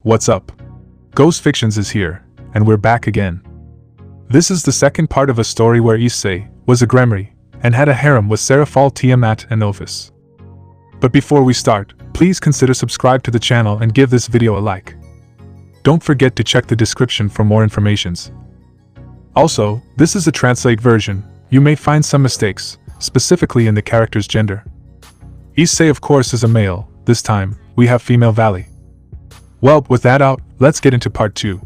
What's up? Ghost Fictions is here, and we're back again. This is the second part of a story where Issei was a Gremory and had a harem with Serafall, Tiamat, and Ophis. But before we start, please consider subscribe to the channel and give this video a like. Don't forget to check the description for more informations. Also, this is a translate version. You may find some mistakes, specifically in the character's gender. Issei of course is a male. This time, we have female Valley. Well, with that out, let's get into part 2.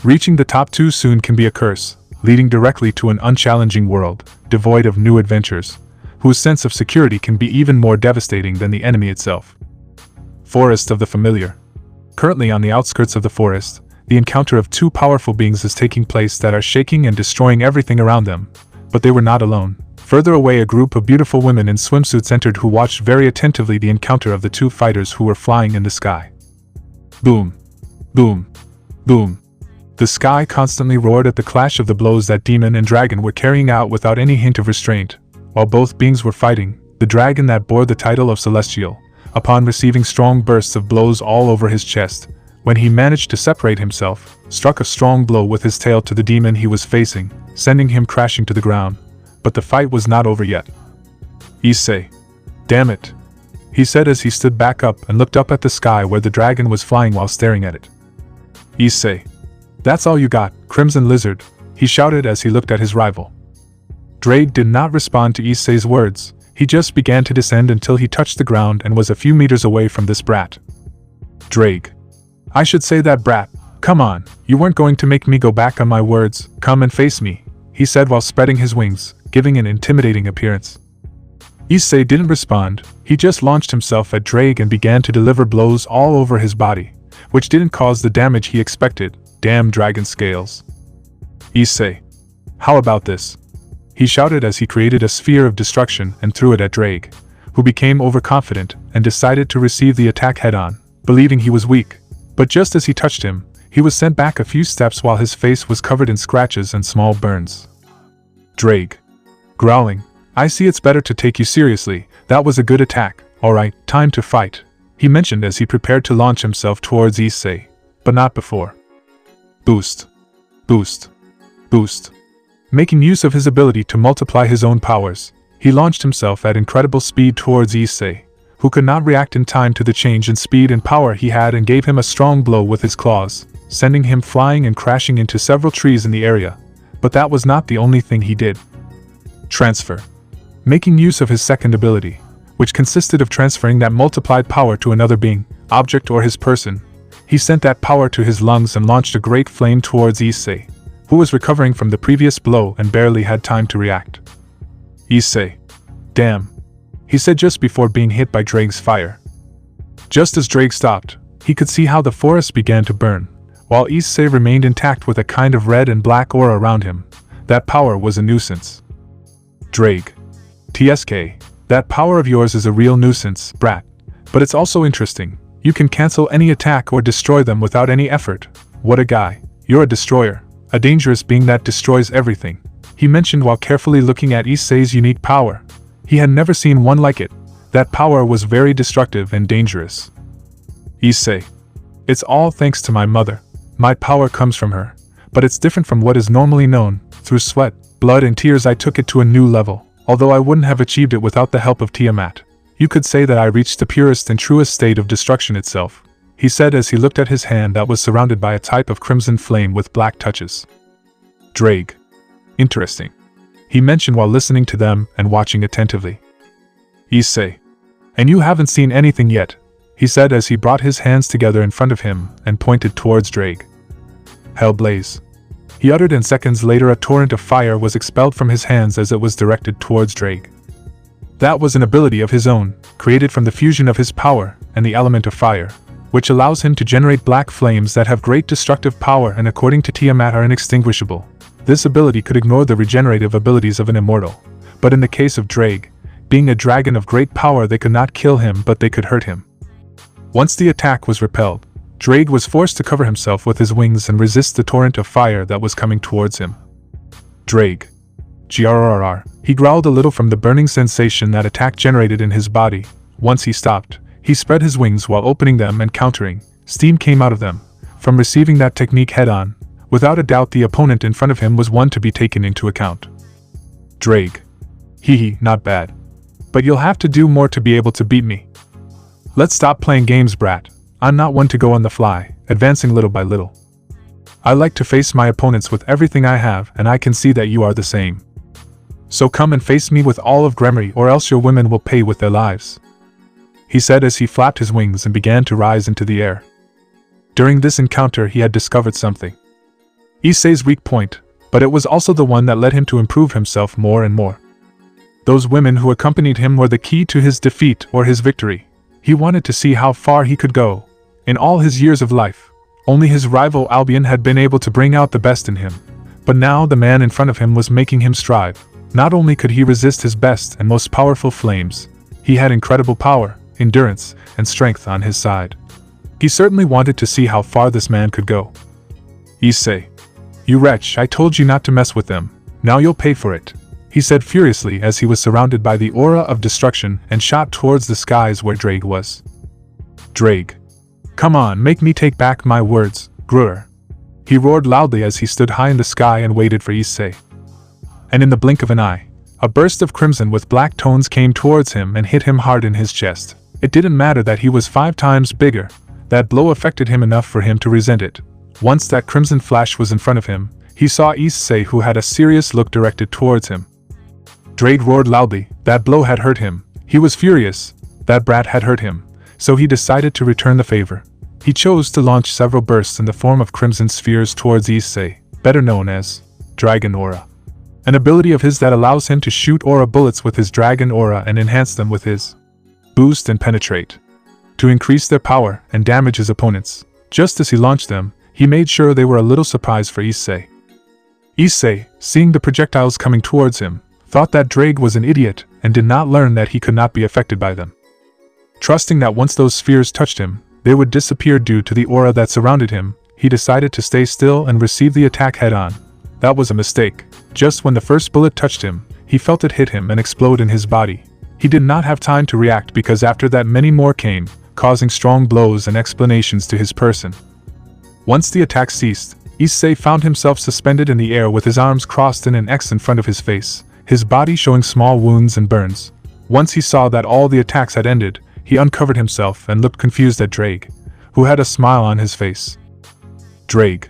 Reaching the top 2 soon can be a curse, leading directly to an unchallenging world, devoid of new adventures, whose sense of security can be even more devastating than the enemy itself. Forest of the Familiar. Currently on the outskirts of the forest, the encounter of 2 powerful beings is taking place that are shaking and destroying everything around them, but they were not alone. Further away, a group of beautiful women in swimsuits entered who watched very attentively the encounter of the 2 fighters who were flying in the sky. Boom. Boom. Boom. The sky constantly roared at the clash of the blows that demon and dragon were carrying out without any hint of restraint. While both beings were fighting, the dragon that bore the title of Celestial, upon receiving strong bursts of blows all over his chest, when he managed to separate himself, struck a strong blow with his tail to the demon he was facing, sending him crashing to the ground. But the fight was not over yet. Issei. Damn it, he said as he stood back up and looked up at the sky where the dragon was flying while staring at it. Issei. That's all you got, Crimson Lizard, he shouted as he looked at his rival. Drake did not respond to Issei's words. He just began to descend until he touched the ground and was a few meters away from this brat. Drake. I should say that brat. Come on, you weren't going to make me go back on my words. Come and face me, he said while spreading his wings, giving an intimidating appearance. Issei didn't respond. He just launched himself at Drake and began to deliver blows all over his body, which didn't cause the damage he expected. Damn dragon scales. Issei. How about this? He shouted as he created a sphere of destruction and threw it at Drake, who became overconfident and decided to receive the attack head-on, believing he was weak. But just as he touched him, he was sent back a few steps while his face was covered in scratches and small burns. Drake. Growling. I see it's better to take you seriously. That was a good attack. Alright, time to fight, he mentioned as he prepared to launch himself towards Issei, but not before. Boost. Boost. Boost. Making use of his ability to multiply his own powers, he launched himself at incredible speed towards Issei, who could not react in time to the change in speed and power he had and gave him a strong blow with his claws, sending him flying and crashing into several trees in the area. But that was not the only thing he did. Transfer. Making use of his second ability, which consisted of transferring that multiplied power to another being, object or his person, he sent that power to his lungs and launched a great flame towards Issei, who was recovering from the previous blow and barely had time to react. Issei. Damn, he said just before being hit by Drake's fire. Just as Drake stopped, he could see how the forest began to burn, while Issei remained intact with a kind of red and black aura around him. That power was a nuisance. Drake. TSK, that power of yours is a real nuisance, brat. But it's also interesting. You can cancel any attack or destroy them without any effort. What a guy. You're a destroyer. A dangerous being that destroys everything, he mentioned while carefully looking at Issei's unique power. He had never seen one like it. That power was very destructive and dangerous. Issei. It's all thanks to my mother. My power comes from her. But it's different from what is normally known. Through sweat, blood and tears I took it to a new level. Although I wouldn't have achieved it without the help of Tiamat. You could say that I reached the purest and truest state of destruction itself, he said as he looked at his hand that was surrounded by a type of crimson flame with black touches. Drake. Interesting, he mentioned while listening to them and watching attentively. Issei. And you haven't seen anything yet, he said as he brought his hands together in front of him and pointed towards Drake. Hellblaze, he uttered, and seconds later a torrent of fire was expelled from his hands as it was directed towards Drake. That was an ability of his own, created from the fusion of his power and the element of fire, which allows him to generate black flames that have great destructive power and according to Tiamat are inextinguishable. This ability could ignore the regenerative abilities of an immortal, but in the case of Drake, being a dragon of great power, they could not kill him but they could hurt him. Once the attack was repelled, Drake was forced to cover himself with his wings and resist the torrent of fire that was coming towards him. Drake. Grrrr. He growled a little from the burning sensation that attack generated in his body. Once he stopped, he spread his wings while opening them and countering. Steam came out of them, from receiving that technique head-on. Without a doubt the opponent in front of him was one to be taken into account. Drake. Hehe, not bad. But you'll have to do more to be able to beat me. Let's stop playing games, brat. I'm not one to go on the fly, advancing little by little. I like to face my opponents with everything I have, and I can see that you are the same. So come and face me with all of Gremory, or else your women will pay with their lives," he said as he flapped his wings and began to rise into the air. During this encounter he had discovered something. Issei's weak point, but it was also the one that led him to improve himself more and more. Those women who accompanied him were the key to his defeat or his victory. He wanted to see how far he could go. In all his years of life, only his rival Albion had been able to bring out the best in him. But now the man in front of him was making him strive. Not only could he resist his best and most powerful flames, he had incredible power, endurance, and strength on his side. He certainly wanted to see how far this man could go. "Issei. You wretch, I told you not to mess with them. Now you'll pay for it," he said furiously as he was surrounded by the aura of destruction and shot towards the skies where Drake was. "Drake. Come on, make me take back my words, Gruer," he roared loudly as he stood high in the sky and waited for Issei. And in the blink of an eye, a burst of crimson with black tones came towards him and hit him hard in his chest. It didn't matter that he was 5 times bigger, that blow affected him enough for him to resent it. Once that crimson flash was in front of him, he saw Issei, who had a serious look directed towards him. Drake roared loudly. That blow had hurt him. He was furious. That brat had hurt him, so he decided to return the favor. He chose to launch several bursts in the form of crimson spheres towards Issei, better known as Dragon Aura. An ability of his that allows him to shoot aura bullets with his dragon aura and enhance them with his boost and penetrate, to increase their power and damage his opponents. Just as he launched them, he made sure they were a little surprise for Issei. Issei, seeing the projectiles coming towards him, thought that Drake was an idiot and did not learn that he could not be affected by them. Trusting that once those spheres touched him, they would disappear due to the aura that surrounded him, he decided to stay still and receive the attack head-on. That was a mistake. Just when the first bullet touched him, he felt it hit him and explode in his body. He did not have time to react because after that many more came, causing strong blows and explanations to his person. Once the attack ceased, Issei found himself suspended in the air with his arms crossed in an X in front of his face, his body showing small wounds and burns. Once he saw that all the attacks had ended, he uncovered himself and looked confused at Drake, who had a smile on his face. "Drake.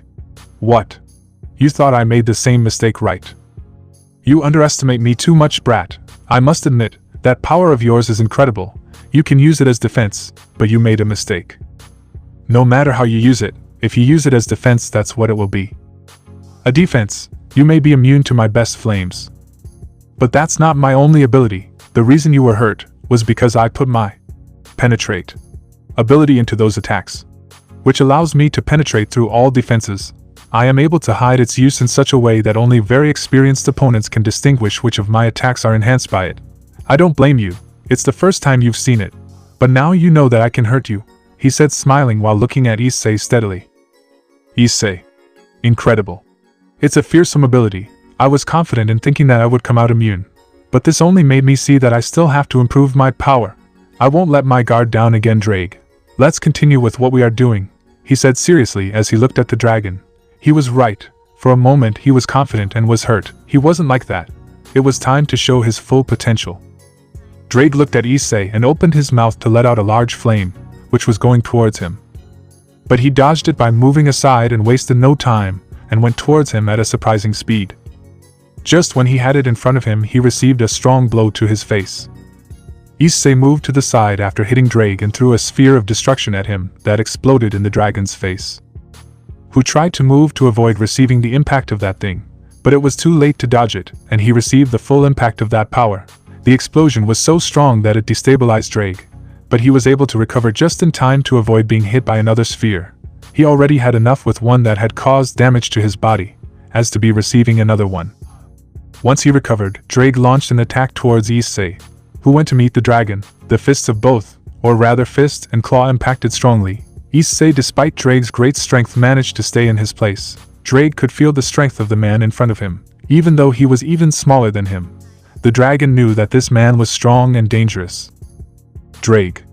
What? You thought I made the same mistake, right? You underestimate me too much, brat. I must admit, that power of yours is incredible. You can use it as defense, but you made a mistake. No matter how you use it, if you use it as defense, that's what it will be. A defense. You may be immune to my best flames. But that's not my only ability. The reason you were hurt was because I put my penetrate ability into those attacks, which allows me to penetrate through all defenses. I am able to hide its use in such a way that only very experienced opponents can distinguish which of my attacks are enhanced by it. I don't blame you. It's the first time you've seen it. But now you know that I can hurt you," he said, smiling while looking at Issei steadily. "Issei. Incredible. It's a fearsome ability. I was confident in thinking that I would come out immune. But this only made me see that I still have to improve my power. I won't let my guard down again, Drake. Let's continue with what we are doing," he said seriously as he looked at the dragon. He was right. For a moment he was confident and was hurt. He wasn't like that. It was time to show his full potential. Drake looked at Issei and opened his mouth to let out a large flame, which was going towards him. But he dodged it by moving aside and wasted no time, and went towards him at a surprising speed. Just when he had it in front of him, he received a strong blow to his face. Issei moved to the side after hitting Drake and threw a sphere of destruction at him that exploded in the dragon's face, who tried to move to avoid receiving the impact of that thing, but it was too late to dodge it, and he received the full impact of that power. The explosion was so strong that it destabilized Drake, but he was able to recover just in time to avoid being hit by another sphere. He already had enough with one that had caused damage to his body, as to be receiving another one. Once he recovered, Drake launched an attack towards Issei, who went to meet the dragon. The fists of both, or rather fist and claw, impacted strongly. Issei, despite Drake's great strength, managed to stay in his place. Drake could feel the strength of the man in front of him, even though he was even smaller than him. The dragon knew that this man was strong and dangerous. "Drake.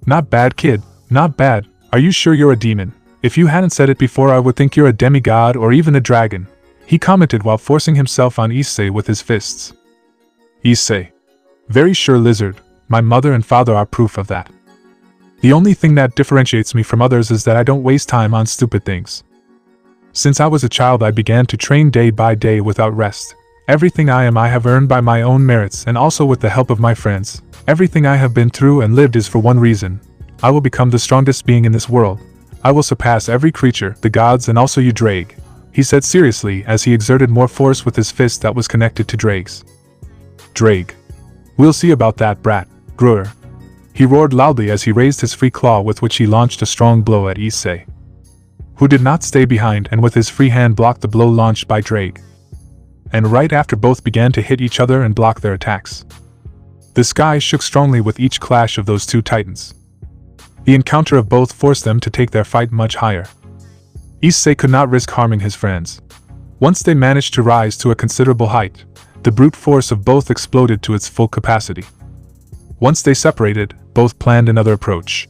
Not bad, kid, not bad. Are you sure you're a demon? If you hadn't said it before, I would think you're a demigod or even a dragon, he commented while forcing himself on Issei with his fists. Issei. Very sure, lizard, my mother and father are proof of that. The only thing that differentiates me from others is that I don't waste time on stupid things. Since I was a child, I began to train day by day without rest. Everything I am I have earned by my own merits and also with the help of my friends. Everything I have been through and lived is for one reason. I will become the strongest being in this world. I will surpass every creature, the gods, and also you, Drake, he said seriously as he exerted more force with his fist that was connected to Drake's. Drake. We'll see about that, brat, Gruer. He roared loudly as he raised his free claw with which he launched a strong blow at Issei, who did not stay behind and with his free hand blocked the blow launched by Drake. And right after, both began to hit each other and block their attacks. The sky shook strongly with each clash of those two titans. The encounter of both forced them to take their fight much higher. Issei could not risk harming his friends. Once they managed to rise to a considerable height, the brute force of both exploded to its full capacity. Once they separated, both planned another approach.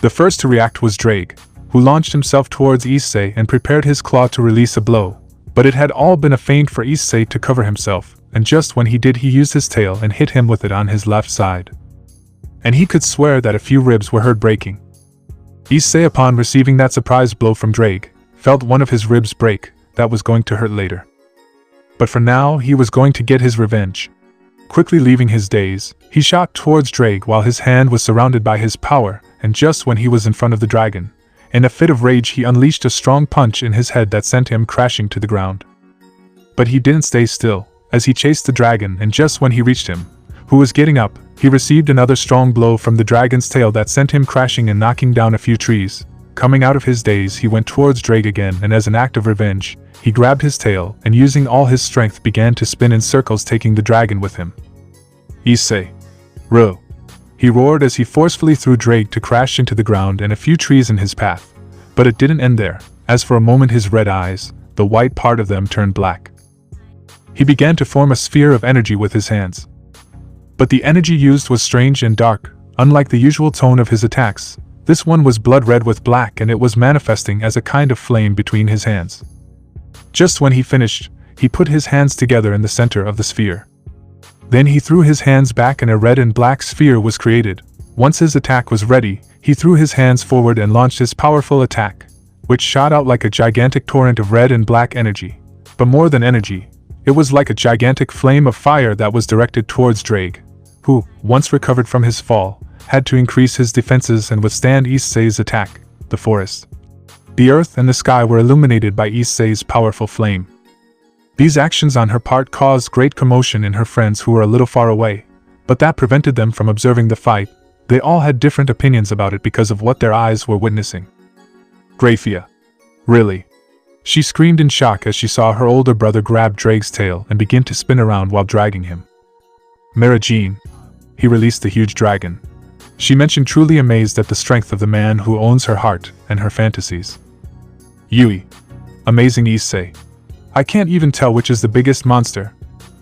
The first to react was Drake, who launched himself towards Issei and prepared his claw to release a blow, but it had all been a feint for Issei to cover himself, and just when he did, he used his tail and hit him with it on his left side. And he could swear that a few ribs were heard breaking. Issei, upon receiving that surprise blow from Drake, felt one of his ribs break. That was going to hurt later. But for now, he was going to get his revenge. Quickly leaving his daze, he shot towards Drake while his hand was surrounded by his power, and just when he was in front of the dragon, in a fit of rage, he unleashed a strong punch in his head that sent him crashing to the ground. But he didn't stay still, as he chased the dragon, and just when he reached him, who was getting up, he received another strong blow from the dragon's tail that sent him crashing and knocking down a few trees. Coming out of his daze, he went towards Drake again, and as an act of revenge, he grabbed his tail and using all his strength began to spin in circles, taking the dragon with him. Issei. Ro. He roared as he forcefully threw Drake to crash into the ground and a few trees in his path. But it didn't end there, as for a moment his red eyes, the white part of them, turned black. He began to form a sphere of energy with his hands. But the energy used was strange and dark, unlike the usual tone of his attacks. This one was blood red with black, and it was manifesting as a kind of flame between his hands. Just when he finished, he put his hands together in the center of the sphere. Then he threw his hands back and a red and black sphere was created. Once his attack was ready, he threw his hands forward and launched his powerful attack, which shot out like a gigantic torrent of red and black energy. But more than energy, it was like a gigantic flame of fire that was directed towards Drake, who, once recovered from his fall, had to increase his defenses and withstand Issei's attack. The forest, the earth, and the sky were illuminated by Issei's powerful flame. These actions on her part caused great commotion in her friends who were a little far away, but that prevented them from observing the fight. They all had different opinions about it because of what their eyes were witnessing. Graphia. Really? She screamed in shock as she saw her older brother grab Drake's tail and begin to spin around while dragging him. Maragine. He released the huge dragon. She mentioned, truly amazed at the strength of the man who owns her heart and her fantasies. Yui. Amazing Issei. I can't even tell which is the biggest monster.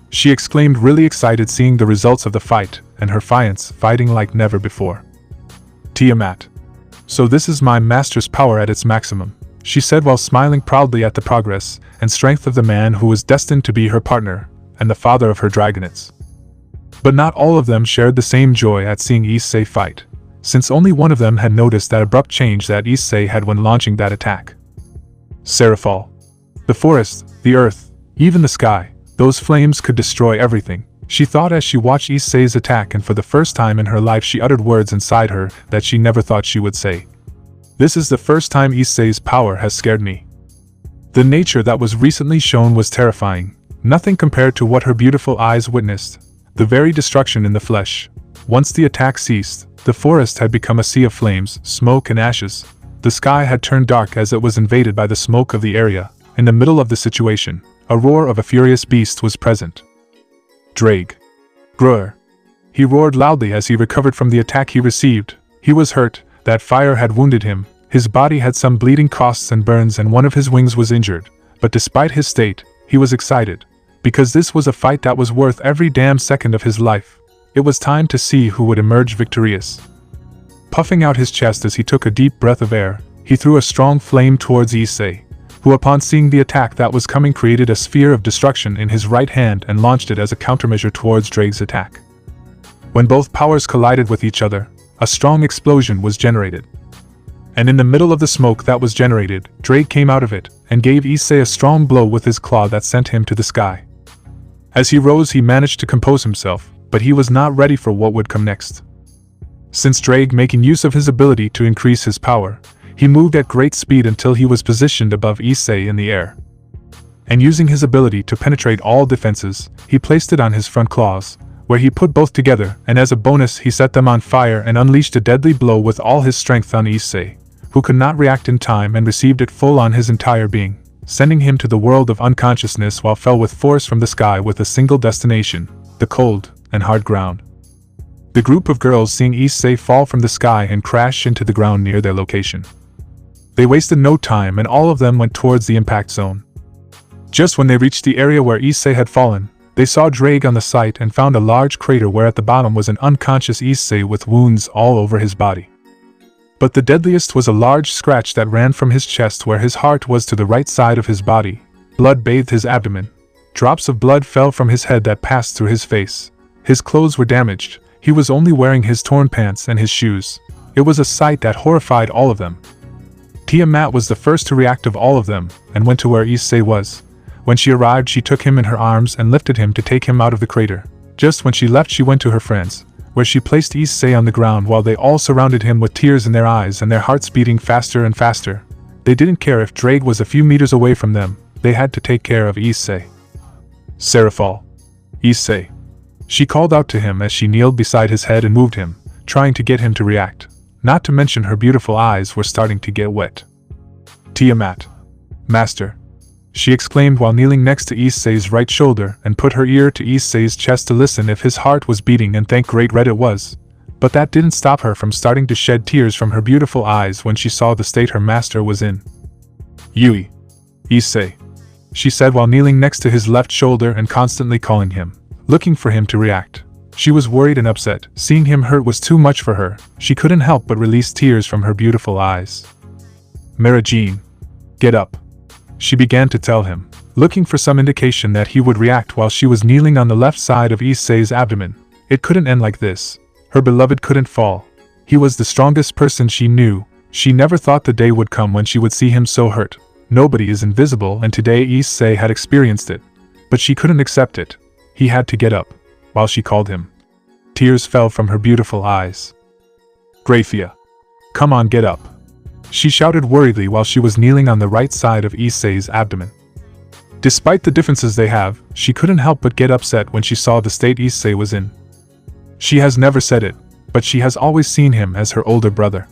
She exclaimed, really excited seeing the results of the fight, and her fiance fighting like never before. Tiamat. So this is my master's power at its maximum, she said while smiling proudly at the progress and strength of the man who was destined to be her partner, and the father of her dragonets. But not all of them shared the same joy at seeing Issei fight, since only one of them had noticed that abrupt change that Issei had when launching that attack. Serafall. The forest, the earth, even the sky, those flames could destroy everything, she thought as she watched Issei's attack, and for the first time in her life she uttered words inside her that she never thought she would say. This is the first time Issei's power has scared me. The nature that was recently shown was terrifying, nothing compared to what her beautiful eyes witnessed, the very destruction in the flesh. Once the attack ceased, the forest had become a sea of flames, smoke and ashes. The sky had turned dark as it was invaded by the smoke of the area. In the middle of the situation, a roar of a furious beast was present. Drake. Gruer. He roared loudly as he recovered from the attack he received. He was hurt, that fire had wounded him, his body had some bleeding costs and burns, and one of his wings was injured. But despite his state, he was excited, because this was a fight that was worth every damn second of his life. It was time to see who would emerge victorious. Puffing out his chest as he took a deep breath of air, he threw a strong flame towards Issei, who upon seeing the attack that was coming created a sphere of destruction in his right hand and launched it as a countermeasure towards Drake's attack. When both powers collided with each other, a strong explosion was generated. And in the middle of the smoke that was generated, Drake came out of it and gave Issei a strong blow with his claw that sent him to the sky. As he rose, he managed to compose himself, but he was not ready for what would come next. Since Drake, making use of his ability to increase his power, he moved at great speed until he was positioned above Issei in the air. And using his ability to penetrate all defenses, he placed it on his front claws, where he put both together, and as a bonus he set them on fire and unleashed a deadly blow with all his strength on Issei, who could not react in time and received it full on his entire being, sending him to the world of unconsciousness while fell with force from the sky with a single destination, the cold and hard ground. The group of girls seeing Issei fall from the sky and crash into the ground near their location. They wasted no time and all of them went towards the impact zone. Just when they reached the area where Issei had fallen, they saw Drake on the site and found a large crater where at the bottom was an unconscious Issei with wounds all over his body. But the deadliest was a large scratch that ran from his chest where his heart was to the right side of his body. Blood bathed his abdomen. Drops of blood fell from his head that passed through his face. His clothes were damaged. He was only wearing his torn pants and his shoes. It was a sight that horrified all of them. Tiamat was the first to react of all of them, and went to where Issei was. When she arrived, she took him in her arms and lifted him to take him out of the crater. Just when she left, she went to her friends, where she placed Issei on the ground while they all surrounded him with tears in their eyes and their hearts beating faster and faster. They didn't care if Drake was a few meters away from them, they had to take care of Issei. Serafall. Issei. She called out to him as she kneeled beside his head and moved him, trying to get him to react. Not to mention her beautiful eyes were starting to get wet. Tiamat. Master. She exclaimed while kneeling next to Issei's right shoulder and put her ear to Issei's chest to listen if his heart was beating, and thank great red it was. But that didn't stop her from starting to shed tears from her beautiful eyes when she saw the state her master was in. Yui. Issei. She said while kneeling next to his left shoulder and constantly calling him, looking for him to react. She was worried and upset. Seeing him hurt was too much for her. She couldn't help but release tears from her beautiful eyes. Mirajin. Get up. She began to tell him, looking for some indication that he would react while she was kneeling on the left side of Issei's abdomen. It couldn't end like this. Her beloved couldn't fall. He was the strongest person she knew. She never thought the day would come when she would see him so hurt. Nobody is invisible, and today Issei had experienced it. But she couldn't accept it. He had to get up, while she called him. Tears fell from her beautiful eyes. Grafia. Come on, get up. She shouted worriedly while she was kneeling on the right side of Issei's abdomen. Despite the differences they have, she couldn't help but get upset when she saw the state Issei was in. She has never said it, but she has always seen him as her older brother.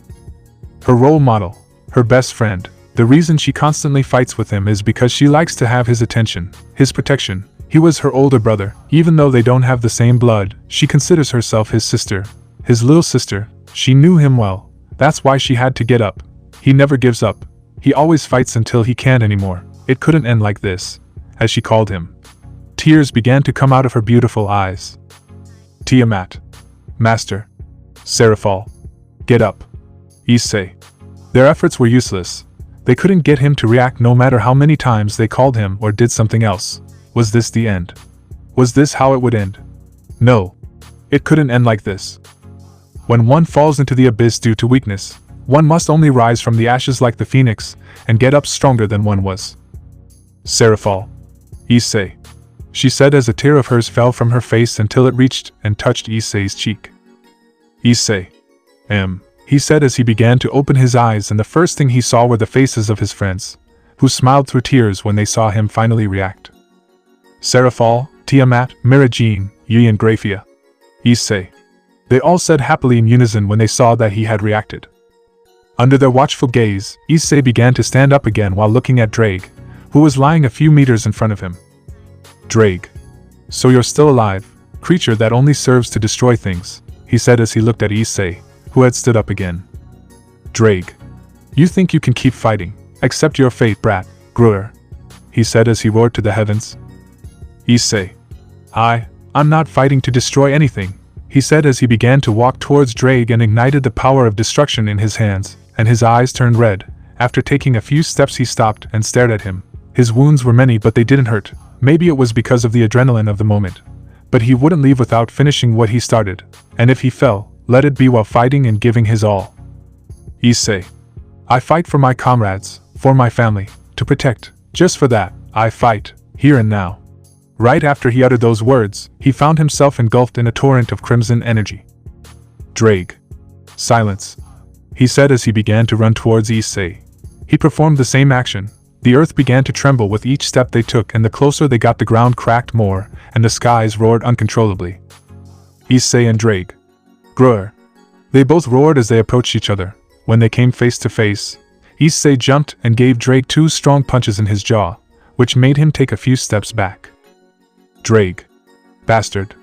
Her role model, her best friend. The reason she constantly fights with him is because she likes to have his attention, his protection. He was her older brother. Even though they don't have the same blood, she considers herself his sister, his little sister. She knew him well. That's why she had to get up. He never gives up. He always fights until he can't anymore. It couldn't end like this, as she called him. Tears began to come out of her beautiful eyes. Tiamat. Master. Serafall. Get up. Issei. Their efforts were useless. They couldn't get him to react no matter how many times they called him or did something else. Was this the end? Was this how it would end? No. It couldn't end like this. When one falls into the abyss due to weakness, one must only rise from the ashes like the phoenix, and get up stronger than one was. Serafall. Issei. She said as a tear of hers fell from her face until it reached and touched Issei's cheek. Issei. He said as he began to open his eyes, and the first thing he saw were the faces of his friends, who smiled through tears when they saw him finally react. Serafall, Tiamat, Mirajin, Yui and Grafia. Issei. They all said happily in unison when they saw that he had reacted. Under their watchful gaze, Issei began to stand up again while looking at Drake, who was lying a few meters in front of him. Drake. So you're still alive, creature that only serves to destroy things, he said as he looked at Issei, who had stood up again. Drake. You think you can keep fighting? Accept your fate, brat, Gruer, he said as he roared to the heavens. Issei. I'm not fighting to destroy anything, he said as he began to walk towards Drake and ignited the power of destruction in his hands, and his eyes turned red, After taking a few steps he stopped and stared at him. His wounds were many but they didn't hurt. Maybe it was because of the adrenaline of the moment. But he wouldn't leave without finishing what he started, and if he fell, let it be while fighting and giving his all. Issei. I fight for my comrades, for my family, to protect. Just for that, I fight, here and now. Right after he uttered those words, he found himself engulfed in a torrent of crimson energy. Drake. Silence. He said as he began to run towards Issei. He performed the same action. The earth began to tremble with each step they took, and the closer they got the ground cracked more, and the skies roared uncontrollably. Issei and Drake. Grr. They both roared as they approached each other. When they came face to face, Issei jumped and gave Drake 2 strong punches in his jaw, which made him take a few steps back. Drake. Bastard.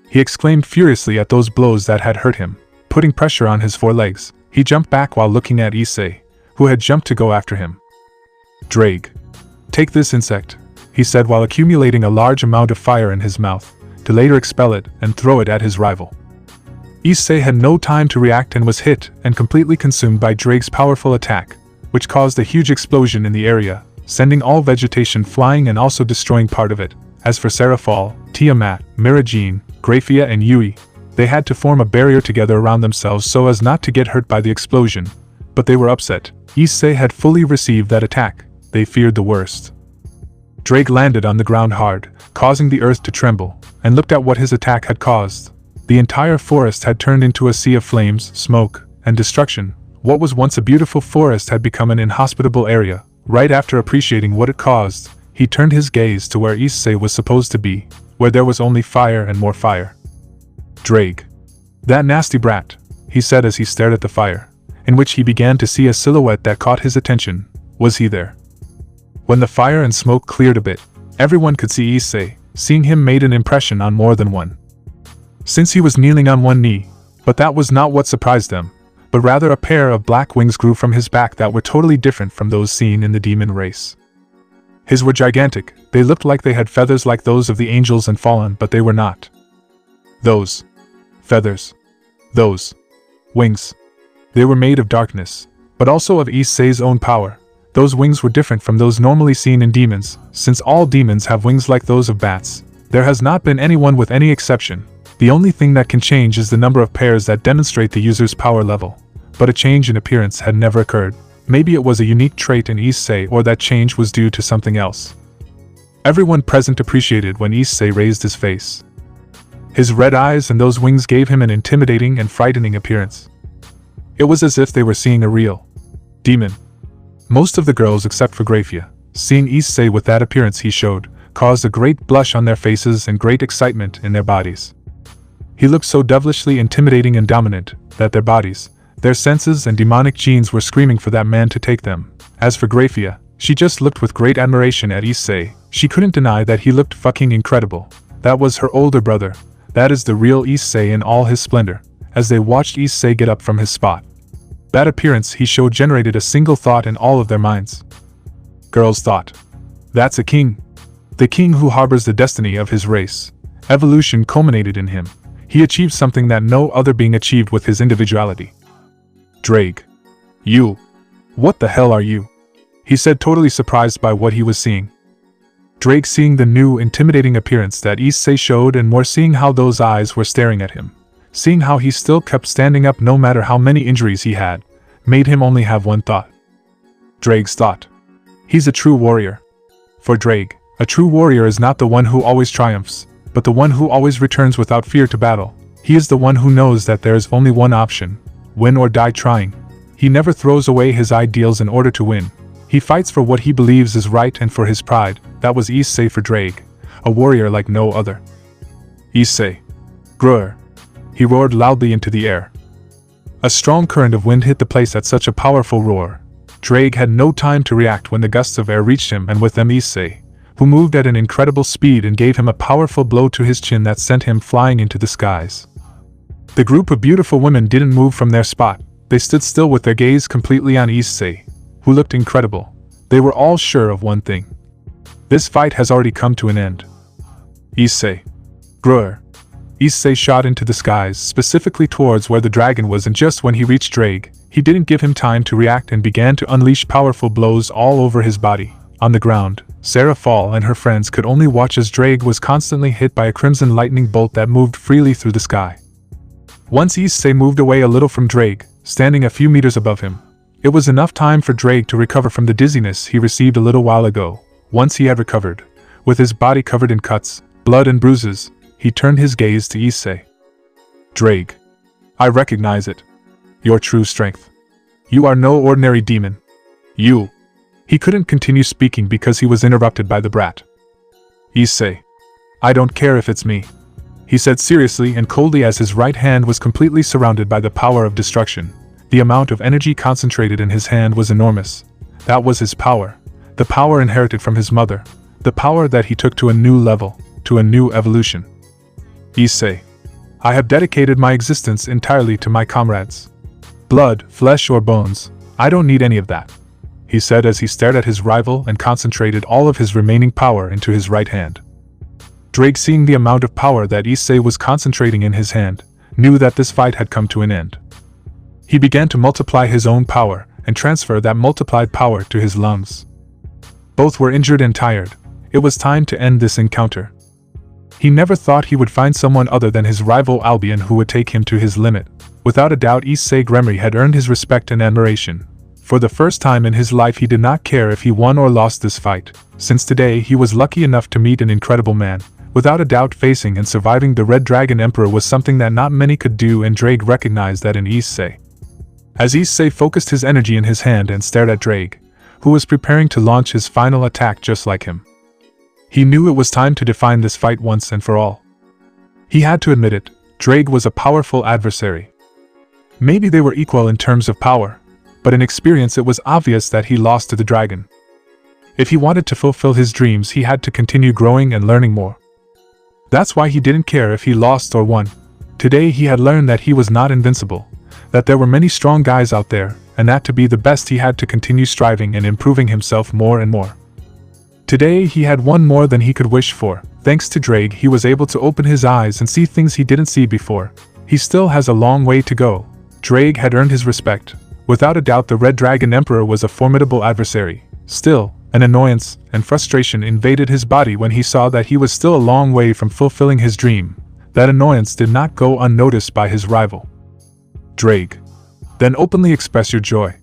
He exclaimed furiously at those blows that had hurt him. Putting pressure on his forelegs, he jumped back while looking at Issei, who had jumped to go after him. Drake. Take this insect, he said while accumulating a large amount of fire in his mouth, to later expel it and throw it at his rival. Issei had no time to react and was hit and completely consumed by Drake's powerful attack, which caused a huge explosion in the area, sending all vegetation flying and also destroying part of it. As for Serafall, Tiamat, Mirajin, Grafia and Yui, they had to form a barrier together around themselves so as not to get hurt by the explosion, but they were upset. Issei had fully received that attack. They feared the worst. Drake landed on the ground hard, causing the earth to tremble, and looked at what his attack had caused. The entire forest had turned into a sea of flames, smoke, and destruction. What was once a beautiful forest had become an inhospitable area. Right after appreciating what it caused, he turned his gaze to where Issei was supposed to be, where there was only fire and more fire. Drake. That nasty brat, he said as he stared at the fire, in which he began to see a silhouette that caught his attention. Was he there? When the fire and smoke cleared a bit, everyone could see Issei. Seeing him made an impression on more than one. Since he was kneeling on one knee, but that was not what surprised them, but rather a pair of black wings grew from his back that were totally different from those seen in the demon race. His were gigantic. They looked like they had feathers like those of the angels and fallen, but they were not. Those feathers. Those wings. They were made of darkness, but also of Issei's own power. Those wings were different from those normally seen in demons. Since all demons have wings like those of bats, there has not been anyone with any exception. The only thing that can change is the number of pairs that demonstrate the user's power level. But a change in appearance had never occurred. Maybe it was a unique trait in Issei, or that change was due to something else. Everyone present appreciated when Issei raised his face. His red eyes and those wings gave him an intimidating and frightening appearance. It was as if they were seeing a real demon. Most of the girls except for Grafia, seeing Issei with that appearance he showed, caused a great blush on their faces and great excitement in their bodies. He looked so devilishly intimidating and dominant, that their bodies, their senses and demonic genes were screaming for that man to take them. As for Grafia, she just looked with great admiration at Issei. She couldn't deny that he looked fucking incredible. That was her older brother. That is the real Issei in all his splendor. As they watched Issei get up from his spot, that appearance he showed generated a single thought in all of their minds. Girls thought, that's a king. The king who harbors the destiny of his race. Evolution culminated in him. He achieved something that no other being achieved with his individuality. Drake. You. What the hell are you? He said, totally surprised by what he was seeing. Drake, seeing the new, intimidating appearance that Issei showed and more seeing how those eyes were staring at him, seeing how he still kept standing up no matter how many injuries he had, made him only have one thought. Drake's thought. He's a true warrior. For Drake, a true warrior is not the one who always triumphs, but the one who always returns without fear to battle. He is the one who knows that there is only one option, win or die trying. He never throws away his ideals in order to win. He fights for what he believes is right and for his pride. That was Issei for Drake, a warrior like no other. Issei. Grr. He roared loudly into the air. A strong current of wind hit the place at such a powerful roar. Drake had no time to react when the gusts of air reached him, and with them Issei, who moved at an incredible speed and gave him a powerful blow to his chin that sent him flying into the skies. The group of beautiful women didn't move from their spot. They stood still with their gaze completely on Issei, who looked incredible. They were all sure of one thing. This fight has already come to an end. Issei. Grr. Issei shot into the skies, specifically towards where the dragon was, and just when he reached Drake, he didn't give him time to react and began to unleash powerful blows all over his body. On the ground, Serafall and her friends could only watch as Drake was constantly hit by a crimson lightning bolt that moved freely through the sky. Once Issei moved away a little from Drake, standing a few meters above him, it was enough time for Drake to recover from the dizziness he received a little while ago. Once he had recovered, with his body covered in cuts, blood and bruises, he turned his gaze to Issei. Drake, I recognize it. Your true strength. You are no ordinary demon. You. He couldn't continue speaking because he was interrupted by the brat. Issei. I don't care if it's me, he said seriously and coldly as his right hand was completely surrounded by the power of destruction. The amount of energy concentrated in his hand was enormous. That was his power. The power inherited from his mother. The power that he took to a new level, to a new evolution. Issei. I have dedicated my existence entirely to my comrades. Blood, flesh or bones, I don't need any of that, he said as he stared at his rival and concentrated all of his remaining power into his right hand. Drake, seeing the amount of power that Issei was concentrating in his hand, knew that this fight had come to an end. He began to multiply his own power and transfer that multiplied power to his lungs. Both were injured and tired. It was time to end this encounter. He never thought he would find someone other than his rival Albion who would take him to his limit. Without a doubt, Issei Gremory had earned his respect and admiration. For the first time in his life, he did not care if he won or lost this fight, since today he was lucky enough to meet an incredible man. Without a doubt, facing and surviving the Red Dragon Emperor was something that not many could do, and Drake recognized that in Issei. As Issei focused his energy in his hand and stared at Drake, who was preparing to launch his final attack just like him, he knew it was time to define this fight once and for all. He had to admit it, Drake was a powerful adversary. Maybe they were equal in terms of power, but in experience it was obvious that he lost to the dragon. If he wanted to fulfill his dreams, he had to continue growing and learning more. That's why he didn't care if he lost or won. Today he had learned that he was not invincible, that there were many strong guys out there, and that to be the best he had to continue striving and improving himself more and more. Today he had won more than he could wish for. Thanks to Drake, he was able to open his eyes and see things he didn't see before. He still has a long way to go. Drake had earned his respect. Without a doubt, the Red Dragon Emperor was a formidable adversary. Still, an annoyance and frustration invaded his body when he saw that he was still a long way from fulfilling his dream. That annoyance did not go unnoticed by his rival. Drake. Then openly express your joy.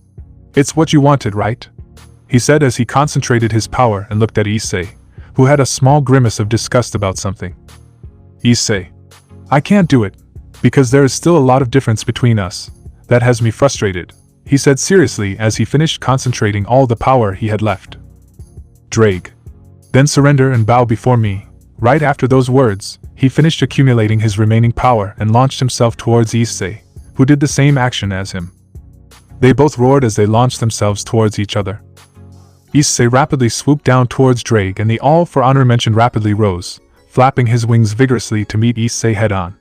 It's what you wanted, right? He said as he concentrated his power and looked at Issei, who had a small grimace of disgust about something. Issei. I can't do it, because there is still a lot of difference between us. That has me frustrated, he said seriously as he finished concentrating all the power he had left. Drake. Then surrender and bow before me. Right after those words, he finished accumulating his remaining power and launched himself towards Issei, who did the same action as him. They both roared as they launched themselves towards each other. Issei rapidly swooped down towards Drake, and the All for Honor mentioned rapidly rose, flapping his wings vigorously to meet Issei head-on.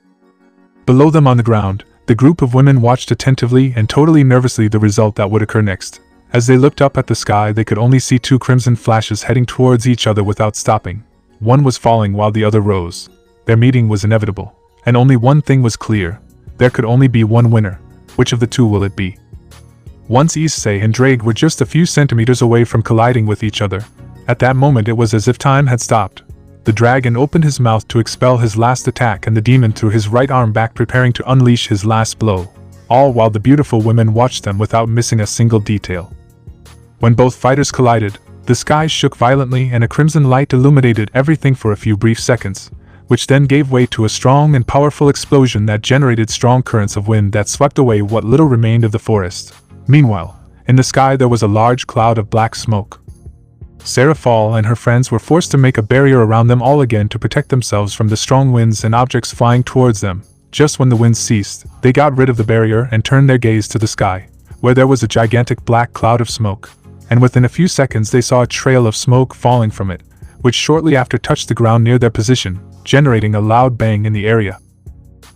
Below them on the ground, the group of women watched attentively and totally nervously the result that would occur next. As they looked up at the sky, they could only see two crimson flashes heading towards each other without stopping. One was falling while the other rose. Their meeting was inevitable, and only one thing was clear. There could only be one winner. Which of the two will it be? Once Issei and Drake were just a few centimeters away from colliding with each other. At that moment it was as if time had stopped. The dragon opened his mouth to expel his last attack, and the demon threw his right arm back, preparing to unleash his last blow, all while the beautiful women watched them without missing a single detail. When both fighters collided, the sky shook violently and a crimson light illuminated everything for a few brief seconds, which then gave way to a strong and powerful explosion that generated strong currents of wind that swept away what little remained of the forest. Meanwhile, in the sky there was a large cloud of black smoke. Serafall and her friends were forced to make a barrier around them all again to protect themselves from the strong winds and objects flying towards them. Just when the wind ceased, they got rid of the barrier and turned their gaze to the sky, where there was a gigantic black cloud of smoke, and within a few seconds they saw a trail of smoke falling from it, which shortly after touched the ground near their position, generating a loud bang in the area.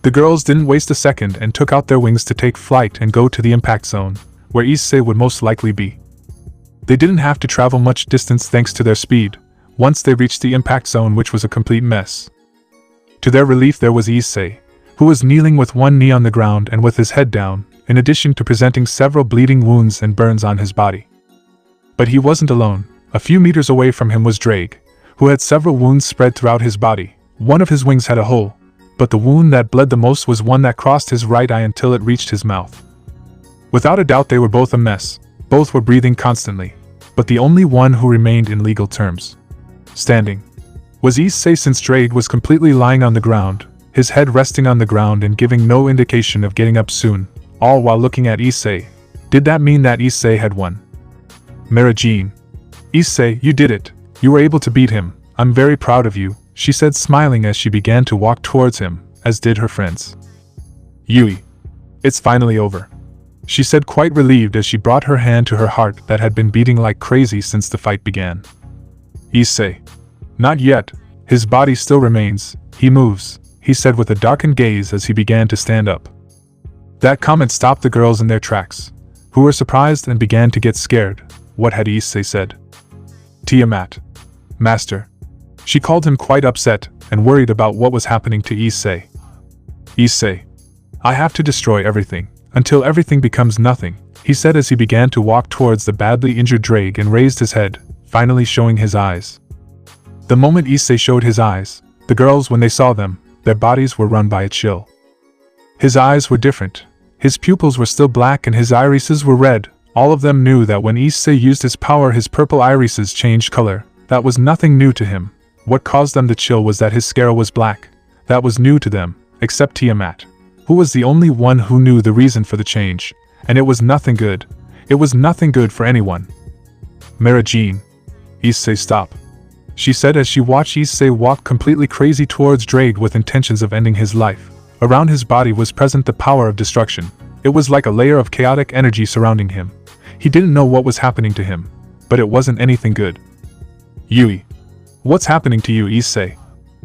The girls didn't waste a second and took out their wings to take flight and go to the impact zone, where Issei would most likely be. They didn't have to travel much distance thanks to their speed, once they reached the impact zone, which was a complete mess. To their relief, there was Issei, who was kneeling with one knee on the ground and with his head down, in addition to presenting several bleeding wounds and burns on his body. But he wasn't alone. A few meters away from him was Drake, who had several wounds spread throughout his body. One of his wings had a hole, but the wound that bled the most was one that crossed his right eye until it reached his mouth. Without a doubt they were both a mess. Both were breathing constantly, but the only one who remained in legal terms standing was Issei, since Drake was completely lying on the ground, his head resting on the ground and giving no indication of getting up soon, all while looking at Issei. Did that mean that Issei had won? Marajin. Issei, you did it. You were able to beat him. I'm very proud of you, she said, smiling as she began to walk towards him, as did her friends. Yui. It's finally over, she said, quite relieved as she brought her hand to her heart that had been beating like crazy since the fight began. Issei. Not yet. His body still remains. He moves, he said with a darkened gaze as he began to stand up. That comment stopped the girls in their tracks, who were surprised and began to get scared. What had Issei said? Tiamat. Master. She called him, quite upset and worried about what was happening to Issei. Issei. I have to destroy everything, until everything becomes nothing, he said as he began to walk towards the badly injured Drake and raised his head, finally showing his eyes. The moment Issei showed his eyes, the girls, when they saw them, their bodies were run by a chill. His eyes were different. His pupils were still black and his irises were red. All of them knew that when Issei used his power, his purple irises changed color. That was nothing new to him. What caused them the chill was that his scale was black. That was new to them, except Tiamat, who was the only one who knew the reason for the change, and it was nothing good. It was nothing good for anyone. Marajin. Issei, stop, she said as she watched Issei walk completely crazy towards Drake with intentions of ending his life. Around his body was present the power of destruction. It was like a layer of chaotic energy surrounding him. He didn't know what was happening to him, but it wasn't anything good. Yui. What's happening to you, Issei?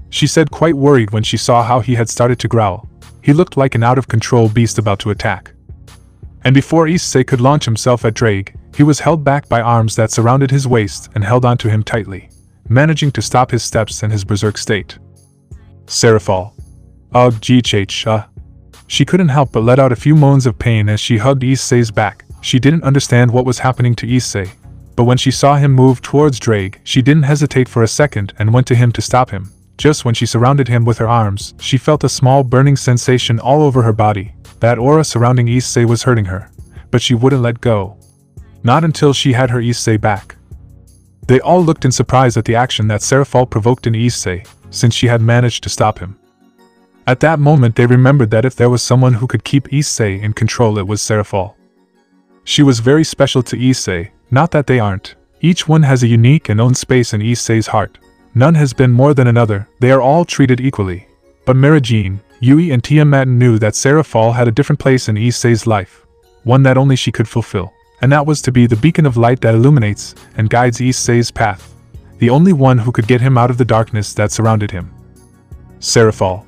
She said, quite worried when she saw how he had started to growl. He looked like an out-of-control beast about to attack. And before Issei could launch himself at Drake, he was held back by arms that surrounded his waist and held onto him tightly, managing to stop his steps and his berserk state. Serafall. Ugh, GHH. She couldn't help but let out a few moans of pain as she hugged Issei's back. She didn't understand what was happening to Issei, but when she saw him move towards Drake, she didn't hesitate for a second and went to him to stop him. Just when she surrounded him with her arms, she felt a small burning sensation all over her body. That aura surrounding Issei was hurting her, but she wouldn't let go. Not until she had her Issei back. They all looked in surprise at the action that Serafall provoked in Issei, since she had managed to stop him. At that moment they remembered that if there was someone who could keep Issei in control, it was Serafall. She was very special to Issei, not that they aren't. Each one has a unique and own space in Issei's heart. None has been more than another, they are all treated equally. But Marajin, Yui and Tiamat knew that Serafall had a different place in Issei's life, one that only she could fulfill, and that was to be the beacon of light that illuminates and guides Issei's path, the only one who could get him out of the darkness that surrounded him. Serafall.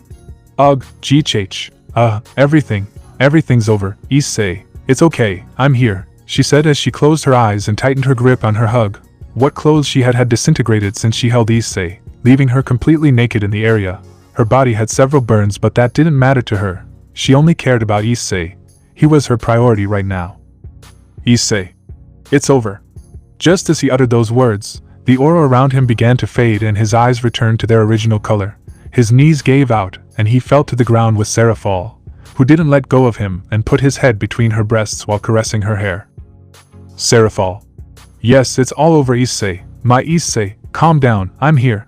Ugh, GHH. Everything's over, Issei. It's okay, I'm here, she said as she closed her eyes and tightened her grip on her hug. What clothes she had disintegrated since she held Issei, leaving her completely naked in the area. Her body had several burns, but that didn't matter to her. She only cared about Issei. He was her priority right now. Issei. It's over. Just as he uttered those words, the aura around him began to fade and his eyes returned to their original color. His knees gave out and he fell to the ground with Serafall, who didn't let go of him and put his head between her breasts while caressing her hair. Serafall. Yes, it's all over, Issei. My Issei, calm down, I'm here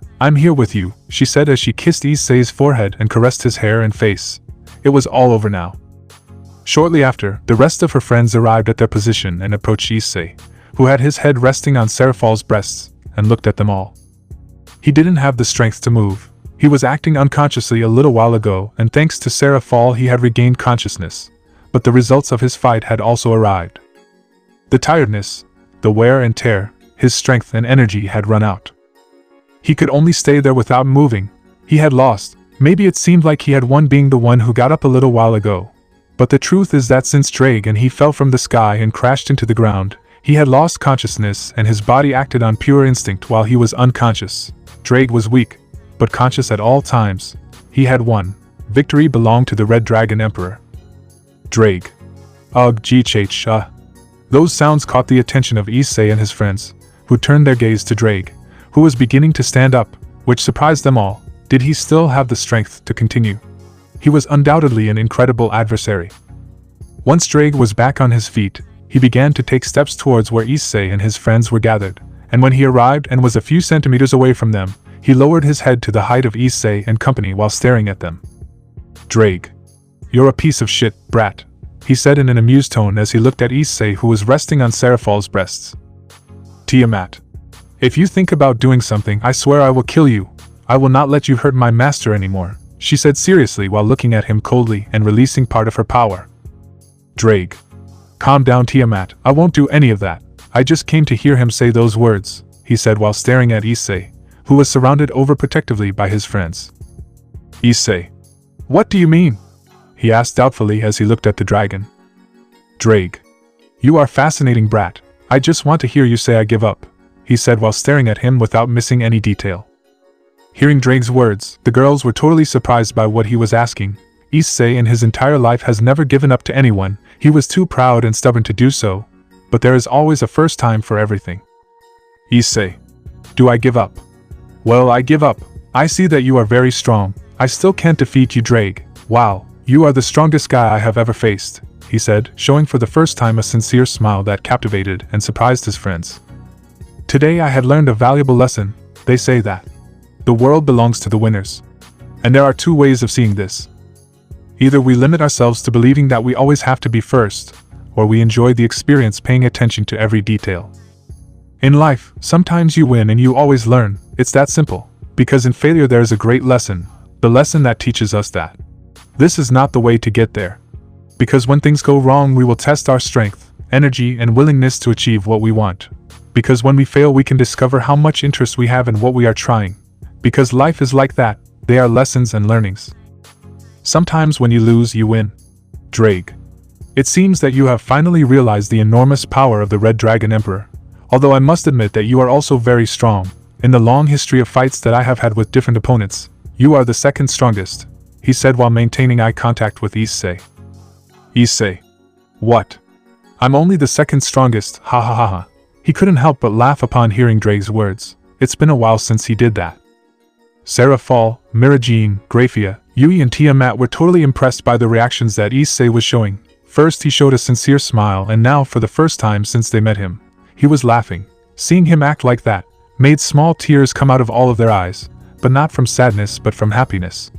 with you, she said as she kissed Issei's forehead and caressed his hair and face. It was all over now. Shortly after, the rest of her friends arrived at their position and approached Issei, who had his head resting on Serafall's breasts, and looked at them all. He didn't have the strength to move. He was acting unconsciously a little while ago, and thanks to Serafall he had regained consciousness, but the results of his fight had also arrived. The tiredness, the wear and tear, his strength and energy had run out. He could only stay there without moving. He had lost. Maybe it seemed like he had won being the one who got up a little while ago. But the truth is that since Drake and he fell from the sky and crashed into the ground, he had lost consciousness and his body acted on pure instinct while he was unconscious. Drake was weak, but conscious at all times. He had won. Victory belonged to the Red Dragon Emperor. Drake. Ugh, GH. Those sounds caught the attention of Issei and his friends, who turned their gaze to Drake, who was beginning to stand up, which surprised them all. Did he still have the strength to continue? He was undoubtedly an incredible adversary. Once Drake was back on his feet, he began to take steps towards where Issei and his friends were gathered, and when he arrived and was a few centimeters away from them, he lowered his head to the height of Issei and company while staring at them. Drake. You're a piece of shit, brat, he said in an amused tone as he looked at Issei, who was resting on Serafall's breasts. Tiamat. If you think about doing something, I swear I will kill you. I will not let you hurt my master anymore, she said seriously while looking at him coldly and releasing part of her power. Drake. Calm down, Tiamat, I won't do any of that. I just came to hear him say those words, he said while staring at Issei, who was surrounded overprotectively by his friends. Issei. What do you mean? He asked doubtfully as he looked at the dragon. Drake. You are fascinating, brat. I just want to hear you say I give up, he said while staring at him without missing any detail. Hearing Drake's words, the girls were totally surprised by what he was asking. Issei in his entire life has never given up to anyone, he was too proud and stubborn to do so, but there is always a first time for everything. Issei. Do I give up? Well, I give up. I see that you are very strong. I still can't defeat you, Drake. Wow, you are the strongest guy I have ever faced, he said, showing for the first time a sincere smile that captivated and surprised his friends. Today I had learned a valuable lesson. They say that the world belongs to the winners. And there are two ways of seeing this. Either we limit ourselves to believing that we always have to be first, or we enjoy the experience paying attention to every detail. In life, sometimes you win and you always learn. It's that simple. Because in failure there is a great lesson, the lesson that teaches us that this is not the way to get there. Because when things go wrong, we will test our strength, energy, and willingness to achieve what we want. Because when we fail, we can discover how much interest we have in what we are trying. Because life is like that, they are lessons and learnings. Sometimes when you lose, you win. Drake. It seems that you have finally realized the enormous power of the Red Dragon Emperor. Although I must admit that you are also very strong. In the long history of fights that I have had with different opponents, you are the second strongest, he said while maintaining eye contact with Issei. Issei. What? I'm only the second strongest, ha ha ha ha. He couldn't help but laugh upon hearing Drake's words. It's been a while since he did that. Serafall, Mirajine, Graphia, Yui and Tiamat were totally impressed by the reactions that Issei was showing. First he showed a sincere smile, and now for the first time since they met him, he was laughing. Seeing him act like that made small tears come out of all of their eyes, but not from sadness but from happiness.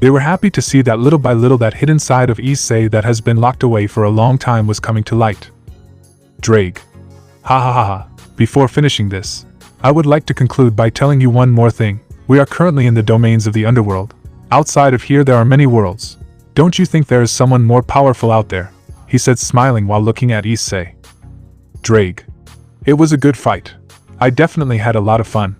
They were happy to see that little by little that hidden side of Issei that has been locked away for a long time was coming to light. Drake. Ha ha ha ha. Before finishing this, I would like to conclude by telling you one more thing. We are currently in the domains of the underworld. Outside of here there are many worlds. Don't you think there is someone more powerful out there? He said smiling while looking at Issei. Drake. It was a good fight. I definitely had a lot of fun.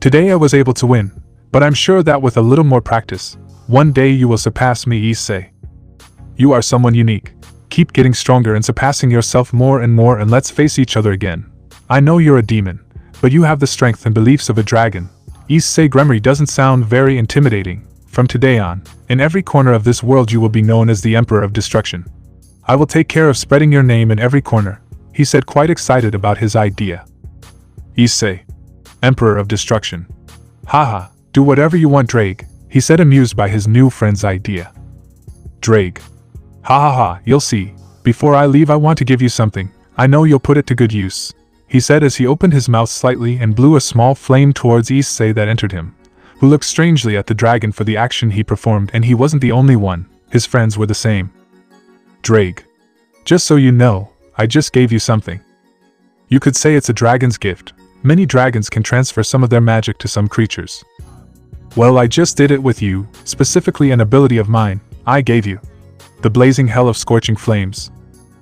Today I was able to win, but I'm sure that with a little more practice, one day you will surpass me, Issei. You are someone unique. Keep getting stronger and surpassing yourself more, and let's face each other again. I know you're a demon, but you have the strength and beliefs of a dragon. Issei Gremory doesn't sound very intimidating. From today on, in every corner of this world you will be known as the Emperor of Destruction. I will take care of spreading your name in every corner, he said, quite excited about his idea. Issei. Emperor of Destruction. Haha, do whatever you want, Drake, he said, amused by his new friend's idea. Drake. Ha ha ha, you'll see. Before I leave I want to give you something. I know you'll put it to good use, he said as he opened his mouth slightly and blew a small flame towards Issei that entered him, who looked strangely at the dragon for the action he performed, and he wasn't the only one, his friends were the same. Drake. Just so you know, I just gave you something. You could say it's a dragon's gift. Many dragons can transfer some of their magic to some creatures. Well, I just did it with you, specifically an ability of mine, I gave you. The blazing hell of scorching flames.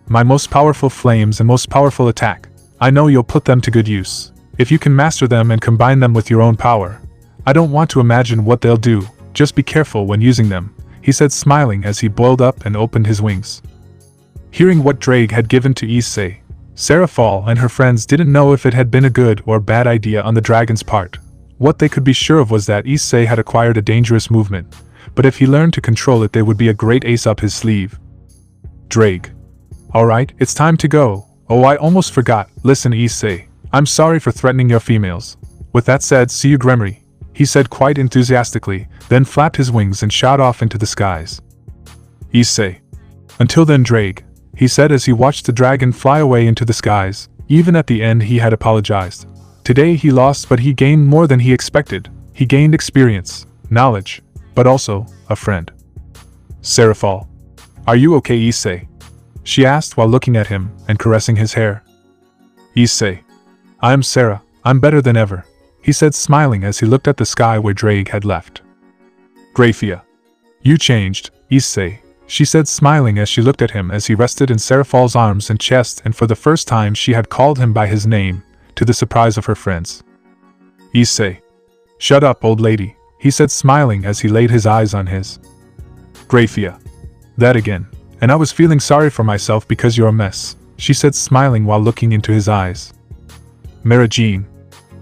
My most powerful flames and most powerful attack. I know you'll put them to good use. If you can master them and combine them with your own power. I don't want to imagine what they'll do, just be careful when using them, he said smiling as he boiled up and opened his wings. Hearing what Drake had given to Issei, Serafall and her friends didn't know if it had been a good or bad idea on the dragon's part. What they could be sure of was that Issei had acquired a dangerous movement, but if he learned to control it, there would be a great ace up his sleeve. Drake. Alright, it's time to go. Oh, I almost forgot. Listen, Issei. I'm sorry for threatening your females. With that said, see you, Gremory, he said quite enthusiastically, then flapped his wings and shot off into the skies. Issei. Until then, Drake, he said as he watched the dragon fly away into the skies. Even at the end he had apologized. Today he lost, but he gained more than he expected. He gained experience, knowledge, but also a friend. Serafall. Are you okay, Issei? She asked while looking at him and caressing his hair. Issei. I'm Sarah, I'm better than ever, he said smiling as he looked at the sky where Drake had left. Grafia. You changed, Issei, she said smiling as she looked at him as he rested in Serafall's arms and chest, and for the first time she had called him by his name, to the surprise of her friends. Issei. Shut up, old lady, he said smiling as he laid his eyes on his. Grafia. That again, and I was feeling sorry for myself because you're a mess, she said smiling while looking into his eyes. Mara Jean.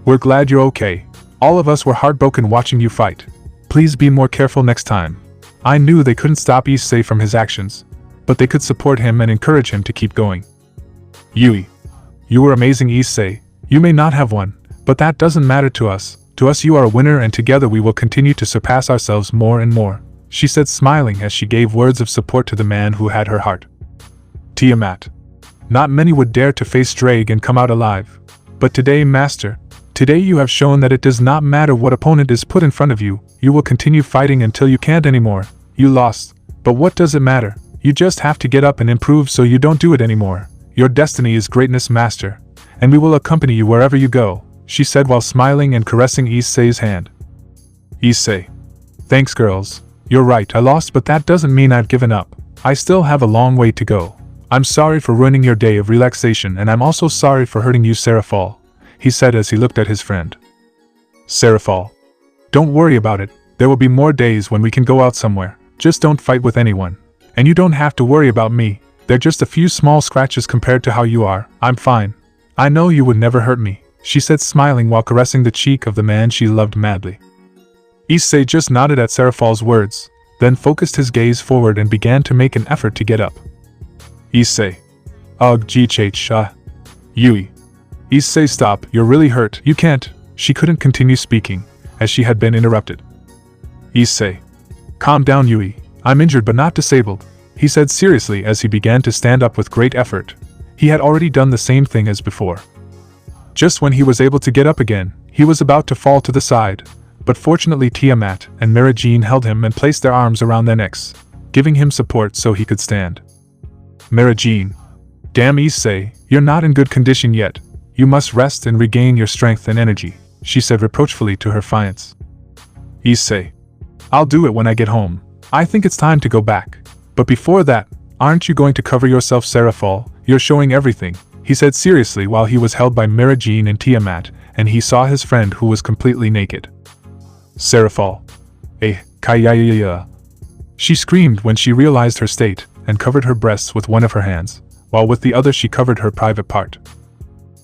We're glad you're okay. All of us were heartbroken watching you fight. Please be more careful next time. I knew they couldn't stop Issei from his actions, but they could support him and encourage him to keep going. Yui. You were amazing, Issei. You may not have won, but that doesn't matter to us. To us you are a winner, and together we will continue to surpass ourselves more and more, she said smiling as she gave words of support to the man who had her heart. Tiamat. Not many would dare to face Drake and come out alive. But today, Master, today you have shown that it does not matter what opponent is put in front of you, you will continue fighting until you can't anymore. You lost, but what does it matter? You just have to get up and improve so you don't do it anymore. Your destiny is greatness, Master, and we will accompany you wherever you go, she said while smiling and caressing Issei's hand. Issei. Thanks, girls. You're right, I lost, but that doesn't mean I've given up. I still have a long way to go. I'm sorry for ruining your day of relaxation, and I'm also sorry for hurting you, Serafall, he said as he looked at his friend. Serafall. Don't worry about it, there will be more days when we can go out somewhere. Just don't fight with anyone. And you don't have to worry about me, they're just a few small scratches compared to how you are. I'm fine. I know you would never hurt me, she said smiling while caressing the cheek of the man she loved madly. Issei just nodded at Serafall's words, then focused his gaze forward and began to make an effort to get up. Issei. Ugh, GHH. Yui. Issei, stop, you're really hurt. You can't. She couldn't continue speaking, as she had been interrupted. Issei. Calm down, Yui. I'm injured but not disabled, he said seriously as he began to stand up with great effort. He had already done the same thing as before. Just when he was able to get up again, he was about to fall to the side, but fortunately Tiamat and Mara Jean held him and placed their arms around their necks, giving him support so he could stand. Mara Jean. Damn, Issei, you're not in good condition yet. You must rest and regain your strength and energy, she said reproachfully to her fiance. Issei. I'll do it when I get home. I think it's time to go back. But before that, aren't you going to cover yourself, Serafall? You're showing everything, he said seriously while he was held by Mara Jean and Tiamat, and he saw his friend who was completely naked. Serafall. Kaya. She screamed when she realized her state, and covered her breasts with one of her hands, while with the other she covered her private part.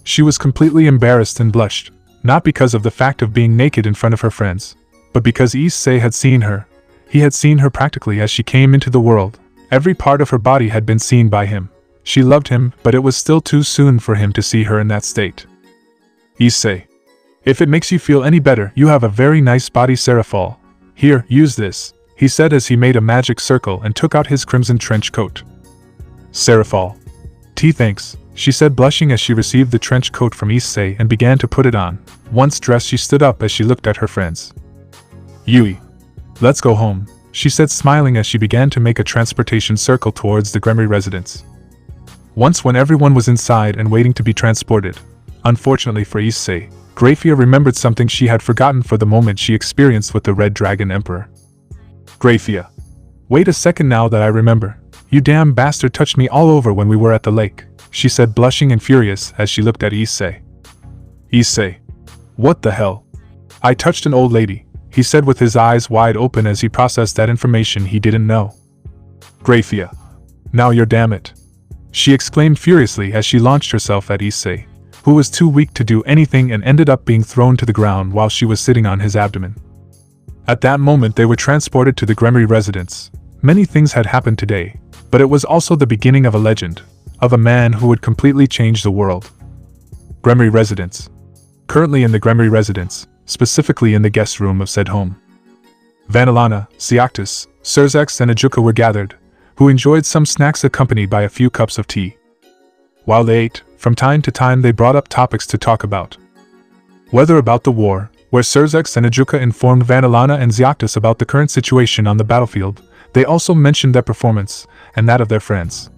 She was completely embarrassed and blushed, not because of the fact of being naked in front of her friends, but because Issei had seen her. He had seen her practically as she came into the world. Every part of her body had been seen by him. She loved him, but it was still too soon for him to see her in that state. Issei. If it makes you feel any better, you have a very nice body, Serafall. Here, use this, he said as he made a magic circle and took out his crimson trench coat. Serafall. Thanks, she said blushing as she received the trench coat from Issei and began to put it on. Once dressed, she stood up as she looked at her friends. Yui. Let's go home, she said smiling as she began to make a transportation circle towards the Gremory residence. Once when everyone was inside and waiting to be transported, unfortunately for Issei, Grafia remembered something she had forgotten for the moment she experienced with the Red Dragon Emperor. Grafia. Wait a second, now that I remember. You damn bastard touched me all over when we were at the lake, she said blushing and furious as she looked at Issei. Issei. What the hell? I touched an old lady, he said with his eyes wide open as he processed that information he didn't know. Grafia. Now you're damn it. She exclaimed furiously as she launched herself at Issei, who was too weak to do anything and ended up being thrown to the ground while she was sitting on his abdomen. At that moment they were transported to the Gremory residence. Many things had happened today, but it was also the beginning of a legend. of a man who would completely change the world. Gremory residence. Currently in the Gremory residence, specifically in the guest room of said home. Vanillana, Siactus, Serzex and Ajuka were gathered, who enjoyed some snacks accompanied by a few cups of tea. While they ate, from time to time they brought up topics to talk about. Whether about the war, where Serzex and Ajuka informed Vanillana and Siactus about the current situation on the battlefield, they also mentioned their performance, and that of their friends.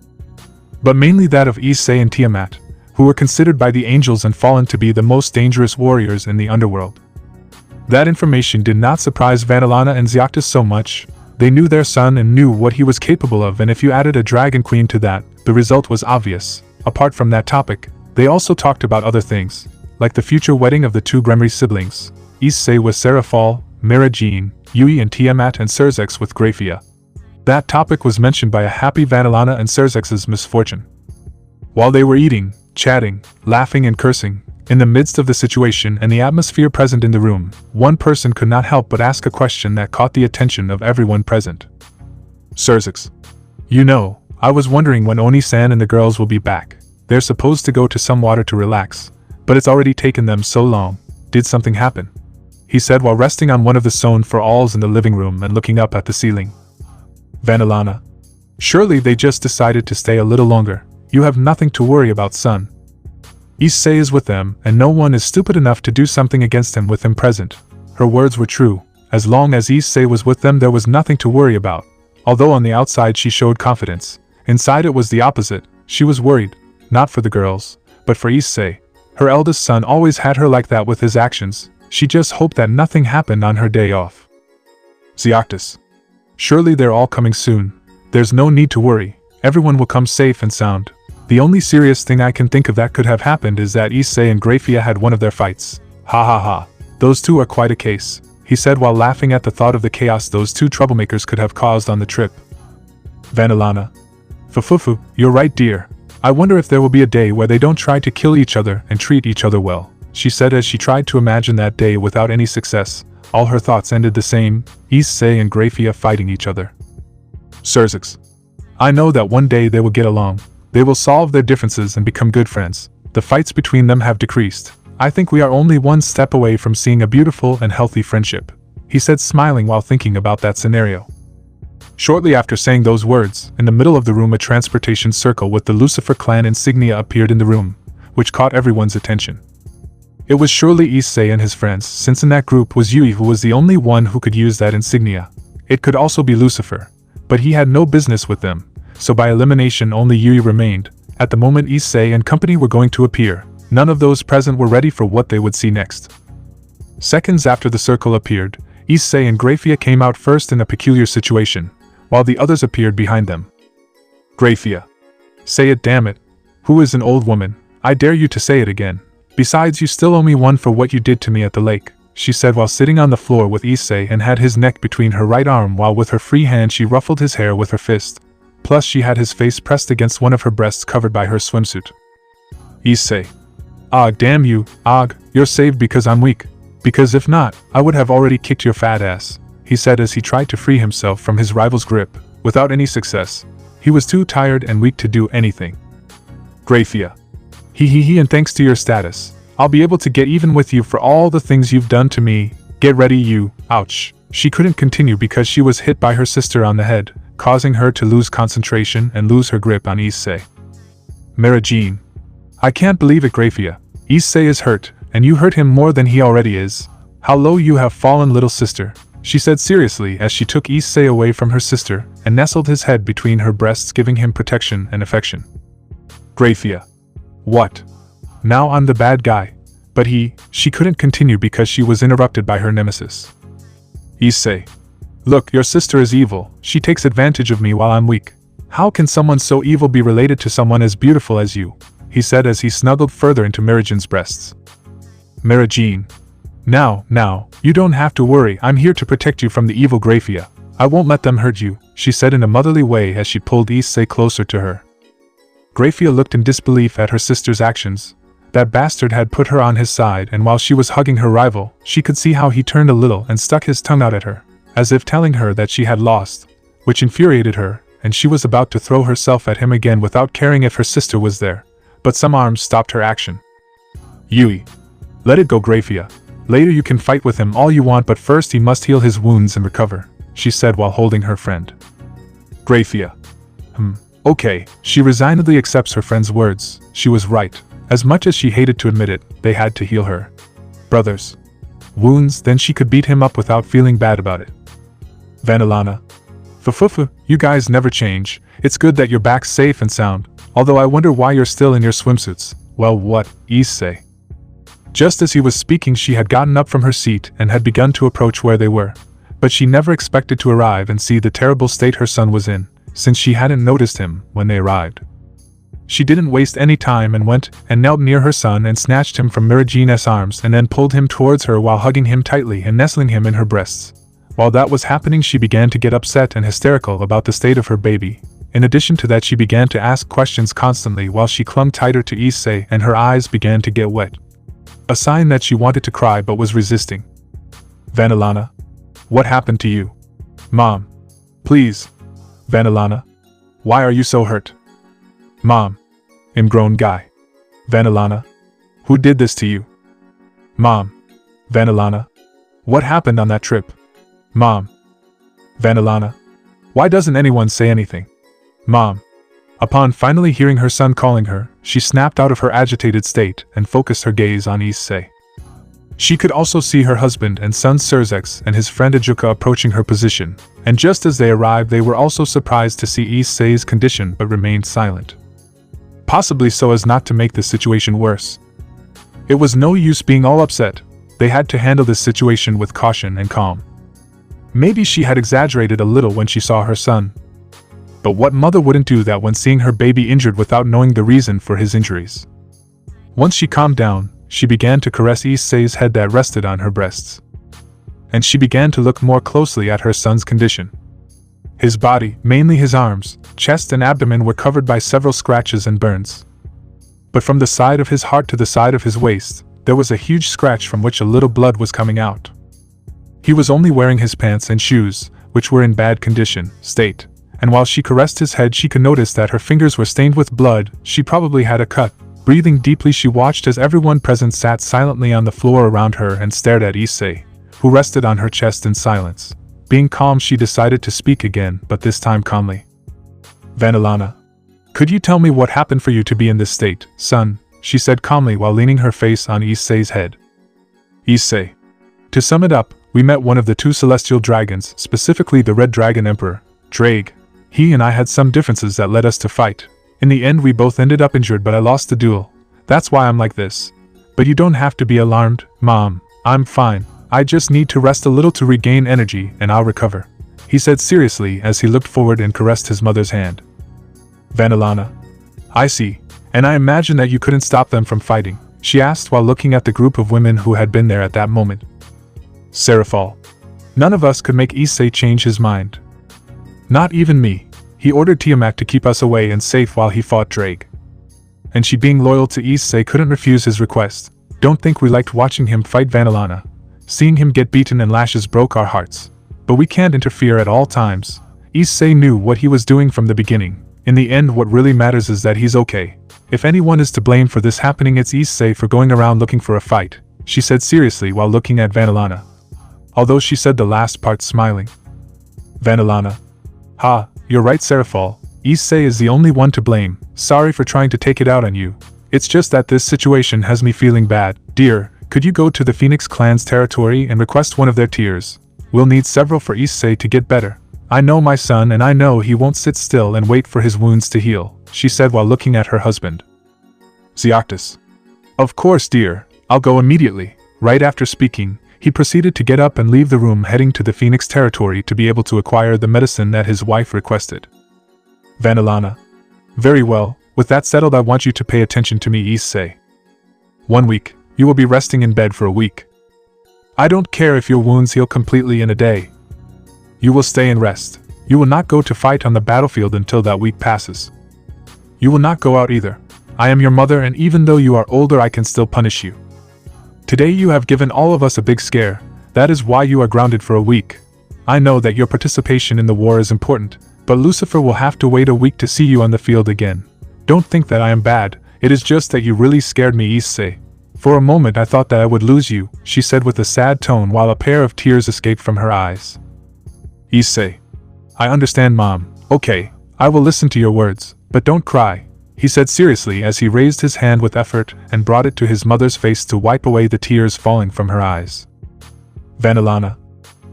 But mainly that of Issei and Tiamat, who were considered by the angels and fallen to be the most dangerous warriors in the underworld. That information did not surprise Vanillana and Siactus so much. They knew their son and knew what he was capable of, and if you added a dragon queen to that, the result was obvious. Apart from that topic, they also talked about other things, like the future wedding of the two Gremory siblings, Issei with Serafall, Mirajine, Yui and Tiamat, and Serzex with Grafia. That topic was mentioned by a happy Vanillana and Serzex's misfortune. While they were eating, chatting, laughing and cursing, in the midst of the situation and the atmosphere present in the room, one person could not help but ask a question that caught the attention of everyone present. Serzex. You know, I was wondering when Oni-san and the girls will be back. They're supposed to go to some water to relax, but it's already taken them so long. Did something happen? He said while resting on one of the sewn for alls in the living room and looking up at the ceiling. Vanillana. Surely they just decided to stay a little longer. You have nothing to worry about, son. Issei is with them, and no one is stupid enough to do something against him with him present. Her words were true. As long as Issei was with them, there was nothing to worry about. Although on the outside she showed confidence, inside it was the opposite. She was worried, not for the girls, but for Issei. Her eldest son always had her like that with his actions. She just hoped that nothing happened on her day off. Siactus. Surely they're all coming soon. There's no need to worry. Everyone will come safe and sound. The only serious thing I can think of that could have happened is that Issei and Grafia had one of their fights. Ha ha ha. Those two are quite a case, he said while laughing at the thought of the chaos those two troublemakers could have caused on the trip. Vanillana. Fufufu, you're right, dear. I wonder if there will be a day where they don't try to kill each other and treat each other well, she said as she tried to imagine that day without any success. All her thoughts ended the same, Issei and Grafia fighting each other. Serzex. I know that one day they will get along. They will solve their differences and become good friends. The fights between them have decreased. I think we are only one step away from seeing a beautiful and healthy friendship, he said smiling while thinking about that scenario. Shortly after saying those words, in the middle of the room a transportation circle with the Lucifer clan insignia appeared in the room, which caught everyone's attention. It was surely Issei and his friends, since in that group was Yui who was the only one who could use that insignia. It could also be Lucifer, but he had no business with them. So by elimination only Yui remained. At the moment Issei and company were going to appear, none of those present were ready for what they would see next. Seconds after the circle appeared, Issei and Grafia came out first in a peculiar situation, while the others appeared behind them. Grafia. Say it, damn it. Who is an old woman? I dare you to say it again. Besides, you still owe me one for what you did to me at the lake, she said while sitting on the floor with Issei and had his neck between her right arm while with her free hand she ruffled his hair with her fist. Plus she had his face pressed against one of her breasts covered by her swimsuit. Issei. Og, damn you, Og, you're saved because I'm weak. Because if not, I would have already kicked your fat ass, he said as he tried to free himself from his rival's grip, without any success. He was too tired and weak to do anything. Grafia. He and thanks to your status, I'll be able to get even with you for all the things you've done to me. Get ready you, ouch. She couldn't continue because she was hit by her sister on the head, causing her to lose concentration and lose her grip on Issei. Mirajine. I can't believe it, Grafia. Issei is hurt, and you hurt him more than he already is. How low you have fallen, little sister, she said seriously as she took Issei away from her sister and nestled his head between her breasts, giving him protection and affection. Grafia. What? Now I'm the bad guy. But she couldn't continue because she was interrupted by her nemesis. Issei. Look, your sister is evil. She takes advantage of me while I'm weak. How can someone so evil be related to someone as beautiful as you? He said as he snuggled further into Mirajine's breasts. Mirajine. Now, you don't have to worry. I'm here to protect you from the evil Grafia. I won't let them hurt you, she said in a motherly way as she pulled Issei closer to her. Grafia looked in disbelief at her sister's actions. That bastard had put her on his side, and while she was hugging her rival, she could see how he turned a little and stuck his tongue out at her, as if telling her that she had lost, which infuriated her, and she was about to throw herself at him again without caring if her sister was there, but some arms stopped her action. Yui. Let it go, Grafia. Later you can fight with him all you want, but first he must heal his wounds and recover, she said while holding her friend. Grafia. Okay, she resignedly accepts her friend's words. She was right. As much as she hated to admit it, they had to heal her brother's wounds, then she could beat him up without feeling bad about it. Vanillana. Fufufu, you guys never change. It's good that you're back safe and sound, although I wonder why you're still in your swimsuits. Well, what, Issei? Just as he was speaking, she had gotten up from her seat and had begun to approach where they were, but she never expected to arrive and see the terrible state her son was in, since she hadn't noticed him when they arrived. She didn't waste any time and went and knelt near her son and snatched him from Miragine's arms and then pulled him towards her while hugging him tightly and nestling him in her breasts. While that was happening, she began to get upset and hysterical about the state of her baby. In addition to that, she began to ask questions constantly while she clung tighter to Issei, and her eyes began to get wet. A sign that she wanted to cry but was resisting. Vanillana. What happened to you? Mom. Please. Vanillana. Why are you so hurt? Mom. Grown guy. Vanillana. Who did this to you? Mom. Vanillana. What happened on that trip? Mom. Vanillana. Why doesn't anyone say anything? Mom. Upon finally hearing her son calling her, she snapped out of her agitated state and focused her gaze on Issei. She could also see her husband and son Serzex and his friend Ajuka approaching her position, and just as they arrived they were also surprised to see Issei's condition but remained silent. Possibly so as not to make the situation worse. It was no use being all upset. They had to handle this situation with caution and calm. Maybe she had exaggerated a little when she saw her son. But what mother wouldn't do that when seeing her baby injured without knowing the reason for his injuries? Once she calmed down, she began to caress Issei's head that rested on her breasts. And she began to look more closely at her son's condition. His body, mainly his arms, chest and abdomen, were covered by several scratches and burns. But from the side of his heart to the side of his waist, there was a huge scratch from which a little blood was coming out. He was only wearing his pants and shoes, which were in bad state, and while she caressed his head she could notice that her fingers were stained with blood. She probably had a cut. Breathing deeply, she watched as everyone present sat silently on the floor around her and stared at Issei, who rested on her chest in silence. Being calm, she decided to speak again, but this time calmly. Vanillana. Could you tell me what happened for you to be in this state, son? She said calmly while leaning her face on Issei's head. Issei. To sum it up, we met one of the two celestial dragons, specifically the Red Dragon Emperor, Drake. He and I had some differences that led us to fight. In the end we both ended up injured, but I lost the duel. That's why I'm like this. But you don't have to be alarmed, Mom. I'm fine. I just need to rest a little to regain energy and I'll recover, he said seriously as he looked forward and caressed his mother's hand. Vanillana. I see. And I imagine that you couldn't stop them from fighting, she asked while looking at the group of women who had been there at that moment. Serafall. None of us could make Issei change his mind. Not even me. He ordered Tiamat to keep us away and safe while he fought Drake. And she, being loyal to Issei, couldn't refuse his request. Don't think we liked watching him fight, Vanillana. Seeing him get beaten and lashes broke our hearts. But we can't interfere at all times. Issei knew what he was doing from the beginning. In the end, what really matters is that he's okay. If anyone is to blame for this happening, it's Issei for going around looking for a fight, she said seriously while looking at Vanillana. Although she said the last part smiling. Vanillana. Ha, you're right, Serafall. Issei is the only one to blame. Sorry for trying to take it out on you. It's just that this situation has me feeling bad. Dear, could you go to the Phoenix clan's territory and request one of their tears? We'll need several for Issei to get better. I know my son and I know he won't sit still and wait for his wounds to heal, she said while looking at her husband. Zeoctus. Of course, dear. I'll go immediately. Right after speaking, he proceeded to get up and leave the room, heading to the Phoenix territory to be able to acquire the medicine that his wife requested. Vanillana. Very well. With that settled, I want you to pay attention to me, Issei. 1 week. You will be resting in bed for a week. I don't care if your wounds heal completely in a day. You will stay and rest. You will not go to fight on the battlefield until that week passes. You will not go out either. I am your mother, and even though you are older, I can still punish you. Today you have given all of us a big scare. That is why you are grounded for a week. I know that your participation in the war is important, but Lucifer will have to wait a week to see you on the field again. Don't think that I am bad, it is just that you really scared me, Issei. For a moment I thought that I would lose you, she said with a sad tone while a pair of tears escaped from her eyes. Issei. I understand, Mom. Okay, I will listen to your words, but don't cry, he said seriously as he raised his hand with effort and brought it to his mother's face to wipe away the tears falling from her eyes. Vanillana.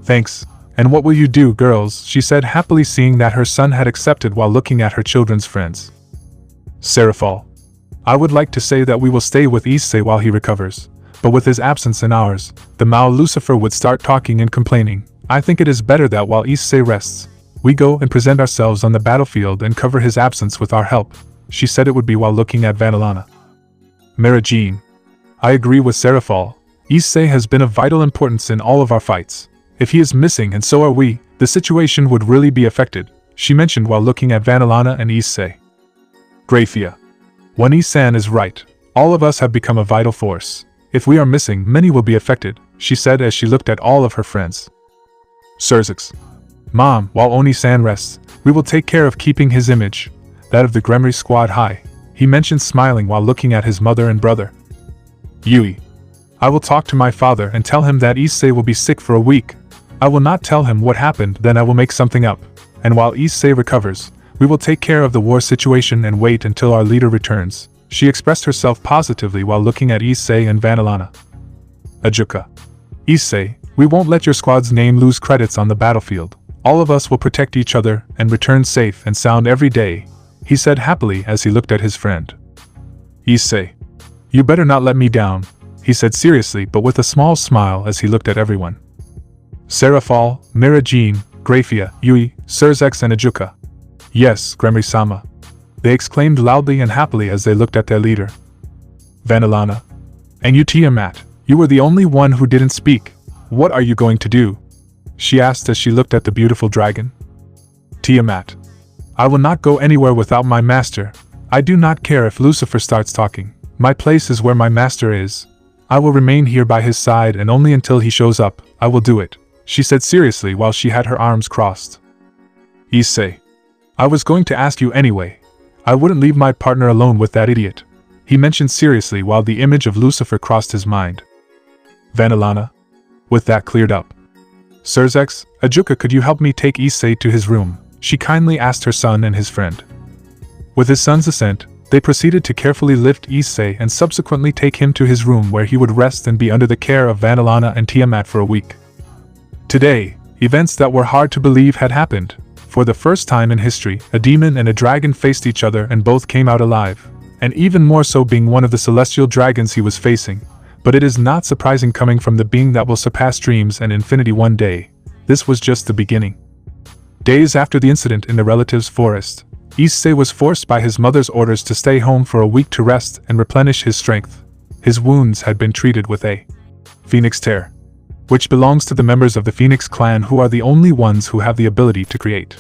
Thanks. And what will you do, girls? She said happily, seeing that her son had accepted while looking at her children's friends. Serafall. I would like to say that we will stay with Issei while he recovers, but with his absence and ours, the Mao Lucifer would start talking and complaining. I think it is better that while Issei rests, we go and present ourselves on the battlefield and cover his absence with our help, she said it would be while looking at Vanillana. Mara Jean. I agree with Serafall. Issei has been of vital importance in all of our fights. If he is missing and so are we, the situation would really be affected, she mentioned while looking at Vanillana and Issei. Grafia. When Isan is right, all of us have become a vital force. If we are missing, many will be affected, she said as she looked at all of her friends. Serzax. Mom, while Oni-san rests, we will take care of keeping his image, that of the Gremory squad, high, he mentioned smiling while looking at his mother and brother. Yui. I will talk to my father and tell him that Issei will be sick for a week. I will not tell him what happened, then I will make something up. And while Issei recovers, we will take care of the war situation and wait until our leader returns. She expressed herself positively while looking at Issei and Vanillana. Ajuka. Issei, we won't let your squad's name lose credits on the battlefield. All of us will protect each other and return safe and sound every day, he said happily as he looked at his friend. Issei. You better not let me down, he said seriously but with a small smile as he looked at everyone. Serafall, Mira Jean, Grafia, Yui, Serzax and Ajuka. Yes, Gremory-sama. They exclaimed loudly and happily as they looked at their leader. Vanillana. And you, Tiamat, you were the only one who didn't speak. What are you going to do? She asked as she looked at the beautiful dragon. Tiamat. I will not go anywhere without my master. I do not care if Lucifer starts talking. My place is where my master is. I will remain here by his side and only until he shows up, I will do it, she said seriously while she had her arms crossed. Issei. I was going to ask you anyway. I wouldn't leave my partner alone with that idiot, he mentioned seriously while the image of Lucifer crossed his mind. Vanillana. With that cleared up. Serzax, Ajuka, could you help me take Issei to his room? She kindly asked her son and his friend. With his son's assent, they proceeded to carefully lift Issei and subsequently take him to his room where he would rest and be under the care of Vanillana and Tiamat for a week. Today, events that were hard to believe had happened. For the first time in history, a demon and a dragon faced each other and both came out alive, and even more so being one of the celestial dragons he was facing. But it is not surprising coming from the being that will surpass dreams and infinity one day. This was just the beginning. Days after the incident in the relative's forest, Issei was forced by his mother's orders to stay home for a week to rest and replenish his strength. His wounds had been treated with a Phoenix Tear, which belongs to the members of the Phoenix clan who are the only ones who have the ability to create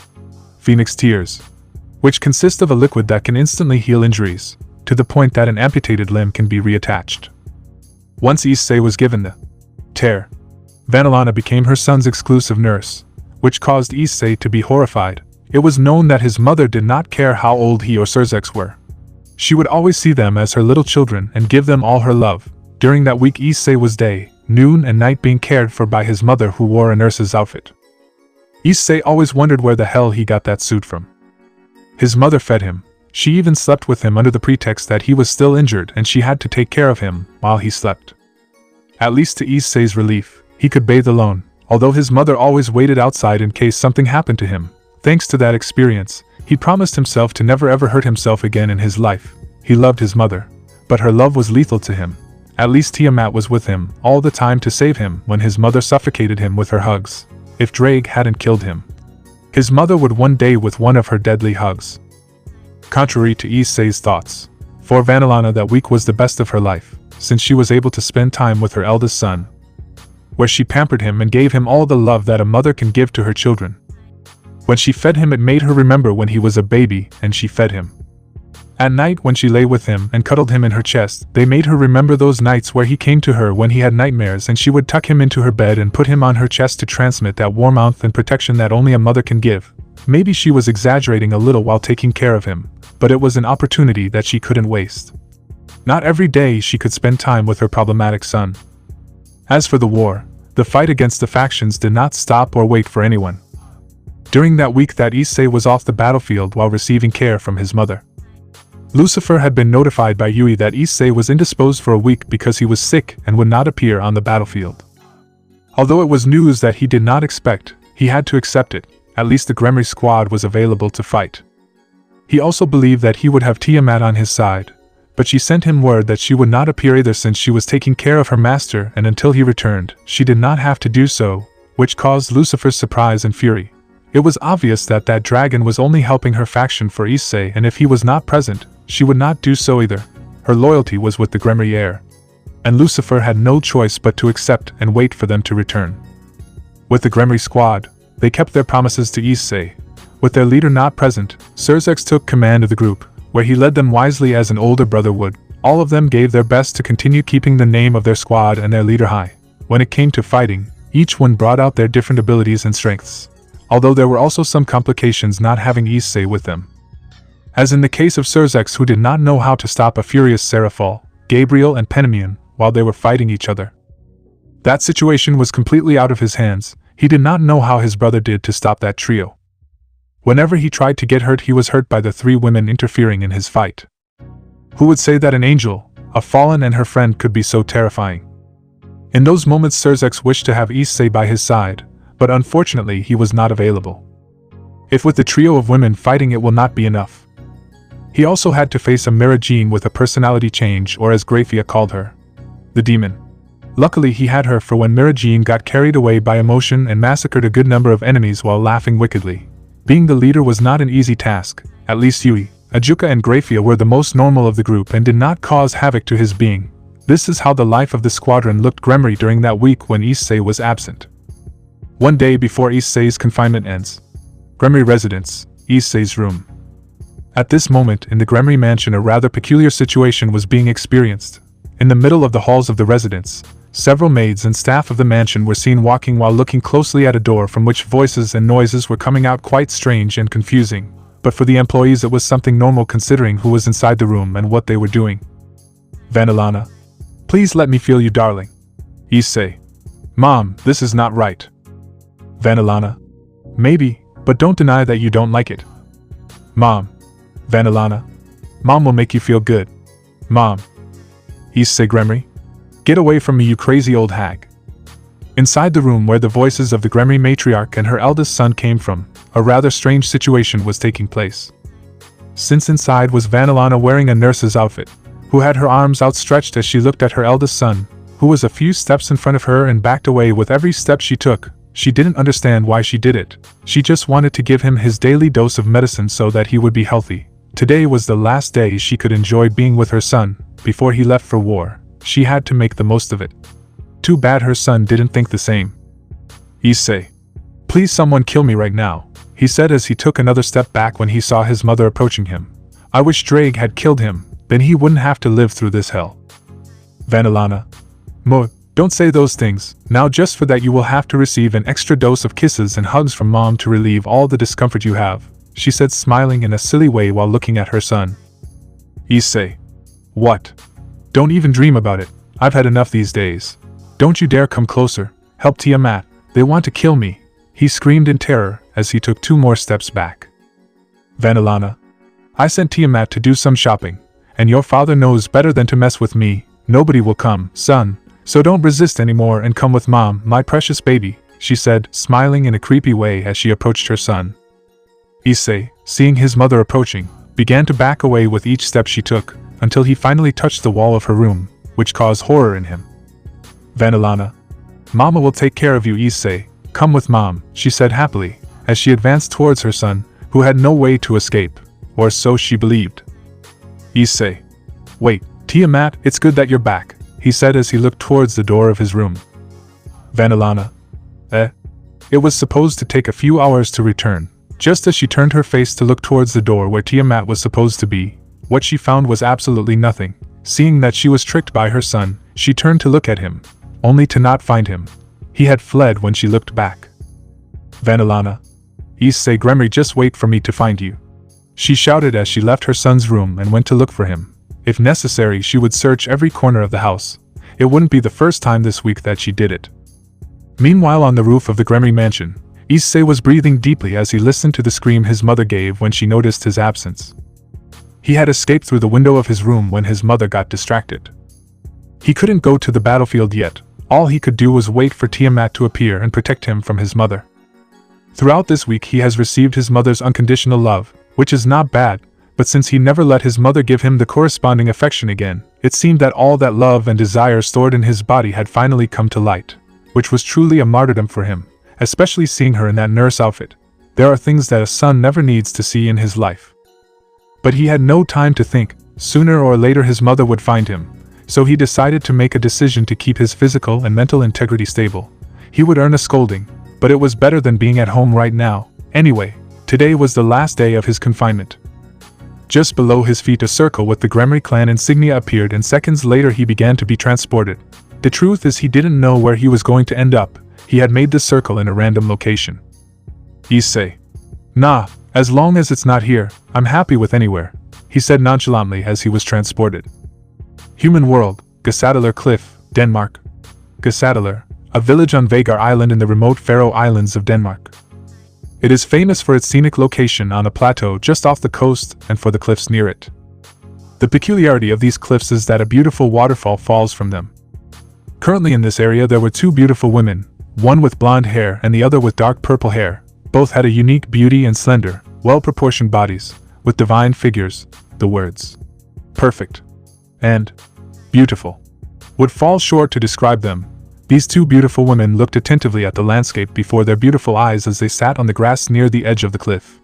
Phoenix Tears, which consist of a liquid that can instantly heal injuries, to the point that an amputated limb can be reattached. Once Issei was given the tear, Vanillana became her son's exclusive nurse, which caused Issei to be horrified. It was known that his mother did not care how old he or Serzax were. She would always see them as her little children and give them all her love. During that week, Issei was day, noon and night being cared for by his mother, who wore a nurse's outfit. Issei always wondered where the hell he got that suit from. His mother fed him. She even slept with him under the pretext that he was still injured and she had to take care of him while he slept. At least to Issei's relief, he could bathe alone, although his mother always waited outside in case something happened to him. Thanks to that experience, he promised himself to never ever hurt himself again in his life. He loved his mother, but her love was lethal to him. At least Tiamat was with him all the time to save him when his mother suffocated him with her hugs. If Drake hadn't killed him, his mother would one day with one of her deadly hugs. Contrary to Issei's thoughts, for Vanillana that week was the best of her life, since she was able to spend time with her eldest son, where she pampered him and gave him all the love that a mother can give to her children. When she fed him, it made her remember when he was a baby and she fed him. At night, when she lay with him and cuddled him in her chest, they made her remember those nights where he came to her when he had nightmares, and she would tuck him into her bed and put him on her chest to transmit that warmth and protection that only a mother can give. Maybe she was exaggerating a little while taking care of him, but it was an opportunity that she couldn't waste. Not every day she could spend time with her problematic son. As for the war, the fight against the factions did not stop or wait for anyone. During that week that Issei was off the battlefield while receiving care from his mother, Lucifer had been notified by Yui that Issei was indisposed for a week because he was sick and would not appear on the battlefield. Although it was news that he did not expect, he had to accept it. At least the Gremory squad was available to fight. He also believed that he would have Tiamat on his side, but she sent him word that she would not appear either since she was taking care of her master, and until he returned, she did not have to do so, which caused Lucifer's surprise and fury. It was obvious that that dragon was only helping her faction for Issei, and if he was not present, she would not do so either. Her loyalty was with the Gremory heir, and Lucifer had no choice but to accept and wait for them to return. With the Gremory squad, they kept their promises to Issei. With their leader not present, Serafall took command of the group, where he led them wisely as an older brother would. All of them gave their best to continue keeping the name of their squad and their leader high. When it came to fighting, each one brought out their different abilities and strengths, although there were also some complications not having Issei with them. As in the case of Serafall, who did not know how to stop a furious Serafall, Gabriel and Penamion, while they were fighting each other. That situation was completely out of his hands. He did not know how his brother did to stop that trio. Whenever he tried to get hurt, he was hurt by the three women interfering in his fight. Who would say that an angel, a fallen, and her friend could be so terrifying? In those moments Serafall wished to have Issei by his side, but unfortunately he was not available. If with the trio of women fighting it will not be enough. He also had to face a Mira Jean with a personality change, or as Grafia called her, the demon. Luckily he had her for when Mira Jean got carried away by emotion and massacred a good number of enemies while laughing wickedly. Being the leader was not an easy task. At least Yui, Ajuka and Grafia were the most normal of the group and did not cause havoc to his being. This is how the life of the squadron looked Gremory during that week when Issei was absent. One day before Issei's confinement ends. Gremory residence, Issei's room. At this moment in the Gremory mansion a rather peculiar situation was being experienced. In the middle of the halls of the residence, several maids and staff of the mansion were seen walking while looking closely at a door from which voices and noises were coming out, quite strange and confusing, but for the employees it was something normal considering who was inside the room and what they were doing. Vanillana. Please let me feel you, darling. Issei. Mom, this is not right. Vanillana. Maybe, but don't deny that you don't like it. Mom. Vanillana. Mom will make you feel good. Mom. Issei Gremory. Get away from me, you crazy old hag. Inside the room where the voices of the Gremory matriarch and her eldest son came from, a rather strange situation was taking place. Since inside was Vanillana wearing a nurse's outfit, who had her arms outstretched as she looked at her eldest son, who was a few steps in front of her and backed away with every step she took. She didn't understand why she did it. She just wanted to give him his daily dose of medicine so that he would be healthy. Today was the last day she could enjoy being with her son, before he left for war. She had to make the most of it. Too bad her son didn't think the same. Issei. Please someone kill me right now, he said as he took another step back when he saw his mother approaching him. I wish Drake had killed him, then he wouldn't have to live through this hell. Vanillana. Mo, don't say those things. Now just for that you will have to receive an extra dose of kisses and hugs from Mom to relieve all the discomfort you have, she said, smiling in a silly way while looking at her son. Issei. What? Don't even dream about it. I've had enough these days. Don't you dare come closer. Help Tiamat. They want to kill me, he screamed in terror as he took 2 more steps back. Vanillana. I sent Tiamat to do some shopping, and your father knows better than to mess with me. Nobody will come, son, so don't resist anymore and come with Mom, my precious baby, she said, smiling in a creepy way as she approached her son. Issei, seeing his mother approaching, began to back away with each step she took, until he finally touched the wall of her room, which caused horror in him. Vanillana. Mama will take care of you, Issei. Come with Mom, she said happily, as she advanced towards her son, who had no way to escape, or so she believed. Issei. Wait, Tiamat, it's good that you're back, he said as he looked towards the door of his room. Vanillana. It was supposed to take a few hours to return. Just as she turned her face to look towards the door where Tiamat was supposed to be, what she found was absolutely nothing. Seeing that she was tricked by her son, she turned to look at him, only to not find him. He had fled when she looked back. Vanillana. Issei Gremory, just wait for me to find you," she shouted as she left her son's room and went to look for him. If necessary, she would search every corner of the house. It wouldn't be the first time this week that she did it. Meanwhile, on the roof of the Gremory mansion, Issei was breathing deeply as he listened to the scream his mother gave when she noticed his absence. He had escaped through the window of his room when his mother got distracted. He couldn't go to the battlefield yet. All he could do was wait for Tiamat to appear and protect him from his mother. Throughout this week he has received his mother's unconditional love, which is not bad, but since he never let his mother give him the corresponding affection again, it seemed that all that love and desire stored in his body had finally come to light, which was truly a martyrdom for him, especially seeing her in that nurse outfit. There are things that a son never needs to see in his life. But he had no time to think. Sooner or later his mother would find him, so he decided to make a decision to keep his physical and mental integrity stable. He would earn a scolding, but it was better than being at home right now. Anyway, today was the last day of his confinement. Just below his feet a circle with the Gremory clan insignia appeared, and seconds later he began to be transported. The truth is, he didn't know where he was going to end up. He had made the circle in a random location. Issei. "Nah, as long as it's not here, I'm happy with anywhere," he said nonchalantly as he was transported. Human world, Gasadaler Cliff, Denmark. Gasadaler, a village on Vagar Island in the remote Faroe Islands of Denmark. It is famous for its scenic location on a plateau just off the coast and for the cliffs near it. The peculiarity of these cliffs is that a beautiful waterfall falls from them. Currently in this area there were two beautiful women, one with blonde hair and the other with dark purple hair. Both had a unique beauty and slender, well-proportioned bodies, with divine figures. The words perfect and beautiful would fall short to describe them. These two beautiful women looked attentively at the landscape before their beautiful eyes as they sat on the grass near the edge of the cliff.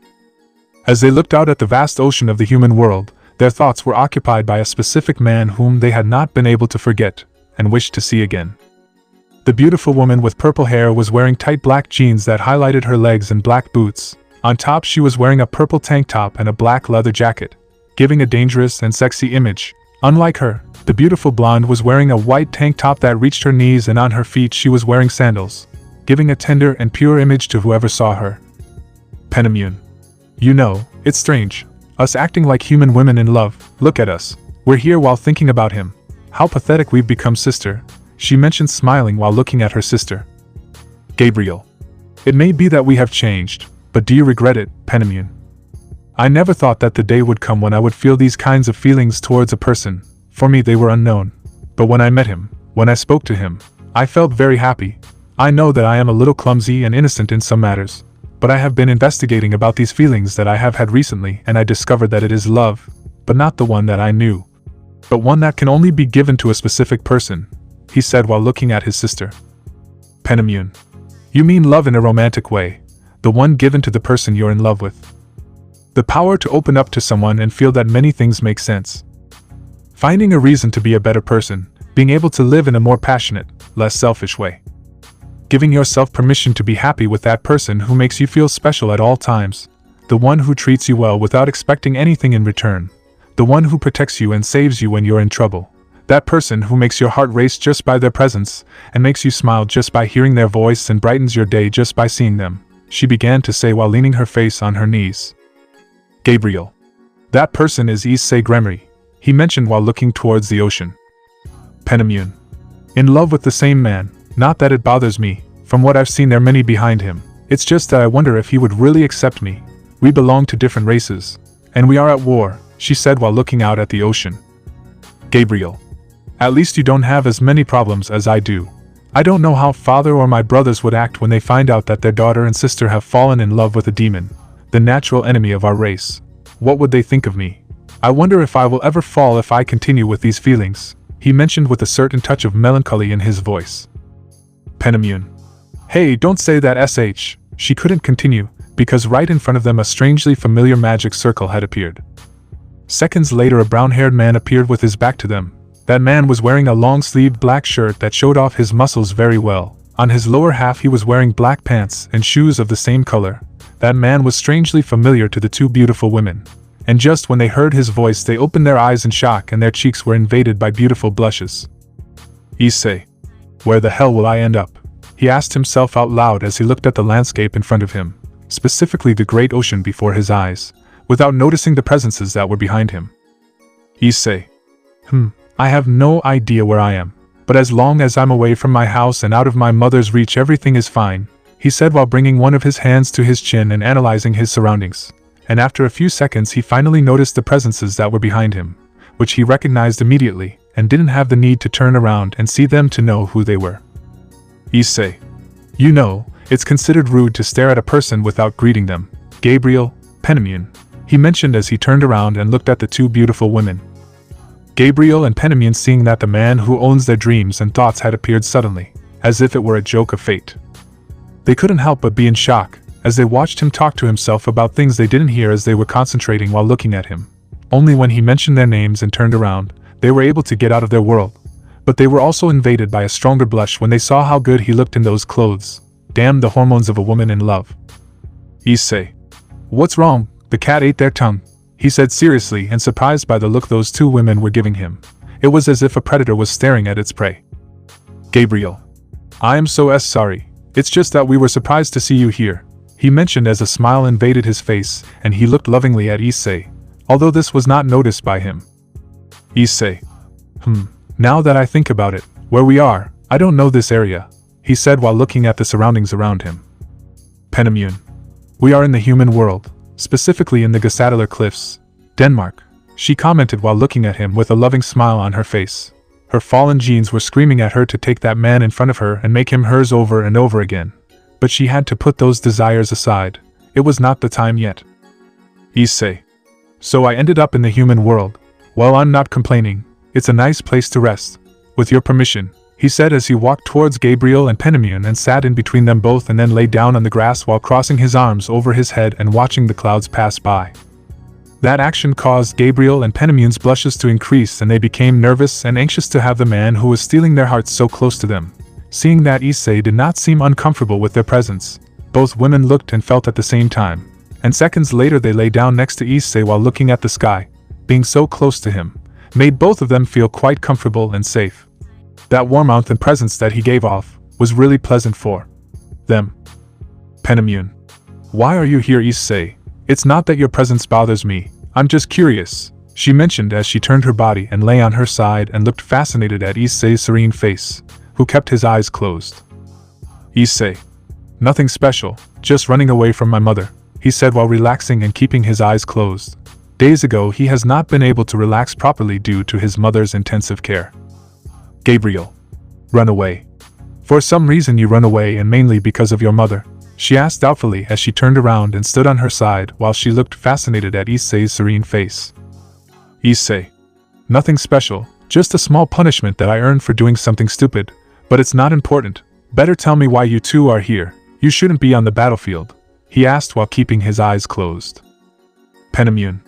As they looked out at the vast ocean of the human world, their thoughts were occupied by a specific man whom they had not been able to forget and wished to see again. The beautiful woman with purple hair was wearing tight black jeans that highlighted her legs and black boots. On top she was wearing a purple tank top and a black leather jacket, giving a dangerous and sexy image. Unlike her, the beautiful blonde was wearing a white tank top that reached her knees, and on her feet she was wearing sandals, giving a tender and pure image to whoever saw her. Penamune. "You know, it's strange. Us acting like human women in love. Look at us. We're here while thinking about him. How pathetic we've become, sister," she mentioned, smiling while looking at her sister. Gabriel. "It may be that we have changed, but do you regret it, Penamune? I never thought that the day would come when I would feel these kinds of feelings towards a person. For me they were unknown. But when I met him, when I spoke to him, I felt very happy. I know that I am a little clumsy and innocent in some matters, but I have been investigating about these feelings that I have had recently, and I discovered that it is love, but not the one that I knew, but one that can only be given to a specific person," he said while looking at his sister. Penamune. "You mean love in a romantic way, the one given to the person you're in love with. The power to open up to someone and feel that many things make sense. Finding a reason to be a better person, being able to live in a more passionate, less selfish way. Giving yourself permission to be happy with that person who makes you feel special at all times. The one who treats you well without expecting anything in return. The one who protects you and saves you when you're in trouble. That person who makes your heart race just by their presence, and makes you smile just by hearing their voice, and brightens your day just by seeing them," she began to say while leaning her face on her knees. Gabriel. "That person is Issei Gremory," he mentioned while looking towards the ocean. Penamune. "In love with the same man, not that it bothers me. From what I've seen there are many behind him. It's just that I wonder if he would really accept me. We belong to different races, and we are at war," she said while looking out at the ocean. Gabriel. "At least you don't have as many problems as I do. I don't know how father or my brothers would act when they find out that their daughter and sister have fallen in love with a demon, the natural enemy of our race. What would they think of me? I wonder if I will ever fall if I continue with these feelings," he mentioned with a certain touch of melancholy in his voice. Penamune. "Hey, don't say that sh," she couldn't continue, because right in front of them a strangely familiar magic circle had appeared. Seconds later a brown-haired man appeared with his back to them. That man was wearing a long-sleeved black shirt that showed off his muscles very well. On his lower half he was wearing black pants and shoes of the same color. That man was strangely familiar to the two beautiful women. And just when they heard his voice they opened their eyes in shock and their cheeks were invaded by beautiful blushes. Issei. "Where the hell will I end up?" he asked himself out loud as he looked at the landscape in front of him. specifically the great ocean before his eyes, without noticing the presences that were behind him. Issei. I have no idea where I am, but as long as I'm away from my house and out of my mother's reach, everything is fine, he said while bringing one of his hands to his chin and analyzing his surroundings. And after a few seconds he finally noticed the presences that were behind him, which he recognized immediately, and didn't have the need to turn around and see them to know who they were. Issei. You know, it's considered rude to stare at a person without greeting them. Gabriel, Penamune, he mentioned as he turned around and looked at the two beautiful women. Gabriel and Penamune, seeing that the man who owns their dreams and thoughts had appeared suddenly, as if it were a joke of fate. They couldn't help but be in shock, as they watched him talk to himself about things they didn't hear as they were concentrating while looking at him. Only when he mentioned their names and turned around, they were able to get out of their world. But they were also invaded by a stronger blush when they saw how good he looked in those clothes. Damn the hormones of a woman in love. Issei. What's wrong? The cat ate their tongue, he said seriously and surprised by the look those two women were giving him. It was as if a predator was staring at its prey. Gabriel. I am so sorry. It's just that we were surprised to see you here, he mentioned as a smile invaded his face and he looked lovingly at Issei, although this was not noticed by him. Issei. Now that I think about it, where we are, I don't know this area, he said while looking at the surroundings around him. Penamune. We are in the human world, specifically in the Gasadalar Cliffs, Denmark, she commented while looking at him with a loving smile on her face. Her fallen genes were screaming at her to take that man in front of her and make him hers over and over again, but she had to put those desires aside. It was not the time yet. Issei. So I ended up in the human world. Well, I'm not complaining. It's a nice place to rest. With your permission, he said as he walked towards Gabriel and Penamune and sat in between them both and then lay down on the grass while crossing his arms over his head and watching the clouds pass by. That action caused Gabriel and Penamune's blushes to increase and they became nervous and anxious to have the man who was stealing their hearts so close to them. Seeing that Issei did not seem uncomfortable with their presence, both women looked and felt at the same time, and seconds later they lay down next to Issei while looking at the sky. Being so close to him made both of them feel quite comfortable and safe. That warmth and presence that he gave off was really pleasant for them. Penamune. Why are you here, Issei? It's not that your presence bothers me, I'm just curious, she mentioned as she turned her body and lay on her side and looked fascinated at Issei's serene face, who kept his eyes closed. Issei. Nothing special, just running away from my mother, he said while relaxing and keeping his eyes closed. Days ago he has not been able to relax properly due to his mother's intensive care. Gabriel. Run away. For some reason you run away, and mainly because of your mother, she asked doubtfully as she turned around and stood on her side while she looked fascinated at Issei's serene face. Issei. Nothing special, just a small punishment that I earned for doing something stupid, but it's not important. Better tell me why you two are here. You shouldn't be on the battlefield, he asked while keeping his eyes closed. Penamune.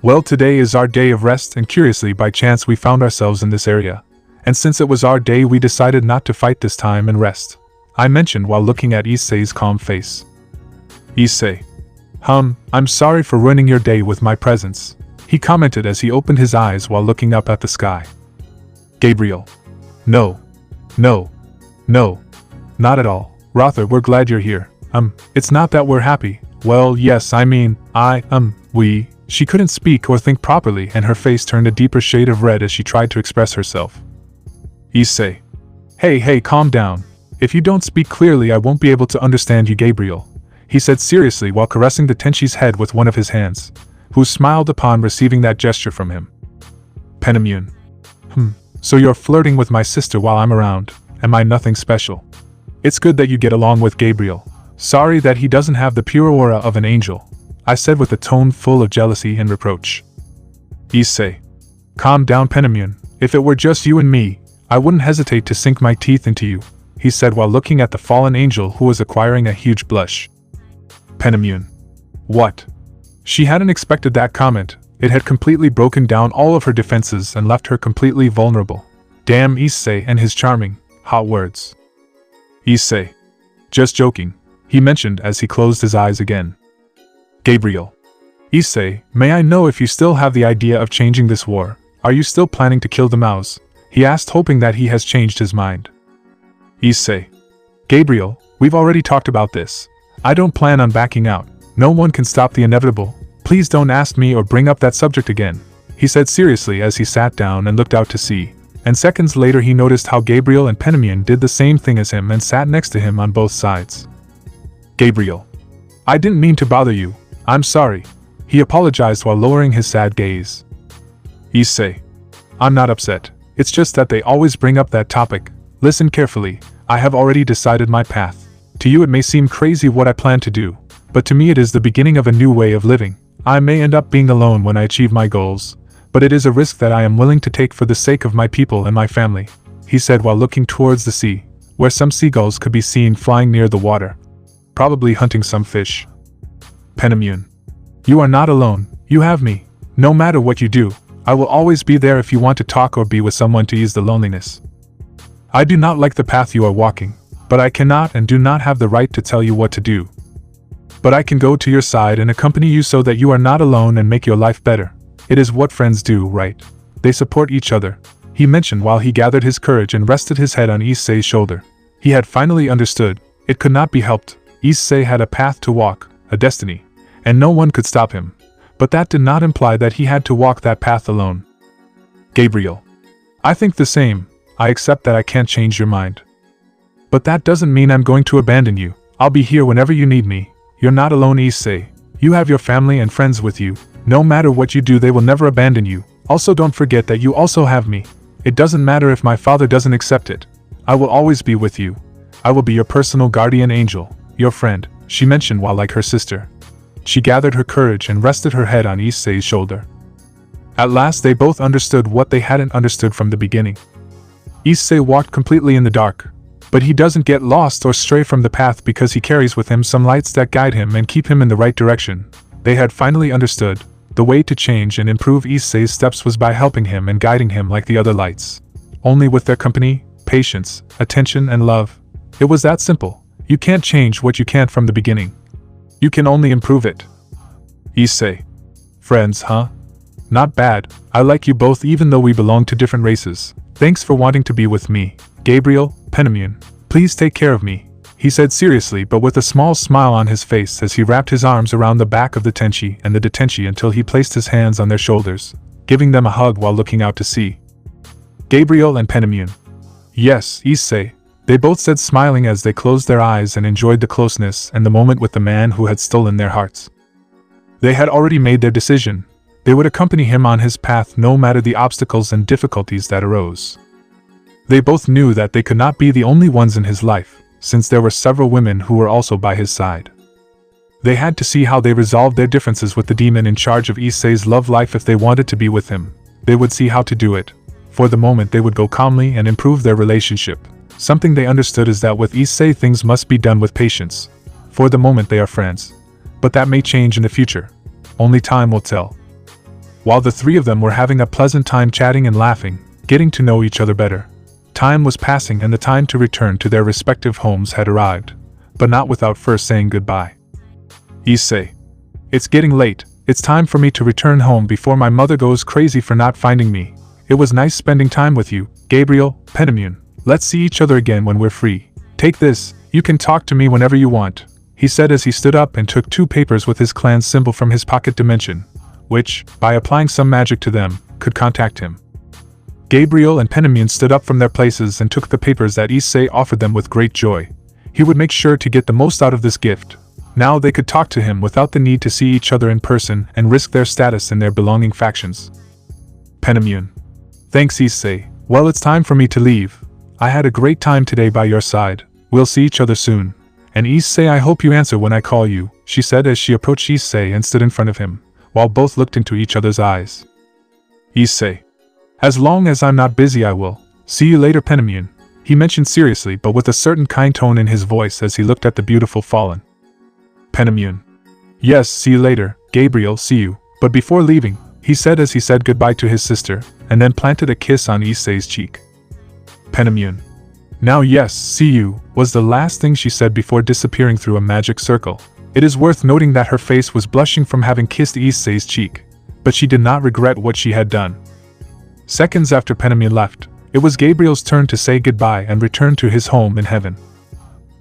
Well, today is our day of rest and curiously by chance we found ourselves in this area. And since it was our day we decided not to fight this time and rest, I mentioned while looking at Issei's calm face. Issei. I'm sorry for ruining your day with my presence, he commented as he opened his eyes while looking up at the sky. Gabriel. No, not at all. Rother, we're glad you're here. It's not that we're happy. Well, yes, I mean, we. She couldn't speak or think properly and her face turned a deeper shade of red as she tried to express herself. Issei. Hey, calm down. If you don't speak clearly I won't be able to understand you, Gabriel, he said seriously while caressing the Tenchi's head with one of his hands, who smiled upon receiving that gesture from him. Penamune. So you're flirting with my sister while I'm around. Am I nothing special? It's good that you get along with Gabriel. Sorry that he doesn't have the pure aura of an angel, I said with a tone full of jealousy and reproach. Issei. Calm down, Penamune. If it were just you and me, I wouldn't hesitate to sink my teeth into you, he said while looking at the fallen angel who was acquiring a huge blush. Penamune. What? She hadn't expected that comment. It had completely broken down all of her defenses and left her completely vulnerable. Damn Issei and his charming, hot words. Issei. Just joking, he mentioned as he closed his eyes again. Gabriel. Issei, may I know if you still have the idea of changing this war? Are you still planning to kill the Maos? He asked, hoping that he has changed his mind. Issei. Gabriel, we've already talked about this. I don't plan on backing out. No one can stop the inevitable. Please don't ask me or bring up that subject again, he said seriously as he sat down and looked out to sea. And seconds later he noticed how Gabriel and Penamion did the same thing as him and sat next to him on both sides. Gabriel. I didn't mean to bother you. I'm sorry. He apologized while lowering his sad gaze. Issei. I'm not upset. It's just that they always bring up that topic. Listen carefully. I have already decided my path. To you it may seem crazy what I plan to do, but to me it is the beginning of a new way of living. I may end up being alone when I achieve my goals, but it is a risk that I am willing to take for the sake of my people and my family, he said while looking towards the sea, where some seagulls could be seen flying near the water, probably hunting some fish. Penamion. You are not alone. You have me. No matter what you do, I will always be there if you want to talk or be with someone to ease the loneliness. I do not like the path you are walking, but I cannot and do not have the right to tell you what to do. But I can go to your side and accompany you so that you are not alone and make your life better. It is what friends do, right? They support each other, he mentioned while he gathered his courage and rested his head on Issei's shoulder. He had finally understood. It could not be helped. Issei had a path to walk, a destiny, and no one could stop him. But that did not imply that he had to walk that path alone. Gabriel. I think the same. I accept that I can't change your mind. But that doesn't mean I'm going to abandon you. I'll be here whenever you need me. You're not alone, Issei. You have your family and friends with you. No matter what you do, they will never abandon you. Also, don't forget that you also have me. It doesn't matter if my father doesn't accept it. I will always be with you. I will be your personal guardian angel, your friend, she mentioned while like her sister. She gathered her courage and rested her head on Issei's shoulder. At last they both understood what they hadn't understood from the beginning. Issei walked completely in the dark, but he doesn't get lost or stray from the path because he carries with him some lights that guide him and keep him in the right direction. They had finally understood. The way to change and improve Issei's steps was by helping him and guiding him like the other lights. Only with their company, patience, attention and love. It was that simple. You can't change what you can't from the beginning. You can only improve it. Issei. Friends, huh? Not bad. I like you both even though we belong to different races. Thanks for wanting to be with me. Gabriel, Penamion. Please take care of me, he said seriously but with a small smile on his face as he wrapped his arms around the back of the Tenchi and the Detenchi until he placed his hands on their shoulders, giving them a hug while looking out to sea. Gabriel and Penamion. Yes, Issei. They both said smiling as they closed their eyes and enjoyed the closeness and the moment with the man who had stolen their hearts. They had already made their decision. They would accompany him on his path no matter the obstacles and difficulties that arose. They both knew that they could not be the only ones in his life, since there were several women who were also by his side. They had to see how they resolved their differences with the demon in charge of Issei's love life if they wanted to be with him. They would see how to do it. For the moment they would go calmly and improve their relationship. Something they understood is that with Issei things must be done with patience. For the moment they are friends. But that may change in the future. Only time will tell. While the three of them were having a pleasant time chatting and laughing, getting to know each other better. Time was passing and the time to return to their respective homes had arrived, but not without first saying goodbye. Issei. It's getting late. It's time for me to return home before my mother goes crazy for not finding me. It was nice spending time with you, Gabriel, Penamion. Let's see each other again when we're free. Take this, you can talk to me whenever you want, he said as he stood up and took 2 papers with his clan's symbol from his pocket dimension, which, by applying some magic to them, could contact him. Gabriel and Penamion stood up from their places and took the papers that Issei offered them with great joy. He would make sure to get the most out of this gift. Now they could talk to him without the need to see each other in person and risk their status in their belonging factions. Penamion. Thanks, Issei. Well, it's time for me to leave. I had a great time today by your side. We'll see each other soon. And Issei, I hope you answer when I call you, she said as she approached Issei and stood in front of him, while both looked into each other's eyes. Issei. As long as I'm not busy I will. See you later, Penamion, he mentioned seriously but with a certain kind tone in his voice as he looked at the beautiful fallen. Penamion. Yes, see you later, Gabriel, see you. But before leaving, he said as he said goodbye to his sister, and then planted a kiss on Issei's cheek. Penamion. Now yes, see you, was the last thing she said before disappearing through a magic circle. It is worth noting that her face was blushing from having kissed Issei's cheek, but she did not regret what she had done. Seconds after Penamion left, it was Gabriel's turn to say goodbye and return to his home in heaven.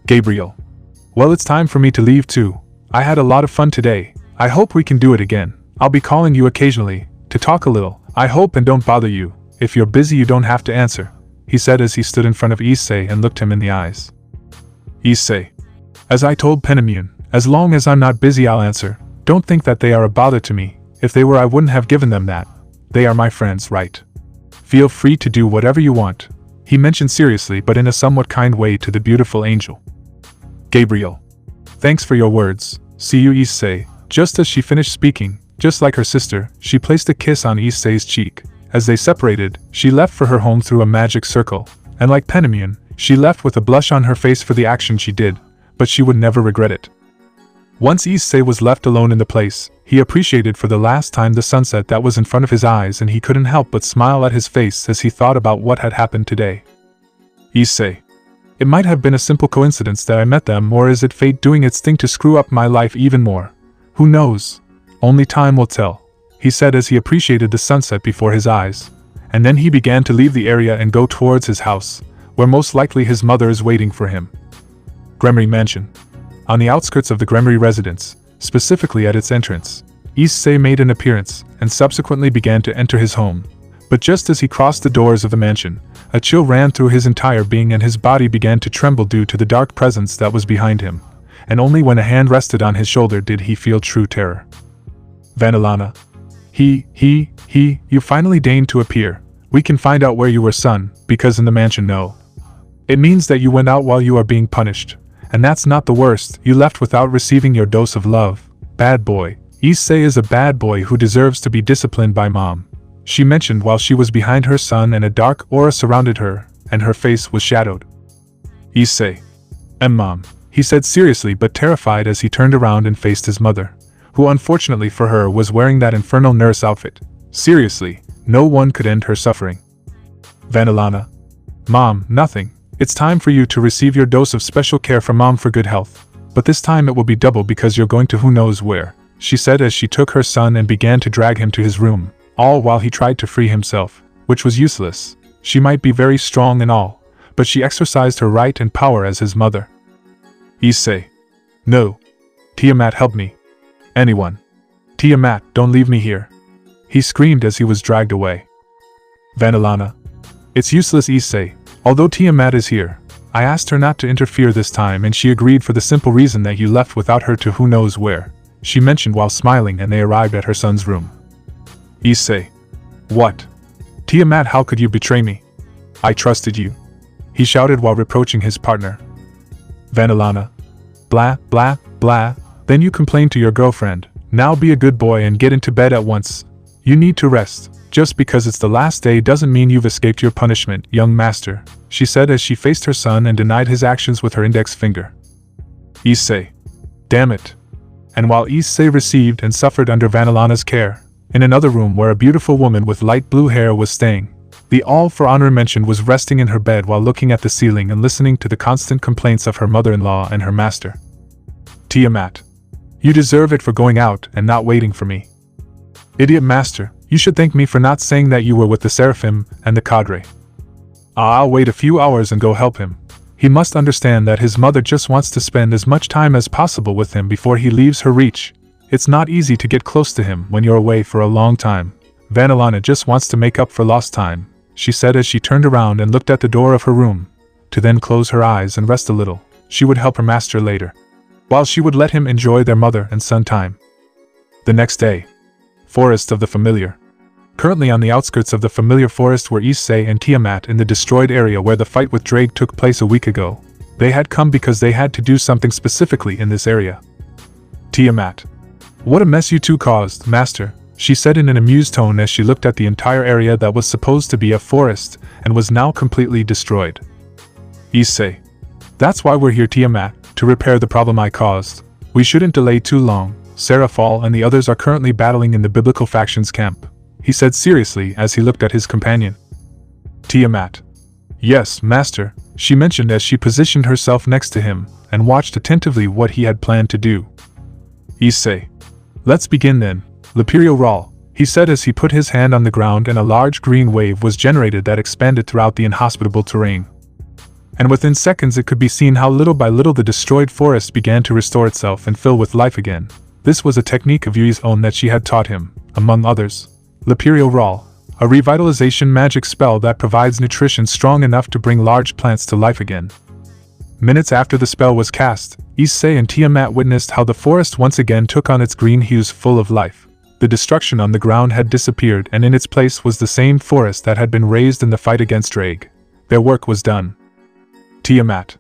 Gabriel. Well, it's time for me to leave too. I had a lot of fun today. I hope we can do it again. I'll be calling you occasionally, to talk a little. I hope and don't bother you. If you're busy you don't have to answer," he said as he stood in front of Issei and looked him in the eyes. Issei. As I told Penemune, as long as I'm not busy I'll answer. Don't think that they are a bother to me. If they were I wouldn't have given them that. They are my friends, right? Feel free to do whatever you want, he mentioned seriously but in a somewhat kind way to the beautiful angel. Gabriel. Thanks for your words. See you, Issei. Just as she finished speaking, just like her sister, she placed a kiss on Issei's cheek. As they separated, she left for her home through a magic circle, and like Penemune, she left with a blush on her face for the action she did, but she would never regret it. Once Issei was left alone in the place, he appreciated for the last time the sunset that was in front of his eyes and he couldn't help but smile at his face as he thought about what had happened today. Issei. It might have been a simple coincidence that I met them, or is it fate doing its thing to screw up my life even more? Who knows? Only time will tell, he said as he appreciated the sunset before his eyes. And then he began to leave the area and go towards his house, where most likely his mother is waiting for him. Gremory Mansion. On the outskirts of the Gremory residence, specifically at its entrance, Issei made an appearance and subsequently began to enter his home. But just as he crossed the doors of the mansion, a chill ran through his entire being and his body began to tremble due to the dark presence that was behind him, and only when a hand rested on his shoulder did he feel true terror. Vanillana. You finally deigned to appear. We can find out where you were, son, because in the mansion no. It means that you went out while you are being punished. And that's not the worst, you left without receiving your dose of love. Bad boy. Issei is a bad boy who deserves to be disciplined by mom, she mentioned while she was behind her son and a dark aura surrounded her, and her face was shadowed. Issei. Mom, he said seriously but terrified as he turned around and faced his mother, who unfortunately for her was wearing that infernal nurse outfit. Seriously, no one could end her suffering. Vanillana. Mom, nothing. It's time for you to receive your dose of special care from mom for good health. But this time it will be double because you're going to who knows where, she said as she took her son and began to drag him to his room, all while he tried to free himself, which was useless. She might be very strong and all, but she exercised her right and power as his mother. Issei. No. Tiamat, help me. Anyone. Tiamat, don't leave me here. He screamed as he was dragged away. Vanillana. It's useless, Issei. Although Tiamat is here, I asked her not to interfere this time and she agreed for the simple reason that you left without her to who knows where, she mentioned while smiling, and they arrived at her son's room. Issei. What? Tiamat, how could you betray me? I trusted you, he shouted while reproaching his partner. Vanillana. Blah, blah, blah. Then you complained to your girlfriend. Now be a good boy and get into bed at once. You need to rest. Just because it's the last day doesn't mean you've escaped your punishment, young master, she said as she faced her son and denied his actions with her index finger. Issei. Damn it. And while Issei received and suffered under Vanillana's care, in another room where a beautiful woman with light blue hair was staying, the all for honor mentioned was resting in her bed while looking at the ceiling and listening to the constant complaints of her mother-in-law and her master. Tiamat. You deserve it for going out and not waiting for me. Idiot master. You should thank me for not saying that you were with the Seraphim and the cadre. I'll wait a few hours and go help him. He must understand that his mother just wants to spend as much time as possible with him before he leaves her reach. It's not easy to get close to him when you're away for a long time. Vanillana just wants to make up for lost time, she said as she turned around and looked at the door of her room, to then close her eyes and rest a little. She would help her master later, while she would let him enjoy their mother and son time. The next day. Forest of the Familiar. Currently on the outskirts of the familiar forest were Issei and Tiamat in the destroyed area where the fight with Drake took place a week ago. They had come because they had to do something specifically in this area. Tiamat. What a mess you two caused, master, she said in an amused tone as she looked at the entire area that was supposed to be a forest and was now completely destroyed. Issei. That's why we're here, Tiamat, to repair the problem I caused. We shouldn't delay too long. Serafall and the others are currently battling in the biblical faction's camp, he said seriously as he looked at his companion. Tiamat. Yes, master, she mentioned as she positioned herself next to him and watched attentively what he had planned to do. Issei. Let's begin then. L'Imperio Rawl, he said as he put his hand on the ground and a large green wave was generated that expanded throughout the inhospitable terrain. and within seconds it could be seen how little by little the destroyed forest began to restore itself and fill with life again. This was a technique of Yui's own that she had taught him, among others. Liperio Rawl, a revitalization magic spell that provides nutrition strong enough to bring large plants to life again. Minutes after the spell was cast, Issei and Tiamat witnessed how the forest once again took on its green hues full of life. The destruction on the ground had disappeared, and in its place was the same forest that had been raised in the fight against Drake. Their work was done. Tiamat.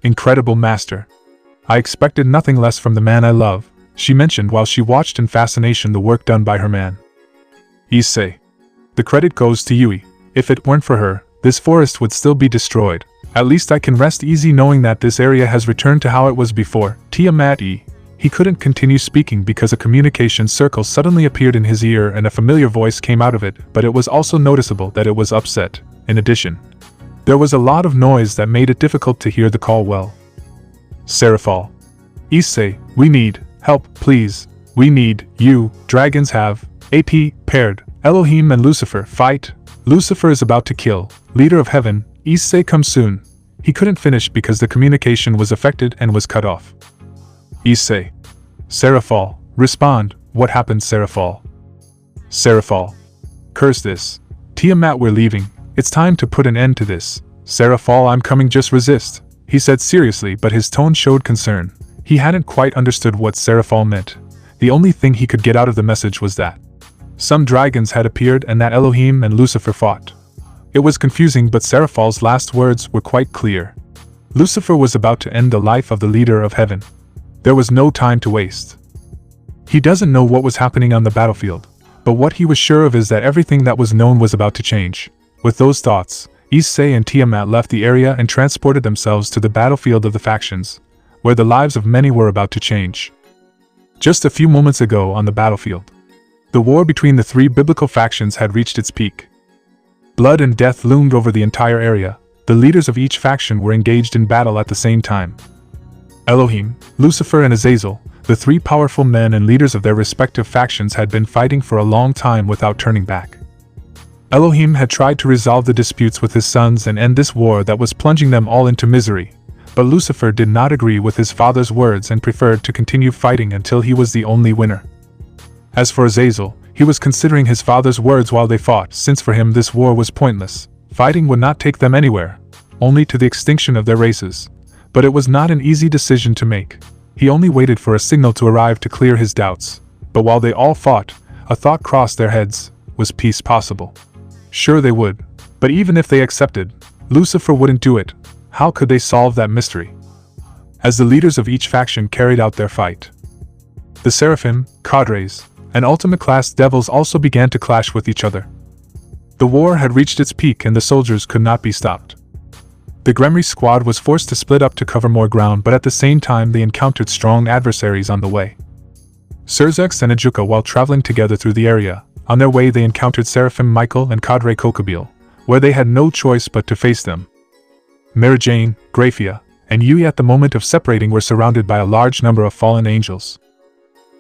Incredible master. I expected nothing less from the man I love, she mentioned while she watched in fascination the work done by her man. Issei. The credit goes to Yui. If it weren't for her, this forest would still be destroyed. At least I can rest easy knowing that this area has returned to how it was before. Tiamat. He couldn't continue speaking because a communication circle suddenly appeared in his ear and a familiar voice came out of it, but it was also noticeable that it was upset. In addition, there was a lot of noise that made it difficult to hear the call well. Serafall. Issei, we need help, please. We need you. Dragons have AP paired. Elohim and Lucifer fight. Lucifer is about to kill. Leader of heaven, Issei come soon. He couldn't finish because the communication was affected and was cut off. Issei. Serafall, respond. What happened, Serafall? Serafall. Curse this. Tiamat, we're leaving. It's time to put an end to this. Serafall, I'm coming, just resist. He said seriously, but his tone showed concern. He hadn't quite understood what Serafall meant. The only thing he could get out of the message was that some dragons had appeared and that Elohim and Lucifer fought. It was confusing, but Serafall's last words were quite clear. Lucifer was about to end the life of the leader of heaven. There was no time to waste. He doesn't know what was happening on the battlefield, but what he was sure of is that everything that was known was about to change. With those thoughts, Issei and Tiamat left the area and transported themselves to the battlefield of the factions, where the lives of many were about to change. Just a few moments ago on the battlefield, the war between the three biblical factions had reached its peak. Blood and death loomed over the entire area. The leaders of each faction were engaged in battle at the same time. Elohim, Lucifer and Azazel, the three powerful men and leaders of their respective factions, had been fighting for a long time without turning back. Elohim had tried to resolve the disputes with his sons and end this war that was plunging them all into misery, but Lucifer did not agree with his father's words and preferred to continue fighting until he was the only winner. As for Azazel, he was considering his father's words while they fought, since for him this war was pointless. Fighting would not take them anywhere, only to the extinction of their races. But it was not an easy decision to make. He only waited for a signal to arrive to clear his doubts. But while they all fought, a thought crossed their heads. Was peace possible? Sure they would. But even if they accepted, Lucifer wouldn't do it. How could they solve that mystery? As the leaders of each faction carried out their fight, the Seraphim, Cadres, and Ultimate Class Devils also began to clash with each other. The war had reached its peak and the soldiers could not be stopped. The Gremory squad was forced to split up to cover more ground, but at the same time they encountered strong adversaries on the way. Serzex and Ajuka, while traveling together through the area, on their way they encountered Seraphim Michael and Cadre Kokabil, where they had no choice but to face them. Mary Jane, Graphia, and Yui at the moment of separating were surrounded by a large number of fallen angels.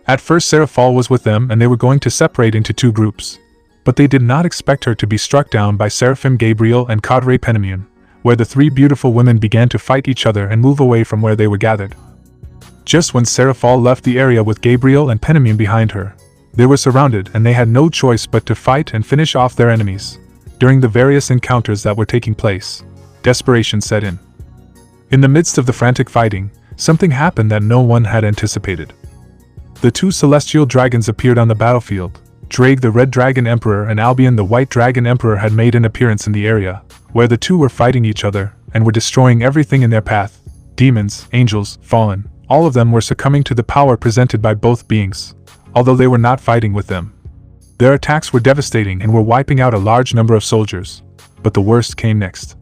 At first Serafall was with them and they were going to separate into two groups, but they did not expect her to be struck down by Seraphim Gabriel and Cadre Penamion, where the three beautiful women began to fight each other and move away from where they were gathered. Just when Serafall left the area with Gabriel and Penamion behind her, they were surrounded and they had no choice but to fight and finish off their enemies. During the various encounters that were taking place, desperation set in. In the midst of the frantic fighting, something happened that no one had anticipated. The two celestial dragons appeared on the battlefield. Drake the Red Dragon Emperor and Albion the White Dragon Emperor had made an appearance in the area, where the two were fighting each other and were destroying everything in their path. Demons, angels, fallen, all of them were succumbing to the power presented by both beings, although they were not fighting with them. Their attacks were devastating and were wiping out a large number of soldiers, but the worst came next.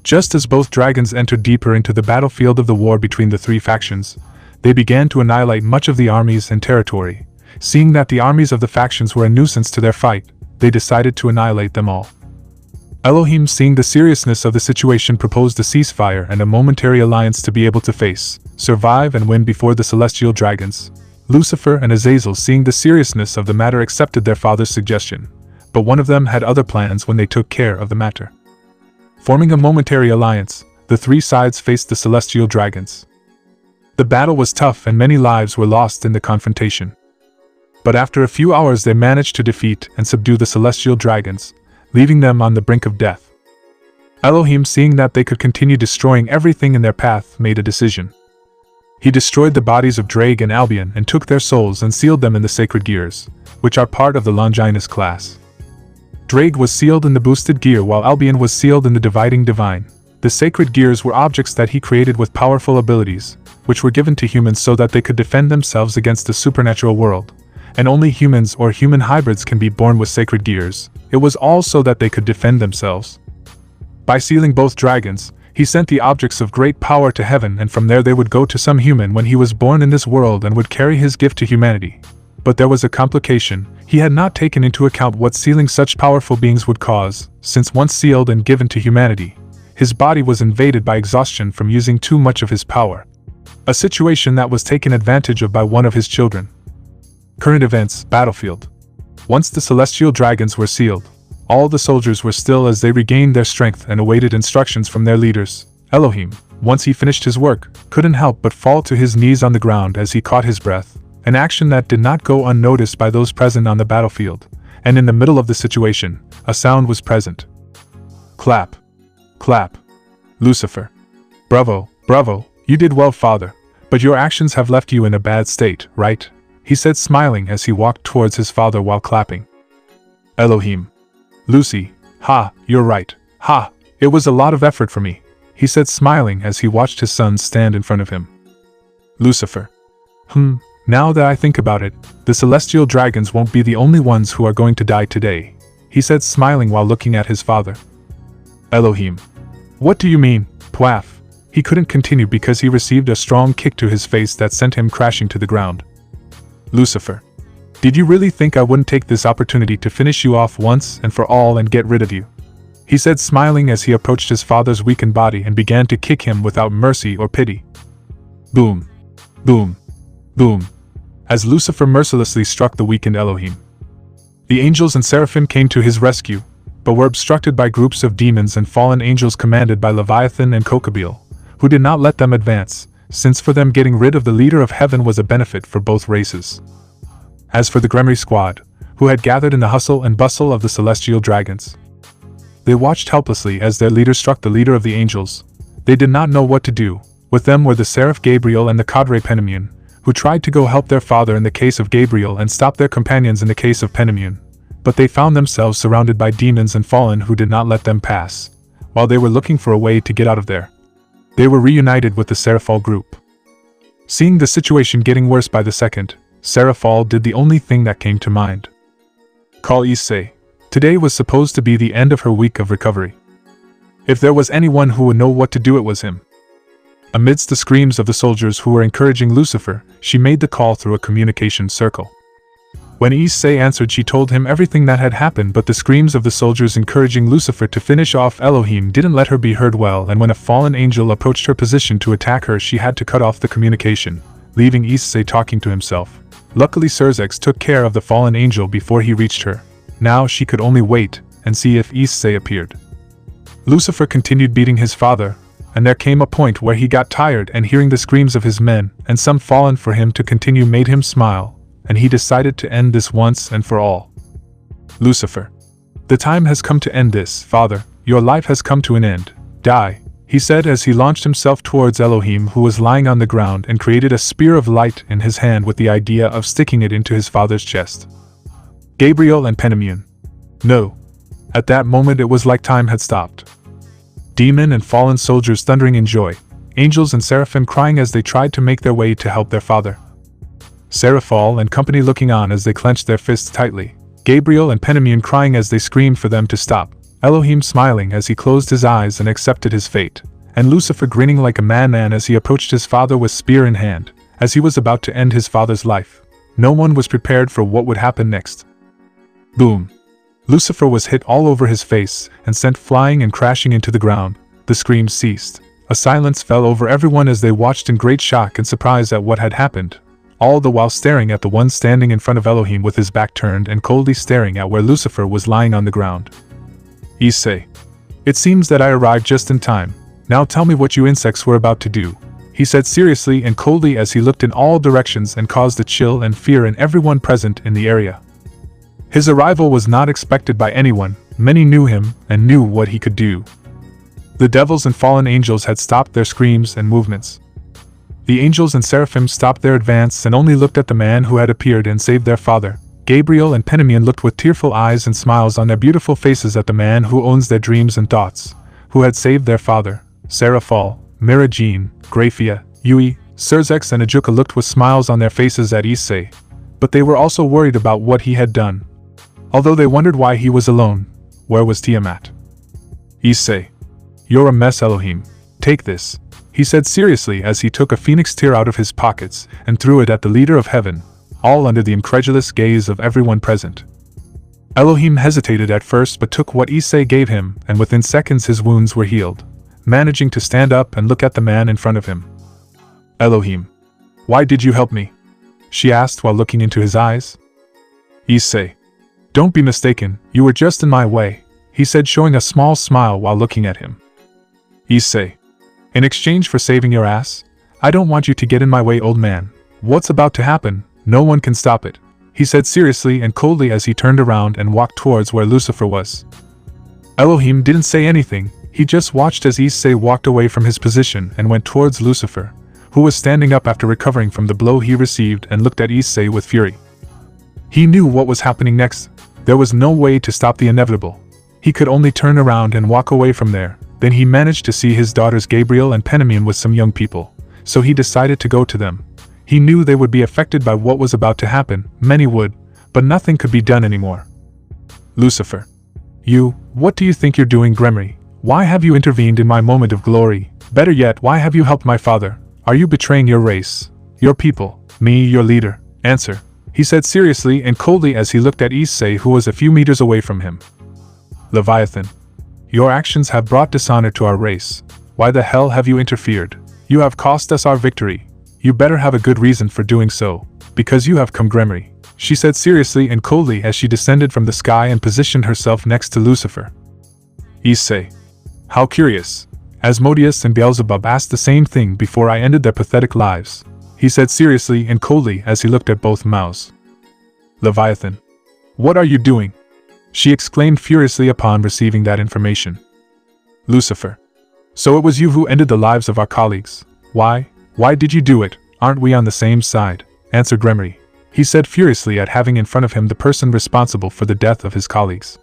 Just as both dragons entered deeper into the battlefield of the war between the three factions, they began to annihilate much of the armies and territory. Seeing that the armies of the factions were a nuisance to their fight, they decided to annihilate them all. Elohim, seeing the seriousness of the situation, proposed a ceasefire and a momentary alliance to be able to face, survive and win before the celestial dragons. Lucifer and Azazel, seeing the seriousness of the matter, accepted their father's suggestion, but one of them had other plans when they took care of the matter. Forming a momentary alliance, the three sides faced the celestial dragons. The battle was tough and many lives were lost in the confrontation. But after a few hours they managed to defeat and subdue the celestial dragons, leaving them on the brink of death. Elohim, seeing that they could continue destroying everything in their path, made a decision. He destroyed the bodies of Drake and Albion and took their souls and sealed them in the sacred gears, which are part of the Longinus class. Drake was sealed in the boosted gear while Albion was sealed in the dividing divine. The sacred gears were objects that he created with powerful abilities, which were given to humans so that they could defend themselves against the supernatural world. And only humans or human hybrids can be born with sacred gears. It was all so that they could defend themselves. By sealing both dragons, he sent the objects of great power to heaven, and from there they would go to some human when he was born in this world and would carry his gift to humanity. But there was a complication. He had not taken into account what sealing such powerful beings would cause, since once sealed and given to humanity, his body was invaded by exhaustion from using too much of his power. A situation that was taken advantage of by one of his children. Current events, battlefield. Once the celestial dragons were sealed, all the soldiers were still as they regained their strength and awaited instructions from their leaders. Elohim, once he finished his work, couldn't help but fall to his knees on the ground as he caught his breath, an action that did not go unnoticed by those present on the battlefield, and in the middle of the situation, a sound was present. Clap. Clap. Lucifer. Bravo, bravo, you did well, father, but your actions have left you in a bad state, right? He said, smiling as he walked towards his father while clapping. Elohim. Lucy, ha, you're right, ha, it was a lot of effort for me, he said, smiling as he watched his son stand in front of him. Lucifer. Now that I think about it, the celestial dragons won't be the only ones who are going to die today, he said, smiling while looking at his father. Elohim. What do you mean, Pwaff? He couldn't continue because he received a strong kick to his face that sent him crashing to the ground. Lucifer. Did you really think I wouldn't take this opportunity to finish you off once and for all and get rid of you? He said, smiling as he approached his father's weakened body and began to kick him without mercy or pity. Boom. Boom. Boom. As Lucifer mercilessly struck the weakened Elohim. The angels and seraphim came to his rescue, but were obstructed by groups of demons and fallen angels commanded by Leviathan and Kokabeel, who did not let them advance, since for them getting rid of the leader of heaven was a benefit for both races. As for the Gremory squad, who had gathered in the hustle and bustle of the celestial dragons, they watched helplessly as their leader struck the leader of the angels. They did not know what to do. With them were the seraph Gabriel and the cadre Penimion, who tried to go help their father in the case of Gabriel and stop their companions in the case of Penimion, but they found themselves surrounded by demons and fallen who did not let them pass, while they were looking for a way to get out of there. They were reunited with the Serafall group. Seeing the situation getting worse by the second, Serafall did the only thing that came to mind. Call Issei. Today was supposed to be the end of her week of recovery. If there was anyone who would know what to do, it was him. Amidst the screams of the soldiers who were encouraging Lucifer, she made the call through a communication circle. When Issei answered, she told him everything that had happened, but the screams of the soldiers encouraging Lucifer to finish off Elohim didn't let her be heard well, and when a fallen angel approached her position to attack her, she had to cut off the communication, leaving Issei talking to himself. Luckily Serzex took care of the fallen angel before he reached her. Now she could only wait and see if Issei appeared. Lucifer continued beating his father, and there came a point where he got tired, and hearing the screams of his men, and some fallen for him to continue, made him smile, and he decided to end this once and for all. Lucifer. The time has come to end this, father, your life has come to an end. Die, he said as he launched himself towards Elohim, who was lying on the ground, and created a spear of light in his hand with the idea of sticking it into his father's chest. Gabriel and Penimion. No. At that moment it was like time had stopped. Demon and fallen soldiers thundering in joy, angels and seraphim crying as they tried to make their way to help their father. Serafall and company looking on as they clenched their fists tightly, Gabriel and Penimion crying as they screamed for them to stop, Elohim smiling as he closed his eyes and accepted his fate, and Lucifer grinning like a madman as he approached his father with spear in hand, as he was about to end his father's life. No one was prepared for what would happen next. Boom. Lucifer was hit all over his face and sent flying and crashing into the ground. The screams ceased. A silence fell over everyone as they watched in great shock and surprise at what had happened, all the while staring at the one standing in front of Elohim with his back turned and coldly staring at where Lucifer was lying on the ground. Issei. It seems that I arrived just in time. Now tell me what you insects were about to do, he said seriously and coldly as he looked in all directions and caused a chill and fear in everyone present in the area. His arrival was not expected by anyone, many knew him and knew what he could do. The devils and fallen angels had stopped their screams and movements. The angels and seraphim stopped their advance and only looked at the man who had appeared and saved their father. Gabriel and Penimian looked with tearful eyes and smiles on their beautiful faces at the man who owns their dreams and thoughts, who had saved their father. Serafall, Mirajin, Graphia, Yui, Serzex and Ajuka looked with smiles on their faces at Issei, but they were also worried about what he had done. Although they wondered why he was alone, where was Tiamat? Issei. You're a mess, Elohim. Take this, he said seriously as he took a phoenix tear out of his pockets and threw it at the leader of heaven, all under the incredulous gaze of everyone present. Elohim hesitated at first but took what Issei gave him, and within seconds his wounds were healed, managing to stand up and look at the man in front of him. Elohim. Why did you help me? She asked while looking into his eyes. Issei. Don't be mistaken, you were just in my way, he said showing a small smile while looking at him. Issei. In exchange for saving your ass? I don't want you to get in my way, old man. What's about to happen? No one can stop it, he said seriously and coldly as he turned around and walked towards where Lucifer was. Elohim didn't say anything, he just watched as Issei walked away from his position and went towards Lucifer, who was standing up after recovering from the blow he received and looked at Issei with fury. He knew what was happening next. There was no way to stop the inevitable. He could only turn around and walk away from there. Then he managed to see his daughters Gabriel and Penimian with some young people, so he decided to go to them. He knew they would be affected by what was about to happen, many would, but nothing could be done anymore. Lucifer. What do you think you're doing, Gremory? Why have you intervened in my moment of glory? Better yet, why have you helped my father? Are you betraying your race, your people, me, your leader? Answer, he said seriously and coldly as he looked at Issei who was a few meters away from him. Leviathan. Your actions have brought dishonor to our race. Why the hell have you interfered? You have cost us our victory. You better have a good reason for doing so, because you have come, Gremory, she said seriously and coldly as she descended from the sky and positioned herself next to Lucifer. Issei. How curious. Asmodeus and Beelzebub asked the same thing before I ended their pathetic lives, he said seriously and coldly as he looked at both mouths. Leviathan. What are you doing? She exclaimed furiously upon receiving that information. Lucifer. So it was you who ended the lives of our colleagues. Why did you do it? Aren't we on the same side? Answered Gremory, he said furiously at having in front of him the person responsible for the death of his colleagues.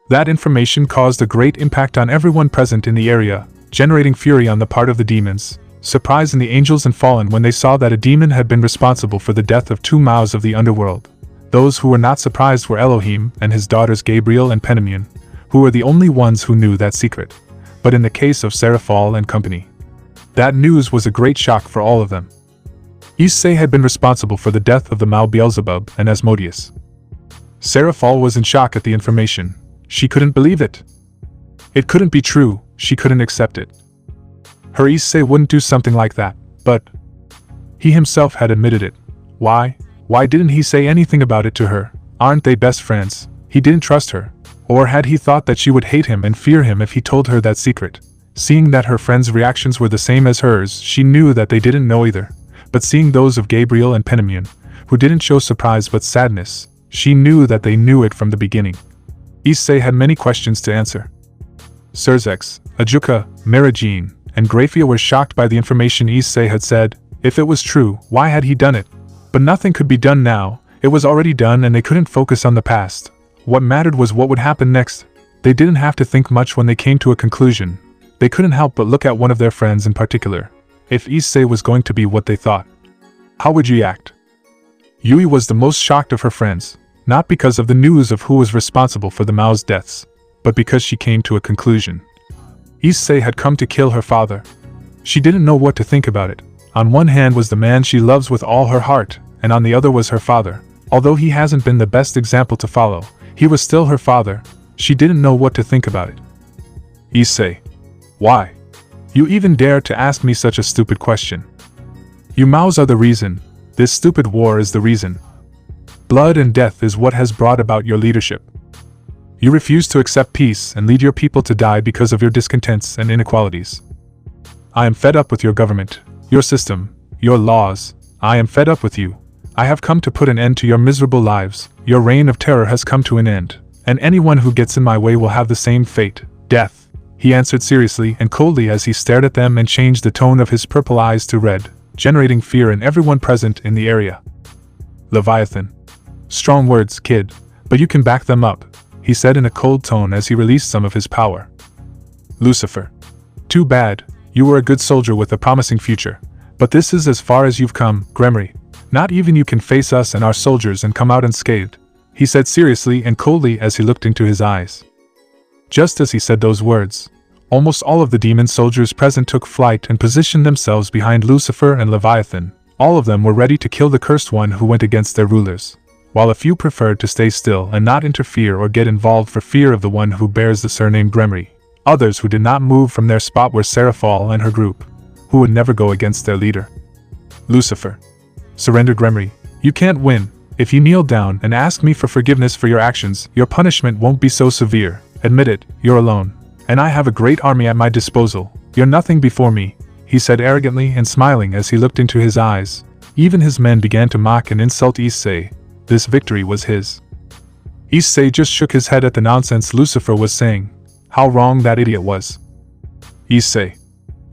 That information caused a great impact on everyone present in the area, generating fury on the part of the demons, surprise in the angels and fallen when they saw that a demon had been responsible for the death of two mouths of the underworld. Those who were not surprised were Elohim and his daughters Gabriel and Penimian, who were the only ones who knew that secret. But in the case of Serafall and company, that news was a great shock for all of them. Issei had been responsible for the death of the Mao Beelzebub and Asmodeus. Serafall was in shock at the information. She couldn't believe it. It couldn't be true, she couldn't accept it. Her Issei wouldn't do something like that, but he himself had admitted it. Why didn't he say anything about it to her? Aren't they best friends? He didn't trust her. Or had he thought that she would hate him and fear him if he told her that secret? Seeing that her friends' reactions were the same as hers, she knew that they didn't know either. But seeing those of Gabriel and Penimian, who didn't show surprise but sadness, she knew that they knew it from the beginning. Issei had many questions to answer. Serzex, Ajuka, Mirajin, and Graphia were shocked by the information Issei had said. If it was true, why had he done it? But nothing could be done now. It was already done and they couldn't focus on the past. What mattered was what would happen next. They didn't have to think much when they came to a conclusion. They couldn't help but look at one of their friends in particular. If Issei was going to be what they thought, how would you act? Yui was the most shocked of her friends, not because of the news of who was responsible for the Mao's deaths, but because she came to a conclusion. Issei had come to kill her father. She didn't know what to think about it. On one hand was the man she loves with all her heart, and on the other was her father. Although he hasn't been the best example to follow, he was still her father. She didn't know what to think about it. Issei. Why? You even dare to ask me such a stupid question. You Maos are the reason. This stupid war is the reason. Blood and death is what has brought about your leadership. You refuse to accept peace and lead your people to die because of your discontents and inequalities. I am fed up with your government, your system, your laws. I am fed up with you. I have come to put an end to your miserable lives. Your reign of terror has come to an end, and anyone who gets in my way will have the same fate, death," he answered seriously and coldly as he stared at them and changed the tone of his purple eyes to red, generating fear in everyone present in the area. "Leviathan. Strong words, kid, but you can back them up," he said in a cold tone as he released some of his power. "Lucifer. Too bad, you were a good soldier with a promising future, but this is as far as you've come, Gremory. Not even you can face us and our soldiers and come out unscathed," he said seriously and coldly as he looked into his eyes. Just as he said those words, almost all of the demon soldiers present took flight and positioned themselves behind Lucifer and Leviathan. All of them were ready to kill the cursed one who went against their rulers, while a few preferred to stay still and not interfere or get involved for fear of the one who bears the surname Gremory. Others who did not move from their spot were Serafall and her group, who would never go against their leader. "Lucifer. Surrender, Gremory. You can't win. If you kneel down and ask me for forgiveness for your actions, your punishment won't be so severe. Admit it, you're alone. And I have a great army at my disposal. You're nothing before me," he said arrogantly and smiling as he looked into his eyes. Even his men began to mock and insult Issei. This victory was his. Issei just shook his head at the nonsense Lucifer was saying. How wrong that idiot was. "Issei.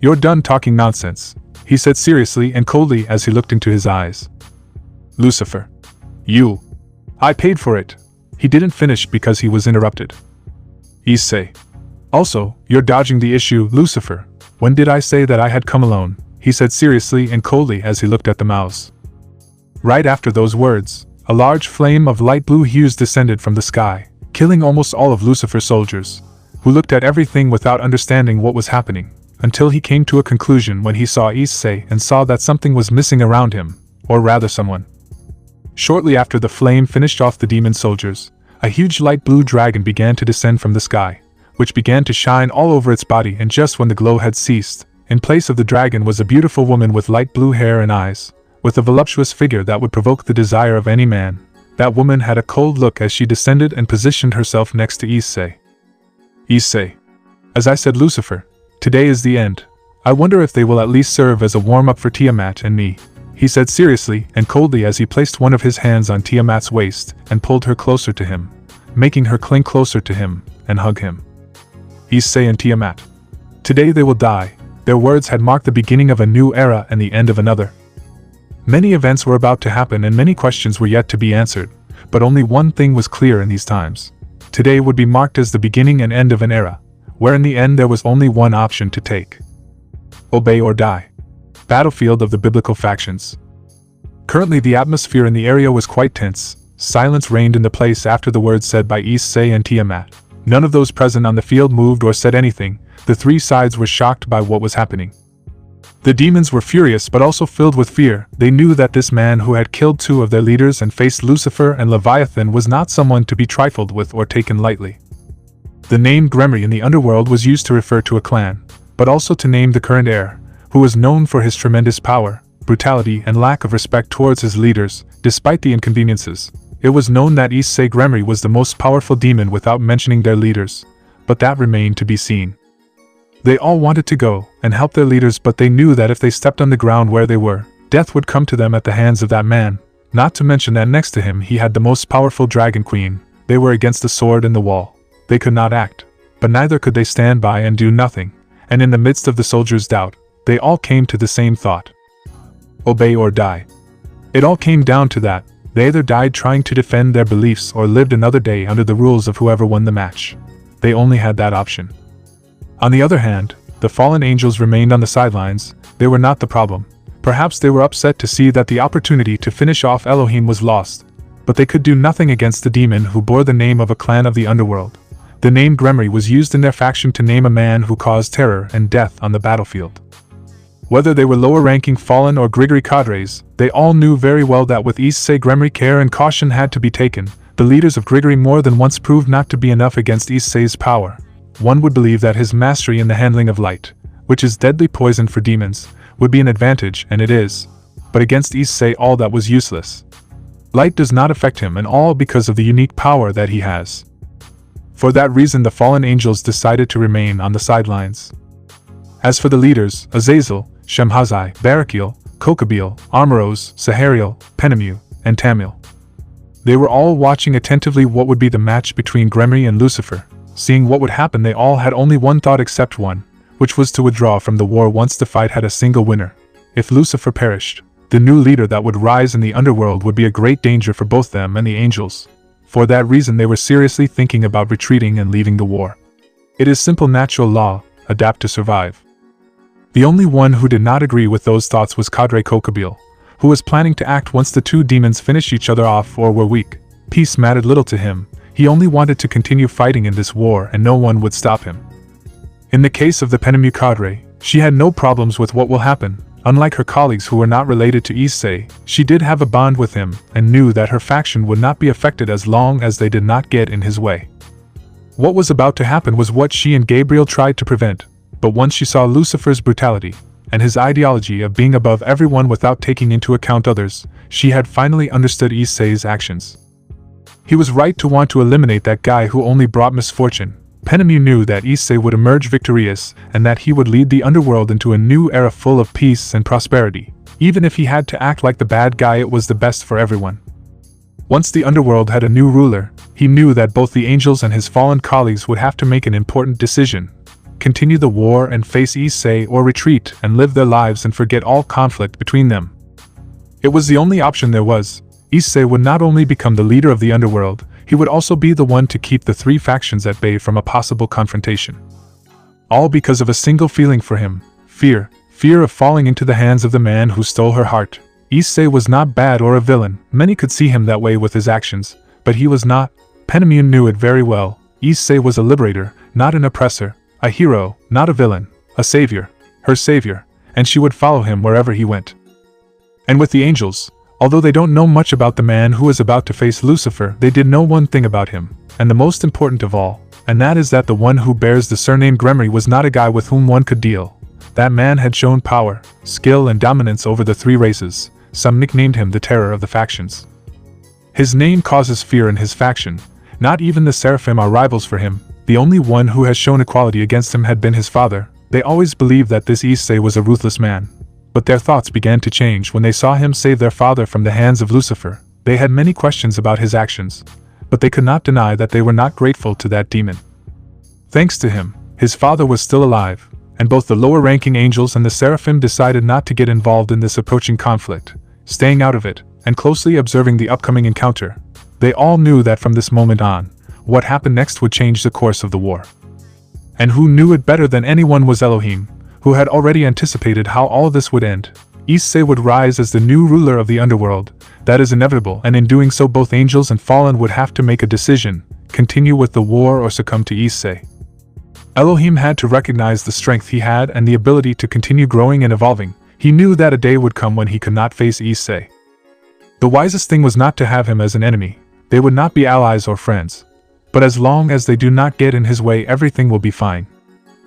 You're done talking nonsense," he said seriously and coldly as he looked into his eyes. "Lucifer. You. I paid for it." He didn't finish because he was interrupted. "Issei. Also, you're dodging the issue, Lucifer. When did I say that I had come alone?" he said seriously and coldly as he looked at the mouse. Right after those words, a large flame of light blue hues descended from the sky, killing almost all of Lucifer's soldiers, who looked at everything without understanding what was happening, until he came to a conclusion when he saw Issei and saw that something was missing around him, or rather someone. Shortly after the flame finished off the demon soldiers, a huge light blue dragon began to descend from the sky, which began to shine all over its body, and just when the glow had ceased, in place of the dragon was a beautiful woman with light blue hair and eyes, with a voluptuous figure that would provoke the desire of any man. That woman had a cold look as she descended and positioned herself next to Issei. "Issei. As I said, Lucifer, today is the end. I wonder if they will at least serve as a warm-up for Tiamat and me," he said seriously and coldly as he placed one of his hands on Tiamat's waist and pulled her closer to him, making her cling closer to him and hug him. "Issei and Tiamat. Today they will die." Their words had marked the beginning of a new era and the end of another. Many events were about to happen and many questions were yet to be answered, but only one thing was clear in these times. Today would be marked as the beginning and end of an era, where in the end there was only one option to take. Obey or die. Battlefield of the biblical factions. Currently the atmosphere in the area was quite tense. Silence reigned in the place after the words said by Issei and Tiamat. None of those present on the field moved or said anything. The three sides were shocked by what was happening. The demons were furious but also filled with fear. They knew that this man who had killed two of their leaders and faced Lucifer and Leviathan was not someone to be trifled with or taken lightly. The name Gremory in the underworld was used to refer to a clan, but also to name the current heir, who was known for his tremendous power, brutality and lack of respect towards his leaders, despite the inconveniences. It was known that Issei Gremory was the most powerful demon without mentioning their leaders, but that remained to be seen. They all wanted to go and help their leaders, but they knew that if they stepped on the ground where they were, death would come to them at the hands of that man, not to mention that next to him he had the most powerful dragon queen. They were against the sword and the wall. They could not act, but neither could they stand by and do nothing, and in the midst of the soldiers' doubt, they all came to the same thought. Obey or die. It all came down to that. They either died trying to defend their beliefs or lived another day under the rules of whoever won the match. They only had that option. On the other hand, the fallen angels remained on the sidelines. They were not the problem. Perhaps they were upset to see that the opportunity to finish off Elohim was lost, but they could do nothing against the demon who bore the name of a clan of the underworld. The name Gremory was used in their faction to name a man who caused terror and death on the battlefield. Whether they were lower-ranking fallen or Gregory cadres, they all knew very well that with Issei Gremory care and caution had to be taken. The leaders of Gregory more than once proved not to be enough against Issei's power. One would believe that his mastery in the handling of light, which is deadly poison for demons, would be an advantage, and it is. But against Issei all that was useless. Light does not affect him, and all because of the unique power that he has. For that reason the fallen angels decided to remain on the sidelines. As for the leaders, Azazel, Shemhazai, Barakiel, Kokabiel, Armoros, Sahariel, Penemu, and Tamil. They were all watching attentively what would be the match between Gremory and Lucifer. Seeing what would happen, they all had only one thought except one, which was to withdraw from the war once the fight had a single winner. If Lucifer perished, the new leader that would rise in the underworld would be a great danger for both them and the angels. For that reason they were seriously thinking about retreating and leaving the war. It is simple natural law, adapt to survive. The only one who did not agree with those thoughts was Cadre Kokabiel, who was planning to act once the two demons finished each other off or were weak. Peace mattered little to him, he only wanted to continue fighting in this war and no one would stop him. In the case of the Penemu Cadre, she had no problems with what will happen. Unlike her colleagues who were not related to Issei, she did have a bond with him and knew that her faction would not be affected as long as they did not get in his way. What was about to happen was what she and Gabriel tried to prevent, but once she saw Lucifer's brutality and his ideology of being above everyone without taking into account others, she had finally understood Issei's actions. He was right to want to eliminate that guy who only brought misfortune. Penemu knew that Issei would emerge victorious and that he would lead the underworld into a new era full of peace and prosperity. Even if he had to act like the bad guy, it was the best for everyone. Once the underworld had a new ruler, he knew that both the angels and his fallen colleagues would have to make an important decision: continue the war and face Issei, or retreat and live their lives and forget all conflict between them. It was the only option there was. Issei would not only become the leader of the underworld, he would also be the one to keep the three factions at bay from a possible confrontation. All because of a single feeling for him: fear. Fear of falling into the hands of the man who stole her heart. Issei was not bad or a villain, many could see him that way with his actions, but he was not. Penemu knew it very well. Issei was a liberator, not an oppressor, a hero, not a villain, a savior, her savior, and she would follow him wherever he went. And with the angels, although they don't know much about the man who is about to face Lucifer, they did know one thing about him, and the most important of all, and that is that the one who bears the surname Gremory was not a guy with whom one could deal. That man had shown power, skill and dominance over the three races. Some nicknamed him the terror of the factions. His name causes fear in his faction. Not even the Seraphim are rivals for him. The only one who has shown equality against him had been his father. They always believed that this Issei was a ruthless man. But their thoughts began to change when they saw him save their father from the hands of Lucifer. They had many questions about his actions, but they could not deny that they were not grateful to that demon. Thanks to him, his father was still alive, and both the lower-ranking angels and the Seraphim decided not to get involved in this approaching conflict, staying out of it, and closely observing the upcoming encounter. They all knew that from this moment on, what happened next would change the course of the war. And who knew it better than anyone was Elohim, who had already anticipated how all this would end. Issei would rise as the new ruler of the underworld. That is inevitable, and in doing so both angels and fallen would have to make a decision: continue with the war or succumb to Issei. Elohim had to recognize the strength he had and the ability to continue growing and evolving. He knew that a day would come when he could not face Issei. The wisest thing was not to have him as an enemy. They would not be allies or friends. But as long as they do not get in his way, everything will be fine.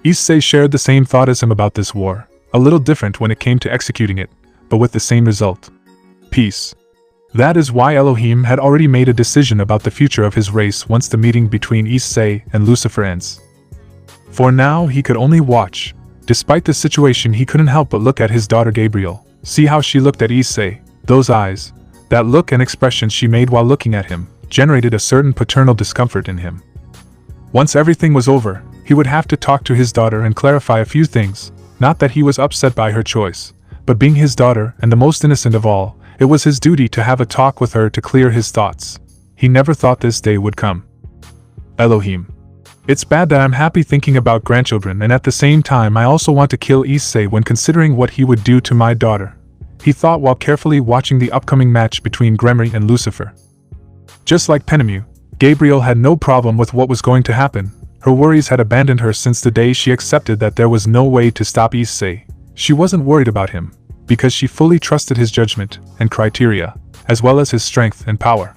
Issei shared the same thought as him about this war, a little different when it came to executing it, but with the same result: peace. That is why Elohim had already made a decision about the future of his race once the meeting between Issei and Lucifer ends. For now he could only watch. Despite the situation, he couldn't help but look at his daughter Gabriel. See how she looked at Issei. Those eyes, that look and expression she made while looking at him, generated a certain paternal discomfort in him. Once everything was over, he would have to talk to his daughter and clarify a few things. Not that he was upset by her choice, but being his daughter and the most innocent of all, it was his duty to have a talk with her to clear his thoughts. He never thought this day would come. Elohim. It's bad that I'm happy thinking about grandchildren, and at the same time I also want to kill Issei when considering what he would do to my daughter, he thought while carefully watching the upcoming match between Gremory and Lucifer. Just like Penemu, Gabriel had no problem with what was going to happen. Her worries had abandoned her since the day she accepted that there was no way to stop Issei. She wasn't worried about him, because she fully trusted his judgment and criteria, as well as his strength and power.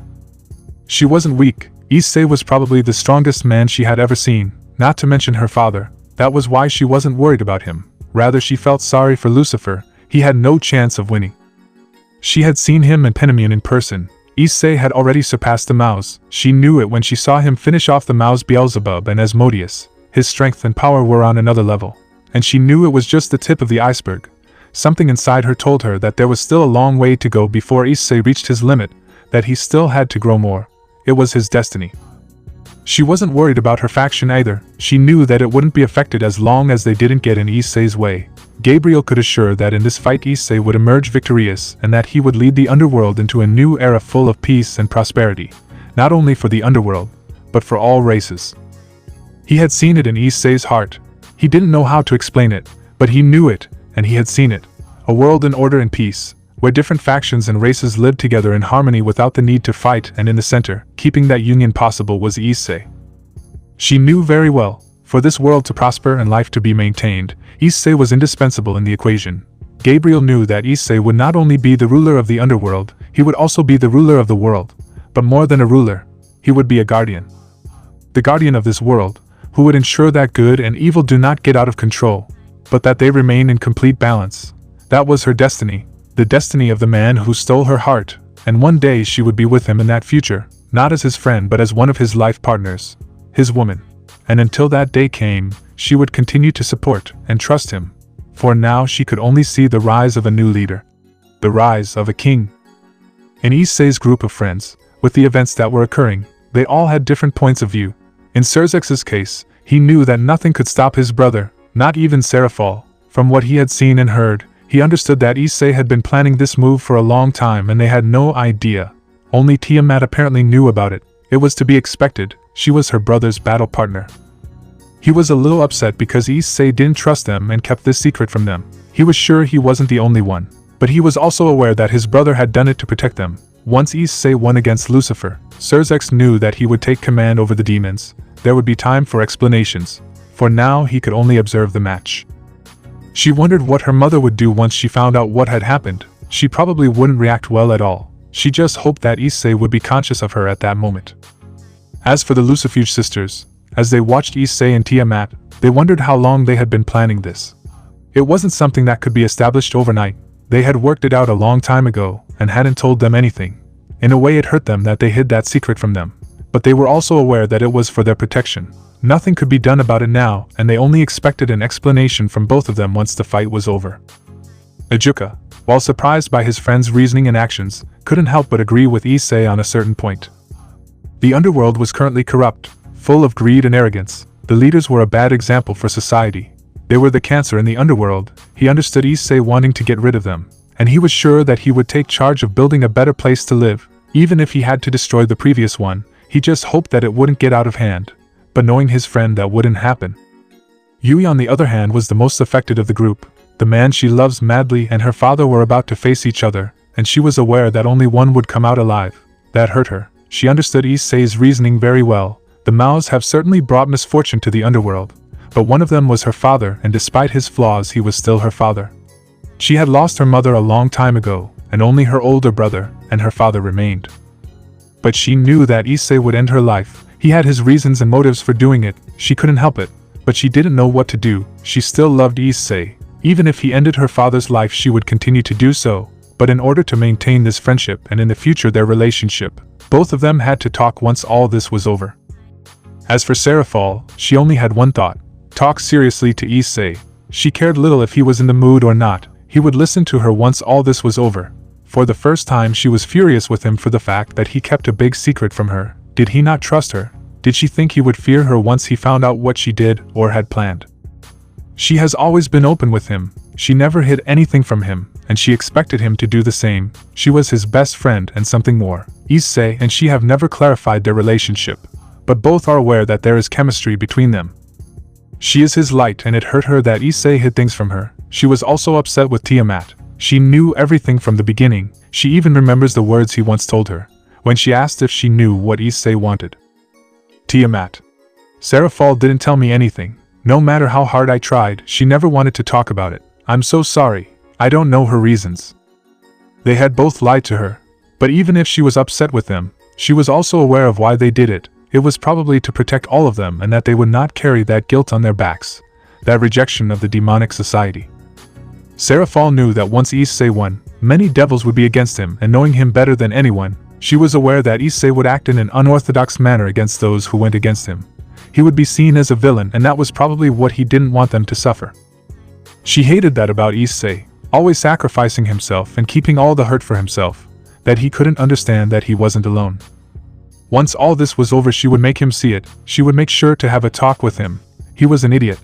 She wasn't weak. Issei was probably the strongest man she had ever seen, not to mention her father. That was why she wasn't worried about him. Rather, she felt sorry for Lucifer. He had no chance of winning. She had seen him and Penemu in person. Issei had already surpassed the Maus. She knew it when she saw him finish off the Maus Beelzebub and Asmodeus. His strength and power were on another level. and she knew it was just the tip of the iceberg. Something inside her told her that there was still a long way to go before Issei reached his limit, that he still had to grow more. It was his destiny. She wasn't worried about her faction either. She knew that it wouldn't be affected as long as they didn't get in Issei's way. Gabriel could assure that in this fight Issei would emerge victorious and that he would lead the underworld into a new era full of peace and prosperity, not only for the underworld, but for all races. He had seen it in Issei's heart. He didn't know how to explain it, but he knew it, and he had seen it. A world in order and peace, where different factions and races lived together in harmony without the need to fight, and in the center, keeping that union possible, was Issei. She knew very well, for this world to prosper and life to be maintained, Issei was indispensable in the equation. Gabriel knew that Issei would not only be the ruler of the underworld, he would also be the ruler of the world. But more than a ruler, he would be a guardian. The guardian of this world, who would ensure that good and evil do not get out of control, but that they remain in complete balance. That was her destiny, the destiny of the man who stole her heart, and one day she would be with him in that future, not as his friend but as one of his life partners, his woman. And until that day came, she would continue to support and trust him, for now she could only see the rise of a new leader, the rise of a king. In Issei's group of friends, with the events that were occurring, they all had different points of view. In Serzex's case, he knew that nothing could stop his brother, not even Serafall. From what he had seen and heard, he understood that Issei had been planning this move for a long time and they had no idea. Only Tiamat apparently knew about it. It was to be expected. She was her brother's battle partner. He was a little upset because Issei didn't trust them and kept this secret from them. He was sure he wasn't the only one, but he was also aware that his brother had done it to protect them. Once Issei won against Lucifer, Serzex knew that he would take command over the demons. There would be time for explanations. For now he could only observe the match. She wondered what her mother would do once she found out what had happened. She probably wouldn't react well at all. She just hoped that Issei would be conscious of her at that moment. As for the Lucifuge sisters, as they watched Issei and Tiamat, they wondered how long they had been planning this. It wasn't something that could be established overnight. They had worked it out a long time ago, and hadn't told them anything. In a way it hurt them that they hid that secret from them. But they were also aware that it was for their protection. Nothing could be done about it now, and they only expected an explanation from both of them once the fight was over. Ajuka, while surprised by his friend's reasoning and actions, couldn't help but agree with Issei on a certain point. The underworld was currently corrupt, full of greed and arrogance. The leaders were a bad example for society. They were the cancer in the underworld. He understood Issei wanting to get rid of them, and he was sure that he would take charge of building a better place to live, even if he had to destroy the previous one. He just hoped that it wouldn't get out of hand. But knowing his friend, that wouldn't happen. Yui, on the other hand, was the most affected of the group. The man she loves madly and her father were about to face each other, and she was aware that only one would come out alive. That hurt her. She understood Issei's reasoning very well. The Maos have certainly brought misfortune to the underworld, but one of them was her father, and despite his flaws he was still her father. She had lost her mother a long time ago, and only her older brother and her father remained. But she knew that Issei would end her life. He had his reasons and motives for doing it. She couldn't help it, but she didn't know what to do. She still loved Issei. Even if he ended her father's life, she would continue to do so. But in order to maintain this friendship and in the future their relationship, both of them had to talk once all this was over. As for Serafall, she only had one thought: talk seriously to Issei. She cared little if he was in the mood or not. He would listen to her once all this was over. For the first time she was furious with him for the fact that he kept a big secret from her. Did he not trust her? Did she think he would fear her once he found out what she did or had planned? She has always been open with him. She never hid anything from him, and she expected him to do the same. She was his best friend and something more. Issei and she have never clarified their relationship, but both are aware that there is chemistry between them. She is his light, and it hurt her that Issei hid things from her. She was also upset with Tiamat. She knew everything from the beginning. She even remembers the words he once told her, when she asked if she knew what Issei wanted. Tiamat. Serafall didn't tell me anything. No matter how hard I tried, she never wanted to talk about it. I'm so sorry. I don't know her reasons. They had both lied to her. But even if she was upset with them, she was also aware of why they did it. It was probably to protect all of them and that they would not carry that guilt on their backs. That rejection of the demonic society. Serafall knew that once Issei won, many devils would be against him, and knowing him better than anyone, she was aware that Issei would act in an unorthodox manner against those who went against him. He would be seen as a villain, and that was probably what he didn't want them to suffer. She hated that about Issei, always sacrificing himself and keeping all the hurt for himself, that he couldn't understand that he wasn't alone. Once all this was over, she would make him see it. She would make sure to have a talk with him. He was an idiot,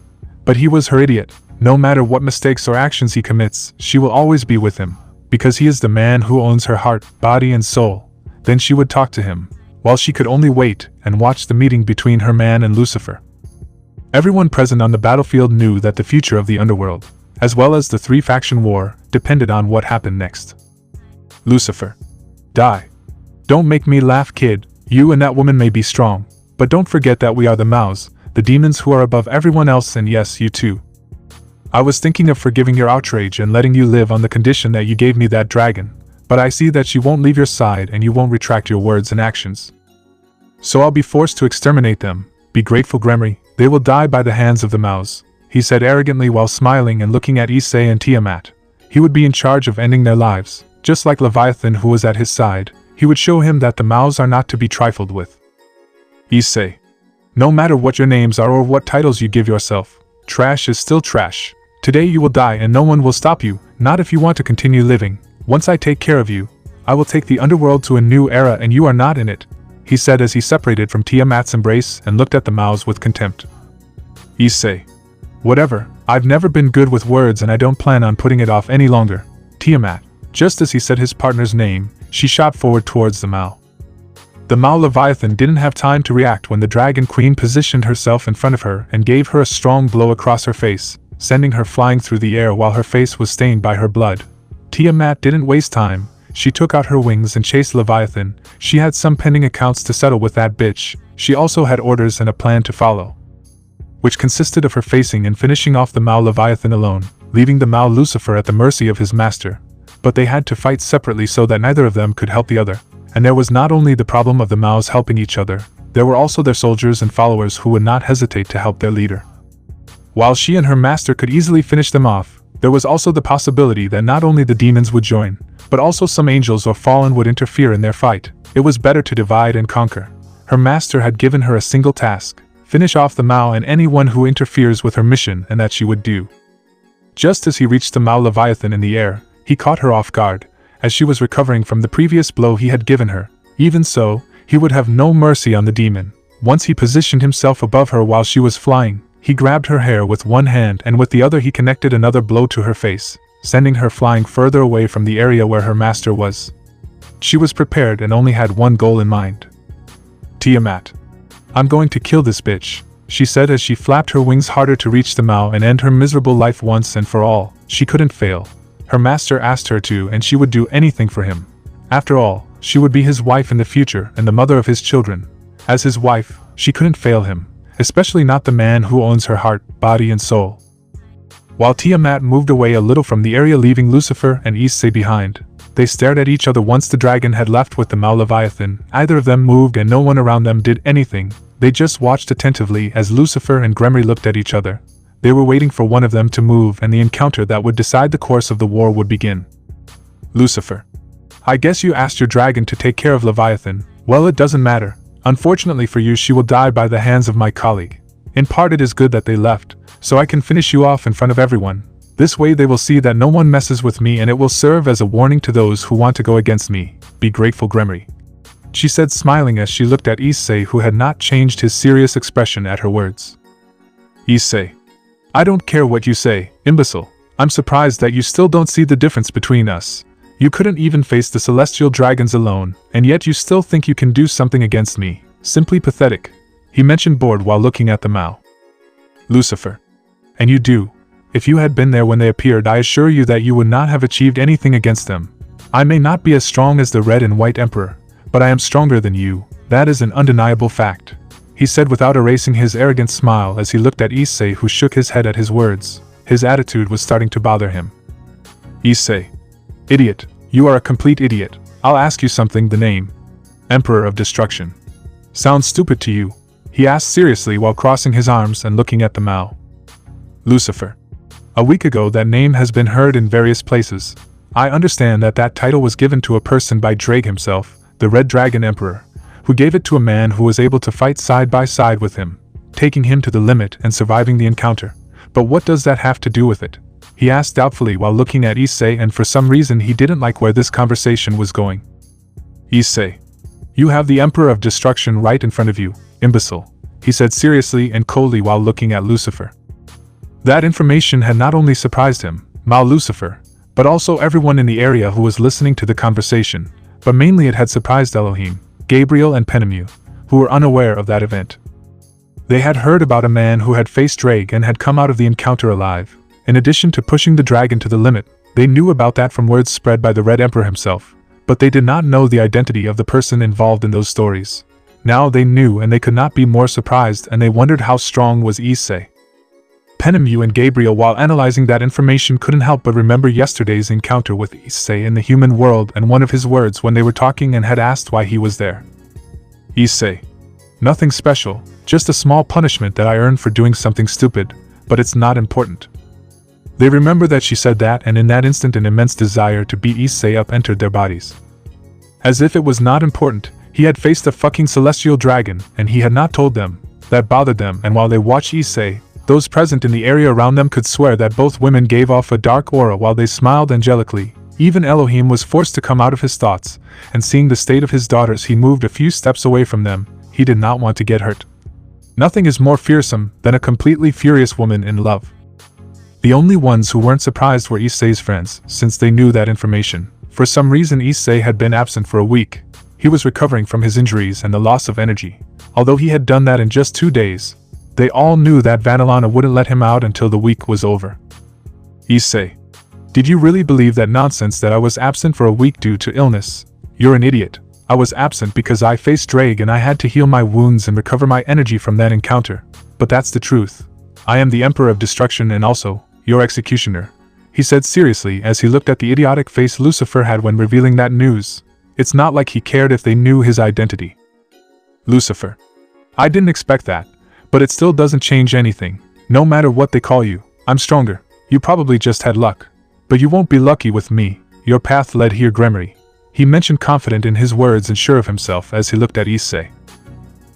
but he was her idiot. No matter what mistakes or actions he commits, she will always be with him, because he is the man who owns her heart, body and soul. Then she would talk to him, while she could only wait and watch the meeting between her man and Lucifer. Everyone present on the battlefield knew that the future of the underworld, as well as the three-faction war, depended on what happened next. Lucifer. Die. Don't make me laugh, kid. You and that woman may be strong, but don't forget that we are the Maus, the demons who are above everyone else, and yes, you too. I was thinking of forgiving your outrage and letting you live on the condition that you gave me that dragon, but I see that she won't leave your side and you won't retract your words and actions. So I'll be forced to exterminate them. Be grateful, Gremory. They will die by the hands of the Maus, he said arrogantly while smiling and looking at Issei and Tiamat. He would be in charge of ending their lives, just like Leviathan, who was at his side. He would show him that the Maus are not to be trifled with. Issei. No matter what your names are or what titles you give yourself, trash is still trash. Today you will die and no one will stop you, not if you want to continue living. Once I take care of you, I will take the underworld to a new era and you are not in it, he said as he separated from Tiamat's embrace and looked at the Maus with contempt. Issei. Whatever, I've never been good with words and I don't plan on putting it off any longer. Tiamat. Just as he said his partner's name, she shot forward towards the Mau. The Mau Leviathan didn't have time to react when the Dragon Queen positioned herself in front of her and gave her a strong blow across her face, sending her flying through the air while her face was stained by her blood. Tiamat didn't waste time. She took out her wings and chased Leviathan. She had some pending accounts to settle with that bitch. She also had orders and a plan to follow, which consisted of her facing and finishing off the Mau Leviathan alone, leaving the Mau Lucifer at the mercy of his master. But they had to fight separately so that neither of them could help the other. And there was not only the problem of the Maus helping each other, there were also their soldiers and followers who would not hesitate to help their leader. While she and her master could easily finish them off, there was also the possibility that not only the demons would join, but also some angels or fallen would interfere in their fight. It was better to divide and conquer. Her master had given her a single task: finish off the Mau and anyone who interferes with her mission, and that she would do. Just as he reached the Mau Leviathan in the air, he caught her off guard, as she was recovering from the previous blow he had given her. Even so, he would have no mercy on the demon. Once he positioned himself above her while she was flying, he grabbed her hair with one hand and with the other he connected another blow to her face, sending her flying further away from the area where her master was. She was prepared and only had one goal in mind. Tiamat. I'm going to kill this bitch, she said as she flapped her wings harder to reach the Mau and end her miserable life once and for all. She couldn't fail. Her master asked her to, and she would do anything for him. After all, she would be his wife in the future and the mother of his children. As his wife, she couldn't fail him, especially not the man who owns her heart, body and soul. While Tiamat moved away a little from the area, leaving Lucifer and Issei behind, they stared at each other. Once the dragon had left with the Mau Leviathan, neither of them moved and no one around them did anything. They just watched attentively as Lucifer and Gremory looked at each other. They were waiting for one of them to move and the encounter that would decide the course of the war would begin. Lucifer. I guess you asked your dragon to take care of Leviathan. Well, it doesn't matter. Unfortunately for you, she will die by the hands of my colleague. In part it is good that they left, so I can finish you off in front of everyone. This way they will see that no one messes with me and it will serve as a warning to those who want to go against me. Be grateful, Gremory, she said, smiling as she looked at Issei, who had not changed his serious expression at her words. Issei. I don't care what you say, imbecile. I'm surprised that you still don't see the difference between us. You couldn't even face the celestial dragons alone, and yet you still think you can do something against me. Simply pathetic, he mentioned, bored while looking at the Mau. Lucifer. And you do. If you had been there when they appeared, I assure you that you would not have achieved anything against them. I may not be as strong as the Red and White Emperor, but I am stronger than you. That is an undeniable fact, he said without erasing his arrogant smile as he looked at Issei, who shook his head at his words. His attitude was starting to bother him. Issei. Idiot. You are a complete idiot. I'll ask you something. The name Emperor of Destruction sounds stupid to you? He asked seriously while crossing his arms and looking at the Mau. Lucifer. A week ago that name has been heard in various places. I understand that that title was given to a person by Drake himself, the Red Dragon Emperor, who gave it to a man who was able to fight side by side with him, taking him to the limit and surviving the encounter. But what does that have to do with it? he asked doubtfully while looking at Issei, and for some reason he didn't like where this conversation was going. Issei. You have the Emperor of Destruction right in front of you, imbecile, he said seriously and coldly while looking at Lucifer. That information had not only surprised him, Lucifer, but also everyone in the area who was listening to the conversation, but mainly it had surprised Elohim, Gabriel and Penemu, who were unaware of that event. They had heard about a man who had faced Drake and had come out of the encounter alive. In addition to pushing the dragon to the limit, they knew about that from words spread by the Red Emperor himself, but they did not know the identity of the person involved in those stories. Now they knew, and they could not be more surprised, and they wondered how strong was Issei. Penemu and Gabriel, while analyzing that information, couldn't help but remember yesterday's encounter with Issei in the human world and one of his words when they were talking and had asked why he was there. Issei. Nothing special, just a small punishment that I earned for doing something stupid, but it's not important. They remember that she said that, and in that instant an immense desire to beat Issei up entered their bodies. As if it was not important, he had faced a fucking celestial dragon, and he had not told them. That bothered them, and while they watched Issei, those present in the area around them could swear that both women gave off a dark aura while they smiled angelically. Even Elohim was forced to come out of his thoughts, and seeing the state of his daughters, he moved a few steps away from them. He did not want to get hurt. Nothing is more fearsome than a completely furious woman in love. The only ones who weren't surprised were Issei's friends, since they knew that information. For some reason Issei had been absent for a week. He was recovering from his injuries and the loss of energy. Although he had done that in just 2 days, they all knew that Vanillana wouldn't let him out until the week was over. Issei. Did you really believe that nonsense that I was absent for a week due to illness? You're an idiot. I was absent because I faced Drake and I had to heal my wounds and recover my energy from that encounter. But that's the truth. I am the Emperor of Destruction and also your executioner, he said seriously as he looked at the idiotic face Lucifer had when revealing that news. It's not like he cared if they knew his identity. Lucifer. I didn't expect that, but it still doesn't change anything. No matter what they call you, I'm stronger. You probably just had luck. But you won't be lucky with me. Your path led here, Gremory, he mentioned, confident in his words and sure of himself as he looked at Issei.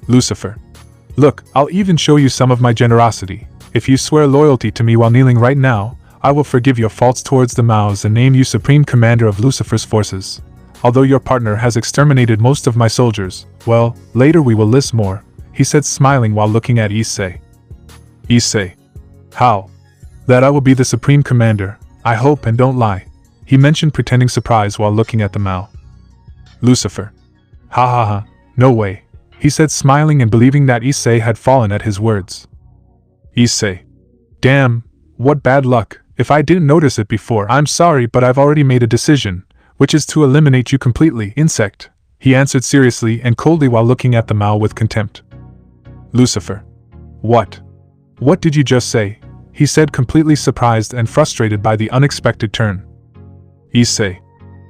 Lucifer. Look, I'll even show you some of my generosity. If you swear loyalty to me while kneeling right now, I will forgive your faults towards the Maos and name you Supreme Commander of Lucifer's forces. Although your partner has exterminated most of my soldiers, well, later we will list more, he said smiling while looking at Issei. Issei. How? That I will be the Supreme Commander, I hope, and don't lie, he mentioned, pretending surprise while looking at the Mao. Lucifer. Ha ha ha, no way, he said smiling and believing that Issei had fallen at his words. Issei. Damn, what bad luck. If I didn't notice it before, I'm sorry, but I've already made a decision, which is to eliminate you completely, insect, he answered seriously and coldly while looking at the Mao with contempt. Lucifer. What? What did you just say? He said, completely surprised and frustrated by the unexpected turn. Issei.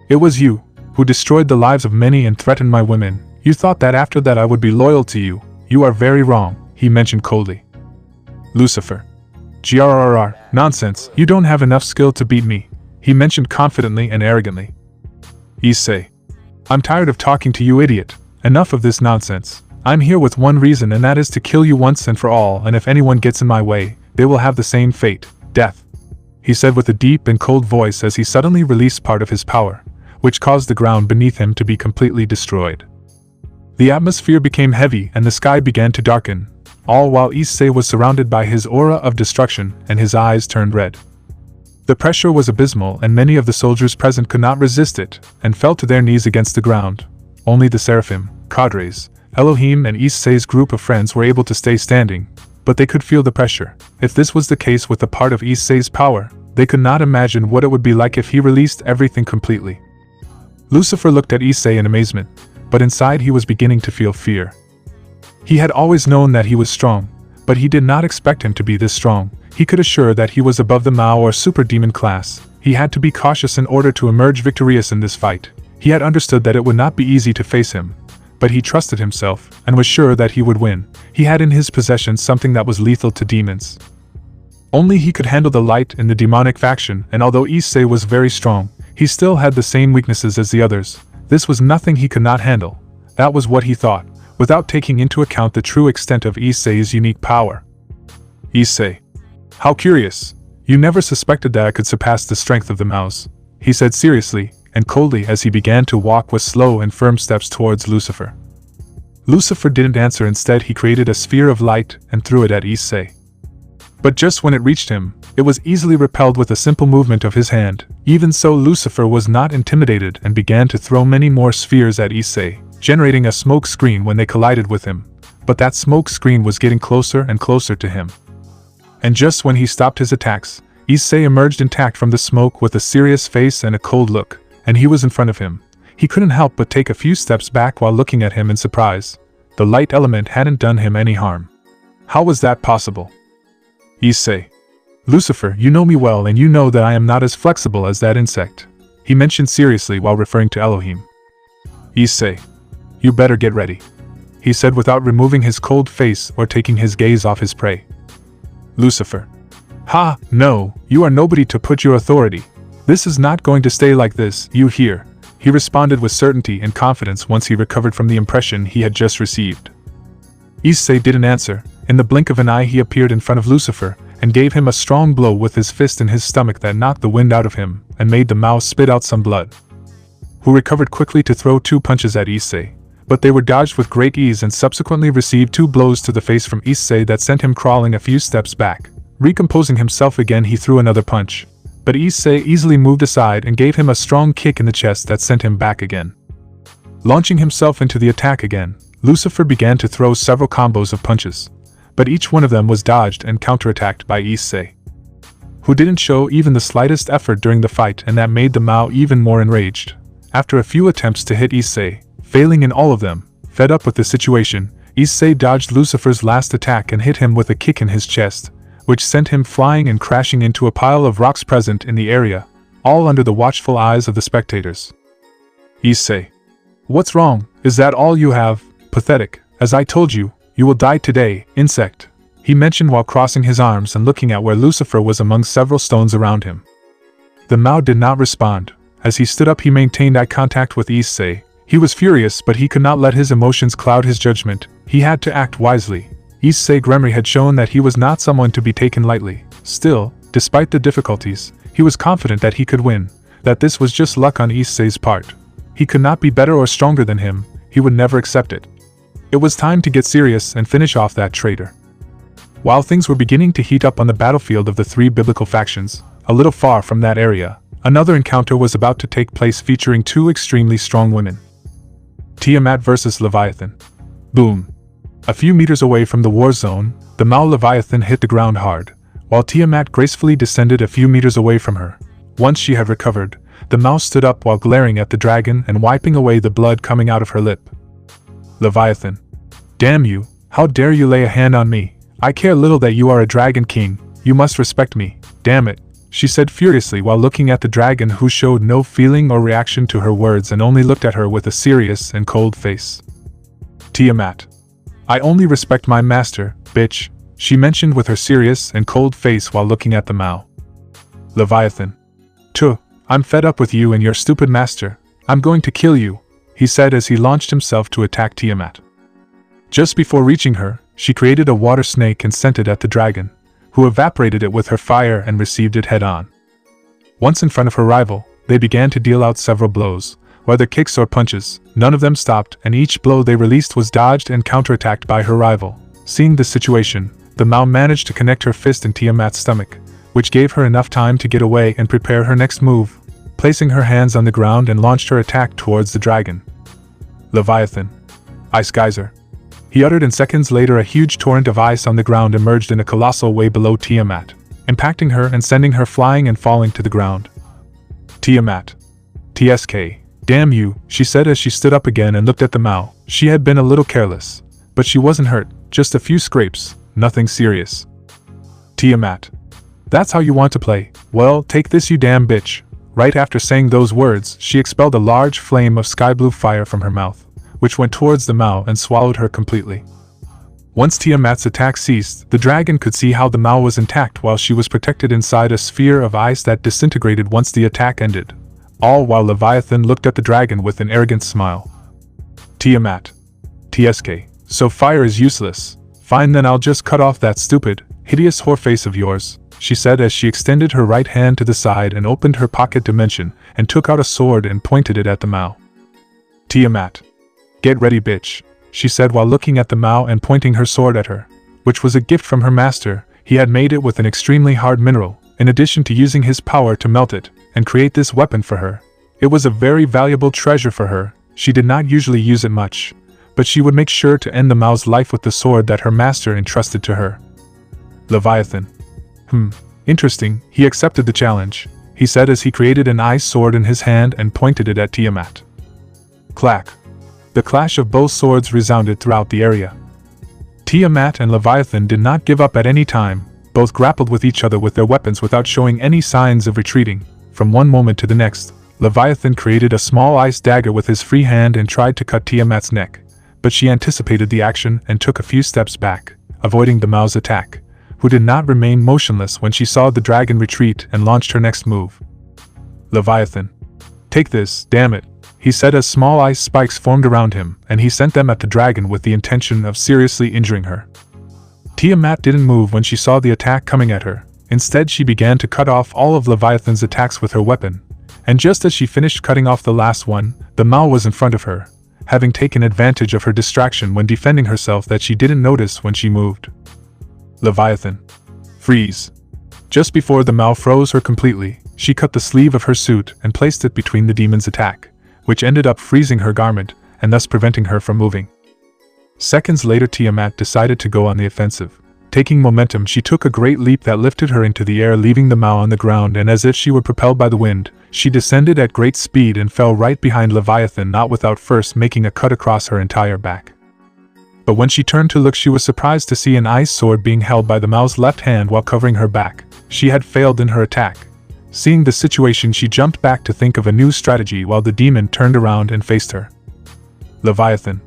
It was you who destroyed the lives of many and threatened my women. You thought that after that I would be loyal to you. You are very wrong, he mentioned coldly. Lucifer. Grrr, nonsense, you don't have enough skill to beat me, he mentioned confidently and arrogantly. Issei. I'm tired of talking to you, idiot. Enough of this nonsense. I'm here with one reason, and that is to kill you once and for all, and if anyone gets in my way, they will have the same fate, death, he said with a deep and cold voice as he suddenly released part of his power, which caused the ground beneath him to be completely destroyed. The atmosphere became heavy and the sky began to darken, all while Issei was surrounded by his aura of destruction and his eyes turned red. The pressure was abysmal and many of the soldiers present could not resist it and fell to their knees against the ground. Only the Seraphim, cadres, Elohim and Issei's group of friends were able to stay standing, but they could feel the pressure. If this was the case with a part of Issei's power, they could not imagine what it would be like if he released everything completely. Lucifer looked at Issei in amazement, but inside he was beginning to feel fear. He had always known that he was strong, but he did not expect him to be this strong. He could assure that he was above the Mao or super demon class. He had to be cautious in order to emerge victorious in this fight. He had understood that it would not be easy to face him, but he trusted himself and was sure that he would win. He had in his possession something that was lethal to demons. Only he could handle the light in the demonic faction, and although Issei was very strong, he still had the same weaknesses as the others. This was nothing he could not handle. That was what he thought, without taking into account the true extent of Issei's unique power. Issei. How curious. You never suspected that I could surpass the strength of the mouse, he said seriously and coldly as he began to walk with slow and firm steps towards Lucifer. Lucifer didn't answer. Instead, he created a sphere of light and threw it at Issei. But just when it reached him, it was easily repelled with a simple movement of his hand. Even so, Lucifer was not intimidated and began to throw many more spheres at Issei, generating a smoke screen when they collided with him. But that smoke screen was getting closer and closer to him. And just when he stopped his attacks, Issei emerged intact from the smoke with a serious face and a cold look, and he was in front of him. He couldn't help but take a few steps back while looking at him in surprise. The light element hadn't done him any harm. How was that possible? Issei. Lucifer, you know me well and you know that I am not as flexible as that insect, he mentioned seriously while referring to Elohim. Issei. You better get ready, he said without removing his cold face or taking his gaze off his prey. Lucifer. Ha, no, you are nobody to put your authority. This is not going to stay like this, you hear, he responded with certainty and confidence once he recovered from the impression he had just received. Issei didn't answer. In the blink of an eye he appeared in front of Lucifer and gave him a strong blow with his fist in his stomach that knocked the wind out of him and made the mouse spit out some blood. Who recovered quickly to throw 2 punches at Issei, but they were dodged with great ease and subsequently received 2 blows to the face from Issei that sent him crawling a few steps back. Recomposing himself again, he threw another punch, but Issei easily moved aside and gave him a strong kick in the chest that sent him back again. Launching himself into the attack again, Lucifer began to throw several combos of punches, but each one of them was dodged and counterattacked by Issei, who didn't show even the slightest effort during the fight, and that made the Mao even more enraged. After a few attempts to hit Issei, failing in all of them, fed up with the situation, Issei dodged Lucifer's last attack and hit him with a kick in his chest, which sent him flying and crashing into a pile of rocks present in the area, all under the watchful eyes of the spectators. Issei. What's wrong? Is that all you have? Pathetic. As I told you, you will die today, insect, he mentioned while crossing his arms and looking at where Lucifer was among several stones around him. The Mao did not respond. As he stood up, he maintained eye contact with Issei. He was furious, but he could not let his emotions cloud his judgment. He had to act wisely. Issei Gremory had shown that he was not someone to be taken lightly. Still, despite the difficulties, he was confident that he could win, that this was just luck on Issei's part. He could not be better or stronger than him. He would never accept it. It was time to get serious and finish off that traitor. While things were beginning to heat up on the battlefield of the 3 biblical factions, a little far from that area, another encounter was about to take place featuring 2 extremely strong women. Tiamat versus Leviathan. Boom. A few meters away from the war zone, the Mao Leviathan hit the ground hard, while Tiamat gracefully descended a few meters away from her. Once she had recovered, the Mao stood up while glaring at the dragon and wiping away the blood coming out of her lip. Leviathan. Damn you, how dare you lay a hand on me? I care little that you are a dragon king, you must respect me, damn it, she said furiously while looking at the dragon, who showed no feeling or reaction to her words and only looked at her with a serious and cold face. Tiamat. I only respect my master, bitch, she mentioned with her serious and cold face while looking at the Mao. Leviathan. Tuh, I'm fed up with you and your stupid master, I'm going to kill you, he said as he launched himself to attack Tiamat. Just before reaching her, she created a water snake and sent it at the dragon, who evaporated it with her fire and received it head-on. Once in front of her rival, they began to deal out several blows, whether kicks or punches. None of them stopped, and each blow they released was dodged and counterattacked by her rival. Seeing the situation, the Mao managed to connect her fist in Tiamat's stomach, which gave her enough time to get away and prepare her next move, placing her hands on the ground and launched her attack towards the dragon. Leviathan. Ice geyser. He uttered, and seconds later a huge torrent of ice on the ground emerged in a colossal way below Tiamat, impacting her and sending her flying and falling to the ground. Tiamat. TSK. Damn you, she said as she stood up again and looked at the Mao. She had been a little careless, but she wasn't hurt, just a few scrapes, nothing serious. Tiamat. That's how you want to play? Well, take this, you damn bitch. Right after saying those words, she expelled a large flame of sky blue fire from her mouth, which went towards the Mao and swallowed her completely. Once Tiamat's attack ceased, the dragon could see how the Mao was intact while she was protected inside a sphere of ice that disintegrated once the attack ended, all while Leviathan looked at the dragon with an arrogant smile. Tiamat. TSK. So fire is useless. Fine, then I'll just cut off that stupid, hideous whoreface of yours, she said as she extended her right hand to the side and opened her pocket dimension and took out a sword and pointed it at the Mao. Tiamat. Get ready, bitch, she said while looking at the Mao and pointing her sword at her, which was a gift from her master. He had made it with an extremely hard mineral, in addition to using his power to melt it and create this weapon for her. It was a very valuable treasure for her. She did not usually use it much, but she would make sure to end the Mao's life with the sword that her master entrusted to her. Leviathan. Interesting, he accepted the challenge, he said as he created an ice sword in his hand and pointed it at Tiamat. Clack. The clash of both swords resounded throughout the area. Tiamat and Leviathan did not give up at any time, both grappled with each other with their weapons without showing any signs of retreating. From one moment to the next, Leviathan created a small ice dagger with his free hand and tried to cut Tiamat's neck, but she anticipated the action and took a few steps back, avoiding the Mao's attack, who did not remain motionless when she saw the dragon retreat and launched her next move. Leviathan. Take this, damn it, he said as small ice spikes formed around him, and he sent them at the dragon with the intention of seriously injuring her. Tiamat didn't move when she saw the attack coming at her. Instead, she began to cut off all of Leviathan's attacks with her weapon, and just as she finished cutting off the last one, the Mao was in front of her, having taken advantage of her distraction when defending herself that she didn't notice when she moved. Leviathan. Freeze. Just before the Mao froze her completely, she cut the sleeve of her suit and placed it between the demon's attack, which ended up freezing her garment and thus preventing her from moving. Seconds later, Tiamat decided to go on the offensive. Taking momentum, she took a great leap that lifted her into the air, leaving the Mao on the ground, and as if she were propelled by the wind, she descended at great speed and fell right behind Leviathan, not without first making a cut across her entire back. But when she turned to look, she was surprised to see an ice sword being held by the Mao's left hand while covering her back. She had failed in her attack. Seeing the situation, she jumped back to think of a new strategy while the demon turned around and faced her. Leviathan.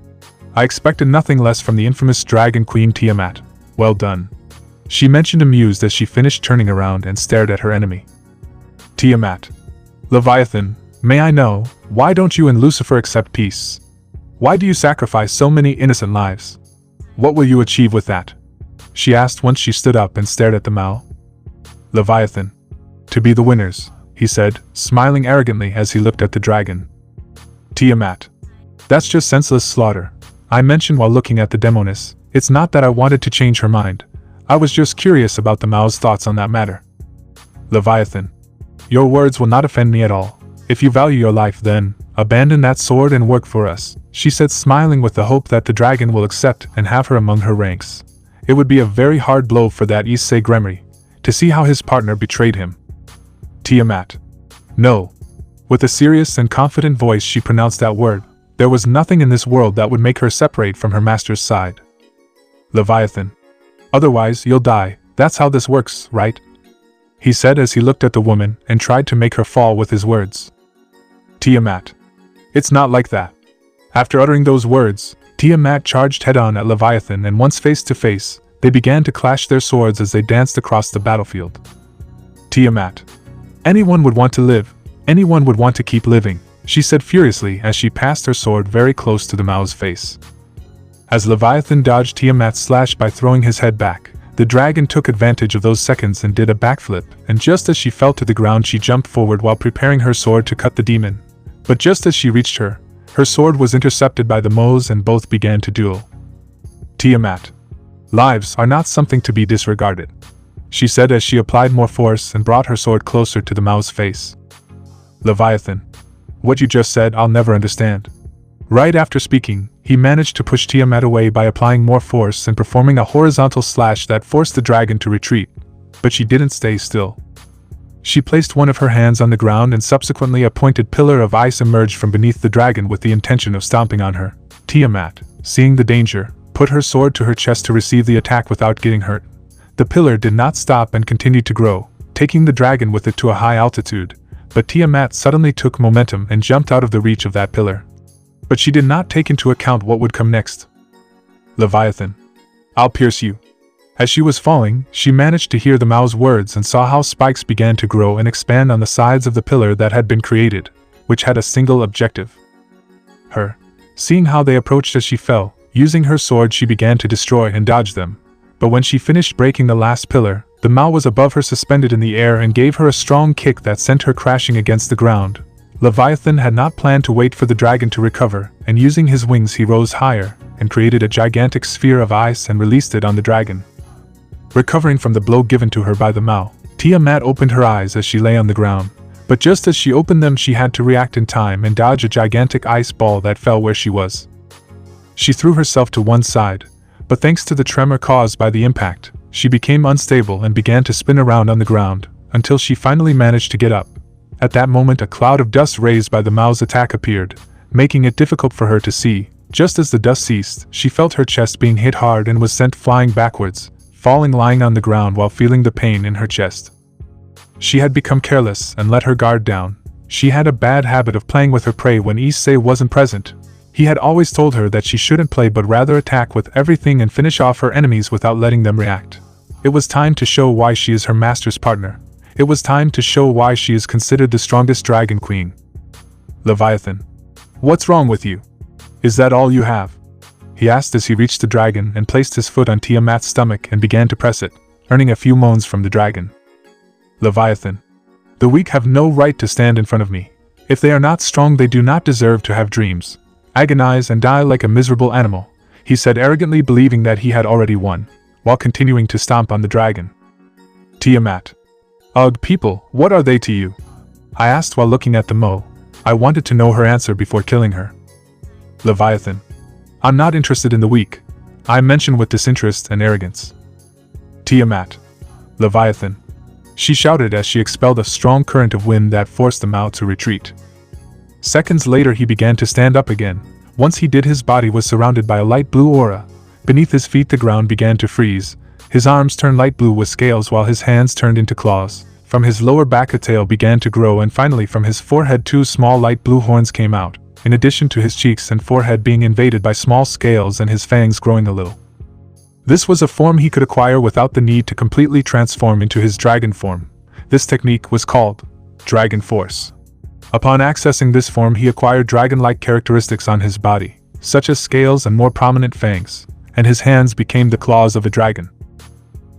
I expected nothing less from the infamous Dragon Queen Tiamat. Well done, she mentioned, amused as she finished turning around and stared at her enemy. Tiamat. Leviathan, may I know, why don't you and Lucifer accept peace? Why do you sacrifice so many innocent lives? What will you achieve with that? She asked once she stood up and stared at the Mao. Leviathan. To be the winners, he said, smiling arrogantly as he looked at the dragon. Tiamat. That's just senseless slaughter, I mentioned while looking at the demoness. It's not that I wanted to change her mind. I was just curious about the Mao's thoughts on that matter. Leviathan. Your words will not offend me at all. If you value your life, then abandon that sword and work for us, she said, smiling with the hope that the dragon will accept and have her among her ranks. It would be a very hard blow for that Issei Gremory to see how his partner betrayed him. Tiamat. No. With a serious and confident voice, she pronounced that word. There was nothing in this world that would make her separate from her master's side. Leviathan. Otherwise, you'll die. That's how this works, right? He said as he looked at the woman and tried to make her fall with his words. Tiamat. It's not like that. After uttering those words, Tiamat charged head-on at Leviathan, and once face to face, they began to clash their swords as they danced across the battlefield. Tiamat. Anyone would want to live. Anyone would want to keep living, she said furiously as she passed her sword very close to the Mao's face. As Leviathan dodged Tiamat's slash by throwing his head back, the dragon took advantage of those seconds and did a backflip, and just as she fell to the ground, she jumped forward while preparing her sword to cut the demon. But just as she reached her sword was intercepted by the Mao's and both began to duel. Tiamat. Lives are not something to be disregarded, she said as she applied more force and brought her sword closer to the Mao's face. Leviathan. What you just said I'll never understand. Right after speaking, he managed to push Tiamat away by applying more force and performing a horizontal slash that forced the dragon to retreat, but she didn't stay still. She placed one of her hands on the ground, and subsequently a pointed pillar of ice emerged from beneath the dragon with the intention of stomping on her. Tiamat, seeing the danger, put her sword to her chest to receive the attack without getting hurt. The pillar did not stop and continued to grow, taking the dragon with it to a high altitude, but Tiamat suddenly took momentum and jumped out of the reach of that pillar. But she did not take into account what would come next. Leviathan. I'll pierce you. As she was falling, she managed to hear the Mao's words and saw how spikes began to grow and expand on the sides of the pillar that had been created, which had a single objective. Her. Seeing how they approached as she fell, using her sword she began to destroy and dodge them. But when she finished breaking the last pillar, The Mao was above her, suspended in the air, and gave her a strong kick that sent her crashing against the ground. Leviathan had not planned to wait for the dragon to recover, and using his wings he rose higher, and created a gigantic sphere of ice and released it on the dragon. Recovering from the blow given to her by the Mao, Tiamat opened her eyes as she lay on the ground, but just as she opened them she had to react in time and dodge a gigantic ice ball that fell where she was. She threw herself to one side, but thanks to the tremor caused by the impact, she became unstable and began to spin around on the ground, until she finally managed to get up. At that moment a cloud of dust raised by the Mao's attack appeared, making it difficult for her to see. Just as the dust ceased, she felt her chest being hit hard and was sent flying backwards, falling lying on the ground while feeling the pain in her chest. She had become careless and let her guard down. She had a bad habit of playing with her prey when Issei wasn't present. He had always told her that she shouldn't play but rather attack with everything and finish off her enemies without letting them react. It was time to show why she is her master's partner. It was time to show why she is considered the strongest dragon queen. Leviathan. What's wrong with you? Is that all you have? He asked as he reached the dragon and placed his foot on Tiamat's stomach and began to press it, earning a few moans from the dragon. Leviathan. The weak have no right to stand in front of me. If they are not strong they do not deserve to have dreams, agonize and die like a miserable animal, he said arrogantly, believing that he had already won, while continuing to stomp on the dragon. Tiamat. Ugh, people, what are they to you? I asked while looking at the Mo. I wanted to know her answer before killing her. Leviathan. I'm not interested in the weak. I mention with disinterest and arrogance. Tiamat. Leviathan. She shouted as she expelled a strong current of wind that forced the Mao to retreat. Seconds later he began to stand up again. Once he did, his body was surrounded by a light blue aura. Beneath his feet the ground began to freeze. His arms turned light blue with scales while his hands turned into claws. From his lower back a tail began to grow, and finally from his forehead 2 small light blue horns came out, in addition to his cheeks and forehead being invaded by small scales and his fangs growing a little. This was a form he could acquire without the need to completely transform into his dragon form. This technique was called Dragon Force. Upon accessing this form he acquired dragon-like characteristics on his body, such as scales and more prominent fangs, and his hands became the claws of a dragon.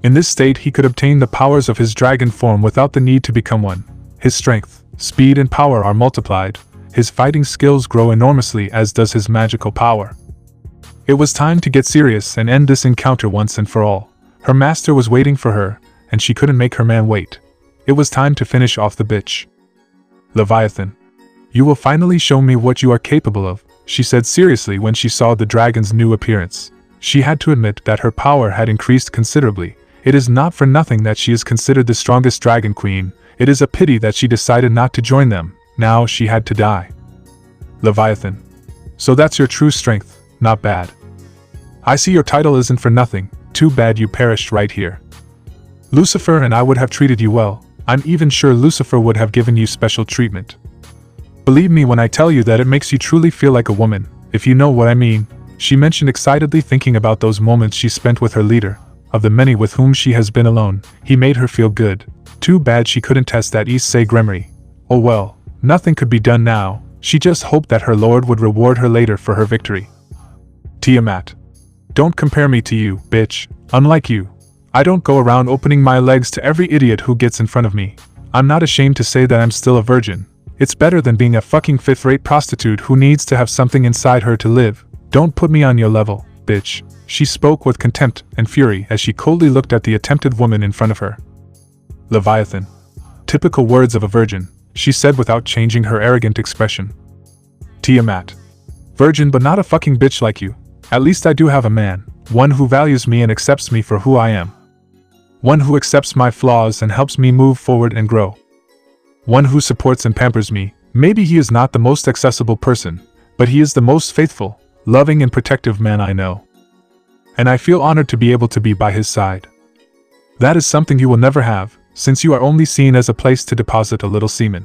In this state he could obtain the powers of his dragon form without the need to become one. His strength, speed and power are multiplied. His fighting skills grow enormously, as does his magical power. It was time to get serious and end this encounter once and for all. Her master was waiting for her, and she couldn't make her man wait. It was time to finish off the bitch. Leviathan. You will finally show me what you are capable of, she said seriously when she saw the dragon's new appearance. She had to admit that her power had increased considerably. It is not for nothing that she is considered the strongest dragon queen. It is a pity that she decided not to join them. Now she had to die. Leviathan. So that's your true strength. Not bad. I see your title isn't for nothing. Too bad you perished right here. Lucifer and I would have treated you well. I'm even sure Lucifer would have given you special treatment. Believe me when I tell you that it makes you truly feel like a woman, if you know what I mean, she mentioned excitedly, thinking about those moments she spent with her leader. Of the many with whom she has been alone, he made her feel good. Too bad she couldn't test that Issei Gremory. Oh well, nothing could be done now. She just hoped that her lord would reward her later for her victory. Tiamat. Don't compare me to you, bitch. Unlike you, I don't go around opening my legs to every idiot who gets in front of me. I'm not ashamed to say that I'm still a virgin. It's better than being a fucking fifth-rate prostitute who needs to have something inside her to live. Don't put me on your level, bitch. She spoke with contempt and fury as she coldly looked at the attempted woman in front of her. Leviathan. Typical words of a virgin, she said without changing her arrogant expression. Tiamat. Virgin but not a fucking bitch like you. At least I do have a man, one who values me and accepts me for who I am. One who accepts my flaws and helps me move forward and grow. One who supports and pampers me. Maybe he is not the most accessible person, but he is the most faithful, loving and protective man I know. And I feel honored to be able to be by his side. That is something you will never have, since you are only seen as a place to deposit a little semen.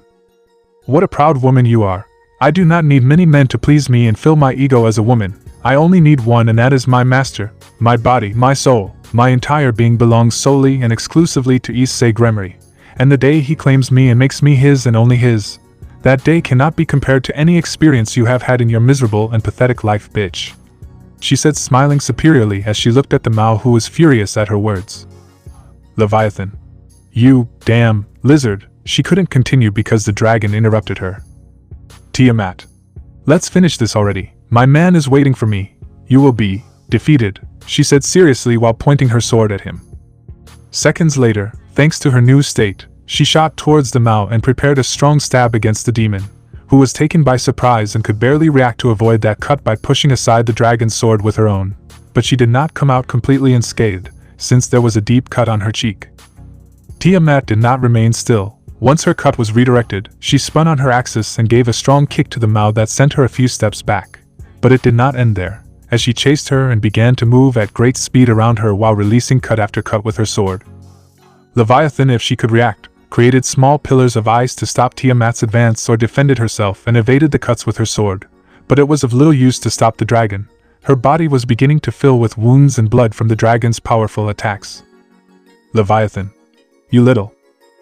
What a proud woman you are. I do not need many men to please me and fill my ego as a woman. I only need one, and that is my master. My body, my soul, my entire being belongs solely and exclusively to Issei Gremory. And the day he claims me and makes me his and only his, that day cannot be compared to any experience you have had in your miserable and pathetic life, bitch. She said, smiling superiorly as she looked at the Mao, who was furious at her words. Leviathan. You, damn, lizard, she couldn't continue because the dragon interrupted her. Tiamat. Let's finish this already. My man is waiting for me. You will be defeated, she said seriously while pointing her sword at him. Seconds later, thanks to her new state, she shot towards the Mao and prepared a strong stab against the demon, who was taken by surprise and could barely react to avoid that cut by pushing aside the dragon's sword with her own. But she did not come out completely unscathed, since there was a deep cut on her cheek. Tiamat did not remain still. Once her cut was redirected, she spun on her axis and gave a strong kick to the Mao that sent her a few steps back. But it did not end there, as she chased her and began to move at great speed around her while releasing cut after cut with her sword. Leviathan, if she could react, created small pillars of ice to stop Tiamat's advance or defended herself and evaded the cuts with her sword, but it was of little use to stop the dragon. Her body was beginning to fill with wounds and blood from the dragon's powerful attacks. Leviathan. You little.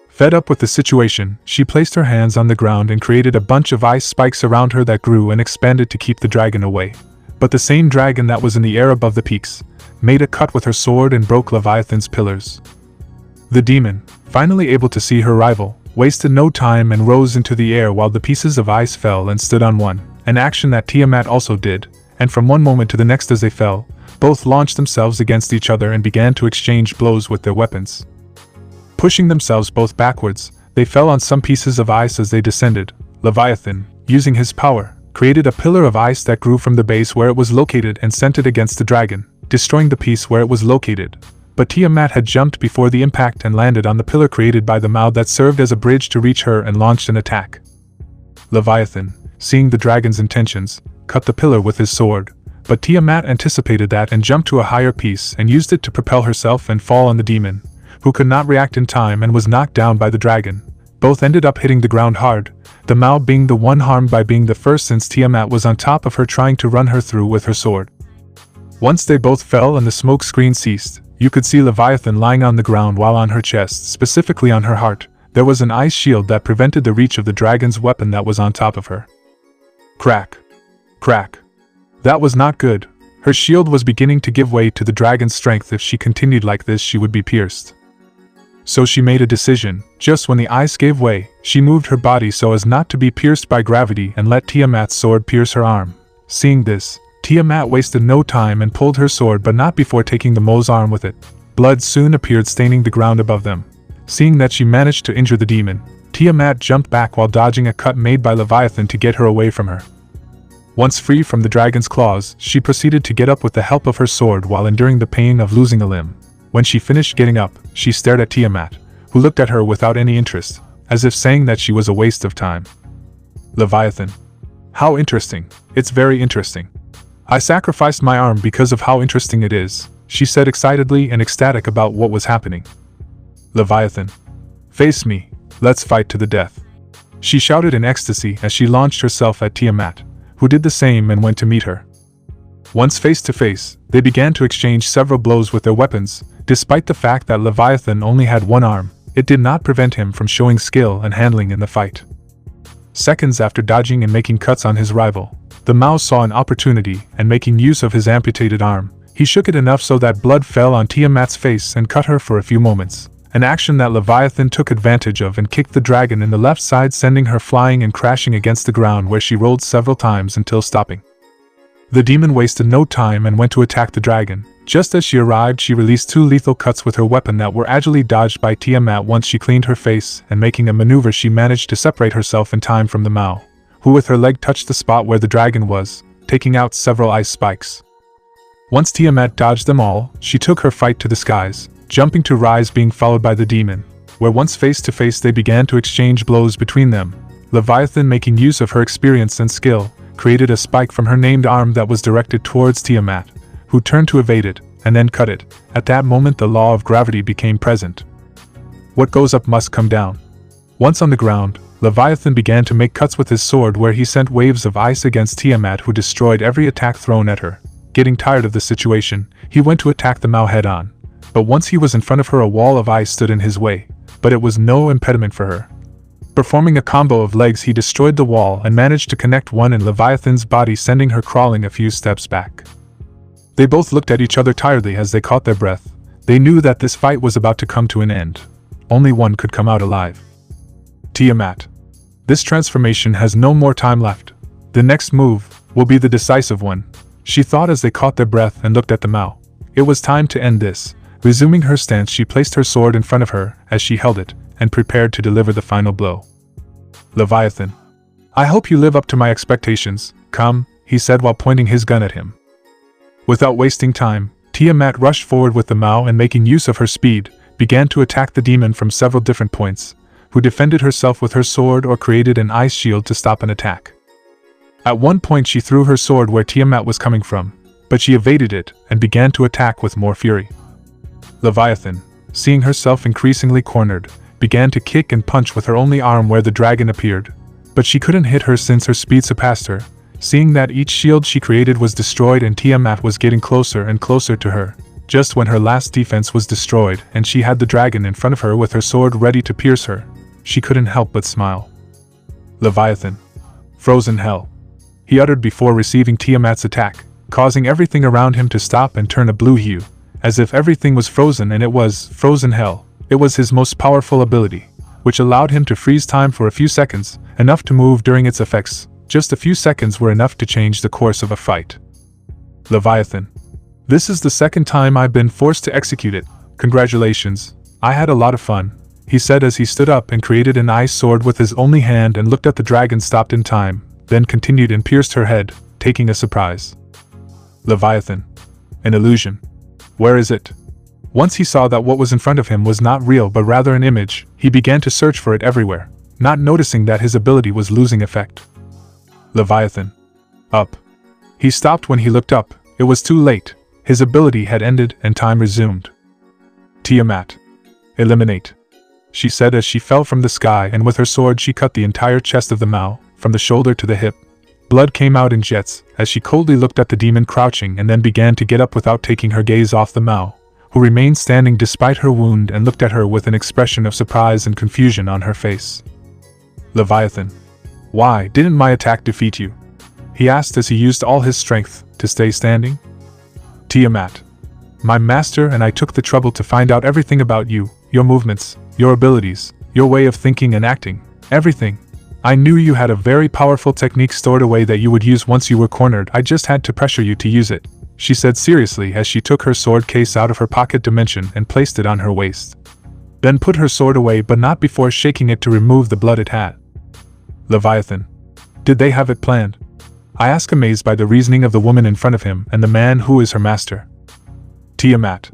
Fed up with the situation, she placed her hands on the ground and created a bunch of ice spikes around her that grew and expanded to keep the dragon away. But the same dragon that was in the air above the peaks made a cut with her sword and broke Leviathan's pillars. The demon, finally able to see her rival, wasted no time and rose into the air while the pieces of ice fell and stood on one, an action that Tiamat also did, and from one moment to the next as they fell, both launched themselves against each other and began to exchange blows with their weapons. Pushing themselves both backwards, they fell on some pieces of ice as they descended. Leviathan, using his power, created a pillar of ice that grew from the base where it was located and sent it against the dragon, destroying the piece where it was located. But Tiamat had jumped before the impact and landed on the pillar created by the Mao that served as a bridge to reach her and launched an attack. Leviathan, seeing the dragon's intentions, cut the pillar with his sword, but Tiamat anticipated that and jumped to a higher piece and used it to propel herself and fall on the demon, who could not react in time and was knocked down by the dragon. Both ended up hitting the ground hard, the Mao being the one harmed by being the first since Tiamat was on top of her trying to run her through with her sword. Once they both fell and the smoke screen ceased, you could see Leviathan lying on the ground while on her chest, specifically on her heart, there was an ice shield that prevented the reach of the dragon's weapon that was on top of her. Crack. Crack. That was not good. Her shield was beginning to give way to the dragon's strength. If she continued like this, she would be pierced. So she made a decision. Just when the ice gave way, she moved her body so as not to be pierced by gravity and let Tiamat's sword pierce her arm. Seeing this, Tiamat wasted no time and pulled her sword, but not before taking the Mao's arm with it. Blood soon appeared staining the ground above them. Seeing that she managed to injure the demon, Tiamat jumped back while dodging a cut made by Leviathan to get her away from her. Once free from the dragon's claws, she proceeded to get up with the help of her sword while enduring the pain of losing a limb. When she finished getting up, she stared at Tiamat, who looked at her without any interest, as if saying that she was a waste of time. Leviathan. How interesting. It's very interesting. I sacrificed my arm because of how interesting it is, she said excitedly and ecstatic about what was happening. Leviathan. Face me. Let's fight to the death. She shouted in ecstasy as she launched herself at Tiamat, who did the same and went to meet her. Once face to face, they began to exchange several blows with their weapons. Despite the fact that Leviathan only had one arm, it did not prevent him from showing skill and handling in the fight. Seconds after dodging and making cuts on his rival, the Mao saw an opportunity and making use of his amputated arm, he shook it enough so that blood fell on Tiamat's face and cut her for a few moments, an action that Leviathan took advantage of and kicked the dragon in the left side, sending her flying and crashing against the ground where she rolled several times until stopping. The demon wasted no time and went to attack the dragon. Just as she arrived, she released two lethal cuts with her weapon that were agilely dodged by Tiamat. Once she cleaned her face and making a maneuver, she managed to separate herself in time from the Mao, who with her leg touched the spot where the dragon was, taking out several ice spikes. Once Tiamat dodged them all, she took her fight to the skies, jumping to rise, being followed by the demon, where once face to face they began to exchange blows between them. Leviathan, making use of her experience and skill, created a spike from her named arm that was directed towards Tiamat, who turned to evade it, and then cut it. At that moment the law of gravity became present. What goes up must come down. Once on the ground, Leviathan began to make cuts with his sword where he sent waves of ice against Tiamat, who destroyed every attack thrown at her. Getting tired of the situation, he went to attack the Mao head-on. But once he was in front of her, a wall of ice stood in his way, but it was no impediment for her. Performing a combo of legs, he destroyed the wall and managed to connect one in Leviathan's body, sending her crawling a few steps back. They both looked at each other tiredly as they caught their breath. They knew that this fight was about to come to an end. Only one could come out alive. Tiamat. This transformation has no more time left. The next move will be the decisive one, she thought as they caught their breath and looked at the Mao. It was time to end this. Resuming her stance, she placed her sword in front of her as she held it, and prepared to deliver the final blow. Leviathan. I hope you live up to my expectations. Come, he said while pointing his gun at him. Without wasting time, Tiamat rushed forward with the Mao and, making use of her speed, began to attack the demon from several different points, who defended herself with her sword or created an ice shield to stop an attack. At one point she threw her sword where Tiamat was coming from, but she evaded it and began to attack with more fury. Leviathan, seeing herself increasingly cornered, began to kick and punch with her only arm where the dragon appeared, but she couldn't hit her since her speed surpassed her. Seeing that each shield she created was destroyed and Tiamat was getting closer and closer to her, just when her last defense was destroyed and she had the dragon in front of her with her sword ready to pierce her, she couldn't help but smile. Leviathan. Frozen hell. He uttered before receiving Tiamat's attack, causing everything around him to stop and turn a blue hue, as if everything was frozen, and it was frozen hell. It was his most powerful ability, which allowed him to freeze time for a few seconds, enough to move during its effects. Just a few seconds were enough to change the course of a fight. Leviathan. This is the second time I've been forced to execute it. Congratulations. I had a lot of fun, he said as he stood up and created an ice sword with his only hand and looked at the dragon, stopped in time, then continued and pierced her head, taking a surprise. Leviathan. An illusion. Where is it? Once he saw that what was in front of him was not real but rather an image, he began to search for it everywhere, not noticing that his ability was losing effect. Leviathan. Up. He stopped when he looked up. It was too late. His ability had ended and time resumed. Tiamat. Eliminate. She said as she fell from the sky, and with her sword she cut the entire chest of the Mao, from the shoulder to the hip. Blood came out in jets as she coldly looked at the demon crouching and then began to get up without taking her gaze off the Mao, who remained standing despite her wound and looked at her with an expression of surprise and confusion on her face. Leviathan. Why didn't my attack defeat you? He asked as he used all his strength to stay standing. Tiamat. My master and I took the trouble to find out everything about you, your movements, your abilities, your way of thinking and acting, everything. I knew you had a very powerful technique stored away that you would use once you were cornered. I just had to pressure you to use it, she said seriously as she took her sword case out of her pocket dimension and placed it on her waist. Then put her sword away, but not before shaking it to remove the blood it had. Leviathan. Did they have it planned? I asked, amazed by the reasoning of the woman in front of him and the man who is her master. Tiamat.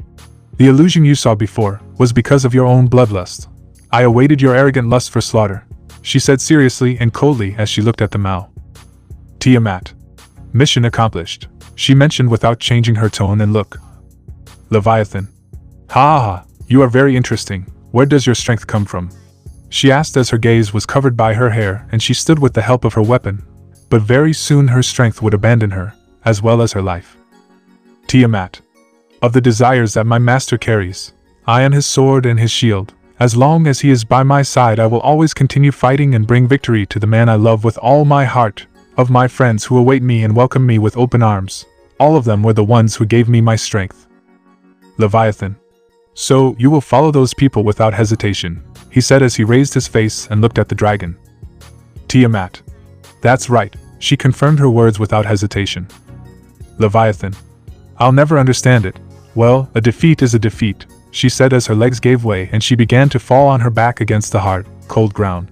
The illusion you saw before was because of your own bloodlust. I awaited your arrogant lust for slaughter, she said seriously and coldly as she looked at the Mao. Tiamat. Mission accomplished, she mentioned without changing her tone and look. Leviathan. Ha, you are very interesting. Where does your strength come from? She asked as her gaze was covered by her hair and she stood with the help of her weapon, but very soon her strength would abandon her, as well as her life. Tiamat. Of the desires that my master carries. I am his sword and his shield. As long as he is by my side, I will always continue fighting and bring victory to the man I love with all my heart. Of my friends who await me and welcome me with open arms, all of them were the ones who gave me my strength. Leviathan. So, you will follow those people without hesitation, he said as he raised his face and looked at the dragon. Tiamat. That's right, she confirmed her words without hesitation. Leviathan. I'll never understand it. Well, a defeat is a defeat, she said as her legs gave way and she began to fall on her back against the hard, cold ground.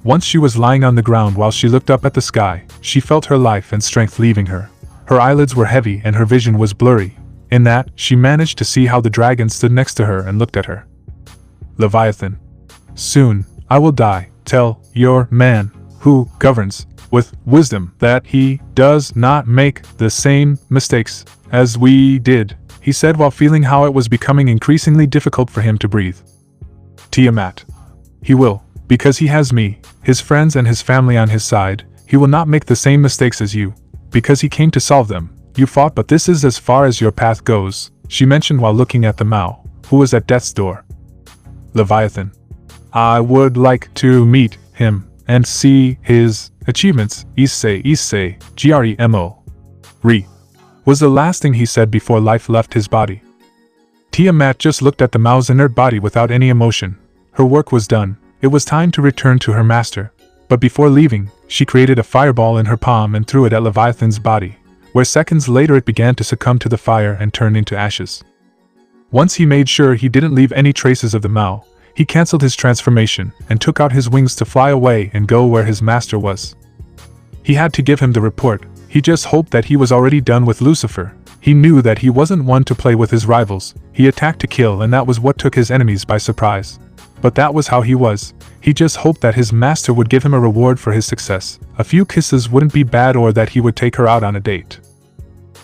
Once she was lying on the ground while she looked up at the sky, she felt her life and strength leaving her. Her eyelids were heavy and her vision was blurry. In that, she managed to see how the dragon stood next to her and looked at her. Leviathan. Soon, I will die. Tell your man, who governs with wisdom, that he does not make the same mistakes as we did, he said while feeling how it was becoming increasingly difficult for him to breathe. Tiamat. He will, because he has me, his friends and his family on his side. He will not make the same mistakes as you, because he came to solve them. You fought, but this is as far as your path goes, she mentioned while looking at the Mao, who was at death's door. Leviathan. I would like to meet him and see his achievements. Issei Gremory was the last thing he said before life left his body. Tiamat just looked at the Mao's inert body without any emotion. Her work was done. It was time to return to her master. But before leaving, she created a fireball in her palm and threw it at Leviathan's body, where seconds later it began to succumb to the fire and turn into ashes. Once he made sure he didn't leave any traces of the Mao, he cancelled his transformation and took out his wings to fly away and go where his master was. He had to give him the report. He just hoped that he was already done with Lucifer. He knew that he wasn't one to play with his rivals. He attacked to kill, and that was what took his enemies by surprise. But that was how he was. He just hoped that his master would give him a reward for his success. A few kisses wouldn't be bad, or that he would take her out on a date.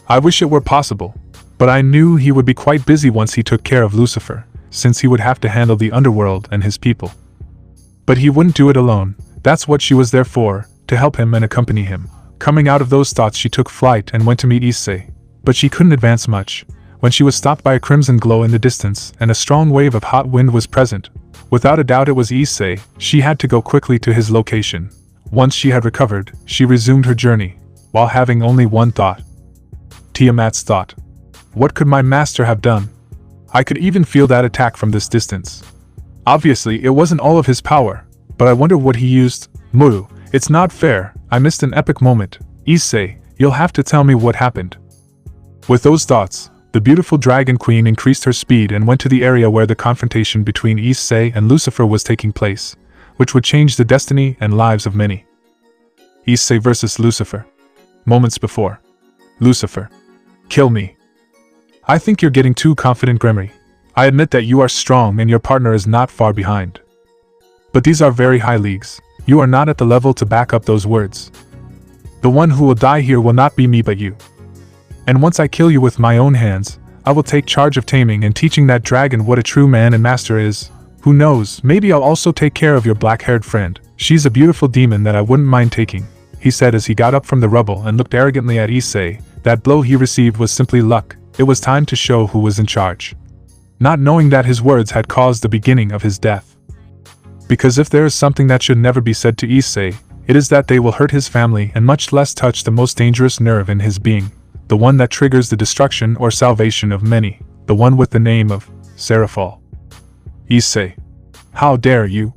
I wish it were possible. But I knew he would be quite busy once he took care of Lucifer, since he would have to handle the underworld and his people. But he wouldn't do it alone. That's what she was there for, to help him and accompany him. Coming out of those thoughts, she took flight and went to meet Issei. But she couldn't advance much, when she was stopped by a crimson glow in the distance, and a strong wave of hot wind was present. Without a doubt it was Issei. She had to go quickly to his location. Once she had recovered, she resumed her journey, while having only one thought. Tiamat's thought. What could my master have done? I could even feel that attack from this distance. Obviously, it wasn't all of his power, but I wonder what he used. Muru, it's not fair. I missed an epic moment. Issei, you'll have to tell me what happened. With those thoughts, the beautiful Dragon Queen increased her speed and went to the area where the confrontation between Issei and Lucifer was taking place, which would change the destiny and lives of many. Issei versus Lucifer. Moments before. Lucifer. Kill me. I think you're getting too confident, Gremory. I admit that you are strong and your partner is not far behind. But these are very high leagues. You are not at the level to back up those words. The one who will die here will not be me but you. And once I kill you with my own hands, I will take charge of taming and teaching that dragon what a true man and master is. Who knows, maybe I'll also take care of your black-haired friend. She's a beautiful demon that I wouldn't mind taking, he said as he got up from the rubble and looked arrogantly at Issei. That blow he received was simply luck. It was time to show who was in charge. Not knowing that his words had caused the beginning of his death. Because if there is something that should never be said to Issei, it is that they will hurt his family and much less touch the most dangerous nerve in his being. The one that triggers the destruction or salvation of many. The one with the name of Serafall. Issei. How dare you?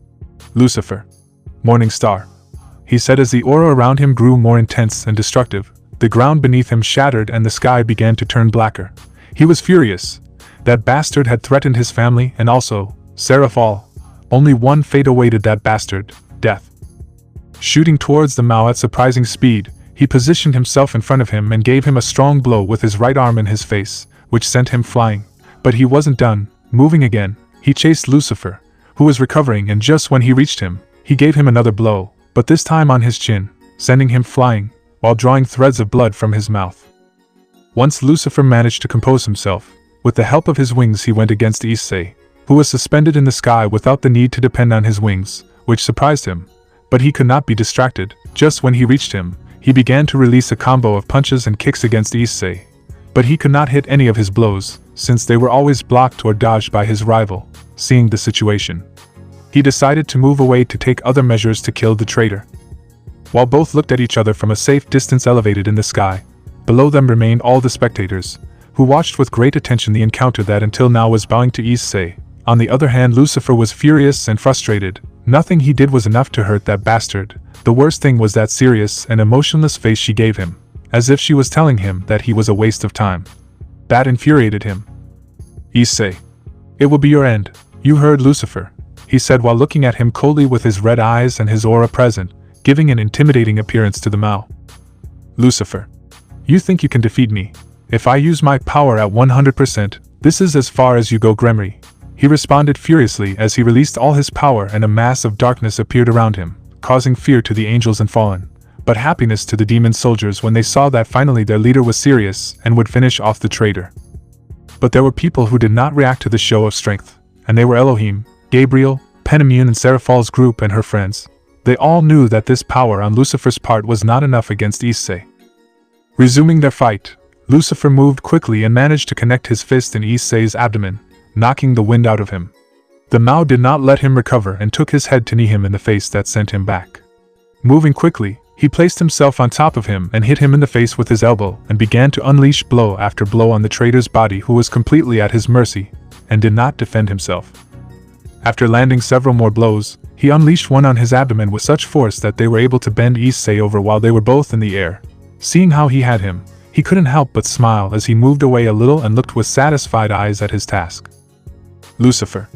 Lucifer. Morning Star. He said as the aura around him grew more intense and destructive. The ground beneath him shattered and the sky began to turn blacker. He was furious. That bastard had threatened his family and also Serafall. Only one fate awaited that bastard, death. Shooting towards the Mao at surprising speed, he positioned himself in front of him and gave him a strong blow with his right arm in his face, which sent him flying. But he wasn't done. Moving again, he chased Lucifer, who was recovering, and just when he reached him, he gave him another blow, but this time on his chin, sending him flying, while drawing threads of blood from his mouth. Once Lucifer managed to compose himself, with the help of his wings he went against Issei, who was suspended in the sky without the need to depend on his wings, which surprised him. But he could not be distracted. Just when he reached him, he began to release a combo of punches and kicks against Issei. But he could not hit any of his blows, since they were always blocked or dodged by his rival. Seeing the situation, he decided to move away to take other measures to kill the traitor. While both looked at each other from a safe distance elevated in the sky, below them remained all the spectators, who watched with great attention the encounter that until now was bowing to Issei. On the other hand, Lucifer was furious and frustrated. Nothing he did was enough to hurt that bastard. The worst thing was that serious and emotionless face she gave him, as if she was telling him that he was a waste of time. That infuriated him. Issei. It will be your end. You heard Lucifer, he said while looking at him coldly with his red eyes and his aura present, giving an intimidating appearance to the Mao. Lucifer. You think you can defeat me? If I use my power at 100%, this is as far as you go, Gremory. He responded furiously as he released all his power and a mass of darkness appeared around him, causing fear to the angels and fallen, but happiness to the demon soldiers when they saw that finally their leader was serious and would finish off the traitor. But there were people who did not react to the show of strength, and they were Elohim, Gabriel, Penamune and Serafall's group and her friends. They all knew that this power on Lucifer's part was not enough against Issei. Resuming their fight, Lucifer moved quickly and managed to connect his fist in Issei's abdomen, knocking the wind out of him. The Mao did not let him recover and took his head to knee him in the face that sent him back. Moving quickly, he placed himself on top of him and hit him in the face with his elbow and began to unleash blow after blow on the traitor's body, who was completely at his mercy. and did not defend himself. After landing several more blows, he unleashed one on his abdomen with such force that they were able to bend Issei over while they were both in the air. Seeing how he had him, he couldn't help but smile as he moved away a little and looked with satisfied eyes at his task. Lucifer.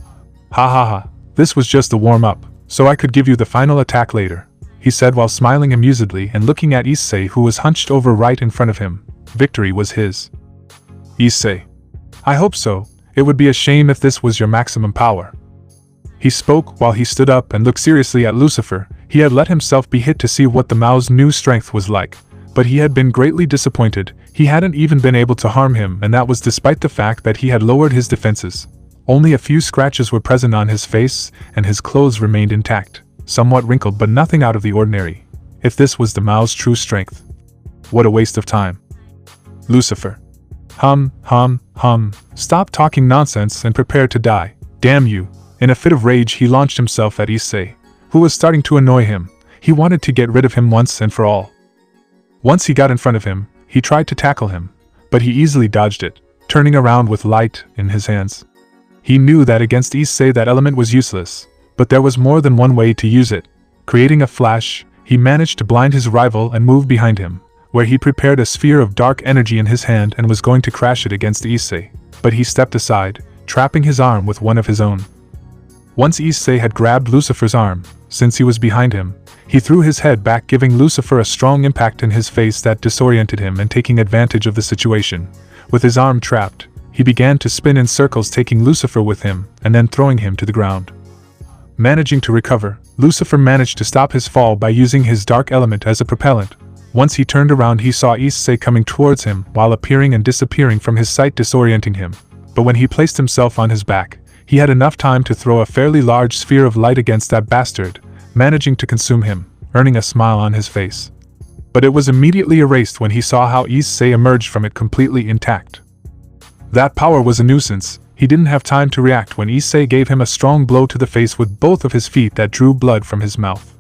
Ha ha ha, this was just a warm-up, so I could give you the final attack later, he said while smiling amusedly and looking at Issei, who was hunched over right in front of him. Victory was his. Issei. I hope so. It would be a shame if this was your maximum power. He spoke while he stood up and looked seriously at Lucifer. He had let himself be hit to see what the Mao's new strength was like, but he had been greatly disappointed. He hadn't even been able to harm him, and that was despite the fact that he had lowered his defenses. Only a few scratches were present on his face, and his clothes remained intact, somewhat wrinkled but nothing out of the ordinary. If this was the Mao's true strength. What a waste of time. Lucifer. Stop talking nonsense and prepare to die. Damn you. In a fit of rage he launched himself at Issei, who was starting to annoy him. He wanted to get rid of him once and for all. Once he got in front of him, he tried to tackle him, but he easily dodged it, turning around with light in his hands. He knew that against Issei that element was useless, but there was more than one way to use it. Creating a flash, he managed to blind his rival and move behind him, where he prepared a sphere of dark energy in his hand and was going to crash it against Issei, but he stepped aside, trapping his arm with one of his own. Once Issei had grabbed Lucifer's arm, since he was behind him, he threw his head back, giving Lucifer a strong impact in his face that disoriented him, and taking advantage of the situation, with his arm trapped, he began to spin in circles, taking Lucifer with him and then throwing him to the ground. Managing to recover, Lucifer managed to stop his fall by using his dark element as a propellant. Once he turned around, he saw Issei coming towards him while appearing and disappearing from his sight, disorienting him. But when he placed himself on his back, he had enough time to throw a fairly large sphere of light against that bastard, managing to consume him, earning a smile on his face. But it was immediately erased when he saw how Issei emerged from it completely intact. That power was a nuisance. He didn't have time to react when Issei gave him a strong blow to the face with both of his feet that drew blood from his mouth.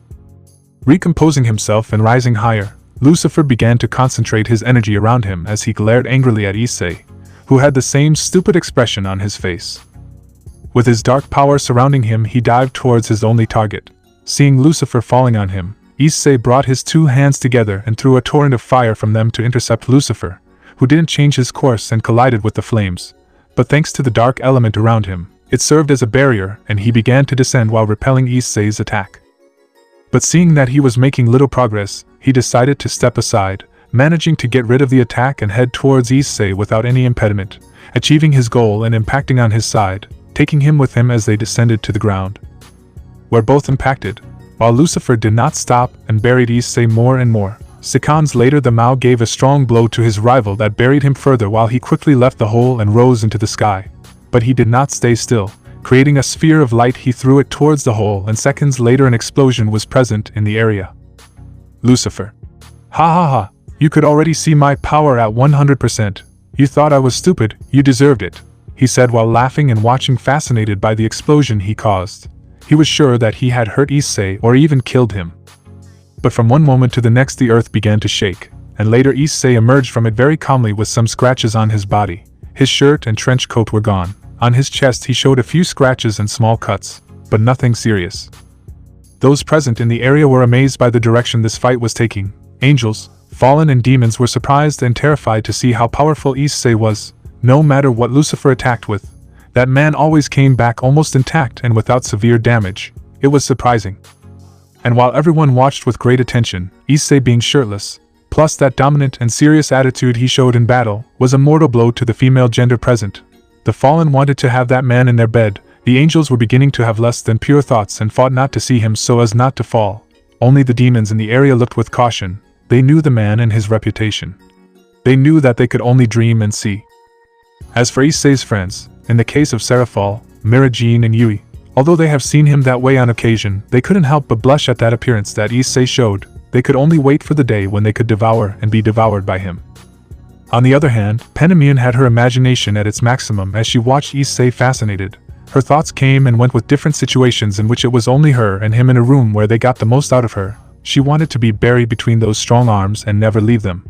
Recomposing himself and rising higher, Lucifer began to concentrate his energy around him as he glared angrily at Issei, who had the same stupid expression on his face. With his dark power surrounding him, he dived towards his only target. Seeing Lucifer falling on him, Issei brought his two hands together and threw a torrent of fire from them to intercept Lucifer, who didn't change his course and collided with the flames. But thanks to the dark element around him, it served as a barrier, and he began to descend while repelling Issei's attack. But seeing that he was making little progress, he decided to step aside, managing to get rid of the attack and head towards Issei without any impediment, achieving his goal and impacting on his side, taking him with him as they descended to the ground, where both impacted, while Lucifer did not stop and buried Issei more and more. Seconds later, the Mao gave a strong blow to his rival that buried him further, while he quickly left the hole and rose into the sky. But he did not stay still. Creating a sphere of light, he threw it towards the hole, and seconds later an explosion was present in the area. Lucifer. Ha, you could already see my power at 100%. You thought I was stupid, you deserved it, he said while laughing and watching, fascinated by the explosion he caused. He was sure that he had hurt Issei or even killed him. But from one moment to the next the earth began to shake, and later Issei emerged from it very calmly with some scratches on his body. His shirt and trench coat were gone. On his chest he showed a few scratches and small cuts, but nothing serious. Those present in the area were amazed by the direction this fight was taking. Angels, fallen and demons were surprised and terrified to see how powerful Issei was. No matter what Lucifer attacked with, that man always came back almost intact and without severe damage. It was surprising. And while everyone watched with great attention, Issei being shirtless, plus that dominant and serious attitude he showed in battle, was a mortal blow to the female gender present. The fallen wanted to have that man in their bed. The angels were beginning to have less than pure thoughts and fought not to see him so as not to fall. Only the demons in the area looked with caution. They knew the man and his reputation. They knew that they could only dream and see. As for Issei's friends, in the case of Serafall, Mirajin and Yui, although they have seen him that way on occasion, they couldn't help but blush at that appearance that Issei showed. They could only wait for the day when they could devour and be devoured by him. On the other hand, Penamion had her imagination at its maximum as she watched Issei fascinated. Her thoughts came and went with different situations in which it was only her and him in a room where they got the most out of her. She wanted to be buried between those strong arms and never leave them.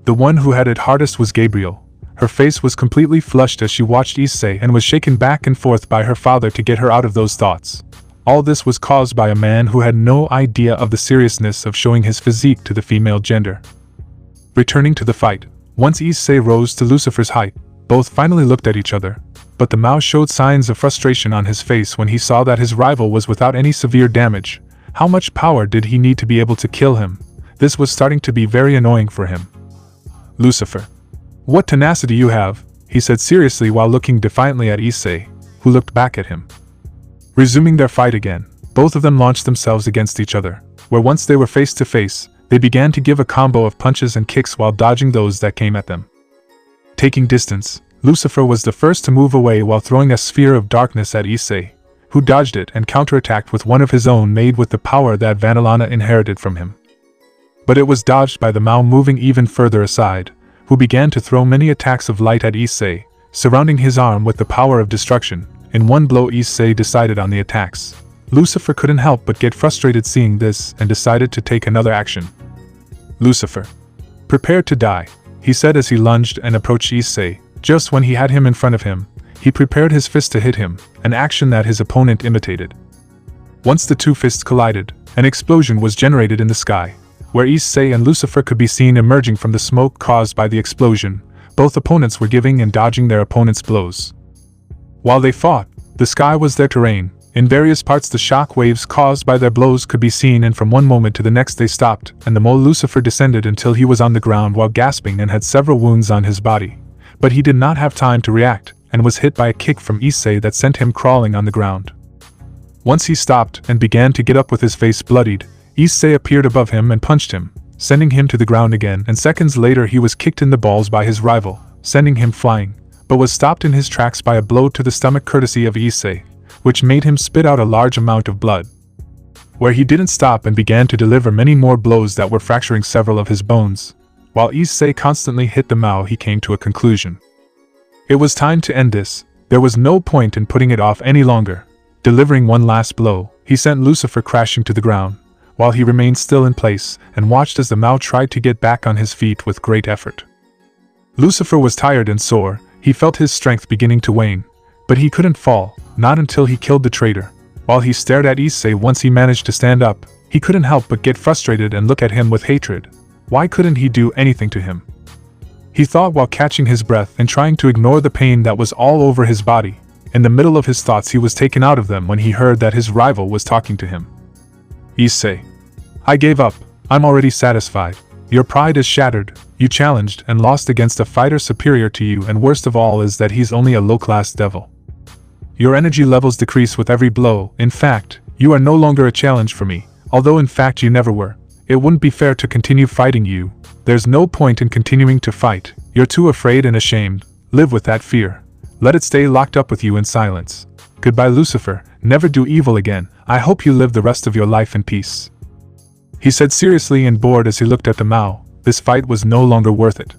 The one who had it hardest was Gabriel. Her face was completely flushed as she watched Issei and was shaken back and forth by her father to get her out of those thoughts. All this was caused by a man who had no idea of the seriousness of showing his physique to the female gender. Returning to the fight, once Issei rose to Lucifer's height, both finally looked at each other, but the Mao showed signs of frustration on his face when he saw that his rival was without any severe damage. How much power did he need to be able to kill him? This was starting to be very annoying for him. Lucifer. What tenacity you have, he said seriously while looking defiantly at Issei, who looked back at him. Resuming their fight again, both of them launched themselves against each other, where once they were face to face, they began to give a combo of punches and kicks while dodging those that came at them. Taking distance, Lucifer was the first to move away while throwing a sphere of darkness at Issei, who dodged it and counterattacked with one of his own made with the power that Vanillana inherited from him. But it was dodged by the Mao moving even further aside, who began to throw many attacks of light at Issei, surrounding his arm with the power of destruction. In one blow Issei decided on the attacks. Lucifer couldn't help but get frustrated seeing this and decided to take another action. Lucifer. Prepare to die, he said as he lunged and approached Issei. Just when he had him in front of him, he prepared his fist to hit him, an action that his opponent imitated. Once the two fists collided, an explosion was generated in the sky, where Issei and Lucifer could be seen emerging from the smoke caused by the explosion. Both opponents were giving and dodging their opponents' blows. While they fought, the sky was their terrain. In various parts the shock waves caused by their blows could be seen, and from one moment to the next they stopped, and the mole Lucifer descended until he was on the ground while gasping and had several wounds on his body. But he did not have time to react, and was hit by a kick from Issei that sent him crawling on the ground. Once he stopped and began to get up with his face bloodied, Issei appeared above him and punched him, sending him to the ground again, and seconds later he was kicked in the balls by his rival, sending him flying, but was stopped in his tracks by a blow to the stomach courtesy of Issei, which made him spit out a large amount of blood. Where he didn't stop and began to deliver many more blows that were fracturing several of his bones. While Issei constantly hit the Mao, he came to a conclusion. It was time to end this. There was no point in putting it off any longer. Delivering one last blow, he sent Lucifer crashing to the ground, while he remained still in place and watched as the Mao tried to get back on his feet with great effort. Lucifer was tired and sore. He felt his strength beginning to wane, but he couldn't fall, not until he killed the traitor. While he stared at Issei once he managed to stand up, he couldn't help but get frustrated and look at him with hatred. Why couldn't he do anything to him? He thought while catching his breath and trying to ignore the pain that was all over his body. In the middle of his thoughts he was taken out of them when he heard that his rival was talking to him. Issei. I gave up. I'm already satisfied. Your pride is shattered. You challenged and lost against a fighter superior to you, and worst of all is that he's only a low-class devil. Your energy levels decrease with every blow. In fact, you are no longer a challenge for me, although in fact you never were. It wouldn't be fair to continue fighting you. There's no point in continuing to fight. You're too afraid and ashamed. Live with that fear. Let it stay locked up with you in silence. Goodbye, Lucifer. Never do evil again. I hope you live the rest of your life in peace. He said seriously and bored as he looked at the Mao. This fight was no longer worth it.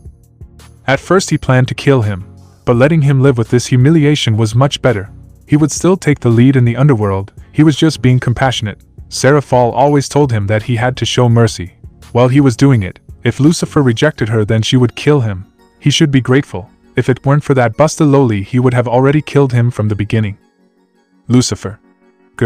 At first he planned to kill him, but letting him live with this humiliation was much better. He would still take the lead in the underworld. He was just being compassionate. Serafall always told him that he had to show mercy. While he was doing it, if Lucifer rejected her then she would kill him. He should be grateful. If it weren't for that Busta Loli he would have already killed him from the beginning. Lucifer.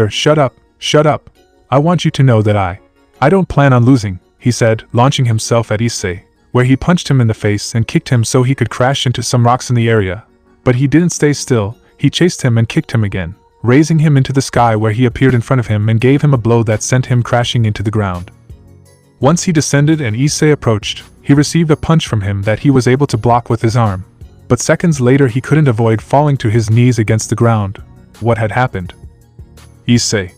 Shut up, shut up. I want you to know that I don't plan on losing, he said, launching himself at Issei, where he punched him in the face and kicked him so he could crash into some rocks in the area. But he didn't stay still. He chased him and kicked him again, raising him into the sky where he appeared in front of him and gave him a blow that sent him crashing into the ground. Once he descended and Issei approached, he received a punch from him that he was able to block with his arm. But seconds later he couldn't avoid falling to his knees against the ground. What had happened? Issei.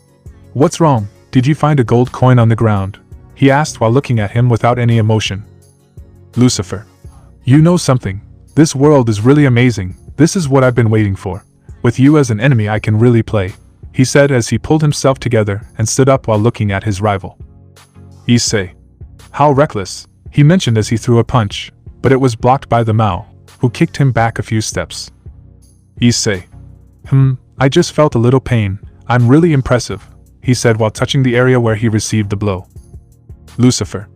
What's wrong? Did you find a gold coin on the ground? He asked while looking at him without any emotion. Lucifer. You know something. This world is really amazing. This is what I've been waiting for. With you as an enemy I can really play, he said as he pulled himself together and stood up while looking at his rival. Issei. How reckless, he mentioned as he threw a punch, but it was blocked by the Mao, who kicked him back a few steps. Issei. I just felt a little pain. I'm really impressive, he said while touching the area where he received the blow. Lucifer.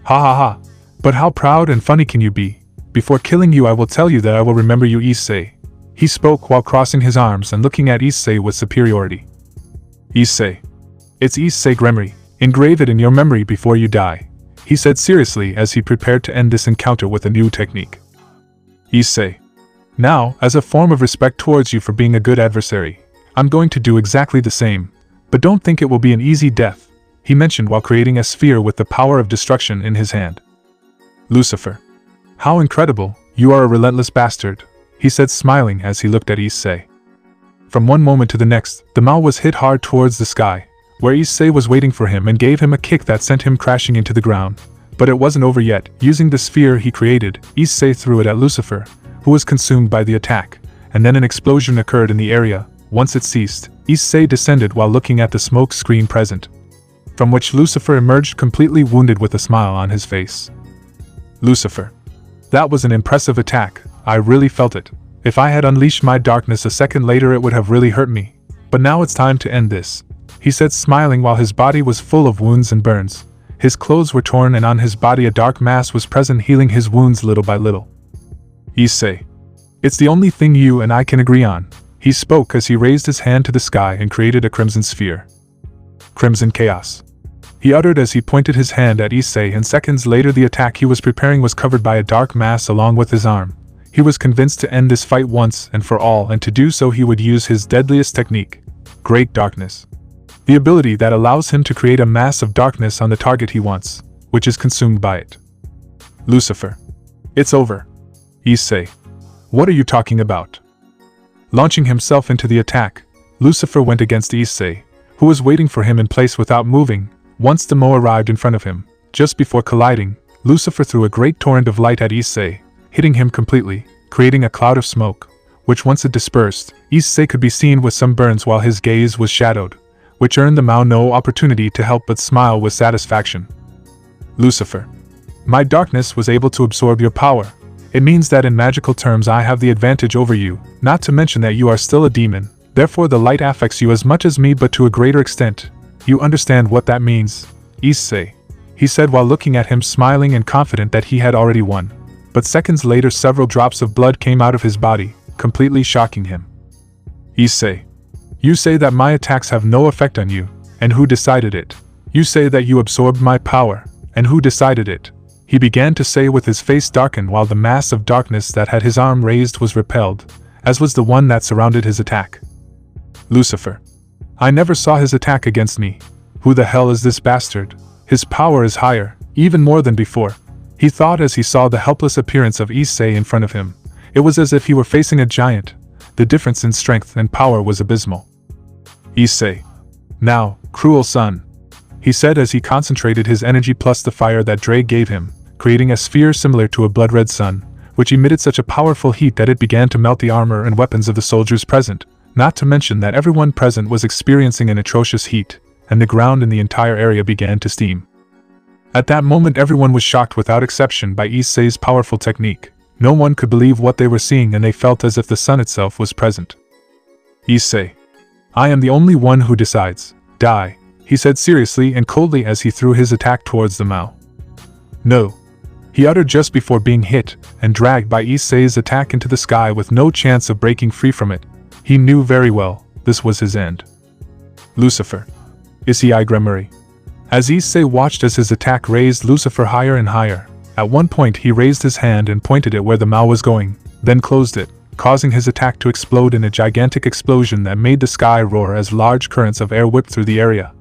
Ha ha ha. But how proud and funny can you be? Before killing you I will tell you that I will remember you, Issei. He spoke while crossing his arms and looking at Issei with superiority. Issei. It's Issei Gremory. Engrave it in your memory before you die, he said seriously as he prepared to end this encounter with a new technique. Issei. Now, as a form of respect towards you for being a good adversary, I'm going to do exactly the same, but don't think it will be an easy death, he mentioned while creating a sphere with the power of destruction in his hand. Lucifer. How incredible, you are a relentless bastard, he said smiling as he looked at Issei. From one moment to the next, the Mao was hit hard towards the sky, where Issei was waiting for him and gave him a kick that sent him crashing into the ground. But it wasn't over yet. Using the sphere he created, Issei threw it at Lucifer, who was consumed by the attack, and then an explosion occurred in the area. Once it ceased, Issei descended while looking at the smoke screen present, from which Lucifer emerged completely wounded with a smile on his face. Lucifer. That was an impressive attack, I really felt it. If I had unleashed my darkness a second later it would have really hurt me. But now it's time to end this, he said smiling while his body was full of wounds and burns. His clothes were torn and on his body a dark mass was present, healing his wounds little by little. Issei. It's the only thing you and I can agree on, he spoke as he raised his hand to the sky and created a crimson sphere. Crimson chaos, he uttered as he pointed his hand at Issei, and seconds later the attack he was preparing was covered by a dark mass along with his arm. He was convinced to end this fight once and for all, and to do so he would use his deadliest technique, Great Darkness. The ability that allows him to create a mass of darkness on the target he wants, which is consumed by it. Lucifer. It's over. Issei. What are you talking about? Launching himself into the attack, Lucifer went against Issei, who was waiting for him in place without moving. Once the Mo arrived in front of him, just before colliding, Lucifer threw a great torrent of light at Issei, hitting him completely, creating a cloud of smoke, which once it dispersed, Issei could be seen with some burns while his gaze was shadowed, which earned the Mao no opportunity to help but smile with satisfaction. Lucifer. My darkness was able to absorb your power. It means that in magical terms I have the advantage over you, not to mention that you are still a demon, therefore the light affects you as much as me but to a greater extent. You understand what that means, Issei, he said while looking at him smiling and confident that he had already won. But seconds later several drops of blood came out of his body, completely shocking him. Issei. You say that my attacks have no effect on you, and who decided it? You say that you absorbed my power, and who decided it? He began to say with his face darkened while the mass of darkness that had his arm raised was repelled, as was the one that surrounded his attack. Lucifer. I never saw his attack against me. Who the hell is this bastard? His power is higher, even more than before, he thought as he saw the helpless appearance of Issei in front of him. It was as if he were facing a giant. The difference in strength and power was abysmal. Issei. Now, cruel son, he said as he concentrated his energy plus the fire that Dre gave him, creating a sphere similar to a blood-red sun, which emitted such a powerful heat that it began to melt the armor and weapons of the soldiers present, not to mention that everyone present was experiencing an atrocious heat, and the ground in the entire area began to steam. At that moment everyone was shocked without exception by Issei's powerful technique. No one could believe what they were seeing and they felt as if the sun itself was present. Issei. I am the only one who decides. Die, he said seriously and coldly as he threw his attack towards the Mao. No, he uttered just before being hit and dragged by Issei's attack into the sky with no chance of breaking free from it. He knew very well, this was his end. Lucifer. Issei Gremory. As Issei watched as his attack raised Lucifer higher and higher, at one point he raised his hand and pointed it where the Mao was going, then closed it, causing his attack to explode in a gigantic explosion that made the sky roar as large currents of air whipped through the area.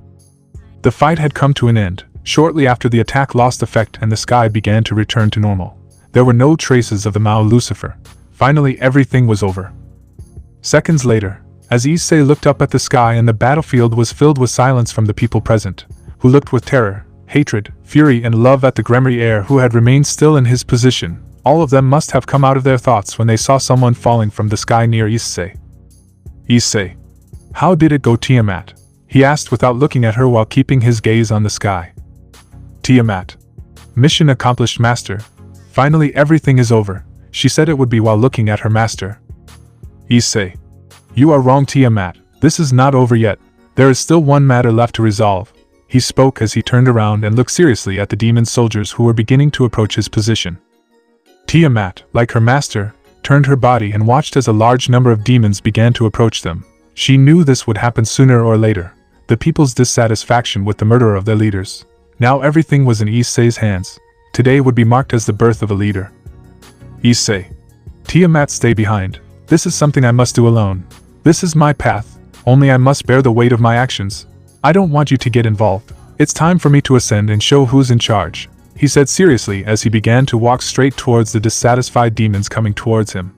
The fight had come to an end, shortly after the attack lost effect and the sky began to return to normal. There were no traces of the Mao Lucifer. Finally everything was over. Seconds later, as Issei looked up at the sky and the battlefield was filled with silence from the people present, who looked with terror, hatred, fury and love at the Gremory heir who had remained still in his position. All of them must have come out of their thoughts when they saw someone falling from the sky near Issei. Issei. How did it go, Tiamat? He asked without looking at her while keeping his gaze on the sky. Tiamat. Mission accomplished, master. Finally everything is over, she said it would be while looking at her master. Issei. You are wrong, Tiamat. This is not over yet. There is still one matter left to resolve. He spoke as he turned around and looked seriously at the demon soldiers who were beginning to approach his position. Tiamat, like her master, turned her body and watched as a large number of demons began to approach them. She knew this would happen sooner or later. The people's dissatisfaction with the murder of their leaders. Now everything was in Issei's hands. Today would be marked as the birth of a leader. Issei. Tiamat, stay behind. This is something I must do alone. This is my path, only I must bear the weight of my actions. I don't want you to get involved. It's time for me to ascend and show who's in charge, he said seriously as he began to walk straight towards the dissatisfied demons coming towards him.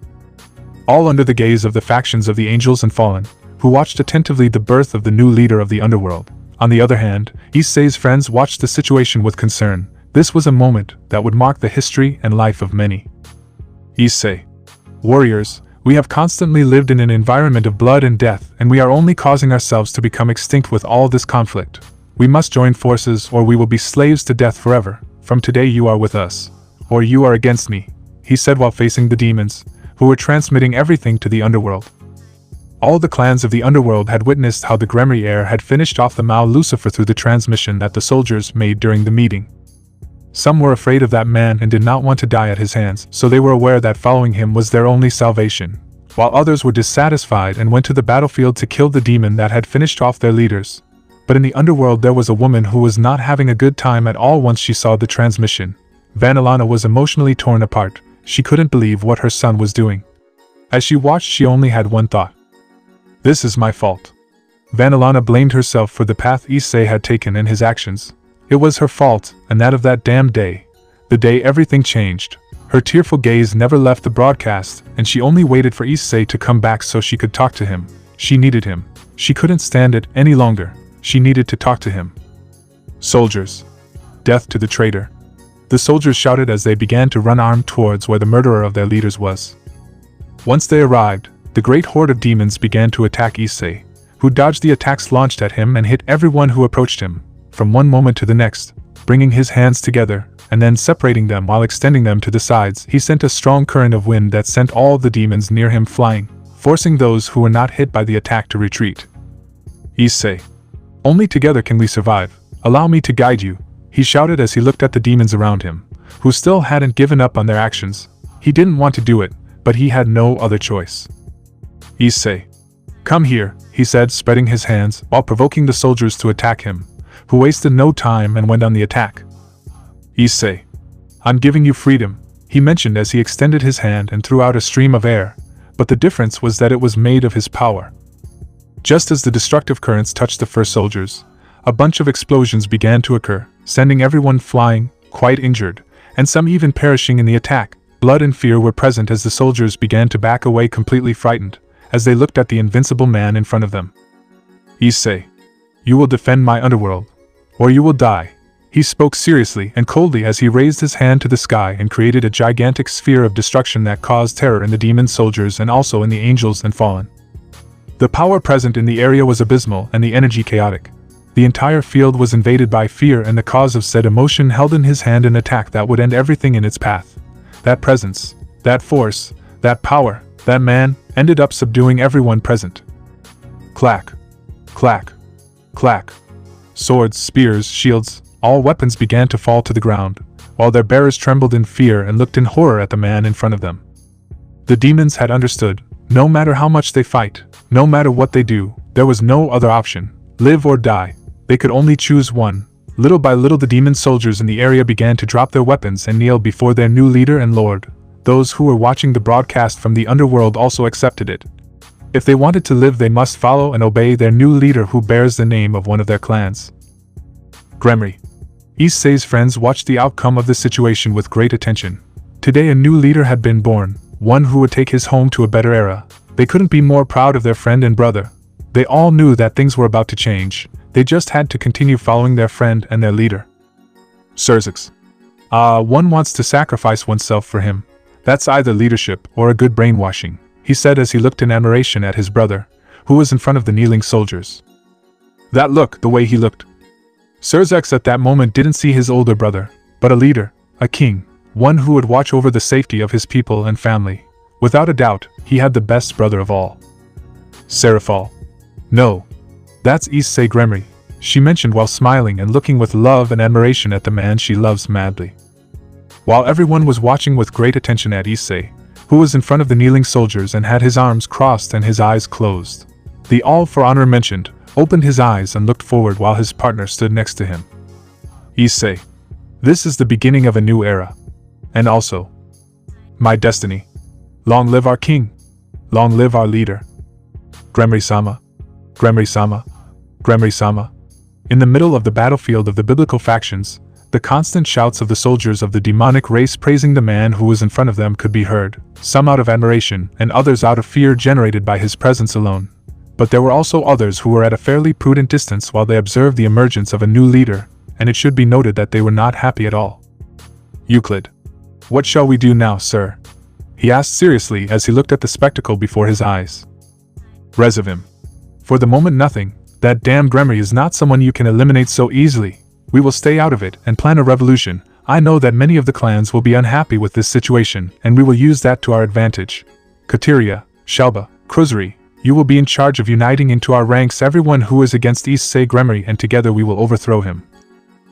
All under the gaze of the factions of the angels and fallen, who watched attentively the birth of the new leader of the underworld. On the other hand, Issei's friends watched the situation with concern. This was a moment that would mark the history and life of many. Issei. Warriors, we have constantly lived in an environment of blood and death, and we are only causing ourselves to become extinct with all this conflict. We must join forces or we will be slaves to death forever. From today you are with us, or you are against me, he said while facing the demons, who were transmitting everything to the underworld. All the clans of the underworld had witnessed how the Gremory heir had finished off the Mao Lucifer through the transmission that the soldiers made during the meeting. Some were afraid of that man and did not want to die at his hands, so they were aware that following him was their only salvation, while others were dissatisfied and went to the battlefield to kill the demon that had finished off their leaders. But in the underworld there was a woman who was not having a good time at all once she saw the transmission. Vanillana was emotionally torn apart. She couldn't believe what her son was doing. As she watched, she only had one thought. This is my fault. Vanillana blamed herself for the path Issei had taken and his actions. It was her fault, and that of that damned day. The day everything changed. Her tearful gaze never left the broadcast, and she only waited for Issei to come back so she could talk to him. She needed him. She couldn't stand it any longer. She needed to talk to him. Soldiers. Death to the traitor. The soldiers shouted as they began to run armed towards where the murderer of their leaders was. Once they arrived, the great horde of demons began to attack Issei, who dodged the attacks launched at him and hit everyone who approached him, from one moment to the next, bringing his hands together, and then separating them while extending them to the sides. He sent a strong current of wind that sent all the demons near him flying, forcing those who were not hit by the attack to retreat. Issei. Only together can we survive. Allow me to guide you, he shouted as he looked at the demons around him, who still hadn't given up on their actions. He didn't want to do it, but he had no other choice. Issei. Come here, he said, spreading his hands while provoking the soldiers to attack him, who wasted no time and went on the attack. Issei. I'm giving you freedom, he mentioned as he extended his hand and threw out a stream of air, but the difference was that it was made of his power. Just as the destructive currents touched the first soldiers, a bunch of explosions began to occur, sending everyone flying, quite injured, and some even perishing in the attack. Blood and fear were present as the soldiers began to back away completely frightened, as they looked at the invincible man in front of them. Issei. You will defend my underworld, or you will die. He spoke seriously and coldly as he raised his hand to the sky and created a gigantic sphere of destruction that caused terror in the demon soldiers and also in the angels and fallen. The power present in the area was abysmal and the energy chaotic. The entire field was invaded by fear, and the cause of said emotion held in his hand an attack that would end everything in its path. That presence, that force, that power, that man, ended up subduing everyone present. Clack. Clack. Clack. Swords, spears, shields, all weapons began to fall to the ground, while their bearers trembled in fear and looked in horror at the man in front of them. The demons had understood. No matter how much they fight, no matter what they do, there was no other option. Live or die. They could only choose one. Little by little the demon soldiers in the area began to drop their weapons and kneel before their new leader and lord. Those who were watching the broadcast from the underworld also accepted it. If they wanted to live, they must follow and obey their new leader who bears the name of one of their clans. Gremory. Issei's friends watched the outcome of the situation with great attention. Today a new leader had been born, one who would take his home to a better era. They couldn't be more proud of their friend and brother. They all knew that things were about to change. They just had to continue following their friend and their leader. Serafall. One wants to sacrifice oneself for him. That's either leadership or a good brainwashing, he said as he looked in admiration at his brother, who was in front of the kneeling soldiers. That look, the way he looked. Serafall at that moment didn't see his older brother, but a leader, a king, one who would watch over the safety of his people and family. Without a doubt, he had the best brother of all. Serafall. No. That's Issei Gremory, she mentioned while smiling and looking with love and admiration at the man she loves madly. While everyone was watching with great attention at Issei, who was in front of the kneeling soldiers and had his arms crossed and his eyes closed, the all for honor mentioned opened his eyes and looked forward while his partner stood next to him. Issei, this is the beginning of a new era. And also, my destiny. Long live our king. Long live our leader. Gremory-sama. Gremory-sama. Gremory-sama. In the middle of the battlefield of the biblical factions, the constant shouts of the soldiers of the demonic race praising the man who was in front of them could be heard, some out of admiration and others out of fear generated by his presence alone. But there were also others who were at a fairly prudent distance while they observed the emergence of a new leader, and it should be noted that they were not happy at all. Euclid. What shall we do now, sir? He asked seriously as he looked at the spectacle before his eyes. Resivim. For the moment nothing. That damn Gremory is not someone you can eliminate so easily. We will stay out of it and plan a revolution. I know that many of the clans will be unhappy with this situation, and we will use that to our advantage. Kateria, Shalba, Kruzuri, you will be in charge of uniting into our ranks everyone who is against Issei Gremory, and together we will overthrow him.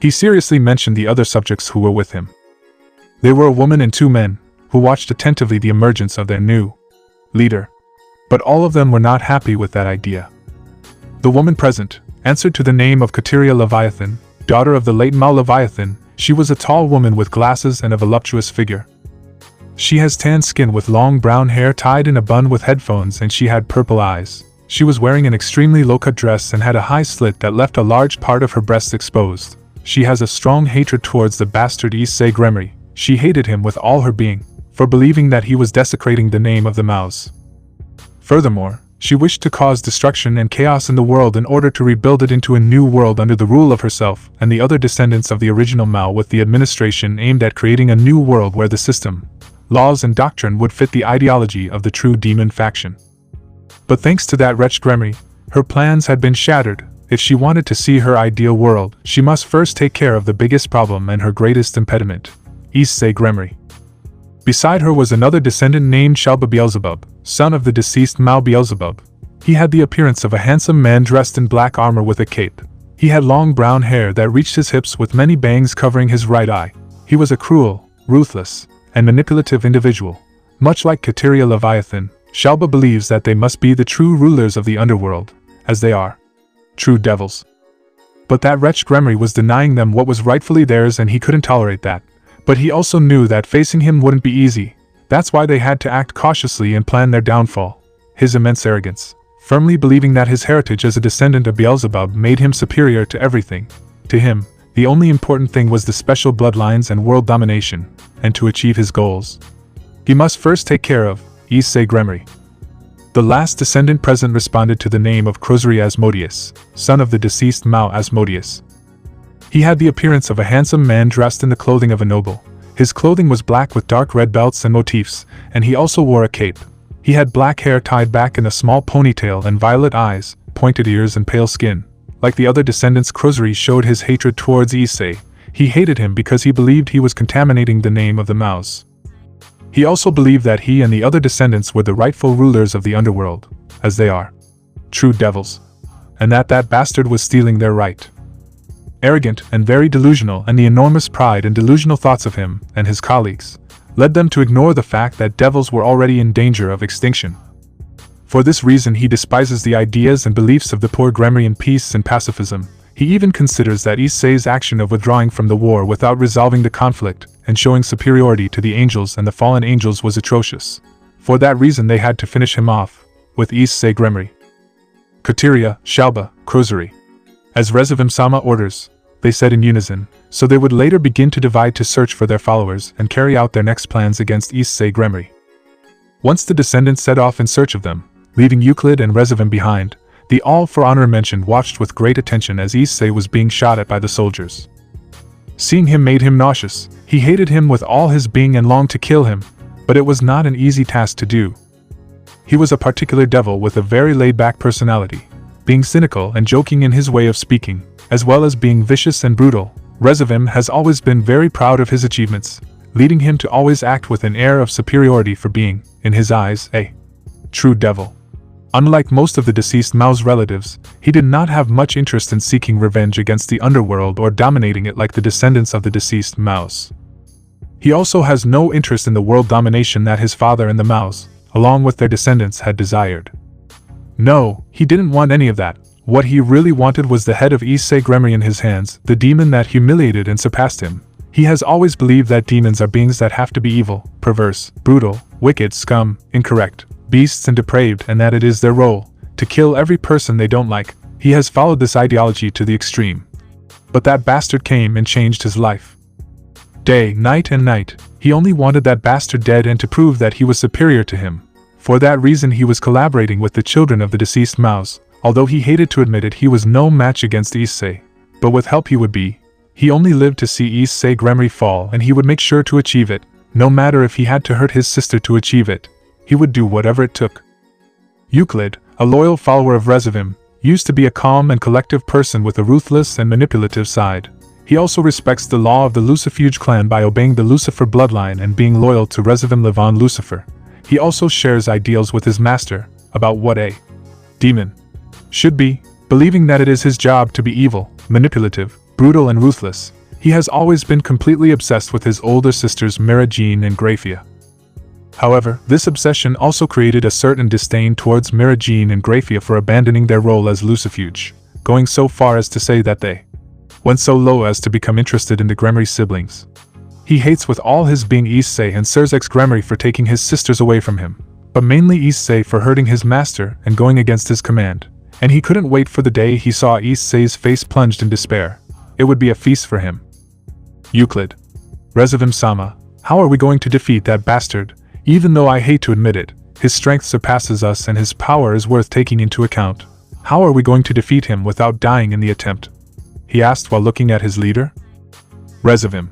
He seriously mentioned the other subjects who were with him. They were a woman and 2 men, who watched attentively the emergence of their new leader. But all of them were not happy with that idea. The woman present answered to the name of Kateria Leviathan, daughter of the late Mao Leviathan. She was a tall woman with glasses and a voluptuous figure. She has tan skin with long brown hair tied in a bun with headphones, and she had purple eyes. She was wearing an extremely low-cut dress and had a high slit that left a large part of her breasts exposed. She has a strong hatred towards the bastard Issei Gremory. She hated him with all her being, for believing that he was desecrating the name of the Maos. Furthermore, she wished to cause destruction and chaos in the world in order to rebuild it into a new world under the rule of herself and the other descendants of the original Mao, with the administration aimed at creating a new world where the system, laws and doctrine would fit the ideology of the true demon faction. But thanks to that wretch Gremory, her plans had been shattered. If she wanted to see her ideal world, she must first take care of the biggest problem and her greatest impediment, Issei Gremory. Beside her was another descendant named Shalba Beelzebub, son of the deceased Mao Beelzebub. He had the appearance of a handsome man dressed in black armor with a cape. He had long brown hair that reached his hips with many bangs covering his right eye. He was a cruel, ruthless, and manipulative individual. Much like Kateria Leviathan, Shalba believes that they must be the true rulers of the underworld, as they are true devils. But that wretch Gremory was denying them what was rightfully theirs, and he couldn't tolerate that. But he also knew that facing him wouldn't be easy. That's why they had to act cautiously and plan their downfall. His immense arrogance, firmly believing that his heritage as a descendant of Beelzebub made him superior to everything. To him, the only important thing was the special bloodlines and world domination, and to achieve his goals, he must first take care of Issei Gremory. The last descendant present responded to the name of Kruzuri Asmodeus, son of the deceased Mao Asmodeus. He had the appearance of a handsome man dressed in the clothing of a noble. His clothing was black with dark red belts and motifs, and he also wore a cape. He had black hair tied back in a small ponytail and violet eyes, pointed ears and pale skin. Like the other descendants, Kruzuri showed his hatred towards Issei. He hated him because he believed he was contaminating the name of the Maos. He also believed that he and the other descendants were the rightful rulers of the underworld, as they are true devils, and that bastard was stealing their right. Arrogant and very delusional, and the enormous pride and delusional thoughts of him and his colleagues led them to ignore the fact that devils were already in danger of extinction. For this reason he despises the ideas and beliefs of the poor Gremory in peace and pacifism. He even considers that Issei's action of withdrawing from the war without resolving the conflict and showing superiority to the angels and the fallen angels was atrocious. For that reason they had to finish him off with Issei Gremory. Kateria, Shalba, Kruzuri. As Resivim-sama orders, they said in unison, so they would later begin to divide to search for their followers and carry out their next plans against Issei Gremory. Once the descendants set off in search of them, leaving Euclid and Resivim behind, the all for honor mentioned watched with great attention as Issei was being shot at by the soldiers. Seeing him made him nauseous. He hated him with all his being and longed to kill him, but it was not an easy task to do. He was a particular devil with a very laid-back personality, being cynical and joking in his way of speaking, as well as being vicious and brutal. Resivim has always been very proud of his achievements, leading him to always act with an air of superiority for being, in his eyes, a true devil. Unlike most of the deceased Mao's relatives, he did not have much interest in seeking revenge against the underworld or dominating it like the descendants of the deceased Maos. He also has no interest in the world domination that his father and the Maos, along with their descendants, had desired. No, he didn't want any of that. What he really wanted was the head of Issei Gremory in his hands, the demon that humiliated and surpassed him. He has always believed that demons are beings that have to be evil, perverse, brutal, wicked, scum, incorrect, beasts and depraved, and that it is their role to kill every person they don't like. He has followed this ideology to the extreme. But that bastard came and changed his life. Day, night and night, he only wanted that bastard dead and to prove that he was superior to him. For that reason he was collaborating with the children of the deceased Maos. Although he hated to admit it, he was no match against Issei. But with help he would be. He only lived to see Issei Gremory fall, and he would make sure to achieve it, no matter if he had to hurt his sister to achieve it. He would do whatever it took. Euclid, a loyal follower of Resivim, used to be a calm and collective person with a ruthless and manipulative side. He also respects the law of the Lucifuge clan by obeying the Lucifer bloodline and being loyal to Resivim Levon Lucifer. He also shares ideals with his master about what a demon should be, believing that it is his job to be evil, manipulative, brutal and ruthless. He has always been completely obsessed with his older sisters Mira Jean and Graphia. However, this obsession also created a certain disdain towards Mira Jean and Graphia for abandoning their role as Lucifuge, going so far as to say that they went so low as to become interested in the Gremory siblings. He hates with all his being Issei and Serafall Gremory for taking his sisters away from him, but mainly Issei for hurting his master and going against his command. And he couldn't wait for the day he saw Issei's face plunged in despair. It would be a feast for him. Euclid. Resivim-sama, how are we going to defeat that bastard? Even though I hate to admit it, his strength surpasses us and his power is worth taking into account. How are we going to defeat him without dying in the attempt? He asked while looking at his leader. Resivim.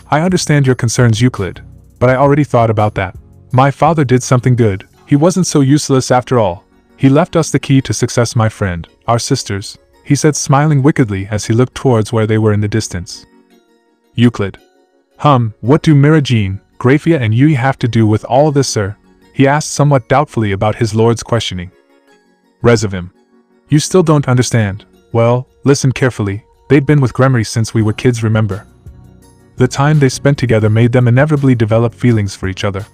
I understand your concerns, Euclid, but I already thought about that. My father did something good. He wasn't so useless after all. He left us the key to success, my friend, our sisters, he said, smiling wickedly as he looked towards where they were in the distance. Euclid. What do Mira Jean, Graphia and Yui have to do with all this, sir? He asked somewhat doubtfully about his lord's questioning. Resivim. You still don't understand. Well, listen carefully. They'd been with Gremory since we were kids, remember? The time they spent together made them inevitably develop feelings for each other.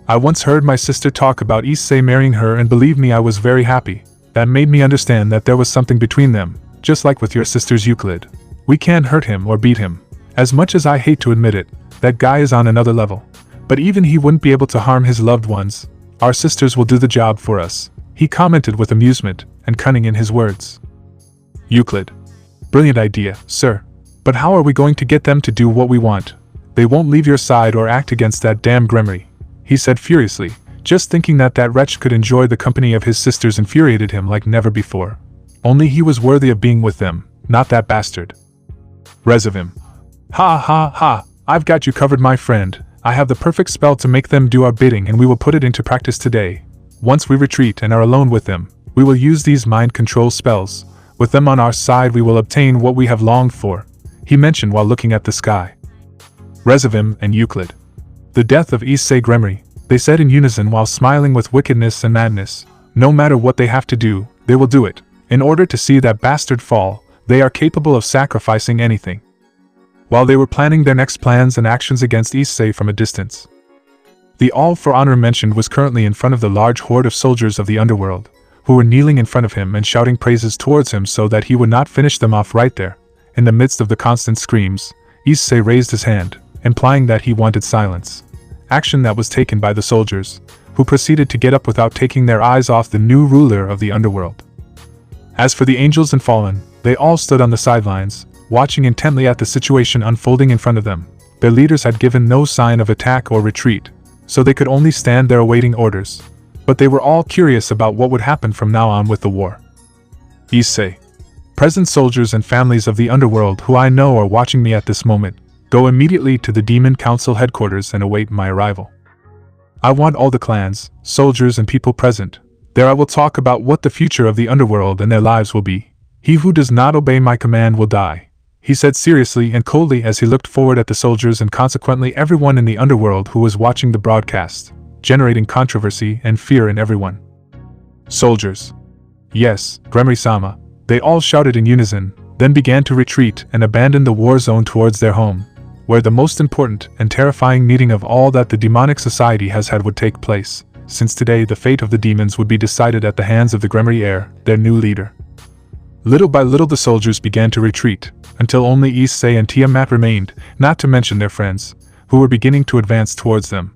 I once heard my sister talk about Issei marrying her, and believe me, I was very happy. That made me understand that there was something between them, just like with your sisters, Euclid. We can't hurt him or beat him. As much as I hate to admit it, that guy is on another level. But even he wouldn't be able to harm his loved ones. Our sisters will do the job for us, he commented with amusement and cunning in his words. Euclid. Brilliant idea, sir. But how are we going to get them to do what we want? They won't leave your side or act against that damn Gremory, he said furiously. Just thinking that that wretch could enjoy the company of his sisters infuriated him like never before. Only he was worthy of being with them, not that bastard. Resivim. Ha ha ha, I've got you covered, my friend. I have the perfect spell to make them do our bidding, and we will put it into practice today. Once we retreat and are alone with them, we will use these mind control spells. With them on our side we will obtain what we have longed for, he mentioned while looking at the sky. Resivim and Euclid. The death of Issei Gremory, they said in unison while smiling with wickedness and madness. No matter what they have to do, they will do it. In order to see that bastard fall, they are capable of sacrificing anything. While they were planning their next plans and actions against Issei from a distance, the All for Honor mentioned was currently in front of the large horde of soldiers of the underworld, who were kneeling in front of him and shouting praises towards him so that he would not finish them off right there. In the midst of the constant screams, Issei raised his hand, implying that he wanted silence. Action that was taken by the soldiers, who proceeded to get up without taking their eyes off the new ruler of the underworld. As for the angels and fallen, they all stood on the sidelines, watching intently at the situation unfolding in front of them. Their leaders had given no sign of attack or retreat, so they could only stand there awaiting orders. But they were all curious about what would happen from now on with the war. Issei. Present soldiers and families of the underworld who I know are watching me at this moment, go immediately to the Demon Council headquarters and await my arrival. I want all the clans, soldiers and people present. There I will talk about what the future of the underworld and their lives will be. He who does not obey my command will die, he said seriously and coldly as he looked forward at the soldiers and consequently everyone in the underworld who was watching the broadcast, generating controversy and fear in everyone. Soldiers. Yes, Gremory-sama, they all shouted in unison, then began to retreat and abandon the war zone towards their home. where the most important and terrifying meeting of all that the demonic society has had would take place, since today the fate of the demons would be decided at the hands of the Gremory heir, their new leader. Little by little the soldiers began to retreat, until only Issei and Tiamat remained, not to mention their friends, who were beginning to advance towards them.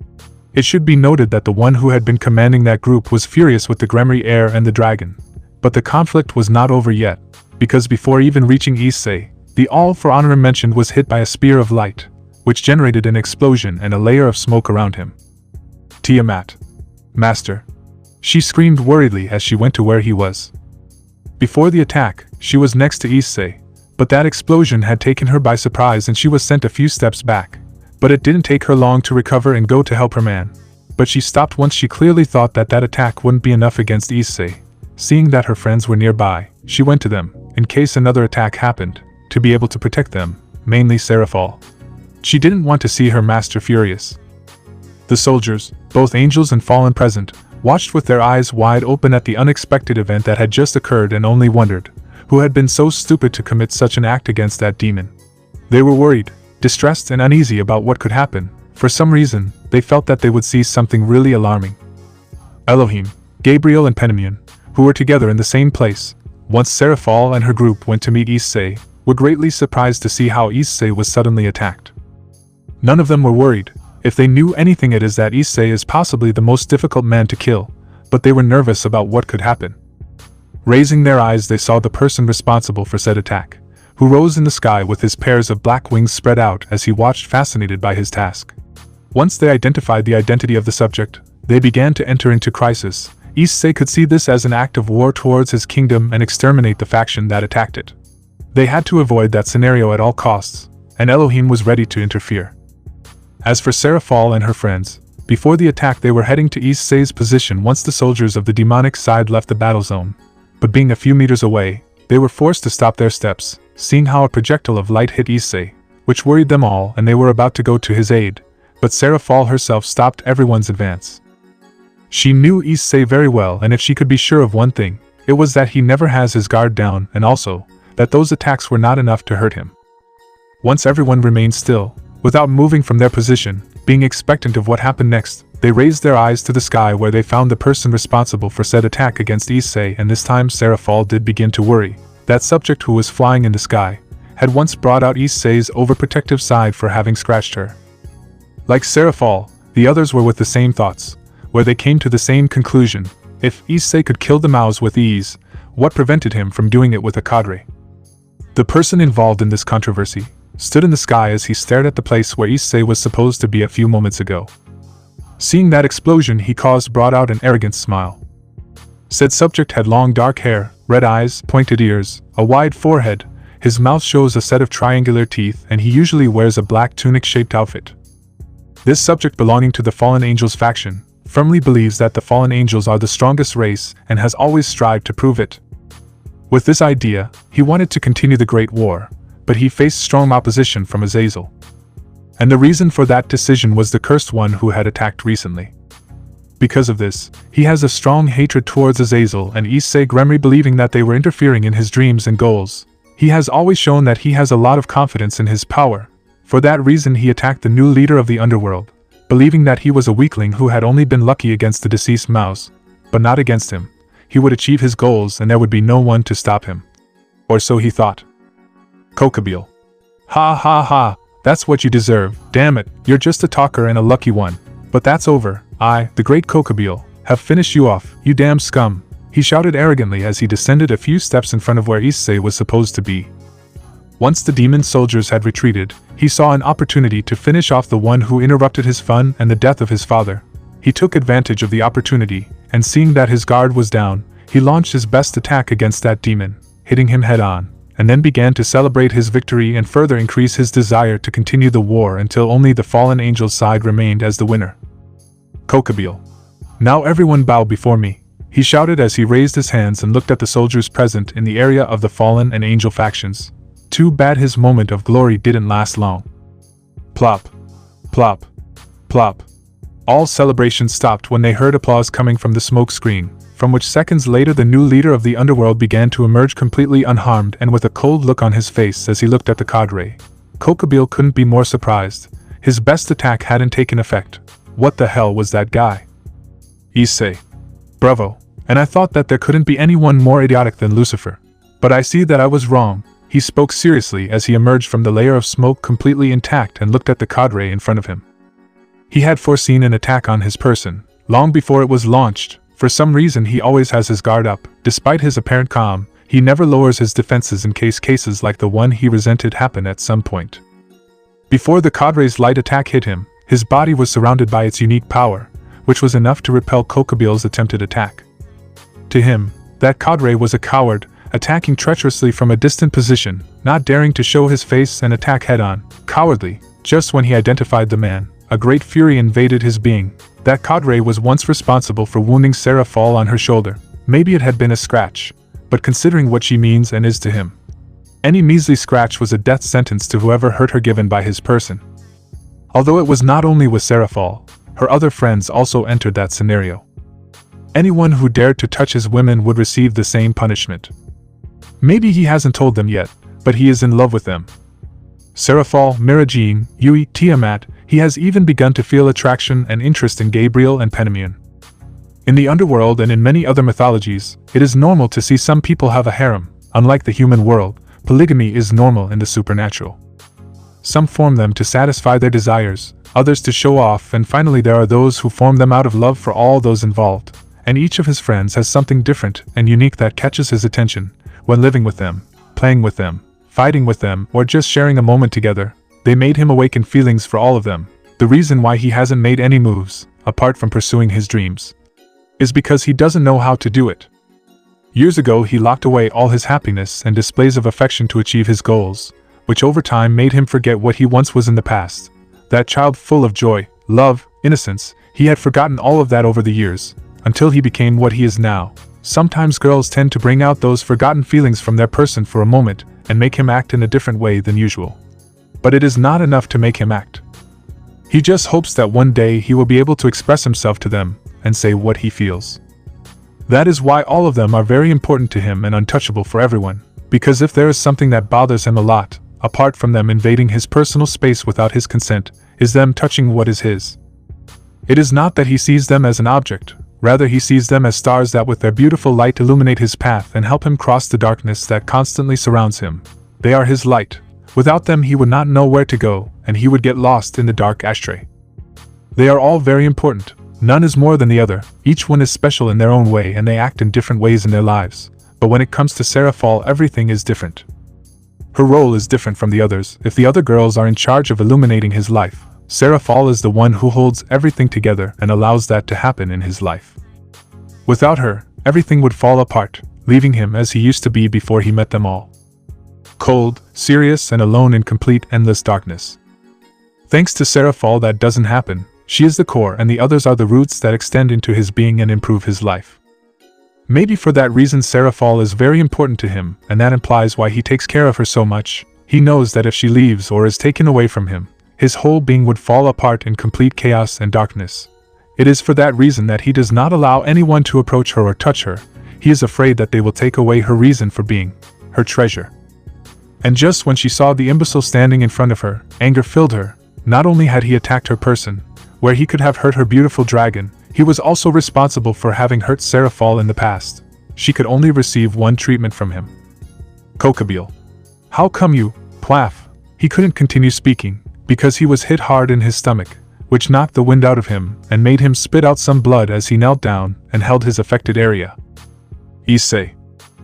It should be noted that the one who had been commanding that group was furious with the Gremory heir and the dragon. But the conflict was not over yet, because before even reaching Issei, the all for honor mentioned was hit by a spear of light, which generated an explosion and a layer of smoke around him. Tiamat. Master. She screamed worriedly as she went to where he was. Before the attack, she was next to Issei, but that explosion had taken her by surprise and she was sent a few steps back. But it didn't take her long to recover and go to help her man. But she stopped once she clearly thought that attack wouldn't be enough against Issei. Seeing that her friends were nearby, she went to them, in case another attack happened, to be able to protect them, mainly Serafall. She didn't want to see her master furious. The soldiers, both angels and fallen present, watched with their eyes wide open at the unexpected event that had just occurred and only wondered, who had been so stupid to commit such an act against that demon. They were worried, distressed and uneasy about what could happen. For some reason, they felt that they would see something really alarming. Elohim, Gabriel and Penamion, who were together in the same place, once Serafall and her group went to meet Issei, were greatly surprised to see how Issei was suddenly attacked. None of them were worried. If they knew anything, it is that Issei is possibly the most difficult man to kill, but they were nervous about what could happen. Raising their eyes, they saw the person responsible for said attack, who rose in the sky with his pairs of black wings spread out as he watched, fascinated by his task. Once they identified the identity of the subject, they began to enter into crisis. Issei could see this as an act of war towards his kingdom and exterminate the faction that attacked it. They had to avoid that scenario at all costs, and Elohim was ready to interfere. As for Serafall and her friends, before the attack they were heading to Issei's position once the soldiers of the demonic side left the battle zone. But being a few meters away, they were forced to stop their steps, seeing how a projectile of light hit Issei, which worried them all, and they were about to go to his aid, but Serafall herself stopped everyone's advance. She knew Issei very well, and if she could be sure of one thing, it was that he never has his guard down, and also, that those attacks were not enough to hurt him. Once everyone remained still, without moving from their position, being expectant of what happened next, they raised their eyes to the sky where they found the person responsible for said attack against Issei, and this time Serafall did begin to worry. That subject who was flying in the sky had once brought out Issei's overprotective side for having scratched her. Like Serafall, the others were with the same thoughts, where they came to the same conclusion. If Issei could kill the mouse with ease, what prevented him from doing it with a cadre? The person involved in this controversy stood in the sky as he stared at the place where Issei was supposed to be a few moments ago. Seeing that explosion he caused brought out an arrogant smile. Said subject had long dark hair, red eyes, pointed ears, a wide forehead, his mouth shows a set of triangular teeth, and he usually wears a black tunic-shaped outfit. This subject, belonging to the Fallen Angels faction, firmly believes that the Fallen Angels are the strongest race and has always strived to prove it. With this idea, he wanted to continue the Great War, but he faced strong opposition from Azazel. And the reason for that decision was the Cursed One who had attacked recently. Because of this, he has a strong hatred towards Azazel and Issei Gremory, believing that they were interfering in his dreams and goals. He has always shown that he has a lot of confidence in his power. For that reason he attacked the new leader of the underworld, believing that he was a weakling who had only been lucky against the deceased mouse, but not against him. He would achieve his goals and there would be no one to stop him. Or so he thought. Kokabeel. Ha ha ha, that's what you deserve, damn it, you're just a talker and a lucky one. But that's over, I, the great Kokabeel, have finished you off, you damn scum, he shouted arrogantly as he descended a few steps in front of where Issei was supposed to be. Once the demon soldiers had retreated, he saw an opportunity to finish off the one who interrupted his fun and the death of his father. He took advantage of the opportunity, and seeing that his guard was down, he launched his best attack against that demon, hitting him head-on, and then began to celebrate his victory and further increase his desire to continue the war until only the fallen angel's side remained as the winner. Kokabeel. Now everyone bow before me, he shouted as he raised his hands and looked at the soldiers present in the area of the fallen and angel factions. Too bad his moment of glory didn't last long. Plop. Plop. Plop. All celebrations stopped when they heard applause coming from the smoke screen, from which seconds later the new leader of the underworld began to emerge completely unharmed and with a cold look on his face as he looked at the cadre. Kokabile couldn't be more surprised. His best attack hadn't taken effect. What the hell was that guy? Issei. Bravo. And I thought that there couldn't be anyone more idiotic than Lucifer. But I see that I was wrong. He spoke seriously as he emerged from the layer of smoke completely intact and looked at the cadre in front of him. He had foreseen an attack on his person, long before it was launched. For some reason he always has his guard up. Despite his apparent calm, he never lowers his defenses in case cases like the one he resented happen at some point. Before the cadre's light attack hit him, his body was surrounded by its unique power, which was enough to repel Kokabile's attempted attack. To him, that cadre was a coward, attacking treacherously from a distant position, not daring to show his face and attack head-on. Cowardly. Just when he identified the man, a great fury invaded his being. That cadre was once responsible for wounding Serafall on her shoulder. Maybe it had been a scratch, but considering what she means and is to him, any measly scratch was a death sentence to whoever hurt her given by his person. Although it was not only with Serafall, her other friends also entered that scenario. Anyone who dared to touch his women would receive the same punishment. Maybe he hasn't told them yet, but he is in love with them. Serafall, Mirajine, Yui, Tiamat, he has even begun to feel attraction and interest in Gabriel and Penamune. In the underworld and in many other mythologies, it is normal to see some people have a harem. Unlike the human world, polygamy is normal in the supernatural. Some form them to satisfy their desires, others to show off, and finally there are those who form them out of love for all those involved. And each of his friends has something different and unique that catches his attention. When living with them, playing with them, fighting with them, or just sharing a moment together, they made him awaken feelings for all of them. The reason why he hasn't made any moves, apart from pursuing his dreams, is because he doesn't know how to do it. Years ago he locked away all his happiness and displays of affection to achieve his goals, which over time made him forget what he once was in the past. That child full of joy, love, innocence, he had forgotten all of that over the years, until he became what he is now. Sometimes girls tend to bring out those forgotten feelings from their person for a moment and make him act in a different way than usual. But it is not enough to make him act. He just hopes that one day he will be able to express himself to them and say what he feels. That is why all of them are very important to him and untouchable for everyone, because if there is something that bothers him a lot, apart from them invading his personal space without his consent, is them touching what is his. It is not that he sees them as an object. Rather, he sees them as stars that with their beautiful light illuminate his path and help him cross the darkness that constantly surrounds him. They are his light. Without them he would not know where to go, and he would get lost in the dark ashtray. They are all very important. None is more than the other. Each one is special in their own way and they act in different ways in their lives. But when it comes to Serafall, everything is different. Her role is different from the others. If the other girls are in charge of illuminating his life, Serafall is the one who holds everything together and allows that to happen in his life. Without her, everything would fall apart, leaving him as he used to be before he met them all. Cold, serious, and alone in complete endless darkness. Thanks to Serafall that doesn't happen. She is the core and the others are the roots that extend into his being and improve his life. Maybe for that reason Serafall is very important to him, and that implies why he takes care of her so much. He knows that if she leaves or is taken away from him, his whole being would fall apart in complete chaos and darkness. It is for that reason that he does not allow anyone to approach her or touch her. He is afraid that they will take away her reason for being, her treasure. And just when she saw the imbecile standing in front of her, anger filled her. Not only had he attacked her person, where he could have hurt her beautiful dragon, he was also responsible for having hurt Serafall in the past. She could only receive one treatment from him. Kokabile. How come you, Plath? He couldn't continue speaking, because he was hit hard in his stomach, which knocked the wind out of him and made him spit out some blood as he knelt down and held his affected area. Issei.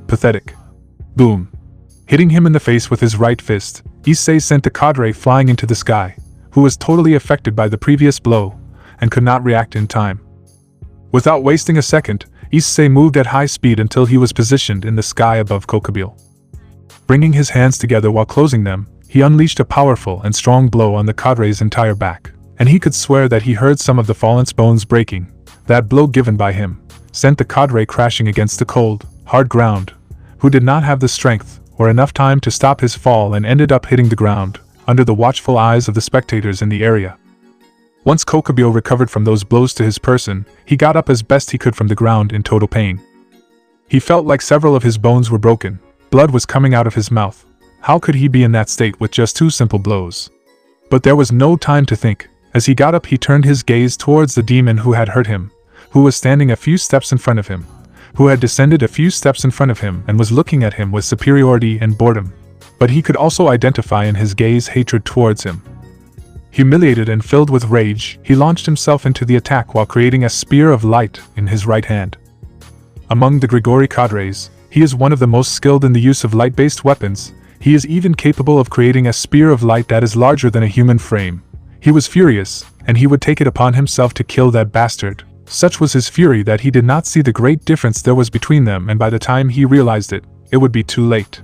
Pathetic. Boom. Hitting him in the face with his right fist, Issei sent the cadre flying into the sky, who was totally affected by the previous blow and could not react in time. Without wasting a second, Issei moved at high speed until he was positioned in the sky above Kokabile. Bringing his hands together while closing them, he unleashed a powerful and strong blow on the cadre's entire back, and he could swear that he heard some of the fallen's bones breaking. That blow given by him sent the cadre crashing against the cold, hard ground, who did not have the strength or enough time to stop his fall and ended up hitting the ground, under the watchful eyes of the spectators in the area. Once Kokabile recovered from those blows to his person, he got up as best he could from the ground in total pain. He felt like several of his bones were broken, blood was coming out of his mouth, How could he be in that state with just 2 simple blows? But there was no time to think. As he got up, he turned his gaze towards the demon who had hurt him, who was standing a few steps in front of him, who had descended a few steps in front of him and was looking at him with superiority and boredom. But he could also identify in his gaze hatred towards him. Humiliated and filled with rage, he launched himself into the attack while creating a spear of light in his right hand. Among the Gremory cadres, he is one of the most skilled in the use of light-based weapons. He is even capable of creating a spear of light that is larger than a human frame. He was furious, and he would take it upon himself to kill that bastard. Such was his fury that he did not see the great difference there was between them, and by the time he realized it, it would be too late.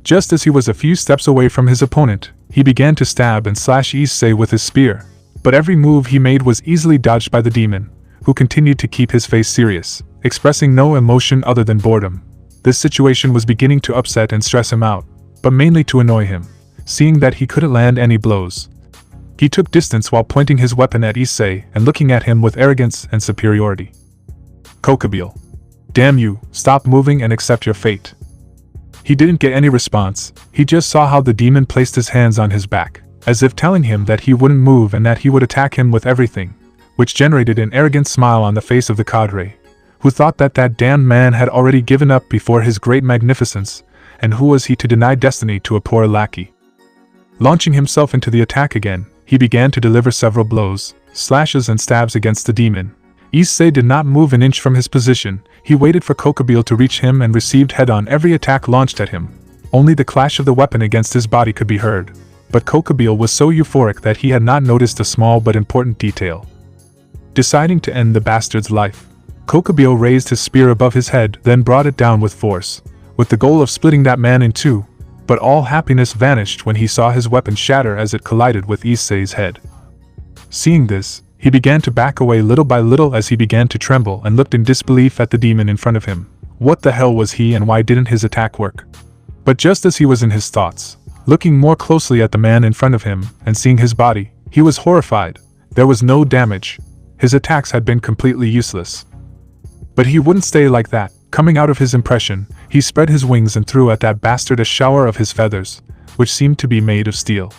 Just as he was a few steps away from his opponent, he began to stab and slash Issei with his spear, but every move he made was easily dodged by the demon, who continued to keep his face serious, expressing no emotion other than boredom. This situation was beginning to upset and stress him out, but mainly to annoy him, seeing that he couldn't land any blows. He took distance while pointing his weapon at Issei and looking at him with arrogance and superiority. Kokobile. Damn you, stop moving and accept your fate. He didn't get any response. He just saw how the demon placed his hands on his back, as if telling him that he wouldn't move and that he would attack him with everything, which generated an arrogant smile on the face of the cadre, who thought that that damned man had already given up before his great magnificence, and who was he to deny destiny to a poor lackey? Launching himself into the attack again, he began to deliver several blows, slashes and stabs against the demon. Issei did not move an inch from his position. He waited for Kokobile to reach him and received head-on every attack launched at him. Only the clash of the weapon against his body could be heard. But Kokobile was so euphoric that he had not noticed a small but important detail. Deciding to end the bastard's life, Kokobile raised his spear above his head, then brought it down with force, with the goal of splitting that man in two. But all happiness vanished when he saw his weapon shatter as it collided with Issei's head. Seeing this, he began to back away little by little as he began to tremble and looked in disbelief at the demon in front of him. What the hell was he, and why didn't his attack work? But just as he was in his thoughts, looking more closely at the man in front of him and seeing his body, he was horrified. There was no damage. His attacks had been completely useless. But he wouldn't stay like that. Coming out of his impression, he spread his wings and threw at that bastard a shower of his feathers, which seemed to be made of steel.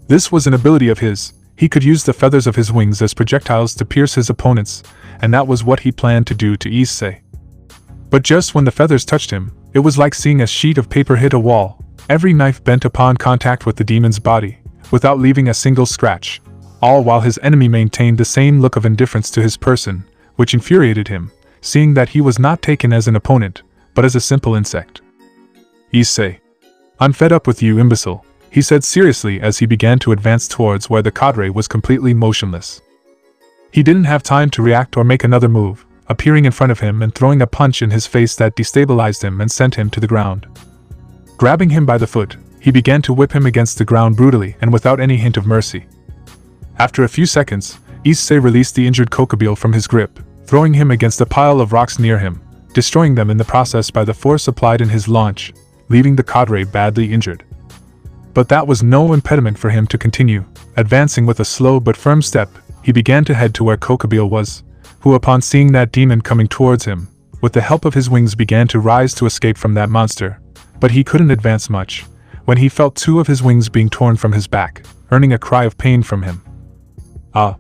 This was an ability of his. He could use the feathers of his wings as projectiles to pierce his opponents, and that was what he planned to do to Issei. But just when the feathers touched him, it was like seeing a sheet of paper hit a wall. Every knife bent upon contact with the demon's body, without leaving a single scratch, all while his enemy maintained the same look of indifference to his person, which infuriated him, seeing that he was not taken as an opponent, but as a simple insect. Issei. I'm fed up with you, imbecile, he said seriously as he began to advance towards where the cadre was completely motionless. He didn't have time to react or make another move, appearing in front of him and throwing a punch in his face that destabilized him and sent him to the ground. Grabbing him by the foot, he began to whip him against the ground brutally and without any hint of mercy. After a few seconds, Issei released the injured Kokobile from his grip, throwing him against a pile of rocks near him, destroying them in the process by the force applied in his launch, leaving the cadre badly injured. But that was no impediment for him to continue. Advancing with a slow but firm step, he began to head to where Kokobile was, who upon seeing that demon coming towards him, with the help of his wings began to rise to escape from that monster. But he couldn't advance much, when he felt two of his wings being torn from his back, earning a cry of pain from him. Ah!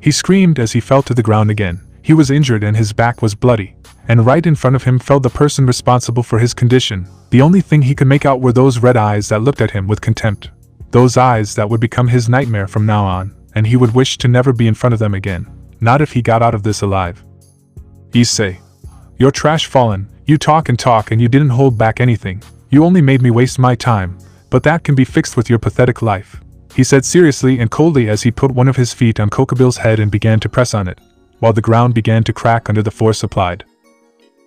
He screamed as he fell to the ground again. He was injured and his back was bloody, and right in front of him fell the person responsible for his condition. The only thing he could make out were those red eyes that looked at him with contempt. Those eyes that would become his nightmare from now on, and he would wish to never be in front of them again. Not if he got out of this alive. Issei. You're trash fallen. You talk and you didn't hold back anything. You only made me waste my time, but that can be fixed with your pathetic life, he said seriously and coldly as he put one of his feet on Kokobile's head and began to press on it, while the ground began to crack under the force applied.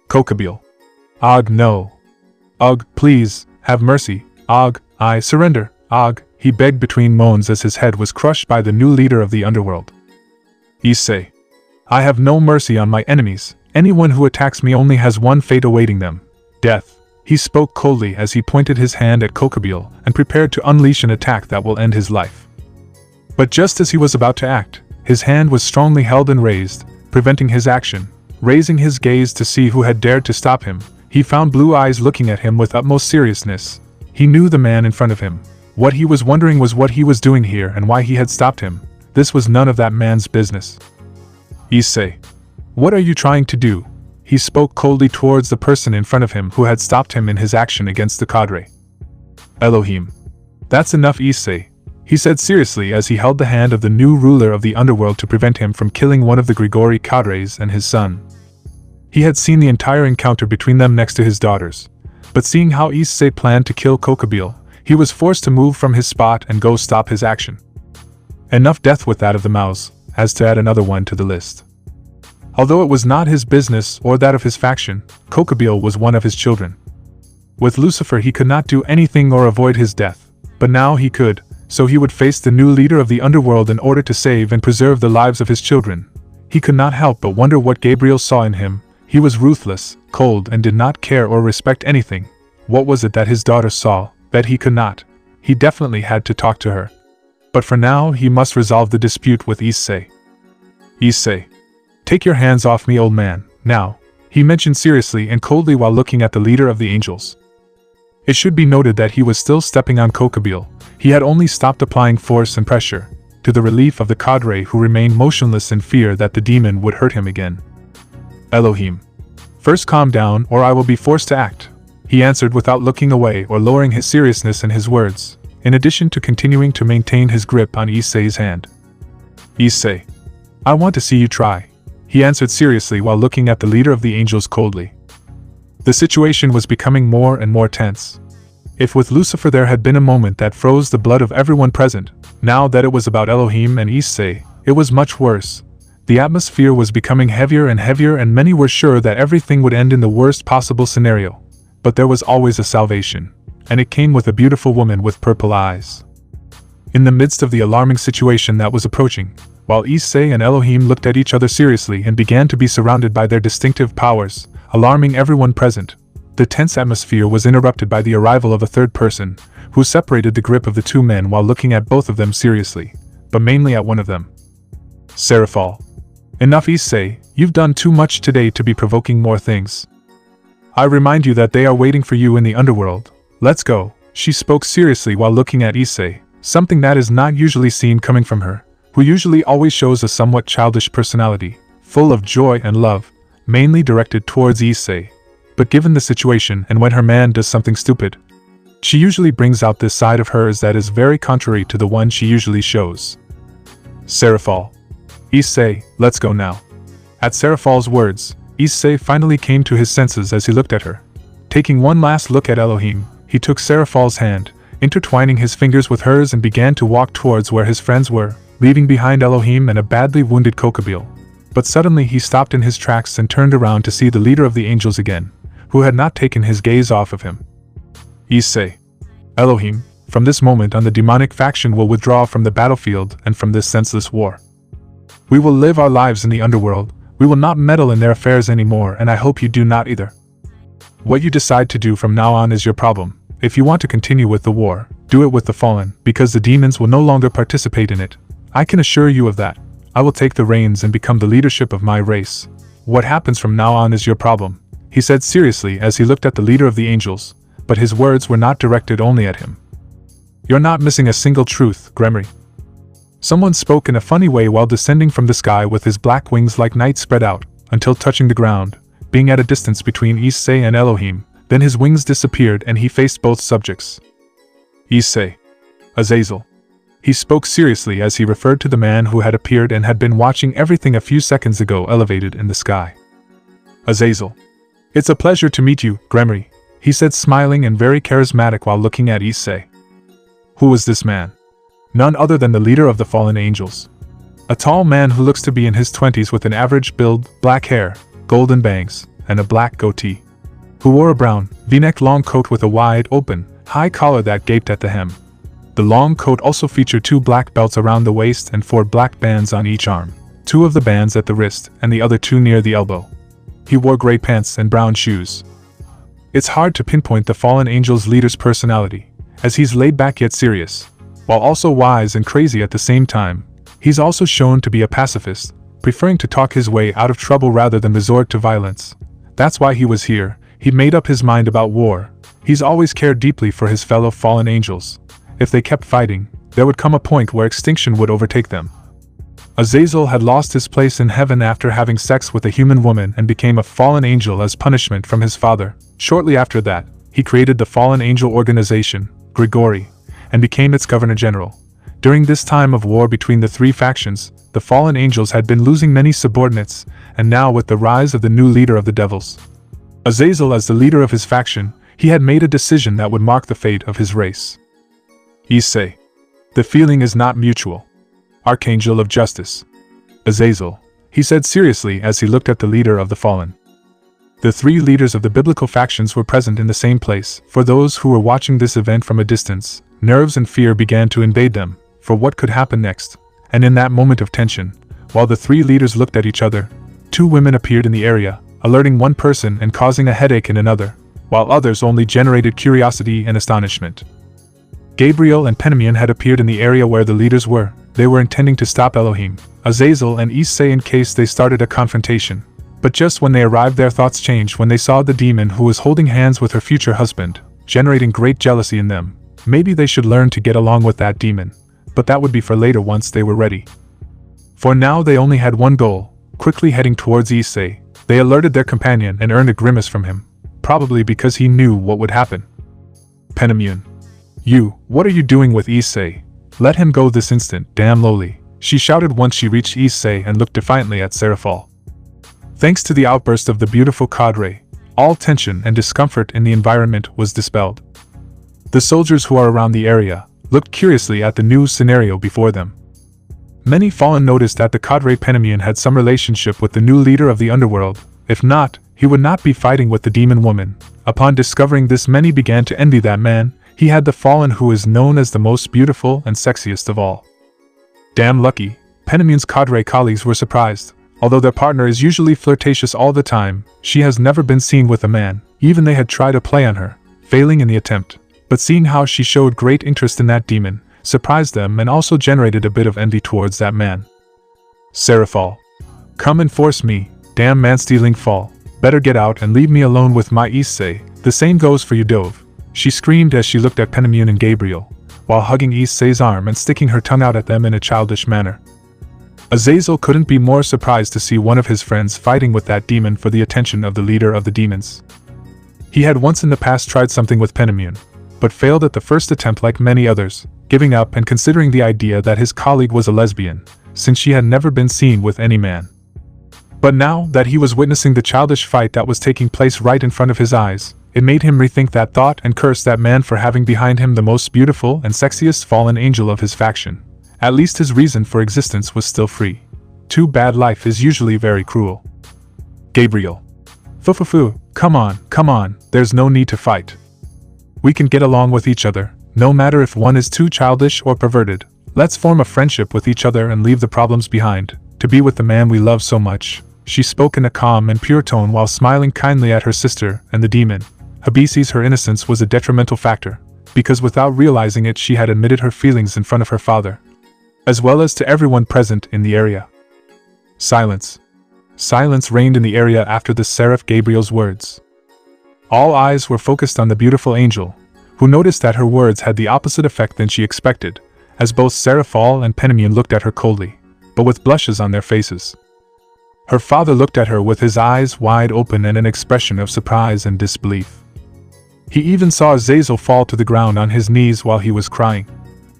Kokobile. Og, no. Og, please, have mercy. Og, I surrender. Og, he begged between moans as his head was crushed by the new leader of the underworld. Issei. I have no mercy on my enemies. Anyone who attacks me only has one fate awaiting them. Death. He spoke coldly as he pointed his hand at Kokobile and prepared to unleash an attack that will end his life. But just as he was about to act, his hand was strongly held and raised, preventing his action. Raising his gaze to see who had dared to stop him, he found blue eyes looking at him with utmost seriousness. He knew the man in front of him. What he was wondering was what he was doing here and why he had stopped him. This was none of that man's business. Issei. What are you trying to do? He spoke coldly towards the person in front of him who had stopped him in his action against the cadre. Elohim. That's enough, Issei, he said seriously as he held the hand of the new ruler of the underworld to prevent him from killing one of the Gremory cadres and his son. He had seen the entire encounter between them next to his daughters, but seeing how Issei planned to kill Kokobile, he was forced to move from his spot and go stop his action. Enough death with that of the mouse, as to add another one to the list. Although it was not his business or that of his faction, Kokobile was one of his children. With Lucifer he could not do anything or avoid his death, but now he could, so he would face the new leader of the underworld in order to save and preserve the lives of his children. He could not help but wonder what Gabriel saw in him. He was ruthless, cold, and did not care or respect anything. What was it that his daughter saw that he could not? He definitely had to talk to her. But for now he must resolve the dispute with Issei. Issei. Take your hands off me, old man, now, he mentioned seriously and coldly while looking at the leader of the angels. It should be noted that he was still stepping on Kokobile. He had only stopped applying force and pressure, to the relief of the cadre who remained motionless in fear that the demon would hurt him again. Elohim. First calm down or I will be forced to act, he answered without looking away or lowering his seriousness in his words, in addition to continuing to maintain his grip on Issei's hand. Issei. I want to see you try, he answered seriously while looking at the leader of the angels coldly. The situation was becoming more and more tense. If with Lucifer there had been a moment that froze the blood of everyone present, now that it was about Elohim and Issei, it was much worse. The atmosphere was becoming heavier and many were sure that everything would end in the worst possible scenario. But there was always a salvation, and it came with a beautiful woman with purple eyes. In the midst of the alarming situation that was approaching, while Issei and Elohim looked at each other seriously and began to be surrounded by their distinctive powers, alarming everyone present, the tense atmosphere was interrupted by the arrival of a third person, who separated the grip of the two men while looking at both of them seriously, but mainly at one of them. Serafall. Enough, Issei, you've done too much today to be provoking more things. I remind you that they are waiting for you in the underworld. Let's go, she spoke seriously while looking at Issei, something that is not usually seen coming from her, who usually always shows a somewhat childish personality, full of joy and love, mainly directed towards Issei. But given the situation and when her man does something stupid, she usually brings out this side of hers that is very contrary to the one she usually shows. Serafall. Issei, let's go now. At Serafall's words, Issei finally came to his senses as he looked at her. Taking one last look at Elohim, he took Serafall's hand, intertwining his fingers with hers and began to walk towards where his friends were, leaving behind Elohim and a badly wounded Kokobile. But suddenly he stopped in his tracks and turned around to see the leader of the angels again, who had not taken his gaze off of him. Issei. Elohim, from this moment on the demonic faction will withdraw from the battlefield and from this senseless war. We will live our lives in the underworld, we will not meddle in their affairs anymore, and I hope you do not either. What you decide to do from now on is your problem. If you want to continue with the war, do it with the fallen, because the demons will no longer participate in it. I can assure you of that. I will take the reins and become the leadership of my race. What happens from now on is your problem, he said seriously as he looked at the leader of the angels, but his words were not directed only at him. You're not missing a single truth, Gremory. Someone spoke in a funny way while descending from the sky with his black wings like night spread out, until touching the ground, being at a distance between Issei and Elohim. Then his wings disappeared and he faced both subjects. Issei. Azazel. He spoke seriously as he referred to the man who had appeared and had been watching everything a few seconds ago elevated in the sky. Azazel. It's a pleasure to meet you, Gremory, he said smiling and very charismatic while looking at Issei. Who was this man? None other than the leader of the fallen angels. A tall man who looks to be in his 20s with an average build, black hair, golden bangs, and a black goatee. Who wore a brown, V-neck long coat with a wide open, high collar that gaped at the hem. The long coat also featured 2 black belts around the waist and 4 black bands on each arm, 2 of the bands at the wrist and the other 2 near the elbow. He wore gray pants and brown shoes. It's hard to pinpoint the fallen angel's leader's personality, as he's laid back yet serious, while also wise and crazy at the same time. He's also shown to be a pacifist, preferring to talk his way out of trouble rather than resort to violence. That's why he was here. He'd made up his mind about war. He's always cared deeply for his fellow fallen angels. If they kept fighting, there would come a point where extinction would overtake them. Azazel had lost his place in heaven after having sex with a human woman and became a fallen angel as punishment from his father. Shortly after that, he created the Fallen Angel Organization, GREMORY, and became its Governor General. During this time of war between the three factions, the fallen angels had been losing many subordinates, and now with the rise of the new leader of the devils, Azazel as the leader of his faction, he had made a decision that would mark the fate of his race. Issei. The feeling is not mutual. Archangel of Justice. Azazel, he said seriously as he looked at the leader of the fallen. The three leaders of the biblical factions were present in the same place. For those who were watching this event from a distance, nerves and fear began to invade them, for what could happen next. And in that moment of tension, while the three leaders looked at each other, two women appeared in the area, alerting one person and causing a headache in another, while others only generated curiosity and astonishment. Gabriel and Penamion had appeared in the area where the leaders were. They were intending to stop Elohim, Azazel and Issei in case they started a confrontation. But just when they arrived, their thoughts changed when they saw the demon who was holding hands with her future husband, generating great jealousy in them. Maybe they should learn to get along with that demon, but that would be for later once they were ready. For now they only had one goal, quickly heading towards Issei. They alerted their companion and earned a grimace from him, probably because he knew what would happen. Penamion. What are you doing with Issei? Let him go this instant, damn lowly, she shouted once she reached Issei and looked defiantly at Serafall. Thanks to the outburst of the beautiful cadre, all tension and discomfort in the environment was dispelled. The soldiers who are around the area looked curiously at the new scenario before them. Many fallen noticed that the cadre Penamion had some relationship with the new leader of the underworld. If not, he would not be fighting with the demon woman. Upon discovering this, many began to envy that man. He had the fallen who is known as the most beautiful and sexiest of all. Damn lucky, Penamion's cadre colleagues were surprised. Although their partner is usually flirtatious all the time, she has never been seen with a man. Even they had tried a play on her, failing in the attempt. But seeing how she showed great interest in that demon, surprised them and also generated a bit of envy towards that man. Serafall. Come and force me, damn man-stealing fall. Better get out and leave me alone with my Issei. The same goes for you, Dove, she screamed as she looked at Penamion and Gabriel, while hugging Issei's arm and sticking her tongue out at them in a childish manner. Azazel couldn't be more surprised to see one of his friends fighting with that demon for the attention of the leader of the demons. He had once in the past tried something with Penamion, but failed at the first attempt like many others, giving up and considering the idea that his colleague was a lesbian, since she had never been seen with any man. But now that he was witnessing the childish fight that was taking place right in front of his eyes, it made him rethink that thought and curse that man for having behind him the most beautiful and sexiest fallen angel of his faction. At least his reason for existence was still free. Too bad life is usually very cruel. Gabriel. Fufufu, come on, there's no need to fight. We can get along with each other, no matter if one is too childish or perverted. Let's form a friendship with each other and leave the problems behind, to be with the man we love so much. She spoke in a calm and pure tone while smiling kindly at her sister and the demon. Habisi's her innocence was a detrimental factor, because without realizing it she had admitted her feelings in front of her father, as well as to everyone present in the area. Silence. Silence reigned in the area after the Seraph Gabriel's words. All eyes were focused on the beautiful angel, who noticed that her words had the opposite effect than she expected, as both Serafall and Penamion looked at her coldly, but with blushes on their faces. Her father looked at her with his eyes wide open and an expression of surprise and disbelief. He even saw Azazel fall to the ground on his knees while he was crying.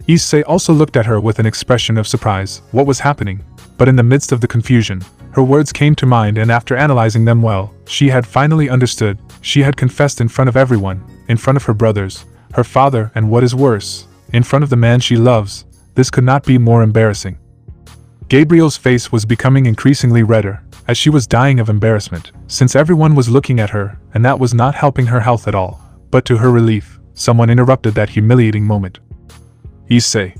Issei also looked at her with an expression of surprise. What was happening? But in the midst of the confusion, her words came to mind, and after analyzing them well, she had finally understood. She had confessed in front of everyone, in front of her brothers, her father, and what is worse, in front of the man she loves. This could not be more embarrassing. Gabriel's face was becoming increasingly redder, as she was dying of embarrassment, since everyone was looking at her, and that was not helping her health at all. But to her relief, someone interrupted that humiliating moment. Issei.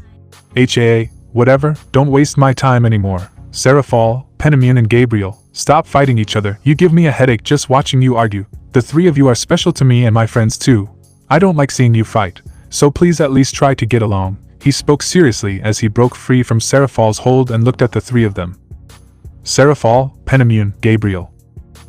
Whatever, don't waste my time anymore. Serafall, Penamion and Gabriel, stop fighting each other. You give me a headache just watching you argue. The three of you are special to me and my friends too. I don't like seeing you fight, so please at least try to get along. He spoke seriously as he broke free from Serafall's hold and looked at the three of them. Serafall, Penamion, Gabriel.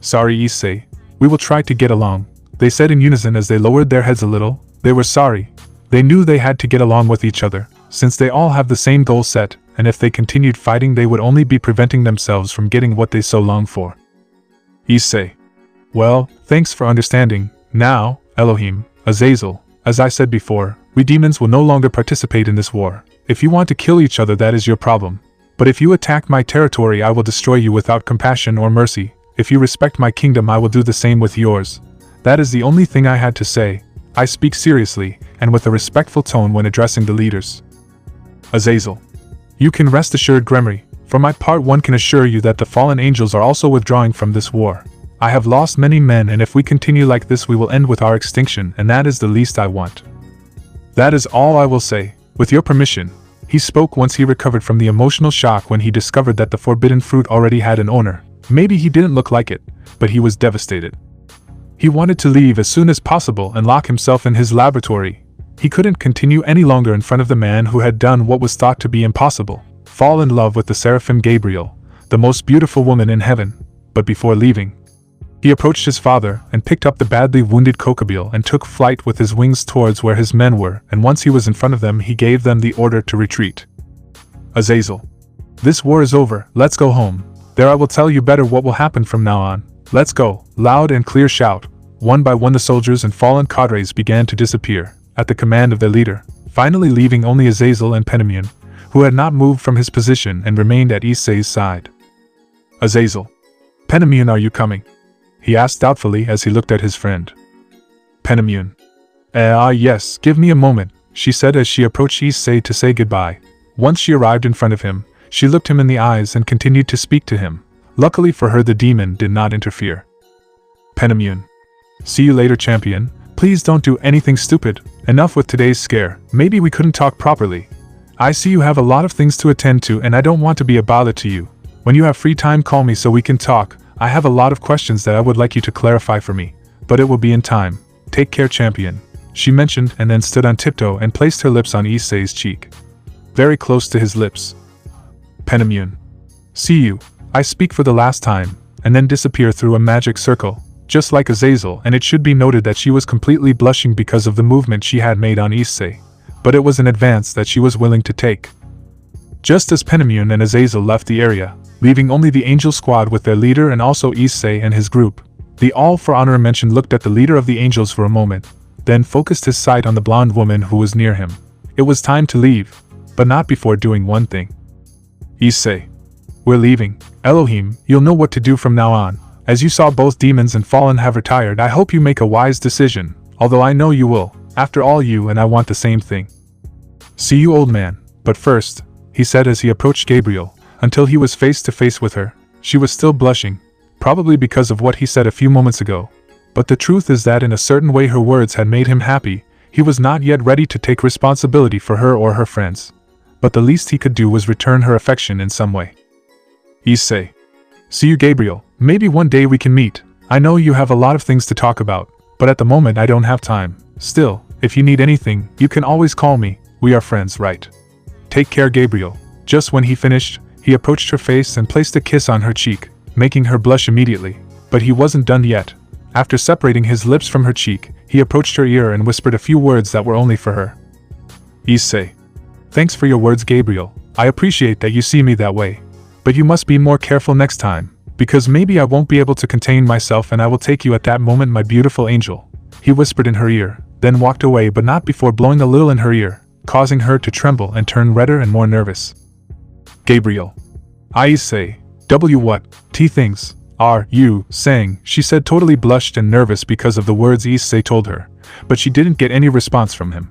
Sorry Issei, we will try to get along. they said in unison as they lowered their heads a little. They were sorry. They knew they had to get along with each other, since they all have the same goal set, and if they continued fighting they would only be preventing themselves from getting what they so longed for. Issei. Well, thanks for understanding. Now, Elohim, Azazel, as I said before, we demons will no longer participate in this war. If you want to kill each other, that is your problem. But if you attack my territory, I will destroy you without compassion or mercy. If you respect my kingdom, I will do the same with yours. That is the only thing I had to say. I speak seriously, and with a respectful tone when addressing the leaders. Azazel. You can rest assured, Gremory. For my part, one can assure you that the fallen angels are also withdrawing from this war. I have lost many men, and if we continue like this we will end with our extinction, and that is the least I want. That is all I will say. With your permission. He spoke once he recovered from the emotional shock when he discovered that the forbidden fruit already had an owner. Maybe he didn't look like it, but he was devastated. He wanted to leave as soon as possible and lock himself in his laboratory. He couldn't continue any longer in front of the man who had done what was thought to be impossible, fall in love with the seraphim Gabriel, the most beautiful woman in heaven. But before leaving, he approached his father and picked up the badly wounded Kokobile and took flight with his wings towards where his men were, and once he was in front of them he gave them the order to retreat. Azazel. This war is over, let's go home. There I will tell you better what will happen from now on. Let's go. Loud and clear shout. One by one the soldiers and fallen cadres began to disappear, at the command of their leader, finally leaving only Azazel and Penamion, who had not moved from his position and remained at Issei's side. Azazel. Penamion, are you coming? He asked doubtfully as he looked at his friend. Penamion. Yes, give me a moment, she said as she approached Issei to say goodbye. Once she arrived in front of him, she looked him in the eyes and continued to speak to him. Luckily for her, the demon did not interfere. Penamion. See you later, champion. Please don't do anything stupid. Enough with today's scare. Maybe we couldn't talk properly. I see you have a lot of things to attend to and I don't want to be a bother to you. When you have free time, call me so we can talk. I have a lot of questions that I would like you to clarify for me, but it will be in time. Take care, champion, she mentioned, and then stood on tiptoe and placed her lips on Issei's cheek, very close to his lips. Penamion. See you. I speak for the last time, and then disappear through a magic circle, just like Azazel, and it should be noted that she was completely blushing because of the movement she had made on Issei, but it was an advance that she was willing to take. Just as Penamion and Azazel left the area, leaving only the angel squad with their leader and also Issei and his group, the All for Honor mentioned looked at the leader of the angels for a moment, then focused his sight on the blonde woman who was near him. It was time to leave, but not before doing one thing. Issei. We're leaving. Elohim, you'll know what to do from now on. As you saw, both demons and fallen have retired. I hope you make a wise decision, although I know you will. After all, you and I want the same thing. See you, old man. But first, he said as he approached Gabriel, until he was face to face with her. She was still blushing, probably because of what he said a few moments ago. But the truth is that in a certain way her words had made him happy. He was not yet ready to take responsibility for her or her friends, but the least he could do was return her affection in some way. Issei. See you, Gabriel. Maybe one day we can meet. I know you have a lot of things to talk about, but at the moment I don't have time. Still, if you need anything, you can always call me. We are friends, right? Take care, Gabriel. Just when he finished, he approached her face and placed a kiss on her cheek, making her blush immediately. But he wasn't done yet. After separating his lips from her cheek, he approached her ear and whispered a few words that were only for her. Issei. Thanks for your words, Gabriel. I appreciate that you see me that way. But you must be more careful next time, because maybe I won't be able to contain myself and I will take you at that moment, my beautiful angel. He whispered in her ear, then walked away, but not before blowing a little in her ear, causing her to tremble and turn redder and more nervous. Gabriel. Issei. What things are you saying? She said, totally blushed and nervous because of the words Issei told her, but she didn't get any response from him.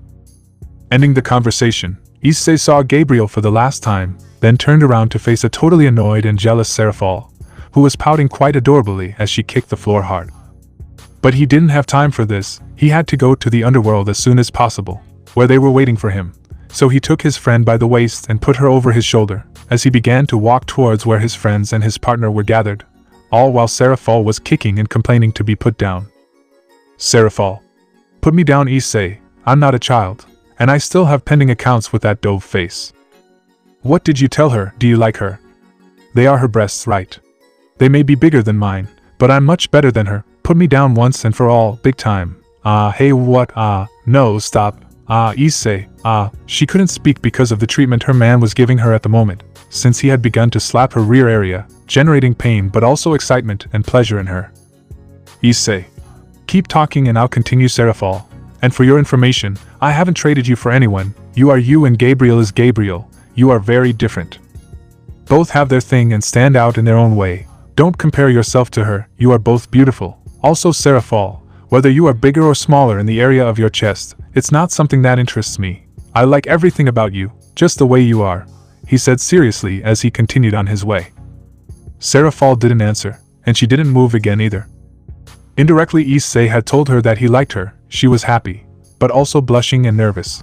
Ending the conversation, Issei saw Gabriel for the last time, then turned around to face a totally annoyed and jealous Serafall, who was pouting quite adorably as she kicked the floor hard. But he didn't have time for this. He had to go to the underworld as soon as possible, where they were waiting for him. So he took his friend by the waist and put her over his shoulder, as he began to walk towards where his friends and his partner were gathered, all while Serafall was kicking and complaining to be put down. Serafall. Put me down, Issei. I'm not a child, and I still have pending accounts with that dove face. What did you tell her? Do you like her? They are her breasts, right? They may be bigger than mine, but I'm much better than her. Put me down once and for all, big time. Hey what, no, stop. Issei, She couldn't speak because of the treatment her man was giving her at the moment, since he had begun to slap her rear area, generating pain but also excitement and pleasure in her. Issei. Keep talking and I'll continue, Serafall. And for your information, I haven't traded you for anyone. You are you and Gabriel is Gabriel. You are very different. Both have their thing and stand out in their own way. Don't compare yourself to her, you are both beautiful. Also Serafall, whether you are bigger or smaller in the area of your chest, it's not something that interests me. I like everything about you, just the way you are, he said seriously as he continued on his way. Serafall didn't answer, and she didn't move again either. Indirectly Issei had told her that he liked her. She was happy, but also blushing and nervous.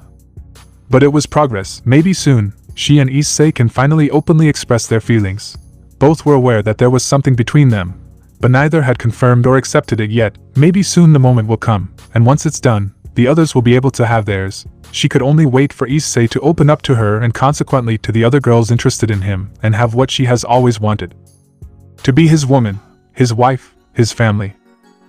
But it was progress. Maybe soon, she and Issei can finally openly express their feelings. Both were aware that there was something between them, but neither had confirmed or accepted it yet. Maybe soon the moment will come, and once it's done, the others will be able to have theirs. She could only wait for Issei to open up to her and consequently to the other girls interested in him and have what she has always wanted. To be his woman, his wife, his family.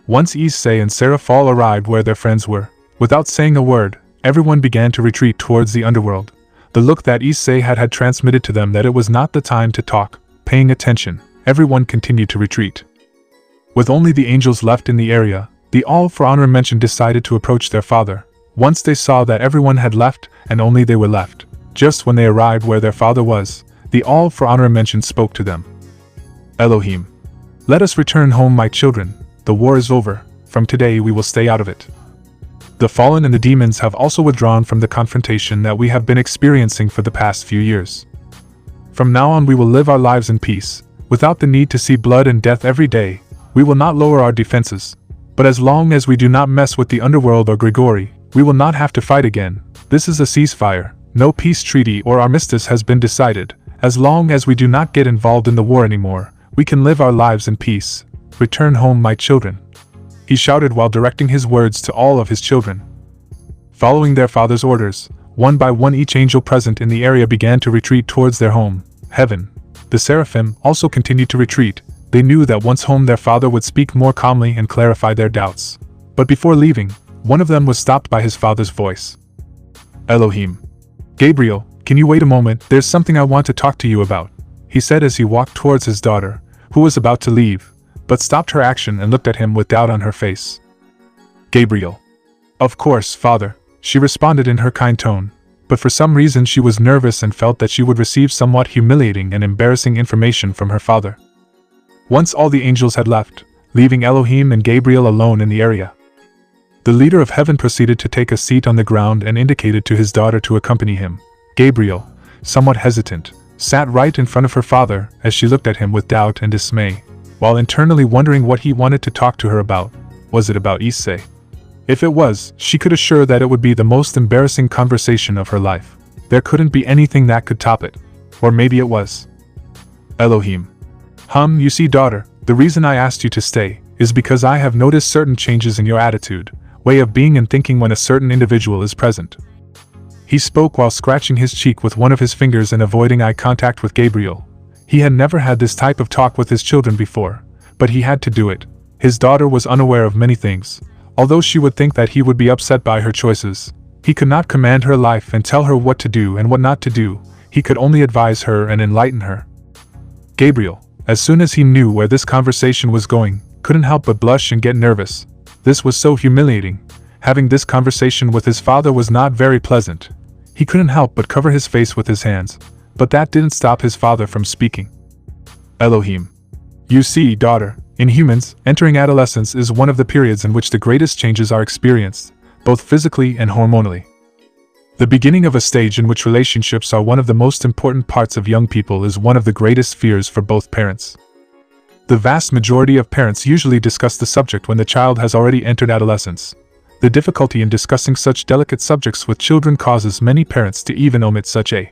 Once Issei and Serafall arrived where their friends were, without saying a word, everyone began to retreat towards the underworld. The look that Issei had transmitted to them that it was not the time to talk, paying attention, everyone continued to retreat. With only the angels left in the area, the All for Honor mentioned decided to approach their father. Once they saw that everyone had left and only they were left, just when they arrived where their father was, the All for Honor mentioned spoke to them. Elohim. Let us return home, my children. The war is over. From today we will stay out of it. The fallen and the demons have also withdrawn from the confrontation that we have been experiencing for the past few years. From now on we will live our lives in peace, without the need to see blood and death every day. We will not lower our defenses. But as long as we do not mess with the underworld or Gregory, we will not have to fight again. This is a ceasefire. No peace treaty or armistice has been decided. As long as we do not get involved in the war anymore, we can live our lives in peace. Return home, my children. He shouted while directing his words to all of his children. Following their father's orders, one by one each angel present in the area began to retreat towards their home, heaven. The seraphim also continued to retreat. They knew that once home their father would speak more calmly and clarify their doubts. But before leaving, one of them was stopped by his father's voice. Elohim. Gabriel, can you wait a moment? There's something I want to talk to you about, he said as he walked towards his daughter, who was about to leave, but stopped her action and looked at him with doubt on her face. Gabriel. Of course, father, she responded in her kind tone, but for some reason she was nervous and felt that she would receive somewhat humiliating and embarrassing information from her father. Once all the angels had left, leaving Elohim and Gabriel alone in the area, the leader of heaven proceeded to take a seat on the ground and indicated to his daughter to accompany him. Gabriel, somewhat hesitant, sat right in front of her father as she looked at him with doubt and dismay, while internally wondering what he wanted to talk to her about. Was it about Issei? If it was, she could assure that it would be the most embarrassing conversation of her life. There couldn't be anything that could top it. Or maybe it was. Elohim. You see, daughter, the reason I asked you to stay is because I have noticed certain changes in your attitude, way of being and thinking when a certain individual is present. He spoke while scratching his cheek with one of his fingers and avoiding eye contact with Gabriel. He had never had this type of talk with his children before, but he had to do it. His daughter was unaware of many things. Although she would think that he would be upset by her choices, he could not command her life and tell her what to do and what not to do. He could only advise her and enlighten her. Gabriel, as soon as he knew where this conversation was going, couldn't help but blush and get nervous. This was so humiliating. Having this conversation with his father was not very pleasant. He couldn't help but cover his face with his hands, but that didn't stop his father from speaking. Elohim. You see, daughter, in humans, entering adolescence is one of the periods in which the greatest changes are experienced, both physically and hormonally. The beginning of a stage in which relationships are one of the most important parts of young people is one of the greatest fears for both parents. The vast majority of parents usually discuss the subject when the child has already entered adolescence. The difficulty in discussing such delicate subjects with children causes many parents to even omit such a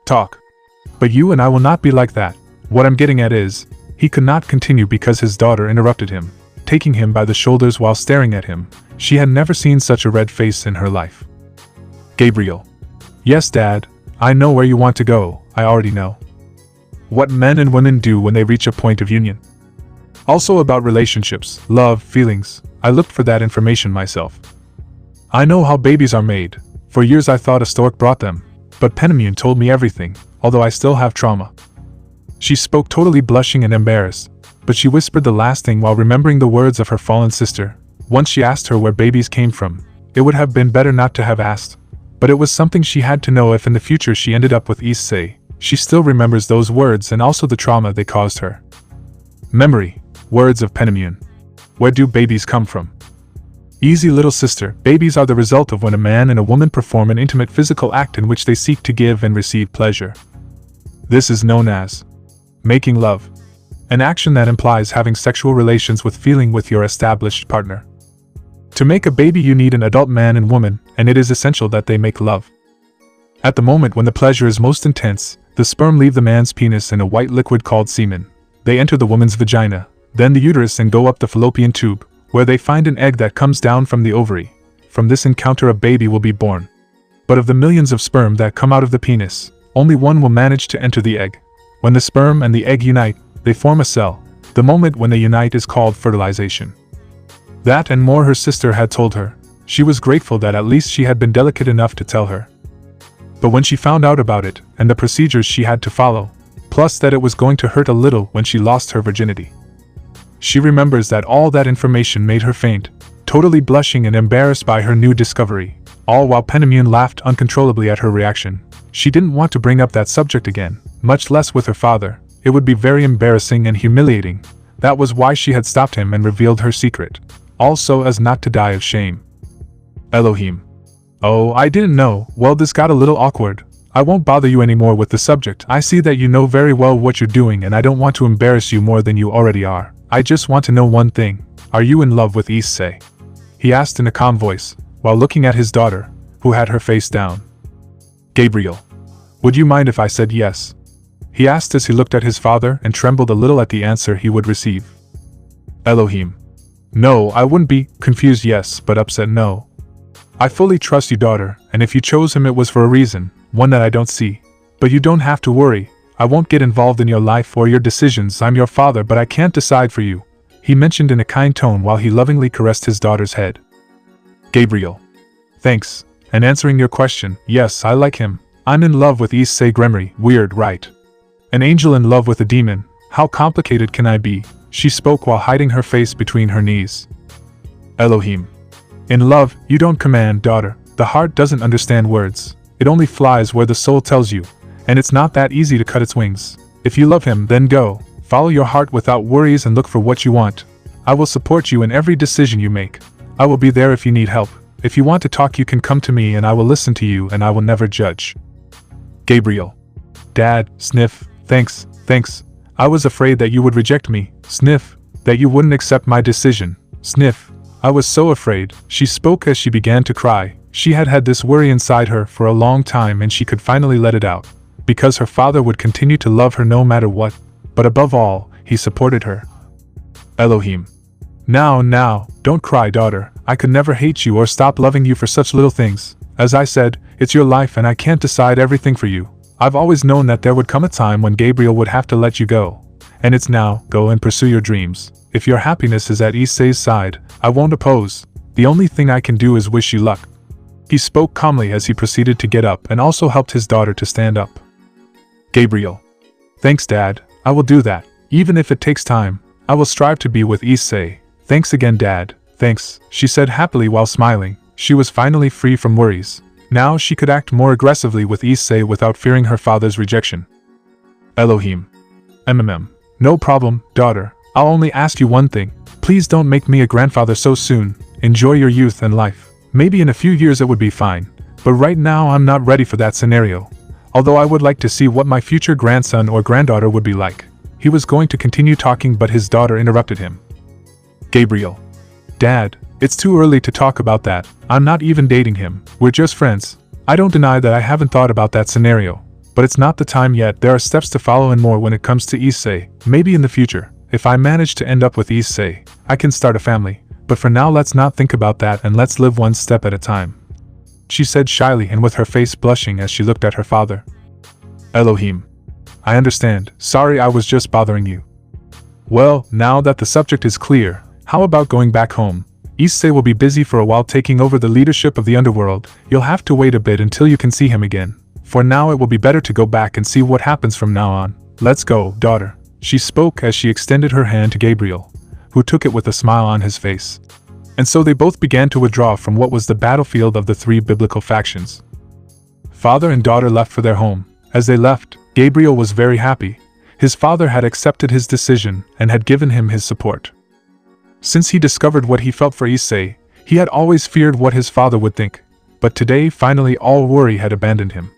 talk. But you and I will not be like that. What I'm getting at is, he could not continue because his daughter interrupted him, taking him by the shoulders while staring at him. She had never seen such a red face in her life. Gabriel. Yes, Dad, I know where you want to go. I already know what men and women do when they reach a point of union. Also about relationships, love, feelings. I looked for that information myself. I know how babies are made. For years I thought a stork brought them, but Penimune told me everything, although I still have trauma. She spoke totally blushing and embarrassed, but she whispered the last thing while remembering the words of her fallen sister. Once she asked her where babies came from. It would have been better not to have asked, but it was something she had to know if in the future she ended up with Issei. She still remembers those words and also the trauma they caused her. Memory. Words of Penimune. Where do babies come from? Easy little sister, babies are the result of when a man and a woman perform an intimate physical act in which they seek to give and receive pleasure. This is known as making love, an action that implies having sexual relations with feeling with your established partner. To make a baby you need an adult man and woman, and it is essential that they make love. At the moment when the pleasure is most intense, the sperm leave the man's penis in a white liquid called semen. They enter the woman's vagina, then the uterus and go up the fallopian tube, where they find an egg that comes down from the ovary. From this encounter a baby will be born. But of the millions of sperm that come out of the penis, only one will manage to enter the egg. When the sperm and the egg unite, they form a cell. The moment when they unite is called fertilization. That and more her sister had told her. She was grateful that at least she had been delicate enough to tell her. But when she found out about it, and the procedures she had to follow, plus that it was going to hurt a little when she lost her virginity. She remembers that all that information made her faint, totally blushing and embarrassed by her new discovery, all while Penimune laughed uncontrollably at her reaction. She didn't want to bring up that subject again, much less with her father. It would be very embarrassing and humiliating. That was why she had stopped him and revealed her secret. Also as not to die of shame. Elohim. Oh, I didn't know. Well, this got a little awkward. I won't bother you anymore with the subject. I see that you know very well what you're doing and I don't want to embarrass you more than you already are. I just want to know one thing. Are you in love with Issei? He asked in a calm voice, while looking at his daughter, who had her face down. Gabriel. Would you mind if I said yes? He asked as he looked at his father and trembled a little at the answer he would receive. Elohim. No, I wouldn't be. Confused yes, but upset no. I fully trust you, daughter, and if you chose him it was for a reason, one that I don't see. But you don't have to worry. I won't get involved in your life or your decisions. I'm your father, but I can't decide for you, he mentioned in a kind tone while he lovingly caressed his daughter's head. Gabriel. Thanks. And answering your question, yes, I like him. I'm in love with Issei Gremory. Weird, right? An angel in love with a demon. How complicated can I be? She spoke while hiding her face between her knees. Elohim. In love, you don't command, daughter. The heart doesn't understand words. It only flies where the soul tells you. And it's not that easy to cut its wings. If you love him, then go. Follow your heart without worries and look for what you want. I will support you in every decision you make. I will be there if you need help. If you want to talk you can come to me and I will listen to you and I will never judge. Gabriel. Dad, sniff, thanks. I was afraid that you would reject me, sniff, that you wouldn't accept my decision, sniff. I was so afraid, she spoke as she began to cry. She had had this worry inside her for a long time and she could finally let it out. Because her father would continue to love her no matter what, but above all, he supported her. Elohim. Now, don't cry, daughter. I could never hate you or stop loving you for such little things. As I said, it's your life and I can't decide everything for you. I've always known that there would come a time when Gabriel would have to let you go. And it's now. Go and pursue your dreams. If your happiness is at Issei's side, I won't oppose. The only thing I can do is wish you luck. He spoke calmly as he proceeded to get up and also helped his daughter to stand up. Gabriel. Thanks, Dad. I will do that. Even if it takes time, I will strive to be with Issei. Thanks again, Dad. Thanks, she said happily while smiling. She was finally free from worries. Now she could act more aggressively with Issei without fearing her father's rejection. Elohim. No problem, daughter. I'll only ask you one thing. Please don't make me a grandfather so soon. Enjoy your youth and life. Maybe in a few years it would be fine. But right now I'm not ready for that scenario. Although I would like to see what my future grandson or granddaughter would be like. He was going to continue talking but his daughter interrupted him. Gabriel. Dad, it's too early to talk about that. I'm not even dating him. We're just friends. I don't deny that I haven't thought about that scenario. But it's not the time yet. There are steps to follow and more when it comes to Issei. Maybe in the future, if I manage to end up with Issei, I can start a family. But for now let's not think about that and let's live one step at a time. She said shyly and with her face blushing as she looked at her father. Elohim. I understand. Sorry I was just bothering you. Well, now that the subject is clear, how about going back home? Issei will be busy for a while taking over the leadership of the underworld. You'll have to wait a bit until you can see him again. For now it will be better to go back and see what happens from now on. Let's go, daughter. She spoke as she extended her hand to Gabriel, who took it with a smile on his face. And so they both began to withdraw from what was the battlefield of the three biblical factions. Father and daughter left for their home. As they left, Gabriel was very happy. His father had accepted his decision and had given him his support. Since he discovered what he felt for Issei, he had always feared what his father would think, but today finally all worry had abandoned him.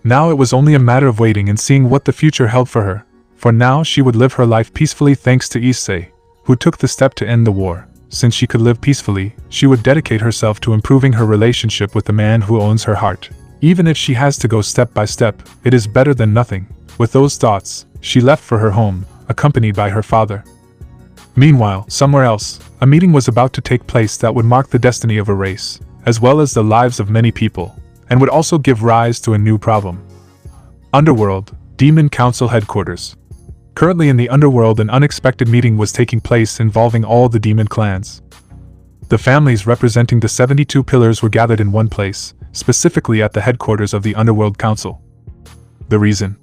Now it was only a matter of waiting and seeing what the future held for her, for now she would live her life peacefully thanks to Issei, who took the step to end the war. Since she could live peacefully, she would dedicate herself to improving her relationship with the man who owns her heart. Even if she has to go step by step, it is better than nothing. With those thoughts, she left for her home, accompanied by her father. Meanwhile, somewhere else, a meeting was about to take place that would mark the destiny of a race, as well as the lives of many people, and would also give rise to a new problem. Underworld, Demon Council Headquarters. Currently in the Underworld, an unexpected meeting was taking place involving all the demon clans. The families representing the 72 pillars were gathered in one place, specifically at the headquarters of the Underworld Council. The reason?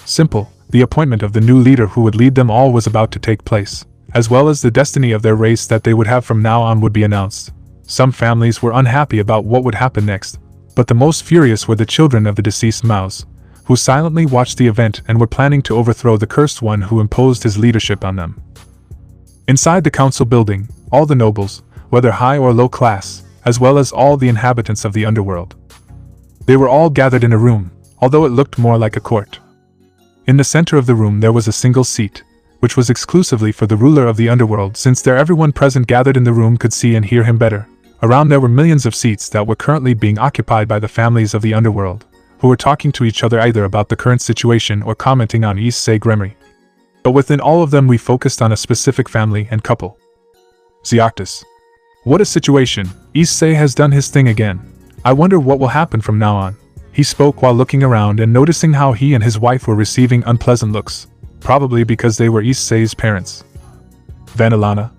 Simple. The appointment of the new leader who would lead them all was about to take place, as well as the destiny of their race that they would have from now on would be announced. Some families were unhappy about what would happen next, but the most furious were the children of the deceased Maos, who silently watched the event and were planning to overthrow the cursed one who imposed his leadership on them. Inside the council building, all the nobles, whether high or low class, as well as all the inhabitants of the underworld. They were all gathered in a room, although it looked more like a court. In the center of the room there was a single seat, which was exclusively for the ruler of the underworld. Since there everyone present gathered in the room could see and hear him better. Around there were millions of seats that were currently being occupied by the families of the underworld, who were talking to each other either about the current situation or commenting on Issei Gremory. But within all of them we focused on a specific family and couple. Zioctus. What a situation, Issei has done his thing again. I wonder what will happen from now on. He spoke while looking around and noticing how he and his wife were receiving unpleasant looks, probably because they were Issei's parents. Vanillana.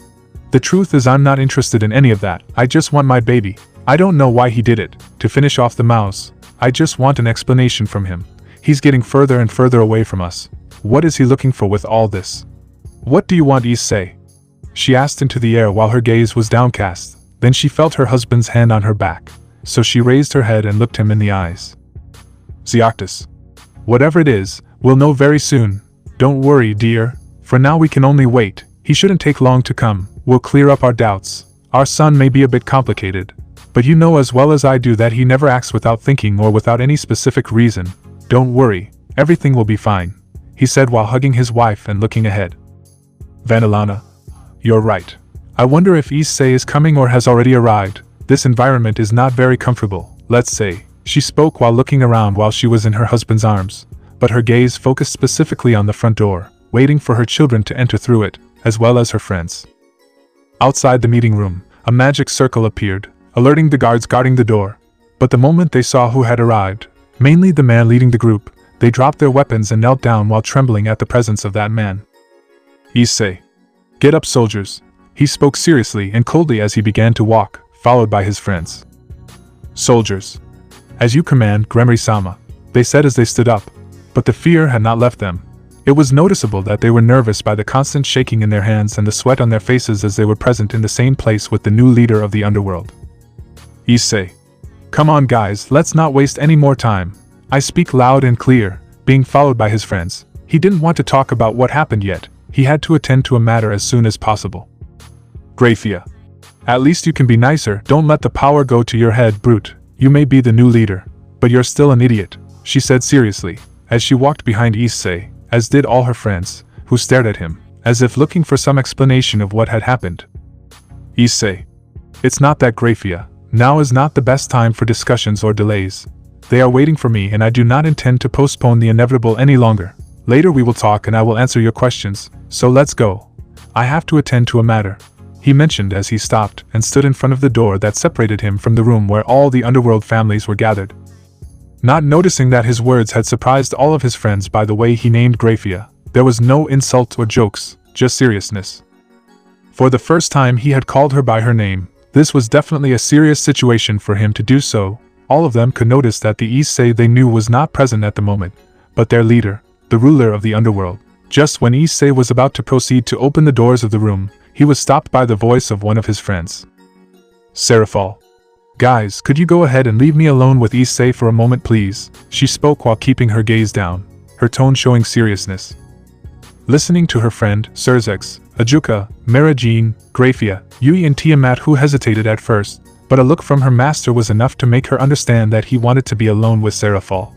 The truth is I'm not interested in any of that, I just want my baby. I don't know why he did it. To finish off the mouse, I just want an explanation from him. He's getting further and further away from us. What is he looking for with all this? What do you want, Issei? She asked into the air while her gaze was downcast. Then she felt her husband's hand on her back, so she raised her head and looked him in the eyes. Zioctus. Whatever it is, we'll know very soon. Don't worry, dear. For now we can only wait. He shouldn't take long to come. We'll clear up our doubts. Our son may be a bit complicated, but you know as well as I do that he never acts without thinking or without any specific reason. Don't worry, everything will be fine, he said while hugging his wife and looking ahead. Vanillana. You're right. I wonder if Issei is coming or has already arrived. This environment is not very comfortable, let's say. She spoke while looking around while she was in her husband's arms, but her gaze focused specifically on the front door, waiting for her children to enter through it, as well as her friends. Outside the meeting room, a magic circle appeared, alerting the guards guarding the door. But the moment they saw who had arrived, mainly the man leading the group, they dropped their weapons and knelt down while trembling at the presence of that man. Issei. Get up, soldiers. He spoke seriously and coldly as he began to walk, followed by his friends. Soldiers. As you command, Gremory-sama, they said as they stood up, but the fear had not left them. It was noticeable that they were nervous by the constant shaking in their hands and the sweat on their faces as they were present in the same place with the new leader of the underworld. Issei. Come on guys, let's not waste any more time. I speak loud and clear, being followed by his friends. He didn't want to talk about what happened yet, he had to attend to a matter as soon as possible. Graphia. At least you can be nicer, don't let the power go to your head, brute. You may be the new leader, but you're still an idiot, she said seriously, as she walked behind Issei, as did all her friends, who stared at him, as if looking for some explanation of what had happened. Issei. It's not that, Graphia. Now is not the best time for discussions or delays. They are waiting for me and I do not intend to postpone the inevitable any longer. Later we will talk and I will answer your questions, so let's go. I have to attend to a matter, he mentioned as he stopped and stood in front of the door that separated him from the room where all the underworld families were gathered. Not noticing that his words had surprised all of his friends by the way he named Graphia, there was no insult or jokes, just seriousness. For the first time he had called her by her name. This was definitely a serious situation for him to do so. All of them could notice that the Issei they knew was not present at the moment, but their leader, the ruler of the underworld. Just when Issei was about to proceed to open the doors of the room, he was stopped by the voice of one of his friends. Serafall. Guys, could you go ahead and leave me alone with Issei for a moment please? She spoke while keeping her gaze down, her tone showing seriousness. Listening to her friend, Serzex, Ajuka, Marajin, Grafia, Yui and Tiamat who hesitated at first, but a look from her master was enough to make her understand that he wanted to be alone with Serafall.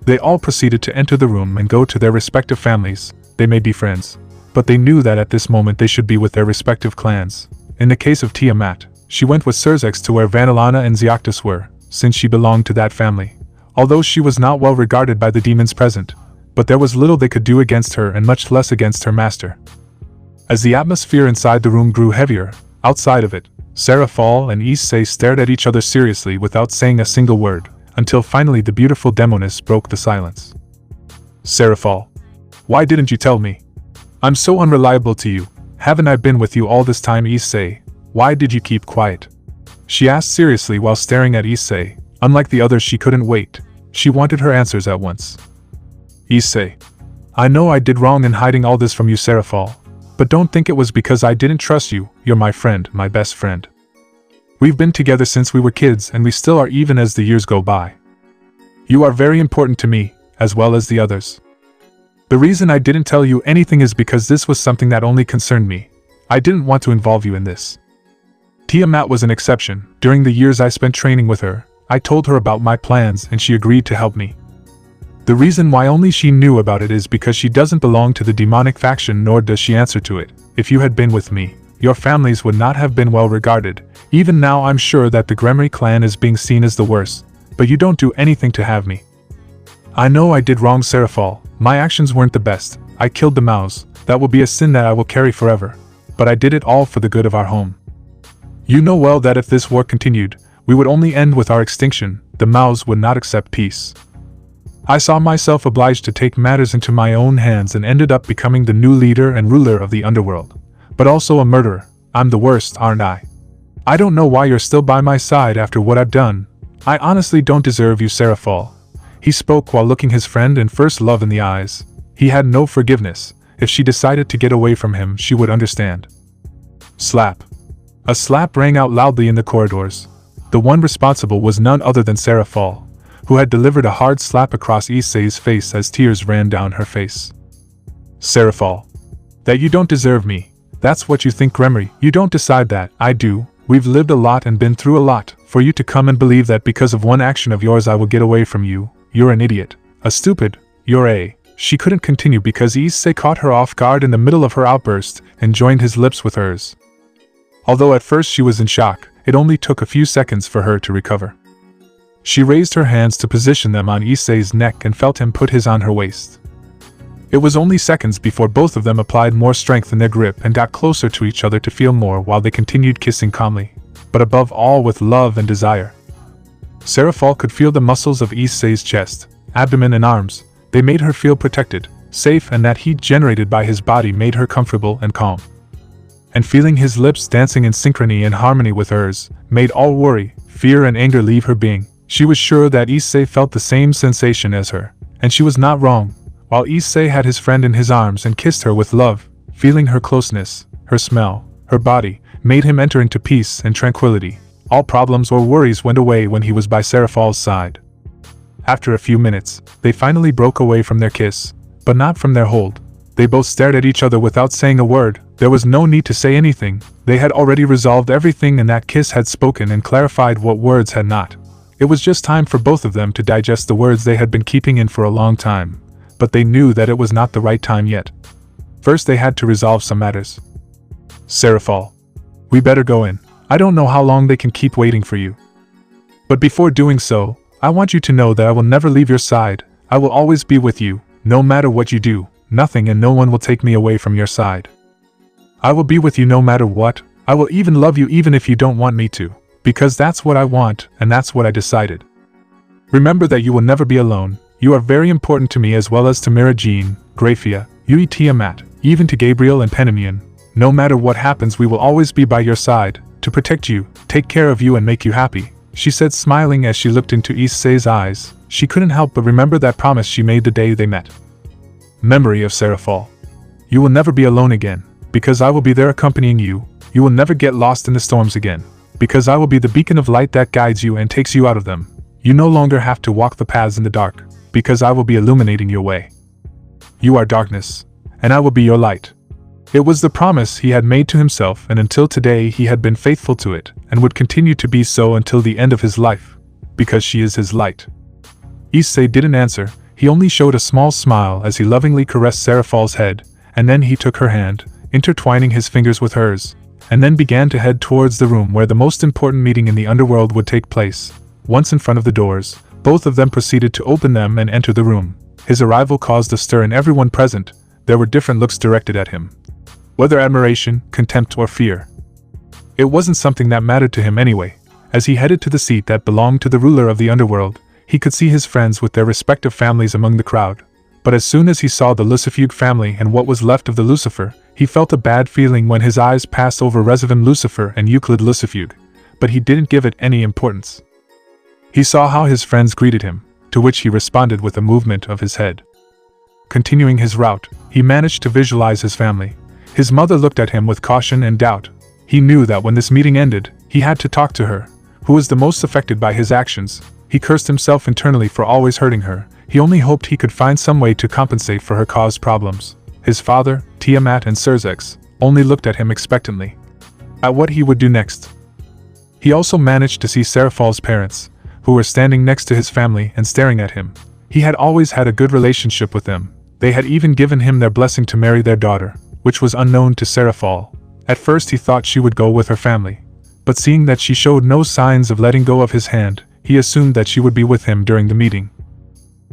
They all proceeded to enter the room and go to their respective families. They may be friends, but they knew that at this moment they should be with their respective clans. In the case of Tiamat, she went with Serzex to where Vanillana and Xioctus were, since she belonged to that family. Although she was not well regarded by the demons present, but there was little they could do against her and much less against her master. As the atmosphere inside the room grew heavier, outside of it, Serafall and Issei stared at each other seriously without saying a single word, until finally the beautiful demoness broke the silence. Serafall. Why didn't you tell me? I'm so unreliable to you. Haven't I been with you all this time, Issei? Why did you keep quiet? She asked seriously while staring at Issei. Unlike the others, she couldn't wait. She wanted her answers at once. Issei. I know I did wrong in hiding all this from you, Serafall. But don't think it was because I didn't trust you. You're my friend, my best friend. We've been together since we were kids and we still are even as the years go by. You are very important to me, as well as the others. The reason I didn't tell you anything is because this was something that only concerned me. I didn't want to involve you in this. Tiamat was an exception. During the years I spent training with her, I told her about my plans and she agreed to help me. The reason why only she knew about it is because she doesn't belong to the demonic faction nor does she answer to it. If you had been with me, your families would not have been well regarded. Even now I'm sure that the Gremory clan is being seen as the worst, but you don't do anything to have me. I know I did wrong, Serafall. My actions weren't the best. I killed the mouse. That will be a sin that I will carry forever. But I did it all for the good of our home. You know well that if this war continued, we would only end with our extinction. The mouse would not accept peace. I saw myself obliged to take matters into my own hands and ended up becoming the new leader and ruler of the underworld. But also a murderer. I'm the worst, aren't I? I don't know why you're still by my side after what I've done. I honestly don't deserve you, Serafall. He spoke while looking his friend and first love in the eyes. He had no forgiveness. If she decided to get away from him, she would understand. Slap. A slap rang out loudly in the corridors. The one responsible was none other than Serafall, who had delivered a hard slap across Issei's face as tears ran down her face. Serafall. That you don't deserve me. That's what you think, Gremory. You don't decide that. I do. We've lived a lot and been through a lot. For you to come and believe that because of one action of yours I will get away from you, you're an idiot. A stupid. You're a. She couldn't continue because Issei caught her off guard in the middle of her outburst and joined his lips with hers. Although at first she was in shock, it only took a few seconds for her to recover. She raised her hands to position them on Issei's neck and felt him put his on her waist. It was only seconds before both of them applied more strength in their grip and got closer to each other to feel more while they continued kissing calmly, but above all with love and desire. Serafall could feel the muscles of Issei's chest, abdomen and arms. They made her feel protected, safe, and that heat generated by his body made her comfortable and calm. And feeling his lips dancing in synchrony and harmony with hers, made all worry, fear and anger leave her being. She was sure that Issei felt the same sensation as her, and she was not wrong. While Issei had his friend in his arms and kissed her with love, feeling her closeness, her smell, her body, made him enter into peace and tranquility. All problems or worries went away when he was by Serafall's side. After a few minutes, they finally broke away from their kiss, but not from their hold. They both stared at each other without saying a word. There was no need to say anything. They had already resolved everything and that kiss had spoken and clarified what words had not. It was just time for both of them to digest the words they had been keeping in for a long time, but they knew that it was not the right time yet. First they had to resolve some matters. Serafall. We better go in. I don't know how long they can keep waiting for you. But before doing so, I want you to know that I will never leave your side. I will always be with you, no matter what you do. Nothing and no one will take me away from your side. I will be with you no matter what. I will even love you even if you don't want me to. Because that's what I want, and that's what I decided. Remember that you will never be alone. You are very important to me as well as to Marajin, Grafia, Yui Tiamat. even to Gabriel and Penamion. No matter what happens, we will always be by your side, to protect you, take care of you and make you happy, she said, smiling as she looked into Issei's eyes. She couldn't help but remember that promise she made the day they met. Memory of Serafall. You will never be alone again, because I will be there accompanying you. You will never get lost in the storms again, because I will be the beacon of light that guides you and takes you out of them. You no longer have to walk the paths in the dark, because I will be illuminating your way. You are darkness, and I will be your light. It was the promise he had made to himself, and until today he had been faithful to it, and would continue to be so until the end of his life, because she is his light. Issei didn't answer, he only showed a small smile as he lovingly caressed Serafall's head, and then he took her hand, intertwining his fingers with hers, and then began to head towards the room where the most important meeting in the underworld would take place. Once in front of the doors, both of them proceeded to open them and enter the room. His arrival caused a stir in everyone present. There were different looks directed at him, whether admiration, contempt, or fear. It wasn't something that mattered to him anyway. As he headed to the seat that belonged to the ruler of the underworld, he could see his friends with their respective families among the crowd. But as soon as he saw the Lucifuge family and what was left of the Lucifer, he felt a bad feeling when his eyes passed over Resivim Lucifer and Euclid Lucifuge, but he didn't give it any importance. He saw how his friends greeted him, to which he responded with a movement of his head. Continuing his route, he managed to visualize his family. His mother looked at him with caution and doubt. He knew that when this meeting ended, he had to talk to her, who was the most affected by his actions. He cursed himself internally for always hurting her. He only hoped he could find some way to compensate for her caused problems. His father, Tiamat and Serzex, only looked at him expectantly, at what he would do next. He also managed to see Serafall's parents, who were standing next to his family and staring at him. He had always had a good relationship with them. They had even given him their blessing to marry their daughter, which was unknown to Serafall. At first he thought she would go with her family, but seeing that she showed no signs of letting go of his hand, he assumed that she would be with him during the meeting.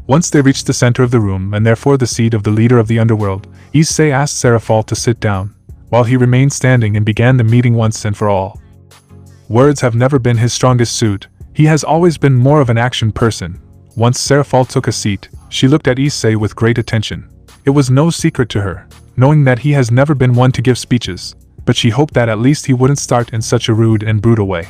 Once they reached the center of the room and therefore the seat of the leader of the underworld, Issei asked Serafall to sit down, while he remained standing and began the meeting once and for all. Words have never been his strongest suit. He has always been more of an action person. Once Serafall took a seat, she looked at Issei with great attention. It was no secret to her, knowing that he has never been one to give speeches, but she hoped that at least he wouldn't start in such a rude and brutal way.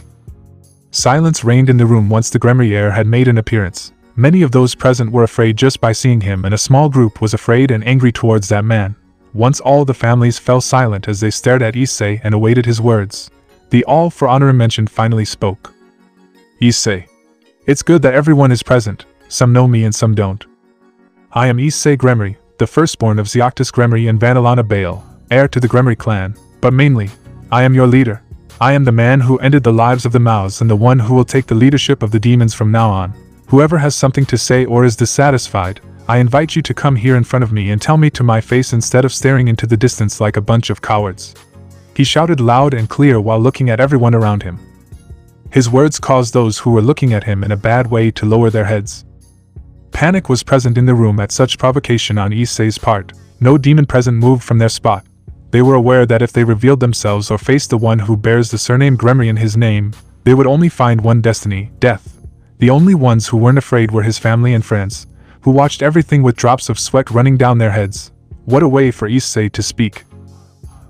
Silence reigned in the room once the Gremory heir had made an appearance. Many of those present were afraid just by seeing him, and a small group was afraid and angry towards that man. Once all the families fell silent as they stared at Issei and awaited his words. The all for honor mentioned finally spoke. Issei. It's good that everyone is present. Some know me and some don't. I am Issei Gremory, the firstborn of Zeoctis Gremory and Vanillana Baal, heir to the Gremory clan, but mainly, I am your leader. I am the man who ended the lives of the Maus and the one who will take the leadership of the demons from now on. Whoever has something to say or is dissatisfied, I invite you to come here in front of me and tell me to my face instead of staring into the distance like a bunch of cowards. He shouted loud and clear while looking at everyone around him. His words caused those who were looking at him in a bad way to lower their heads. Panic was present in the room at such provocation on Issei's part. No demon present moved from their spot. They were aware that if they revealed themselves or faced the one who bears the surname Gremory in his name, they would only find one destiny, death. The only ones who weren't afraid were his family and friends, who watched everything with drops of sweat running down their heads. What a way for Issei to speak.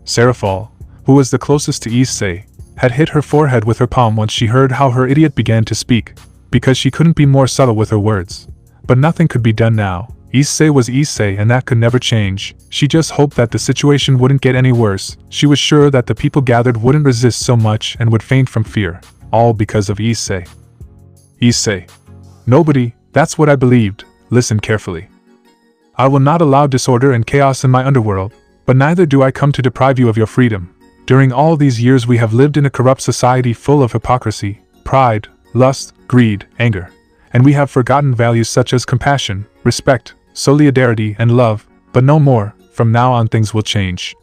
Serafall, who was the closest to Issei, had hit her forehead with her palm once she heard how her idiot began to speak, because she couldn't be more subtle with her words. But nothing could be done now. Issei was Issei and that could never change. She just hoped that the situation wouldn't get any worse. She was sure that the people gathered wouldn't resist so much and would faint from fear, all because of Issei. Issei. Nobody, that's what I believed. Listen carefully. I will not allow disorder and chaos in my underworld, but neither do I come to deprive you of your freedom. During all these years we have lived in a corrupt society full of hypocrisy, pride, lust, greed, anger, and we have forgotten values such as compassion, respect, solidarity, and love, but no more. From now on things will change.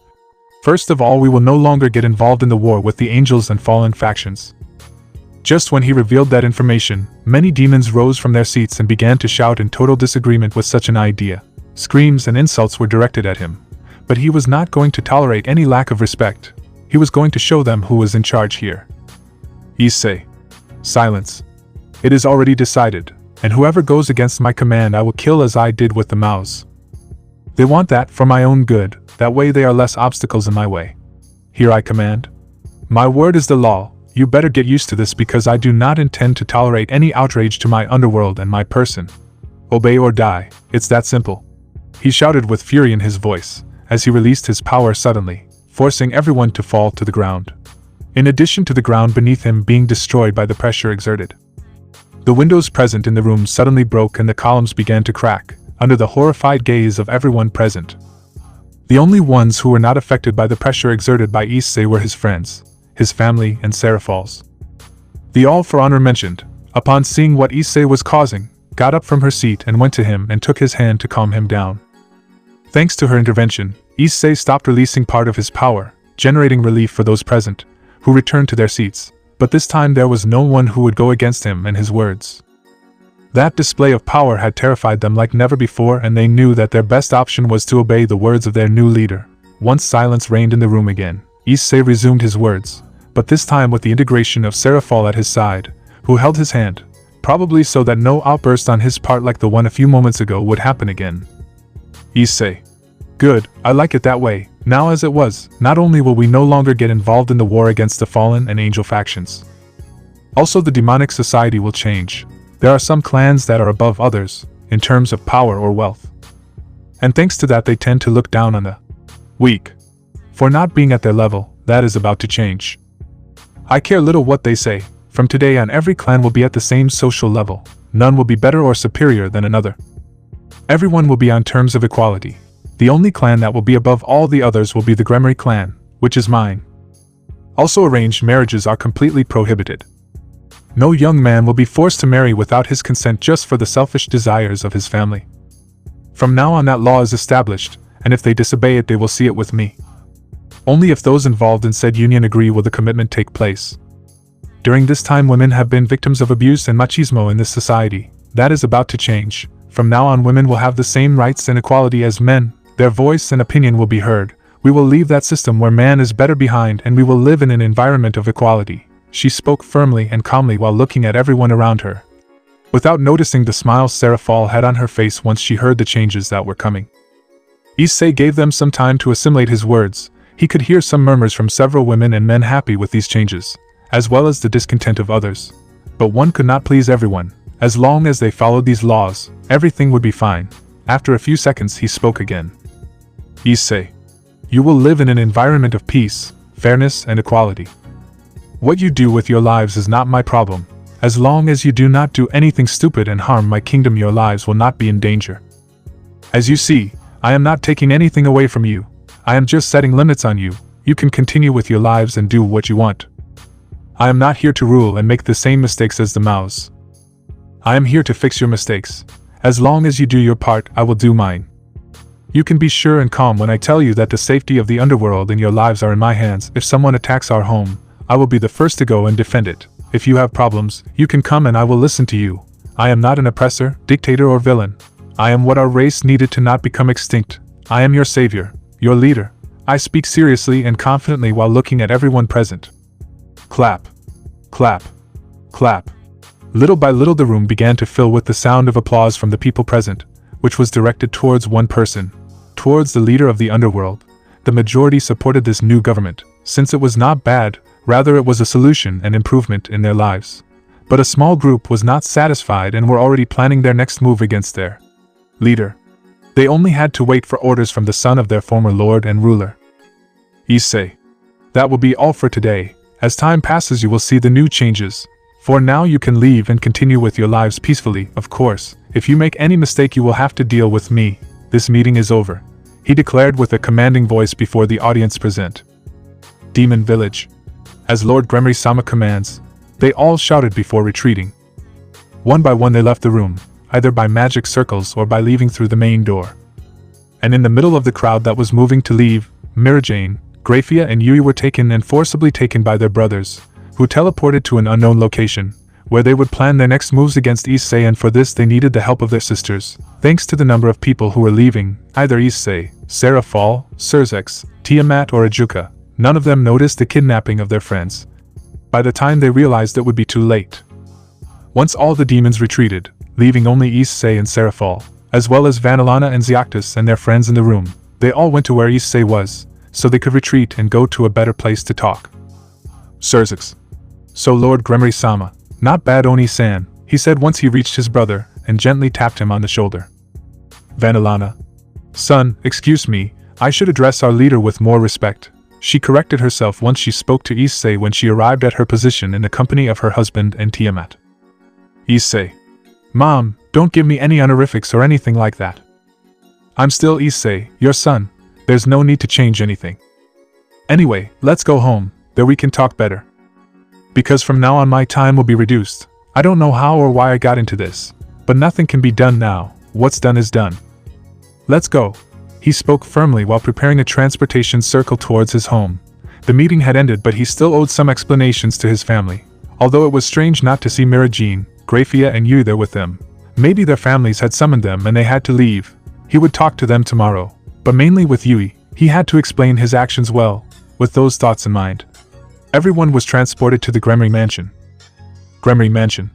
First of all, we will no longer get involved in the war with the angels and fallen factions. Just when he revealed that information, many demons rose from their seats and began to shout in total disagreement with such an idea. Screams and insults were directed at him. But he was not going to tolerate any lack of respect. He was going to show them who was in charge here. Issei. Silence. It is already decided, and whoever goes against my command I will kill as I did with the Maus. They want that for my own good, that way they are less obstacles in my way. Here I command. My word is the law, you better get used to this because I do not intend to tolerate any outrage to my underworld and my person. Obey or die, it's that simple. He shouted with fury in his voice, as he released his power suddenly, forcing everyone to fall to the ground. In addition to the ground beneath him being destroyed by the pressure exerted. The windows present in the room suddenly broke and the columns began to crack, under the horrified gaze of everyone present. The only ones who were not affected by the pressure exerted by Issei were his friends, his family, and Serafall's. The All for Honor mentioned, upon seeing what Issei was causing, got up from her seat and went to him and took his hand to calm him down. Thanks to her intervention, Issei stopped releasing part of his power, generating relief for those present, who returned to their seats, but this time there was no one who would go against him and his words. That display of power had terrified them like never before, and they knew that their best option was to obey the words of their new leader. Once silence reigned in the room again, Issei resumed his words, but this time with the integration of Serafall at his side, who held his hand, probably so that no outburst on his part like the one a few moments ago would happen again. Issei. Good, I like it that way. Now as it was, not only will we no longer get involved in the war against the fallen and angel factions. Also the demonic society will change. There are some clans that are above others, in terms of power or wealth. And thanks to that they tend to look down on the weak. For not being at their level, that is about to change. I care little what they say. From today on every clan will be at the same social level. None will be better or superior than another. Everyone will be on terms of equality. The only clan that will be above all the others will be the Gremory clan, which is mine. Also arranged marriages are completely prohibited. No young man will be forced to marry without his consent just for the selfish desires of his family. From now on that law is established, and if they disobey it they will see it with me. Only if those involved in said union agree will the commitment take place. During this time women have been victims of abuse and machismo in this society. That is about to change. From now on women will have the same rights and equality as men. Their voice and opinion will be heard. We will leave that system where man is better behind and we will live in an environment of equality. She spoke firmly and calmly while looking at everyone around her, without noticing the smiles Serafall had on her face once she heard the changes that were coming. Issei gave them some time to assimilate his words. He could hear some murmurs from several women and men happy with these changes, as well as the discontent of others. But one could not please everyone. As long as they followed these laws, everything would be fine. After a few seconds he spoke again. Issei, you will live in an environment of peace, fairness, and equality. What you do with your lives is not my problem. As long as you do not do anything stupid and harm my kingdom, your lives will not be in danger. As you see, I am not taking anything away from you. I am just setting limits on you. You can continue with your lives and do what you want. I am not here to rule and make the same mistakes as the Maos. I am here to fix your mistakes. As long as you do your part, I will do mine. You can be sure and calm when I tell you that the safety of the underworld and your lives are in my hands. If someone attacks our home, I will be the first to go and defend it. If you have problems, you can come and I will listen to you. I am not an oppressor, dictator, or villain. I am what our race needed to not become extinct. I am your savior, your leader. I speak seriously and confidently while looking at everyone present. Clap. Clap. Clap. Little by little the room began to fill with the sound of applause from the people present, which was directed towards one person, towards the leader of the underworld. The majority supported this new government, since it was not bad, rather it was a solution and improvement in their lives. But a small group was not satisfied and were already planning their next move against their leader. They only had to wait for orders from the son of their former lord and ruler. Issei. That will be all for today. As time passes you will see the new changes. For now you can leave and continue with your lives peacefully. Of course, if you make any mistake you will have to deal with me. This meeting is over, he declared with a commanding voice before the audience present. Demon Village. As Lord Gremory-sama commands, they all shouted before retreating. One by one they left the room, either by magic circles or by leaving through the main door. And in the middle of the crowd that was moving to leave, Mirajane, Grafia and Yui were taken and forcibly taken by their brothers, who teleported to an unknown location, where they would plan their next moves against Issei, and for this they needed the help of their sisters. Thanks to the number of people who were leaving, either Issei, Serafall, Serzex, Tiamat or Ajuka, none of them noticed the kidnapping of their friends. By the time they realized it would be too late. Once all the demons retreated, leaving only Issei and Serafall, as well as Vanillana and Xiactus and their friends in the room, They all went to where Issei was, so they could retreat and go to a better place to talk. Serafall. So Lord Gremory-sama, not bad Oni-san, he said once he reached his brother, and gently tapped him on the shoulder. Vanillana. Son, excuse me, I should address our leader with more respect. She corrected herself once she spoke to Issei when she arrived at her position in the company of her husband and Tiamat. Issei. Mom, don't give me any honorifics or anything like that. I'm still Issei, your son. There's no need to change anything. Anyway, let's go home, there we can talk better. Because from now on my time will be reduced. I don't know how or why I got into this, but nothing can be done now. What's done is done. Let's go. He spoke firmly while preparing a transportation circle towards his home. The meeting had ended, but he still owed some explanations to his family. Although it was strange not to see Mirajin, Grafia and Yui there with them. Maybe their families had summoned them and they had to leave. He would talk to them tomorrow, but mainly with Yui. He had to explain his actions well, with those thoughts in mind. Everyone was transported to the Gremory Mansion. Gremory Mansion.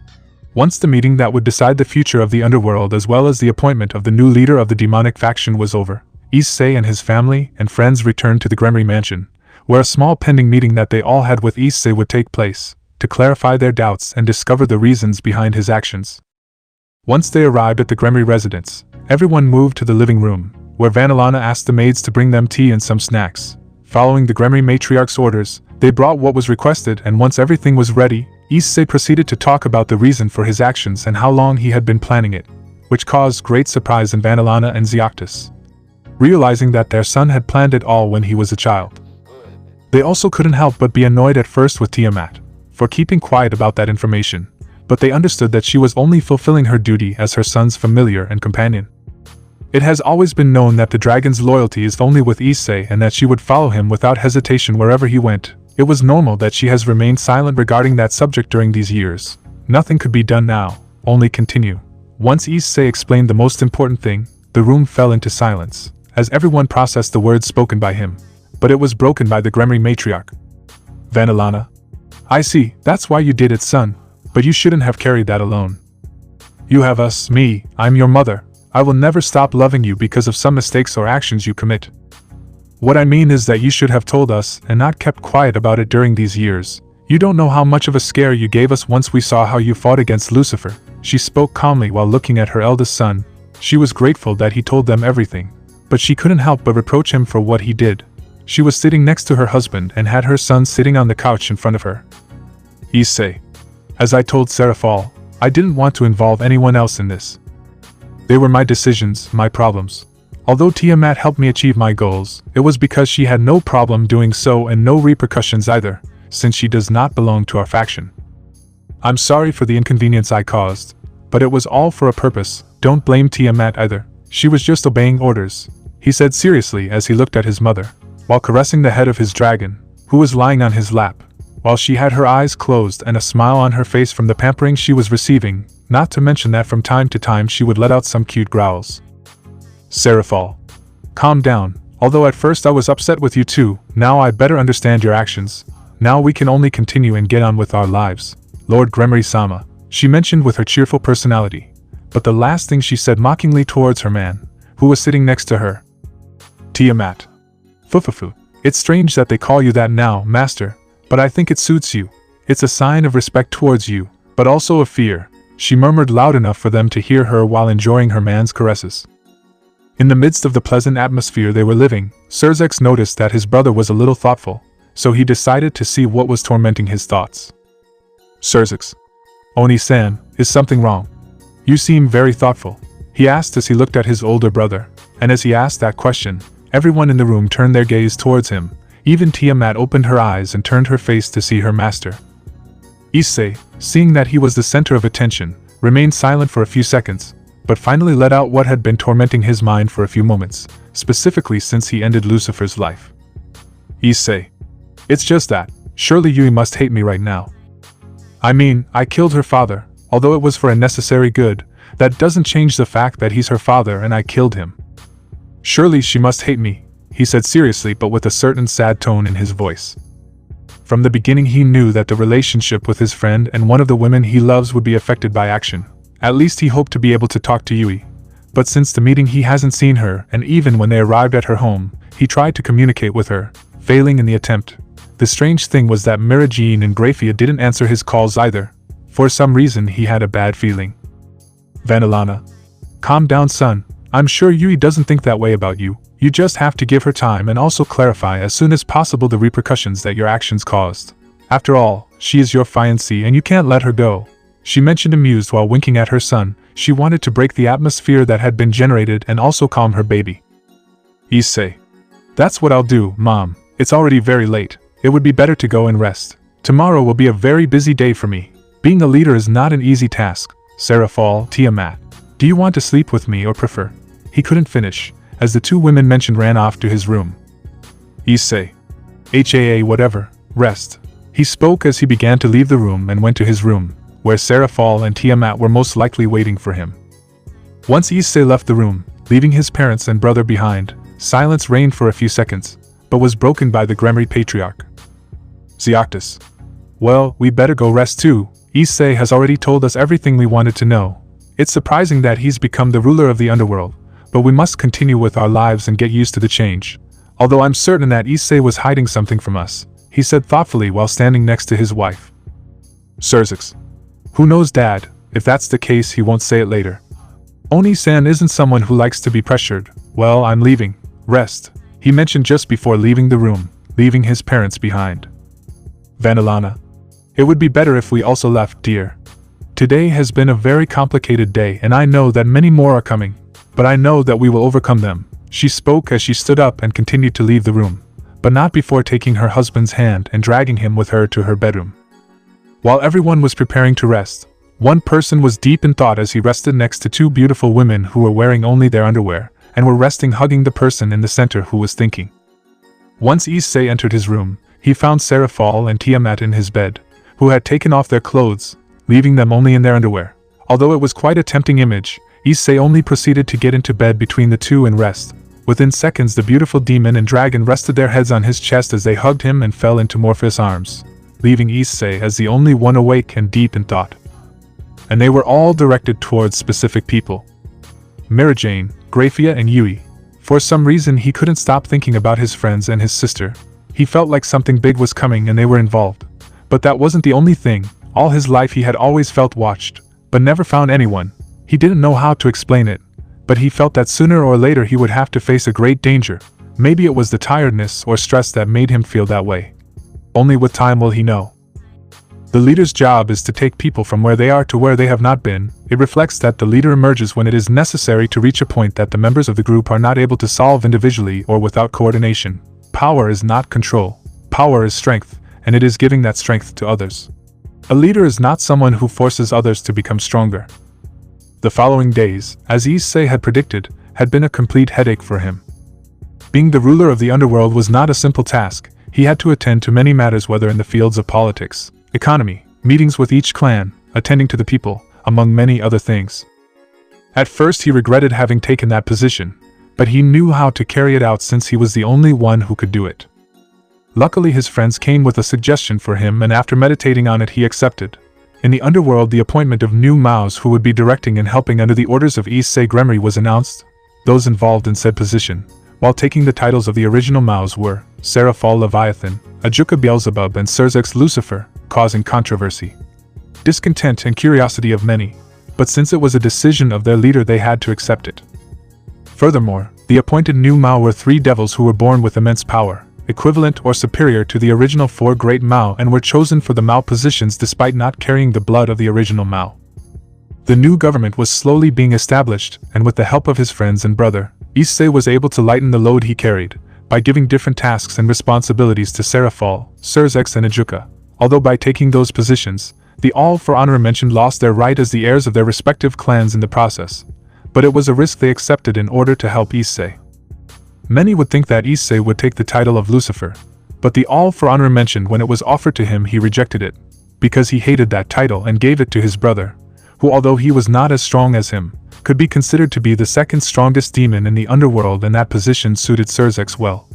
Once the meeting that would decide the future of the underworld as well as the appointment of the new leader of the demonic faction was over, Issei and his family and friends returned to the Gremory Mansion, where a small pending meeting that they all had with Issei would take place, to clarify their doubts and discover the reasons behind his actions. Once they arrived at the Gremory residence, everyone moved to the living room, where Vanillana asked the maids to bring them tea and some snacks. Following the Gremory matriarch's orders, they brought what was requested, and once everything was ready, Issei proceeded to talk about the reason for his actions and how long he had been planning it, which caused great surprise in Vanillana and Zeoctis, realizing that their son had planned it all when he was a child. They also couldn't help but be annoyed at first with Tiamat for keeping quiet about that information, but they understood that she was only fulfilling her duty as her son's familiar and companion. It has always been known that the dragon's loyalty is only with Issei and that she would follow him without hesitation wherever he went. It was normal that she has remained silent regarding that subject during these years. Nothing could be done now, only continue. Once Issei explained the most important thing, the room fell into silence, as everyone processed the words spoken by him. But it was broken by the Gremory matriarch. Vanillana. I see, that's why you did it, son. But you shouldn't have carried that alone. You have us, me, I'm your mother. I will never stop loving you because of some mistakes or actions you commit. What I mean is that you should have told us and not kept quiet about it during these years. You don't know how much of a scare you gave us once we saw how you fought against Lucifer. She spoke calmly while looking at her eldest son. She was grateful that he told them everything, but she couldn't help but reproach him for what he did. She was sitting next to her husband and had her son sitting on the couch in front of her. Issei. As I told Serafall, I didn't want to involve anyone else in this. They were my decisions, my problems. Although Tiamat helped me achieve my goals, it was because she had no problem doing so and no repercussions either, since she does not belong to our faction. I'm sorry for the inconvenience I caused, but it was all for a purpose. Don't blame Tiamat either. She was just obeying orders, he said seriously as he looked at his mother, while caressing the head of his dragon, who was lying on his lap, while she had her eyes closed and a smile on her face from the pampering she was receiving, not to mention that from time to time she would let out some cute growls. Serafall. Calm down. Although at first I was upset with you too, now I better understand your actions. Now we can only continue and get on with our lives. Lord Gremory-sama, she mentioned with her cheerful personality, but the last thing she said mockingly towards her man, who was sitting next to her. Tiamat. Fufufu. It's strange that they call you that now, master, but I think it suits you. It's a sign of respect towards you, but also of fear, she murmured loud enough for them to hear her while enjoying her man's caresses. In the midst of the pleasant atmosphere they were living, Serafall noticed that his brother was a little thoughtful, so he decided to see what was tormenting his thoughts. Serafall. Oni-san, is something wrong? You seem very thoughtful, he asked as he looked at his older brother, and as he asked that question, everyone in the room turned their gaze towards him. Even Tiamat opened her eyes and turned her face to see her master. Issei, seeing that he was the center of attention, remained silent for a few seconds, but finally let out what had been tormenting his mind for a few moments, specifically since he ended Lucifer's life. Issei. It's just that, surely Yui must hate me right now. I mean, I killed her father, although it was for a necessary good, that doesn't change the fact that he's her father and I killed him. Surely she must hate me, he said seriously but with a certain sad tone in his voice. From the beginning he knew that the relationship with his friend and one of the women he loves would be affected by action. At least he hoped to be able to talk to Yui. But since the meeting he hasn't seen her, and even when they arrived at her home, he tried to communicate with her, failing in the attempt. The strange thing was that Mirajine and Grafia didn't answer his calls either. For some reason he had a bad feeling. Vanillana. Calm down, son. I'm sure Yui doesn't think that way about you. You just have to give her time and also clarify as soon as possible the repercussions that your actions caused. After all, she is your fiancée and you can't let her go. She mentioned amused while winking at her son. She wanted to break the atmosphere that had been generated and also calm her baby. Issei. That's what I'll do, Mom. It's already very late. It would be better to go and rest. Tomorrow will be a very busy day for me. Being a leader is not an easy task. Serafall, Tiamat. Do you want to sleep with me or prefer? He couldn't finish, as the two women mentioned ran off to his room. Issei. Whatever. Rest. He spoke as he began to leave the room and went to his room, where Serafall and Tiamat were most likely waiting for him. Once Issei left the room, leaving his parents and brother behind, silence reigned for a few seconds, but was broken by the Gremory patriarch. Zeoctus. Well, we better go rest too. Issei has already told us everything we wanted to know. It's surprising that he's become the ruler of the underworld, but we must continue with our lives and get used to the change. Although I'm certain that Issei was hiding something from us, he said thoughtfully while standing next to his wife. Serafall. Who knows, Dad? If that's the case, he won't say it later. Oni-san isn't someone who likes to be pressured. Well, I'm leaving. Rest. He mentioned just before leaving the room, leaving his parents behind. Vanillana. It would be better if we also left, dear. Today has been a very complicated day and I know that many more are coming, but I know that we will overcome them. She spoke as she stood up and continued to leave the room, but not before taking her husband's hand and dragging him with her to her bedroom. While everyone was preparing to rest, one person was deep in thought as he rested next to two beautiful women who were wearing only their underwear, and were resting hugging the person in the center who was thinking. Once Issei entered his room, he found Serafall and Tiamat in his bed, who had taken off their clothes, leaving them only in their underwear. Although it was quite a tempting image, Issei only proceeded to get into bed between the two and rest. Within seconds the beautiful demon and dragon rested their heads on his chest as they hugged him and fell into Morpheus' arms, leaving Issei as the only one awake and deep in thought. And they were all directed towards specific people. Mirajane, Grafia and Yui. For some reason he couldn't stop thinking about his friends and his sister. He felt like something big was coming and they were involved. But that wasn't the only thing. All his life he had always felt watched, but never found anyone. He didn't know how to explain it, but he felt that sooner or later he would have to face a great danger. Maybe it was the tiredness or stress that made him feel that way. Only with time will he know. The leader's job is to take people from where they are to where they have not been. It reflects that the leader emerges when it is necessary to reach a point that the members of the group are not able to solve individually or without coordination. Power is not control. Power is strength, and it is giving that strength to others. A leader is not someone who forces others to become stronger. The following days, as Issei had predicted, had been a complete headache for him. Being the ruler of the underworld was not a simple task. He had to attend to many matters, whether in the fields of politics, economy, meetings with each clan, attending to the people, among many other things. At first he regretted having taken that position, but he knew how to carry it out since he was the only one who could do it. Luckily his friends came with a suggestion for him, and after meditating on it he accepted. In the underworld, the appointment of new Maos who would be directing and helping under the orders of Issei Gremory was announced. Those involved in said position, while taking the titles of the original Maos, were Serafall Leviathan, Ajuka Beelzebub and Serafall Lucifer, causing controversy, discontent and curiosity of many, but since it was a decision of their leader they had to accept it. Furthermore, the appointed new Mao were three devils who were born with immense power, equivalent or superior to the original four great Mao, and were chosen for the Mao positions despite not carrying the blood of the original Mao. The new government was slowly being established, and with the help of his friends and brother, Issei was able to lighten the load he carried, by giving different tasks and responsibilities to Serafall, Serafall and Ajuka. Although by taking those positions, the all for honor mentioned lost their right as the heirs of their respective clans in the process, but it was a risk they accepted in order to help Issei. Many would think that Issei would take the title of Lucifer, but the all for honor mentioned when it was offered to him he rejected it, because he hated that title and gave it to his brother, who although he was not as strong as him, could be considered to be the second strongest demon in the underworld, and that position suited Serafall well.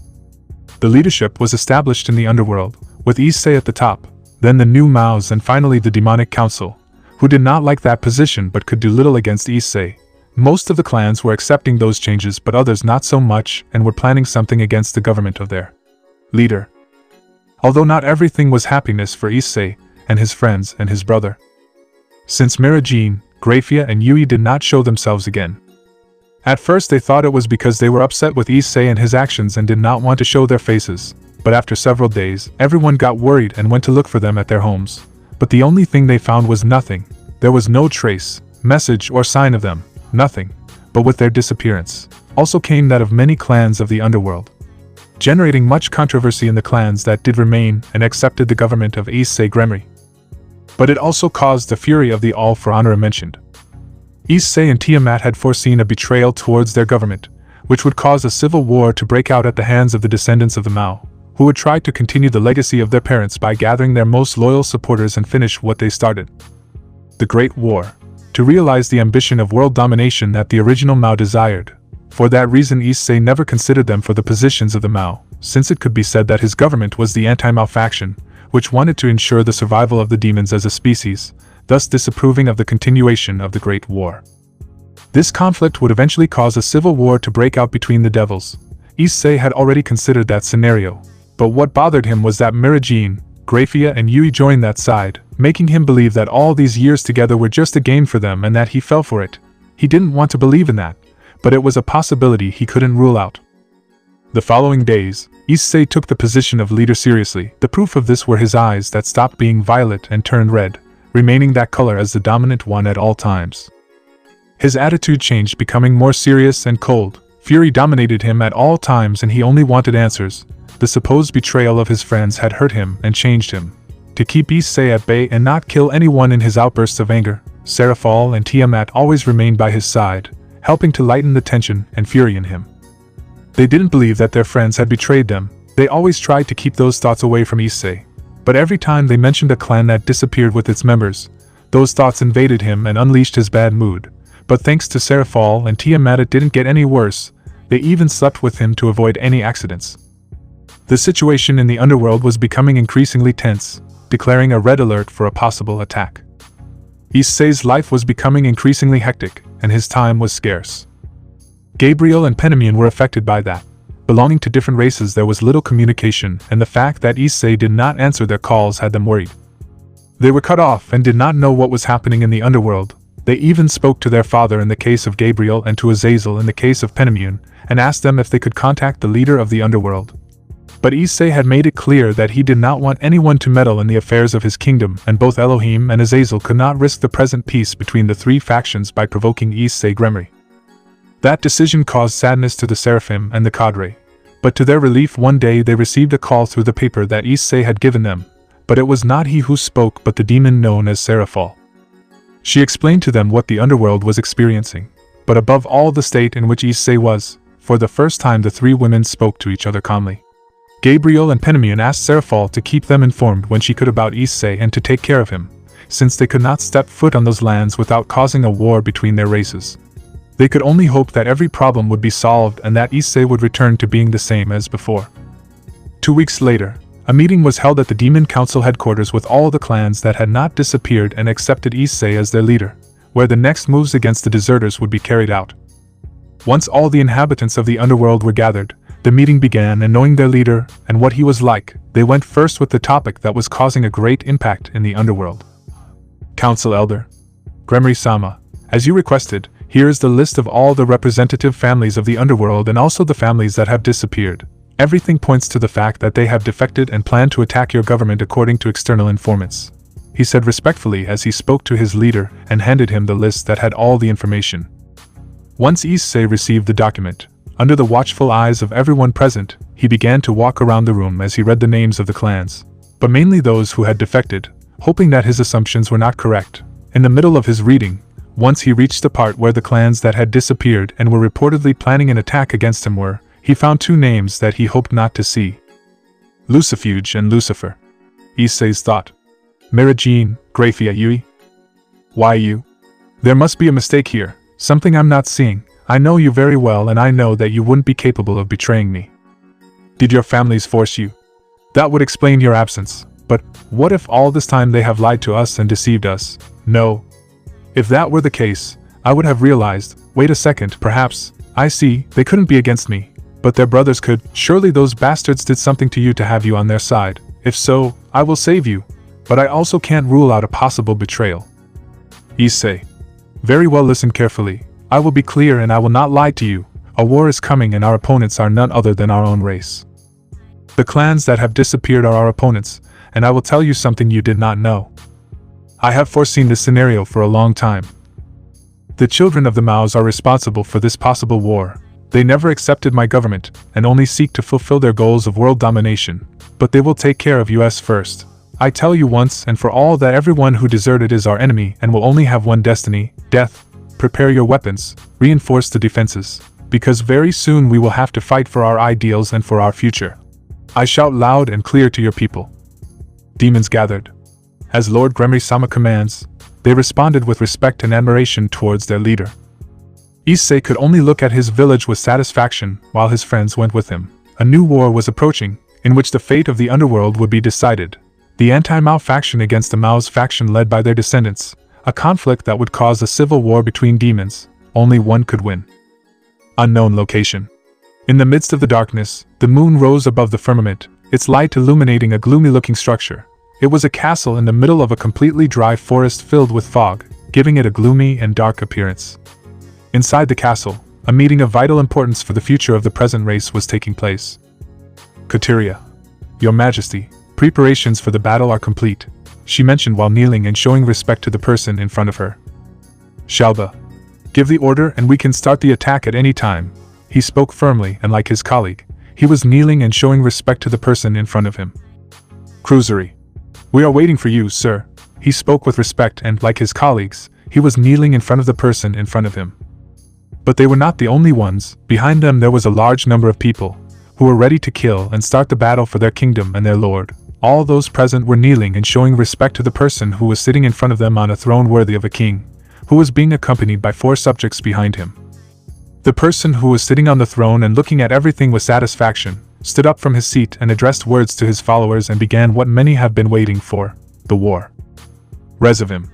The leadership was established in the underworld, with Issei at the top, then the new Maos and finally the demonic council, who did not like that position but could do little against Issei, Most of the clans were accepting those changes, but others not so much, and were planning something against the government of their leader. Although not everything was happiness for Issei and his friends and his brother. Since Mirajin, Grafia and Yui did not show themselves again. At first they thought it was because they were upset with Issei and his actions and did not want to show their faces, but after several days, everyone got worried and went to look for them at their homes. But the only thing they found was nothing. There was no trace, message or sign of them, nothing. But with their disappearance, also came that of many clans of the underworld, generating much controversy in the clans that did remain and accepted the government of Issei Gremory. But it also caused the fury of the All for Honor mentioned. Issei and Tiamat had foreseen a betrayal towards their government, which would cause a civil war to break out at the hands of the descendants of the Mao, who would try to continue the legacy of their parents by gathering their most loyal supporters and finish what they started. The Great War, to realize the ambition of world domination that the original Mao desired. For that reason Issei never considered them for the positions of the Mao, since it could be said that his government was the anti-Mao faction, which wanted to ensure the survival of the demons as a species, thus disapproving of the continuation of the Great War. This conflict would eventually cause a civil war to break out between the devils. Issei had already considered that scenario, but what bothered him was that Mirajin, Grafia and Yui joined that side, making him believe that all these years together were just a game for them and that he fell for it. He didn't want to believe in that, but it was a possibility he couldn't rule out. The following days, Issei took the position of leader seriously. The proof of this were his eyes that stopped being violet and turned red, remaining that color as the dominant one at all times. His attitude changed, becoming more serious and cold. Fury dominated him at all times and he only wanted answers. The supposed betrayal of his friends had hurt him and changed him. To keep Issei at bay and not kill anyone in his outbursts of anger, Serafall and Tiamat always remained by his side, helping to lighten the tension and fury in him. They didn't believe that their friends had betrayed them. They always tried to keep those thoughts away from Issei. But every time they mentioned a clan that disappeared with its members, those thoughts invaded him and unleashed his bad mood. But thanks to Serafall and Tiamat it didn't get any worse. They even slept with him to avoid any accidents. The situation in the underworld was becoming increasingly tense, declaring a red alert for a possible attack. Issei's life was becoming increasingly hectic, and his time was scarce. Gabriel and Penamion were affected by that. Belonging to different races there was little communication, and the fact that Issei did not answer their calls had them worried. They were cut off and did not know what was happening in the underworld. They even spoke to their father in the case of Gabriel and to Azazel in the case of Penamion, and asked them if they could contact the leader of the underworld. But Issei had made it clear that he did not want anyone to meddle in the affairs of his kingdom, and both Elohim and Azazel could not risk the present peace between the three factions by provoking Issei Gremory. That decision caused sadness to the Seraphim and the cadre, but to their relief one day they received a call through the paper that Issei had given them, but it was not he who spoke but the demon known as Serafall. She explained to them what the underworld was experiencing, but above all the state in which Issei was. For the first time the three women spoke to each other calmly. Gabriel and Penamion asked Serafall to keep them informed when she could about Issei and to take care of him, since they could not step foot on those lands without causing a war between their races. They could only hope that every problem would be solved and that Issei would return to being the same as before. 2 weeks later, a meeting was held at the Demon Council headquarters with all the clans that had not disappeared and accepted Issei as their leader, where the next moves against the deserters would be carried out. Once all the inhabitants of the underworld were gathered, the meeting began, and knowing their leader and what he was like, they went first with the topic that was causing a great impact in the underworld. Council Elder Gremory-sama, as you requested, here is the list of all the representative families of the underworld and also the families that have disappeared. Everything points to the fact that they have defected and plan to attack your government according to external informants, he said respectfully as he spoke to his leader and handed him the list that had all the information. Once Issei received the document, under the watchful eyes of everyone present, he began to walk around the room as he read the names of the clans, but mainly those who had defected, hoping that his assumptions were not correct. In the middle of his reading, once he reached the part where the clans that had disappeared and were reportedly planning an attack against him were, he found two names that he hoped not to see. Lucifuge and Lucifer. Issei's thought. Mirajin, Grafia Yui. Why you? There must be a mistake here, something I'm not seeing. I know you very well and I know that you wouldn't be capable of betraying me. Did your families force you? That would explain your absence, but what if all this time they have lied to us and deceived us? No. If that were the case, I would have realized, Wait a second, perhaps. I see, they couldn't be against me. But their brothers could. Surely those bastards did something to you to have you on their side. If so, I will save you. But I also can't rule out a possible betrayal. Issei. Very well, listen carefully. I will be clear and I will not lie to you. A war is coming and our opponents are none other than our own race. The clans that have disappeared are our opponents, and I will tell you something you did not know. I have foreseen this scenario for a long time. The children of the Maos are responsible for this possible war. They never accepted my government, and only seek to fulfill their goals of world domination, but they will take care of us first. I tell you once and for all that everyone who deserted is our enemy and will only have one destiny, death. Prepare your weapons, reinforce the defenses, because very soon we will have to fight for our ideals and for our future. I shout loud and clear to your people. Demons gathered. As Lord Gremory-sama commands, they responded with respect and admiration towards their leader. Issei could only look at his village with satisfaction while his friends went with him. A new war was approaching, in which the fate of the underworld would be decided. The anti-Mao faction against the Mao's faction led by their descendants, a conflict that would cause a civil war between demons. Only one could win. Unknown location. In the midst of the darkness, the moon rose above the firmament, its light illuminating a gloomy-looking structure. It was a castle in the middle of a completely dry forest filled with fog, giving it a gloomy and dark appearance. Inside the castle, a meeting of vital importance for the future of the present race was taking place. Kateria. Your Majesty, preparations for the battle are complete, she mentioned while kneeling and showing respect to the person in front of her. Shalba. Give the order and we can start the attack at any time. He spoke firmly and like his colleague, he was kneeling and showing respect to the person in front of him. Cruisery. We are waiting for you, sir. He spoke with respect and, like his colleagues, he was kneeling in front of the person in front of him. But they were not the only ones. Behind them there was a large number of people, who were ready to kill and start the battle for their kingdom and their lord. All those present were kneeling and showing respect to the person who was sitting in front of them on a throne worthy of a king, who was being accompanied by 4 subjects behind him. The person who was sitting on the throne and looking at everything with satisfaction, stood up from his seat and addressed words to his followers and began what many have been waiting for, the war. Resivim.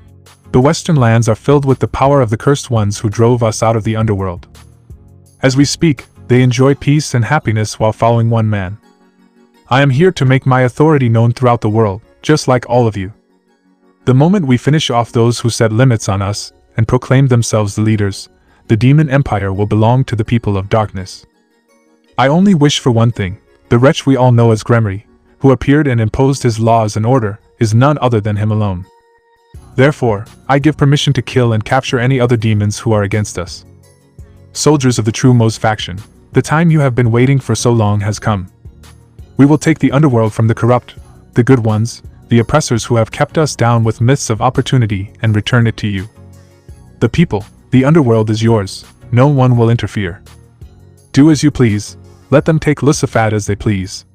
The western lands are filled with the power of the cursed ones who drove us out of the underworld. As we speak, they enjoy peace and happiness while following one man. I am here to make my authority known throughout the world, just like all of you. The moment we finish off those who set limits on us, and proclaim themselves the leaders, the demon empire will belong to the people of darkness. I only wish for one thing. The wretch we all know as Gremory, who appeared and imposed his laws and order, is none other than him alone. Therefore, I give permission to kill and capture any other demons who are against us. Soldiers of the true Mao's faction, the time you have been waiting for so long has come. We will take the underworld from the corrupt, the good ones, the oppressors who have kept us down with myths of opportunity and return it to you. The people, the underworld is yours, no one will interfere. Do as you please, let them take Lusafad as they please.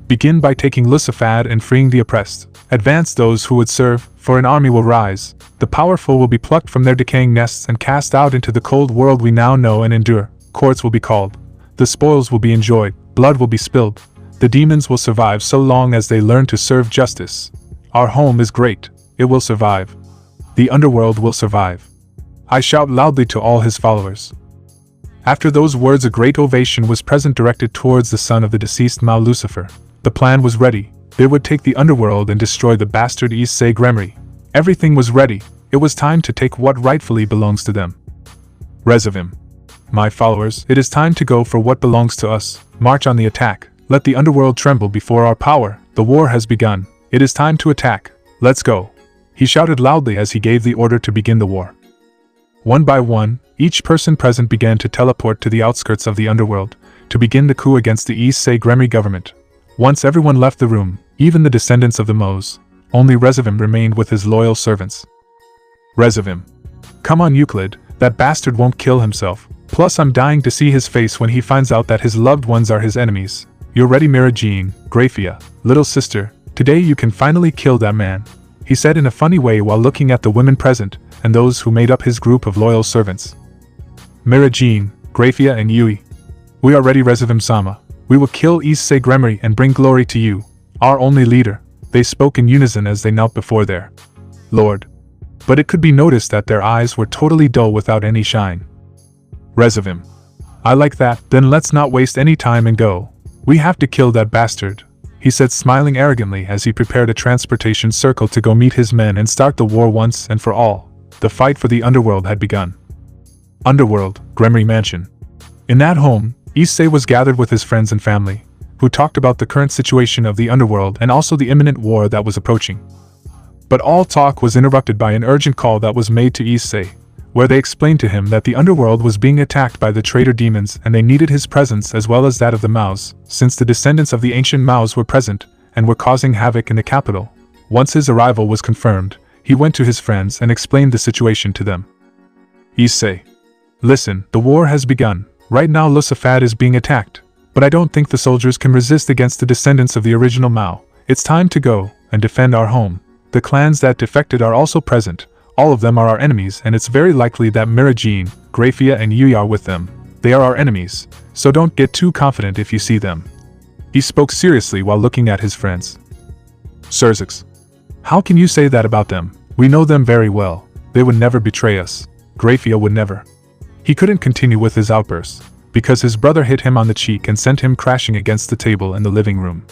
Begin by taking Lusafad and freeing the oppressed. Advance those who would serve, for an army will rise. The powerful will be plucked from their decaying nests and cast out into the cold world we now know and endure. Courts will be called. The spoils will be enjoyed. Blood will be spilled. The demons will survive so long as they learn to serve justice. Our home is great. It will survive. The underworld will survive. I shout loudly to all his followers. After those words, a great ovation was present directed towards the son of the deceased Mao, Lucifer. The plan was ready. They would take the underworld and destroy the bastard Issei Gremory. Everything was ready. It was time to take what rightfully belongs to them. Resivim. My followers, it is time to go for what belongs to us. March on the attack. Let the underworld tremble before our power. The war has begun. It is time to attack. Let's go. He shouted loudly as he gave the order to begin the war. One by one, each person present began to teleport to the outskirts of the underworld, to begin the coup against the Issei Gremory government. Once everyone left the room, even the descendants of the Maos, only Resivim remained with his loyal servants. Resivim. Come on, Euclid, that bastard won't kill himself. Plus I'm dying to see his face when he finds out that his loved ones are his enemies. You're ready, Mira Jean, Graphia, little sister, today you can finally kill that man, he said in a funny way while looking at the women present, and those who made up his group of loyal servants. Mira Jean, Graphia and Yui. We are ready, Resivim-sama. We will kill Issei Gremory and bring glory to you, our only leader, they spoke in unison as they knelt before their Lord. But it could be noticed that their eyes were totally dull without any shine. Res of him. I like that, then let's not waste any time and go. We have to kill that bastard, he said, smiling arrogantly as he prepared a transportation circle to go meet his men and start the war once and for all. The fight for the underworld had begun. Underworld, Gremory Mansion. In that home, Issei was gathered with his friends and family, who talked about the current situation of the underworld and also the imminent war that was approaching. But all talk was interrupted by an urgent call that was made to Issei, where they explained to him that the underworld was being attacked by the traitor demons and they needed his presence as well as that of the Maos, since the descendants of the ancient Maos were present and were causing havoc in the capital. Once his arrival was confirmed, he went to his friends and explained the situation to them. Issei. Listen, the war has begun. Right now Lusafad is being attacked, but I don't think the soldiers can resist against the descendants of the original Mao. It's time to go and defend our home. The clans that defected are also present. All of them are our enemies, and it's very likely that Mirajin, Grafia and Yu are with them. They are our enemies, so don't get too confident if you see them. He spoke seriously while looking at his friends. Serzax. How can you say that about them? We know them very well. They would never betray us. Grafia would never. He couldn't continue with his outbursts, because his brother hit him on the cheek and sent him crashing against the table in the living room.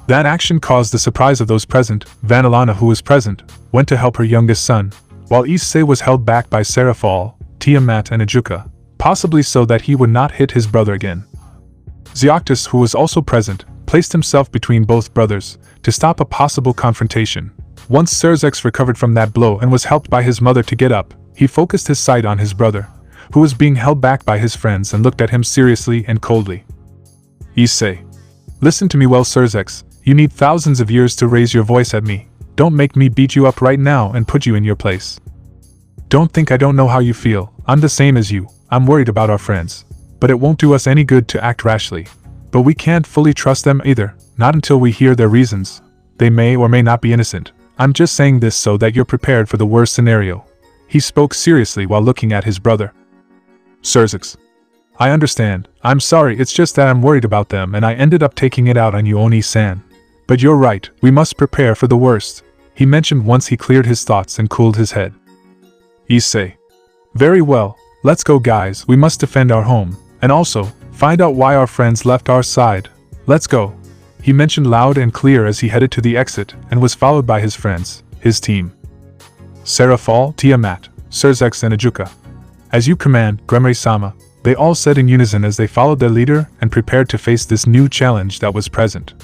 That action caused the surprise of those present. Vanillana, who was present, went to help her youngest son, while Issei was held back by Serafall, Tiamat and Ajuka, possibly so that he would not hit his brother again. Zeoctus, who was also present, placed himself between both brothers to stop a possible confrontation. Once Serzax recovered from that blow and was helped by his mother to get up, he focused his sight on his brother, who was being held back by his friends, and looked at him seriously and coldly. Issei. Listen to me well, Serzax. You need thousands of years to raise your voice at me. Don't make me beat you up right now and put you in your place. Don't think I don't know how you feel. I'm the same as you. I'm worried about our friends. But it won't do us any good to act rashly. But we can't fully trust them either, not until we hear their reasons. They may or may not be innocent. I'm just saying this so that you're prepared for the worst scenario. He spoke seriously while looking at his brother. Serzax. I understand. I'm sorry, it's just that I'm worried about them and I ended up taking it out on you, Oni-san. But you're right, we must prepare for the worst, he mentioned once he cleared his thoughts and cooled his head. Issei. Very well, let's go guys, we must defend our home, and also, find out why our friends left our side. Let's go, he mentioned loud and clear as he headed to the exit and was followed by his friends, his team. Serafall, Tiamat, Serzax and Ajuka. As you command, Gremory-sama, they all said in unison as they followed their leader and prepared to face this new challenge that was present.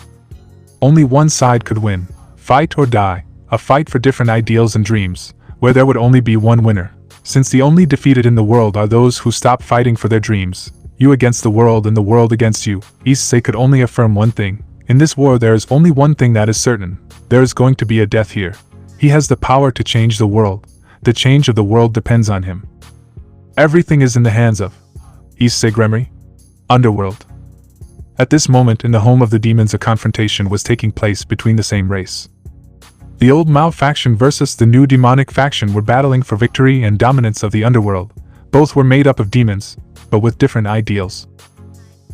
Only one side could win. Fight or die. A fight for different ideals and dreams, where there would only be one winner. Since the only defeated in the world are those who stop fighting for their dreams, you against the world and the world against you, Issei could only affirm one thing. In this war there is only one thing that is certain. There is going to be a death here. He has the power to change the world. The change of the world depends on him. Everything is in the hands of Issei Gremory. Underworld. At this moment in the home of the demons, a confrontation was taking place between the same race. The old Mao faction versus the new demonic faction were battling for victory and dominance of the underworld. Both were made up of demons, but with different ideals.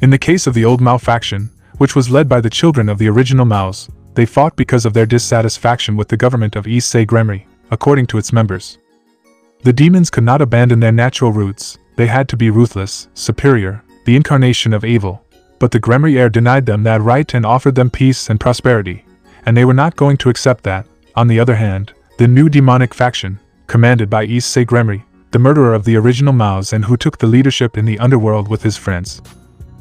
In the case of the old Mao faction, which was led by the children of the original Maos, they fought because of their dissatisfaction with the government of Issei Gremory, according to its members. The demons could not abandon their natural roots. They had to be ruthless, superior, the incarnation of evil. But the Gremory heir denied them that right and offered them peace and prosperity, and they were not going to accept that. On the other hand, the new demonic faction, commanded by Issei Gremory, the murderer of the original Maos and who took the leadership in the underworld with his friends.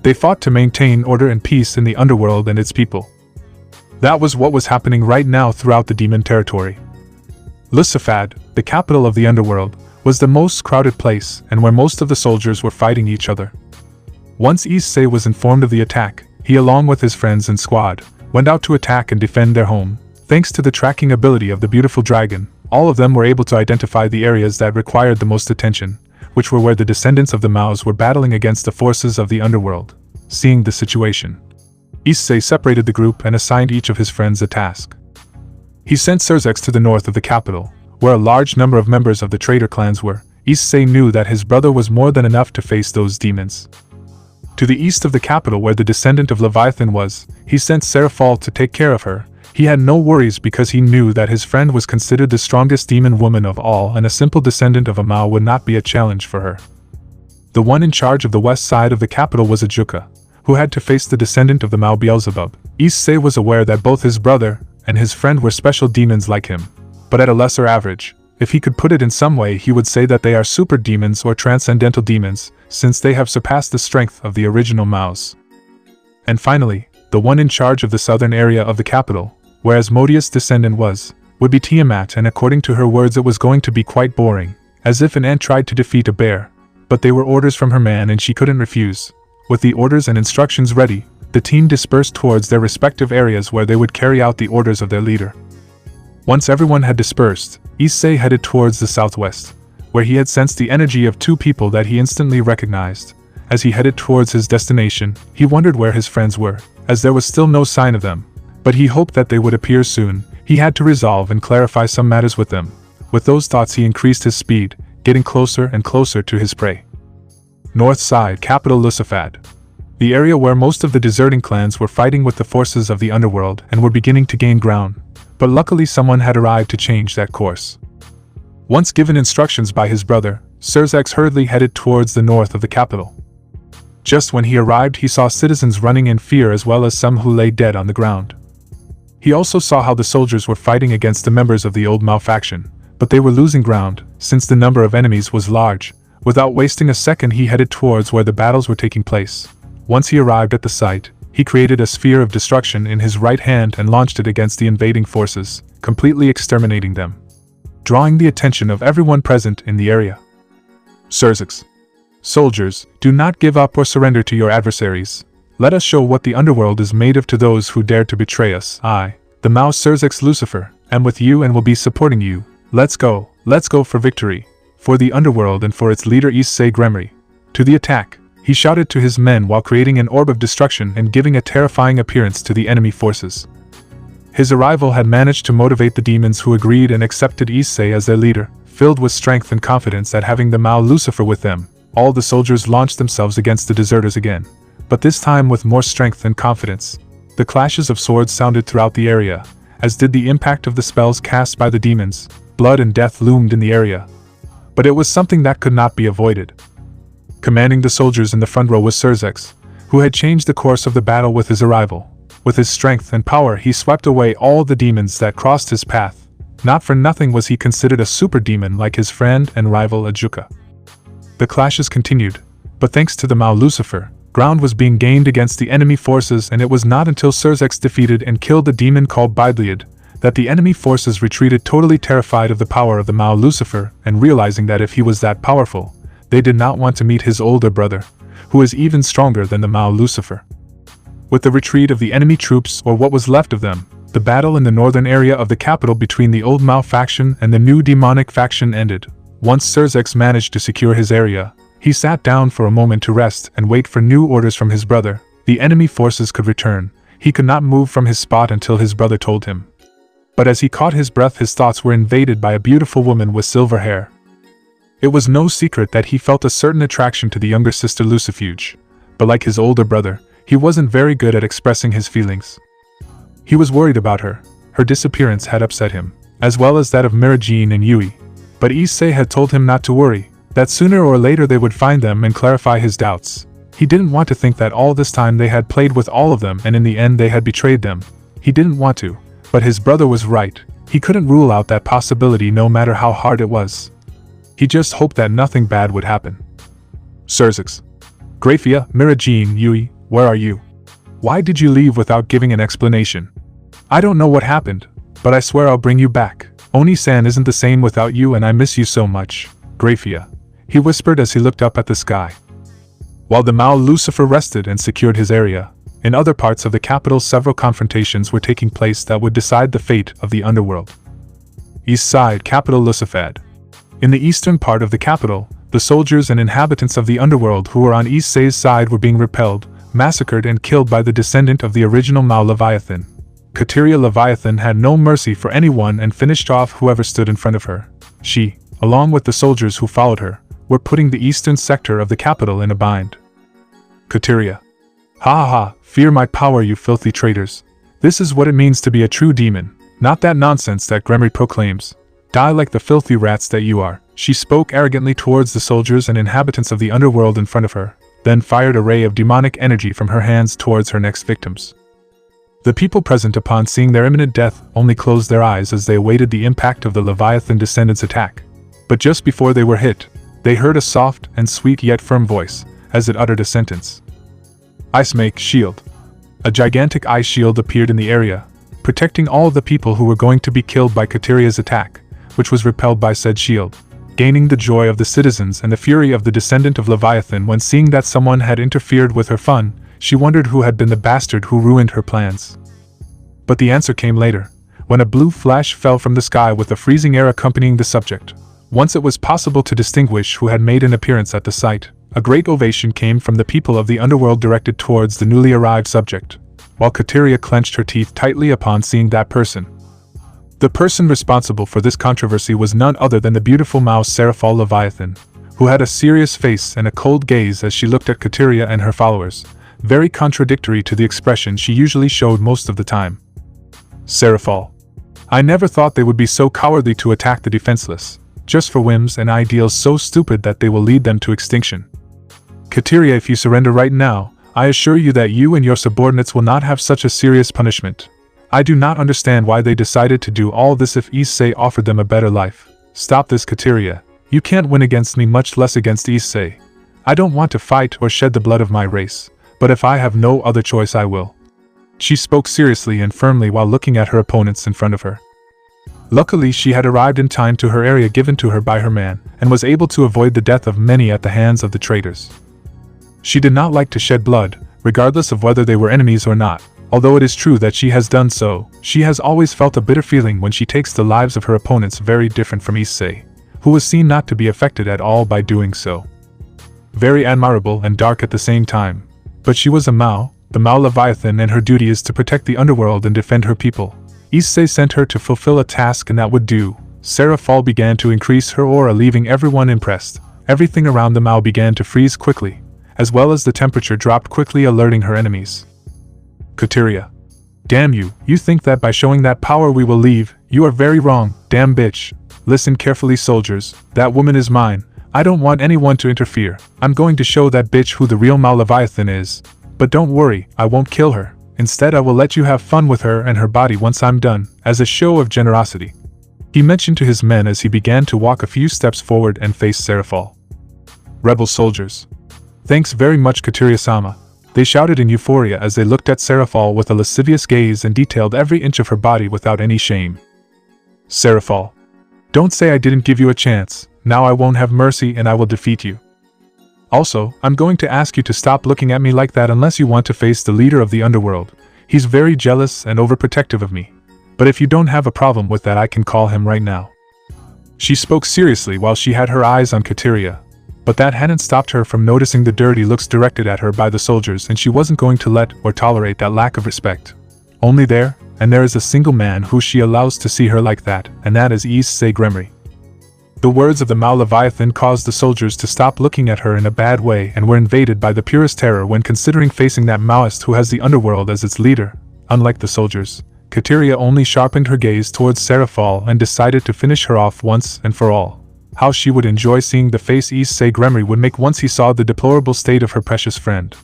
They fought to maintain order and peace in the underworld and its people. That was what was happening right now throughout the demon territory. Lusafad, the capital of the underworld, was the most crowded place and where most of the soldiers were fighting each other. Once Issei was informed of the attack, he along with his friends and squad, went out to attack and defend their home. Thanks to the tracking ability of the beautiful dragon, all of them were able to identify the areas that required the most attention, which were where the descendants of the Maos were battling against the forces of the underworld. Seeing the situation, Issei separated the group and assigned each of his friends a task. He sent Serzax to the north of the capital, where a large number of members of the traitor clans were. Issei knew that his brother was more than enough to face those demons. To the east of the capital where the descendant of Leviathan was, he sent Serafall to take care of her. He had no worries because he knew that his friend was considered the strongest demon woman of all and a simple descendant of a Mao would not be a challenge for her. The one in charge of the west side of the capital was Ajuka, who had to face the descendant of the Mao Beelzebub. Issei was aware that both his brother and his friend were special demons like him, but at a lesser average. If he could put it in some way, he would say that they are super demons or transcendental demons, since they have surpassed the strength of the original Maos. And finally, the one in charge of the southern area of the capital, where Asmodeus' descendant would be Tiamat, and according to her words it was going to be quite boring, as if an ant tried to defeat a bear. But they were orders from her man and she couldn't refuse. With the orders and instructions ready, the team dispersed towards their respective areas where they would carry out the orders of their leader. Once everyone had dispersed, Issei headed towards the southwest, where he had sensed the energy of two people that he instantly recognized. As he headed towards his destination, he wondered where his friends were, as there was still no sign of them, but he hoped that they would appear soon. He had to resolve and clarify some matters with them. With those thoughts he increased his speed, getting closer and closer to his prey. North side, capital Lusafad. The area where most of the deserting clans were fighting with the forces of the underworld and were beginning to gain ground, but luckily someone had arrived to change that course. Once given instructions by his brother, Serafall hurriedly headed towards the north of the capital. Just when he arrived, he saw citizens running in fear as well as some who lay dead on the ground. He also saw how the soldiers were fighting against the members of the old Mao faction, but they were losing ground, since the number of enemies was large. Without wasting a second, he headed towards where the battles were taking place. Once he arrived at the site, he created a sphere of destruction in his right hand and launched it against the invading forces, completely exterminating them, drawing the attention of everyone present in the area. Serafall. Soldiers, do not give up or surrender to your adversaries. Let us show what the underworld is made of to those who dare to betray us. I, the Mao Serafall Lucifer, am with you and will be supporting you. Let's go for victory, for the underworld and for its leader Issei Gremory. To the attack, he shouted to his men while creating an orb of destruction and giving a terrifying appearance to the enemy forces. His arrival had managed to motivate the demons, who agreed and accepted Issei as their leader. Filled with strength and confidence at having the Mao Lucifer with them, all the soldiers launched themselves against the deserters again, but this time with more strength and confidence. The clashes of swords sounded throughout the area, as did the impact of the spells cast by the demons. Blood and death loomed in the area, but it was something that could not be avoided. Commanding the soldiers in the front row was Serafall, who had changed the course of the battle with his arrival. With his strength and power he swept away all the demons that crossed his path. Not for nothing was he considered a super demon like his friend and rival Ajuka. The clashes continued, but thanks to the Mao Lucifer, ground was being gained against the enemy forces, and it was not until Serafall defeated and killed the demon called Bibliad that the enemy forces retreated, totally terrified of the power of the Mao Lucifer, and realizing that if he was that powerful, they did not want to meet his older brother, who is even stronger than the Mao Lucifer. With the retreat of the enemy troops, or what was left of them, the battle in the northern area of the capital between the old Mao faction and the new demonic faction ended. Once Serafall managed to secure his area, he sat down for a moment to rest and wait for new orders from his brother. The enemy forces could return. He could not move from his spot until his brother told him. But as he caught his breath, his thoughts were invaded by a beautiful woman with silver hair. It was no secret that he felt a certain attraction to the younger sister Lucifuge, but like his older brother, he wasn't very good at expressing his feelings. He was worried about her. Her disappearance had upset him, as well as that of Mirajin and Yui. But Issei had told him not to worry, that sooner or later they would find them and clarify his doubts. He didn't want to think that all this time they had played with all of them and in the end they had betrayed them. He didn't want to, but his brother was right. He couldn't rule out that possibility no matter how hard it was. He just hoped that nothing bad would happen. Serafall. Grafia, Mirajin, Yui, where are you? Why did you leave without giving an explanation? I don't know what happened, but I swear I'll bring you back. Oni-san isn't the same without you and I miss you so much, Grafia, he whispered as he looked up at the sky. While the Mao Lucifer rested and secured his area, in other parts of the capital several confrontations were taking place that would decide the fate of the underworld. East side, capital Lusafad. In the eastern part of the capital, the soldiers and inhabitants of the underworld who were on Issei's side were being repelled, massacred and killed by the descendant of the original Mao Leviathan. Kateria Leviathan had no mercy for anyone and finished off whoever stood in front of her. She, along with the soldiers who followed her, were putting the eastern sector of the capital in a bind. Kateria. Ha ha ha, fear my power, you filthy traitors. This is what it means to be a true demon, not that nonsense that Gremory proclaims. Die like the filthy rats that you are, She spoke arrogantly towards the soldiers and inhabitants of the underworld in front of her, then fired a ray of demonic energy from her hands towards her next victims. The people present, upon seeing their imminent death, only closed their eyes as they awaited the impact of the Leviathan descendant's attack. But just before they were hit, they heard a soft and sweet yet firm voice, as it uttered a sentence. "Ice make shield." A gigantic ice shield appeared in the area, protecting all of the people who were going to be killed by Kateria's attack, which was repelled by said shield, gaining the joy of the citizens and the fury of the descendant of Leviathan. When seeing that someone had interfered with her fun, she wondered who had been the bastard who ruined her plans. But the answer came later, when a blue flash fell from the sky with a freezing air accompanying the subject. Once it was possible to distinguish who had made an appearance at the site, a great ovation came from the people of the underworld directed towards the newly arrived subject, while Kateria clenched her teeth tightly upon seeing that person. The person responsible for this controversy was none other than the beautiful mouse Serafall Leviathan, who had a serious face and a cold gaze as she looked at Kateria and her followers, very contradictory to the expression she usually showed most of the time. Serafall. I never thought they would be so cowardly to attack the defenseless, just for whims and ideals so stupid that they will lead them to extinction. Kateria, if you surrender right now, I assure you that you and your subordinates will not have such a serious punishment. I do not understand why they decided to do all this if Issei offered them a better life. Stop this, Kateria. You can't win against me, much less against Issei. I don't want to fight or shed the blood of my race, but if I have no other choice I will. She spoke seriously and firmly while looking at her opponents in front of her. Luckily she had arrived in time to her area given to her by her man, and was able to avoid the death of many at the hands of the traitors. She did not like to shed blood, regardless of whether they were enemies or not. Although it is true that she has done so, she has always felt a bitter feeling when she takes the lives of her opponents, very different from Issei, who was seen not to be affected at all by doing so. Very admirable and dark at the same time. But she was a Mao, the Mao Leviathan, and her duty is to protect the underworld and defend her people. Issei sent her to fulfill a task, and that would do. Serafall began to increase her aura, leaving everyone impressed. Everything around the Mao began to freeze quickly, as well as the temperature dropped quickly, alerting her enemies. Kateria. Damn you, you think that by showing that power we will leave? You are very wrong, damn bitch. Listen carefully, soldiers, that woman is mine. I don't want anyone to interfere. I'm going to show that bitch who the real Mao Leviathan is. But don't worry, I won't kill her. Instead I will let you have fun with her and her body once I'm done, as a show of generosity. He mentioned to his men as he began to walk a few steps forward and face Serafall. Rebel soldiers. Thanks very much, Kateria-sama. They shouted in euphoria as they looked at Serafall with a lascivious gaze and detailed every inch of her body without any shame. Serafall. Don't say I didn't give you a chance. Now I won't have mercy and I will defeat you. Also, I'm going to ask you to stop looking at me like that unless you want to face the leader of the underworld. He's very jealous and overprotective of me. But if you don't have a problem with that, I can call him right now. She spoke seriously while she had her eyes on Kateria. But that hadn't stopped her from noticing the dirty looks directed at her by the soldiers, and she wasn't going to let or tolerate that lack of respect. Only there is a single man who she allows to see her like that, and that is Issei Gremory. The words of the Mao Leviathan caused the soldiers to stop looking at her in a bad way and were invaded by the purest terror when considering facing that Maoist who has the underworld as its leader. Unlike the soldiers, Kateria only sharpened her gaze towards Serafall and decided to finish her off once and for all. How she would enjoy seeing the face Issei Gremory would make once he saw the deplorable state of her precious friend.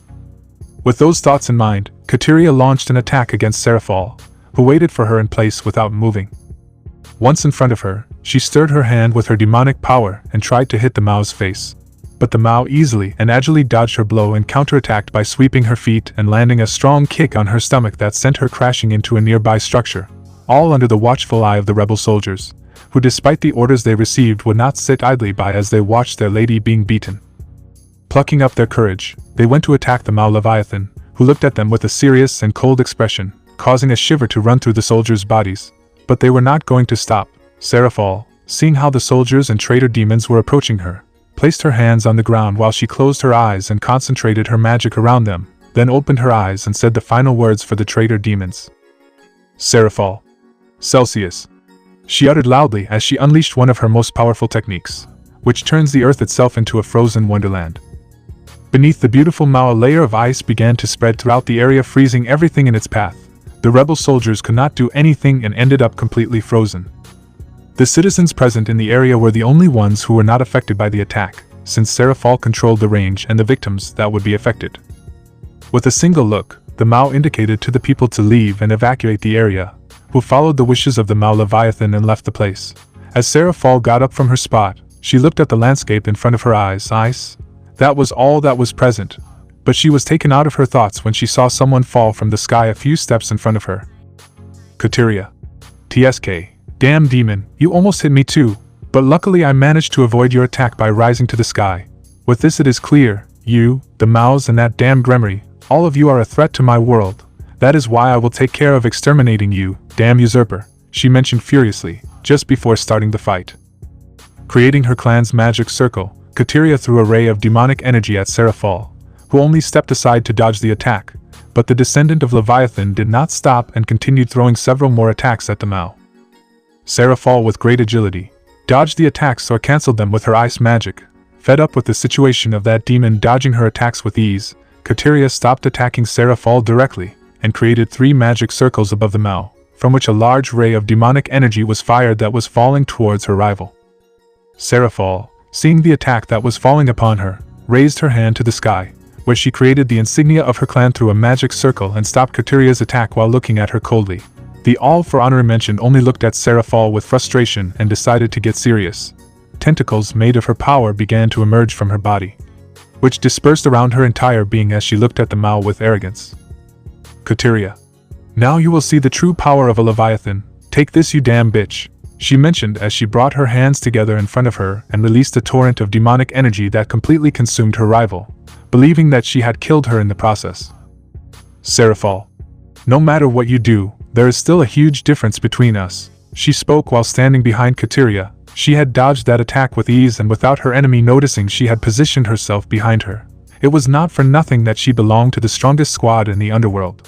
With those thoughts in mind, Kateria launched an attack against Serafall, who waited for her in place without moving. Once in front of her, she stirred her hand with her demonic power and tried to hit the Mao's face. But the Mao easily and agilely dodged her blow and counterattacked by sweeping her feet and landing a strong kick on her stomach that sent her crashing into a nearby structure, all under the watchful eye of the rebel soldiers, who despite the orders they received would not sit idly by as they watched their lady being beaten. Plucking up their courage, they went to attack the Mao Leviathan, who looked at them with a serious and cold expression, causing a shiver to run through the soldiers' bodies. But they were not going to stop. Serafall, seeing how the soldiers and traitor demons were approaching her, placed her hands on the ground while she closed her eyes and concentrated her magic around them, then opened her eyes and said the final words for the traitor demons. Serafall. Celsius. She uttered loudly as she unleashed one of her most powerful techniques, which turns the earth itself into a frozen wonderland. Beneath the beautiful Mao, a layer of ice began to spread throughout the area, freezing everything in its path. The rebel soldiers could not do anything and ended up completely frozen. The citizens present in the area were the only ones who were not affected by the attack, since Serafall controlled the range and the victims that would be affected. With a single look, the Mao indicated to the people to leave and evacuate the area, who followed the wishes of the Mao Leviathan and left the place. As Serafall got up from her spot, she looked at the landscape in front of her eyes. That was all that was present, but she was taken out of her thoughts when she saw someone fall from the sky a few steps in front of her. Kateria. TSK. Damn demon, you almost hit me too, but luckily I managed to avoid your attack by rising to the sky. With this it is clear, you, the Maos and that damn Gremory, all of you are a threat to my world. That is why I will take care of exterminating you, damn usurper, she mentioned furiously, just before starting the fight. Creating her clan's magic circle, Kateria threw a ray of demonic energy at Serafall, who only stepped aside to dodge the attack, but the descendant of Leviathan did not stop and continued throwing several more attacks at the Mao. Serafall, with great agility, dodged the attacks or cancelled them with her ice magic. Fed up with the situation of that demon dodging her attacks with ease, Kateria stopped attacking Serafall directly, and created 3 magic circles above the Mao, from which a large ray of demonic energy was fired that was falling towards her rival. Serafall, seeing the attack that was falling upon her, raised her hand to the sky, where she created the insignia of her clan through a magic circle and stopped Kateria's attack while looking at her coldly. The All for Honor mentioned only looked at Serafall with frustration and decided to get serious. Tentacles made of her power began to emerge from her body, which dispersed around her entire being as she looked at the Mao with arrogance. Kateria. Now you will see the true power of a Leviathan. Take this, you damn bitch, she mentioned as she brought her hands together in front of her and released a torrent of demonic energy that completely consumed her rival, believing that she had killed her in the process. Serafall. No matter what you do, there is still a huge difference between us, she spoke while standing behind Kateria. She had dodged that attack with ease and without her enemy noticing she had positioned herself behind her. It was not for nothing that she belonged to the strongest squad in the underworld.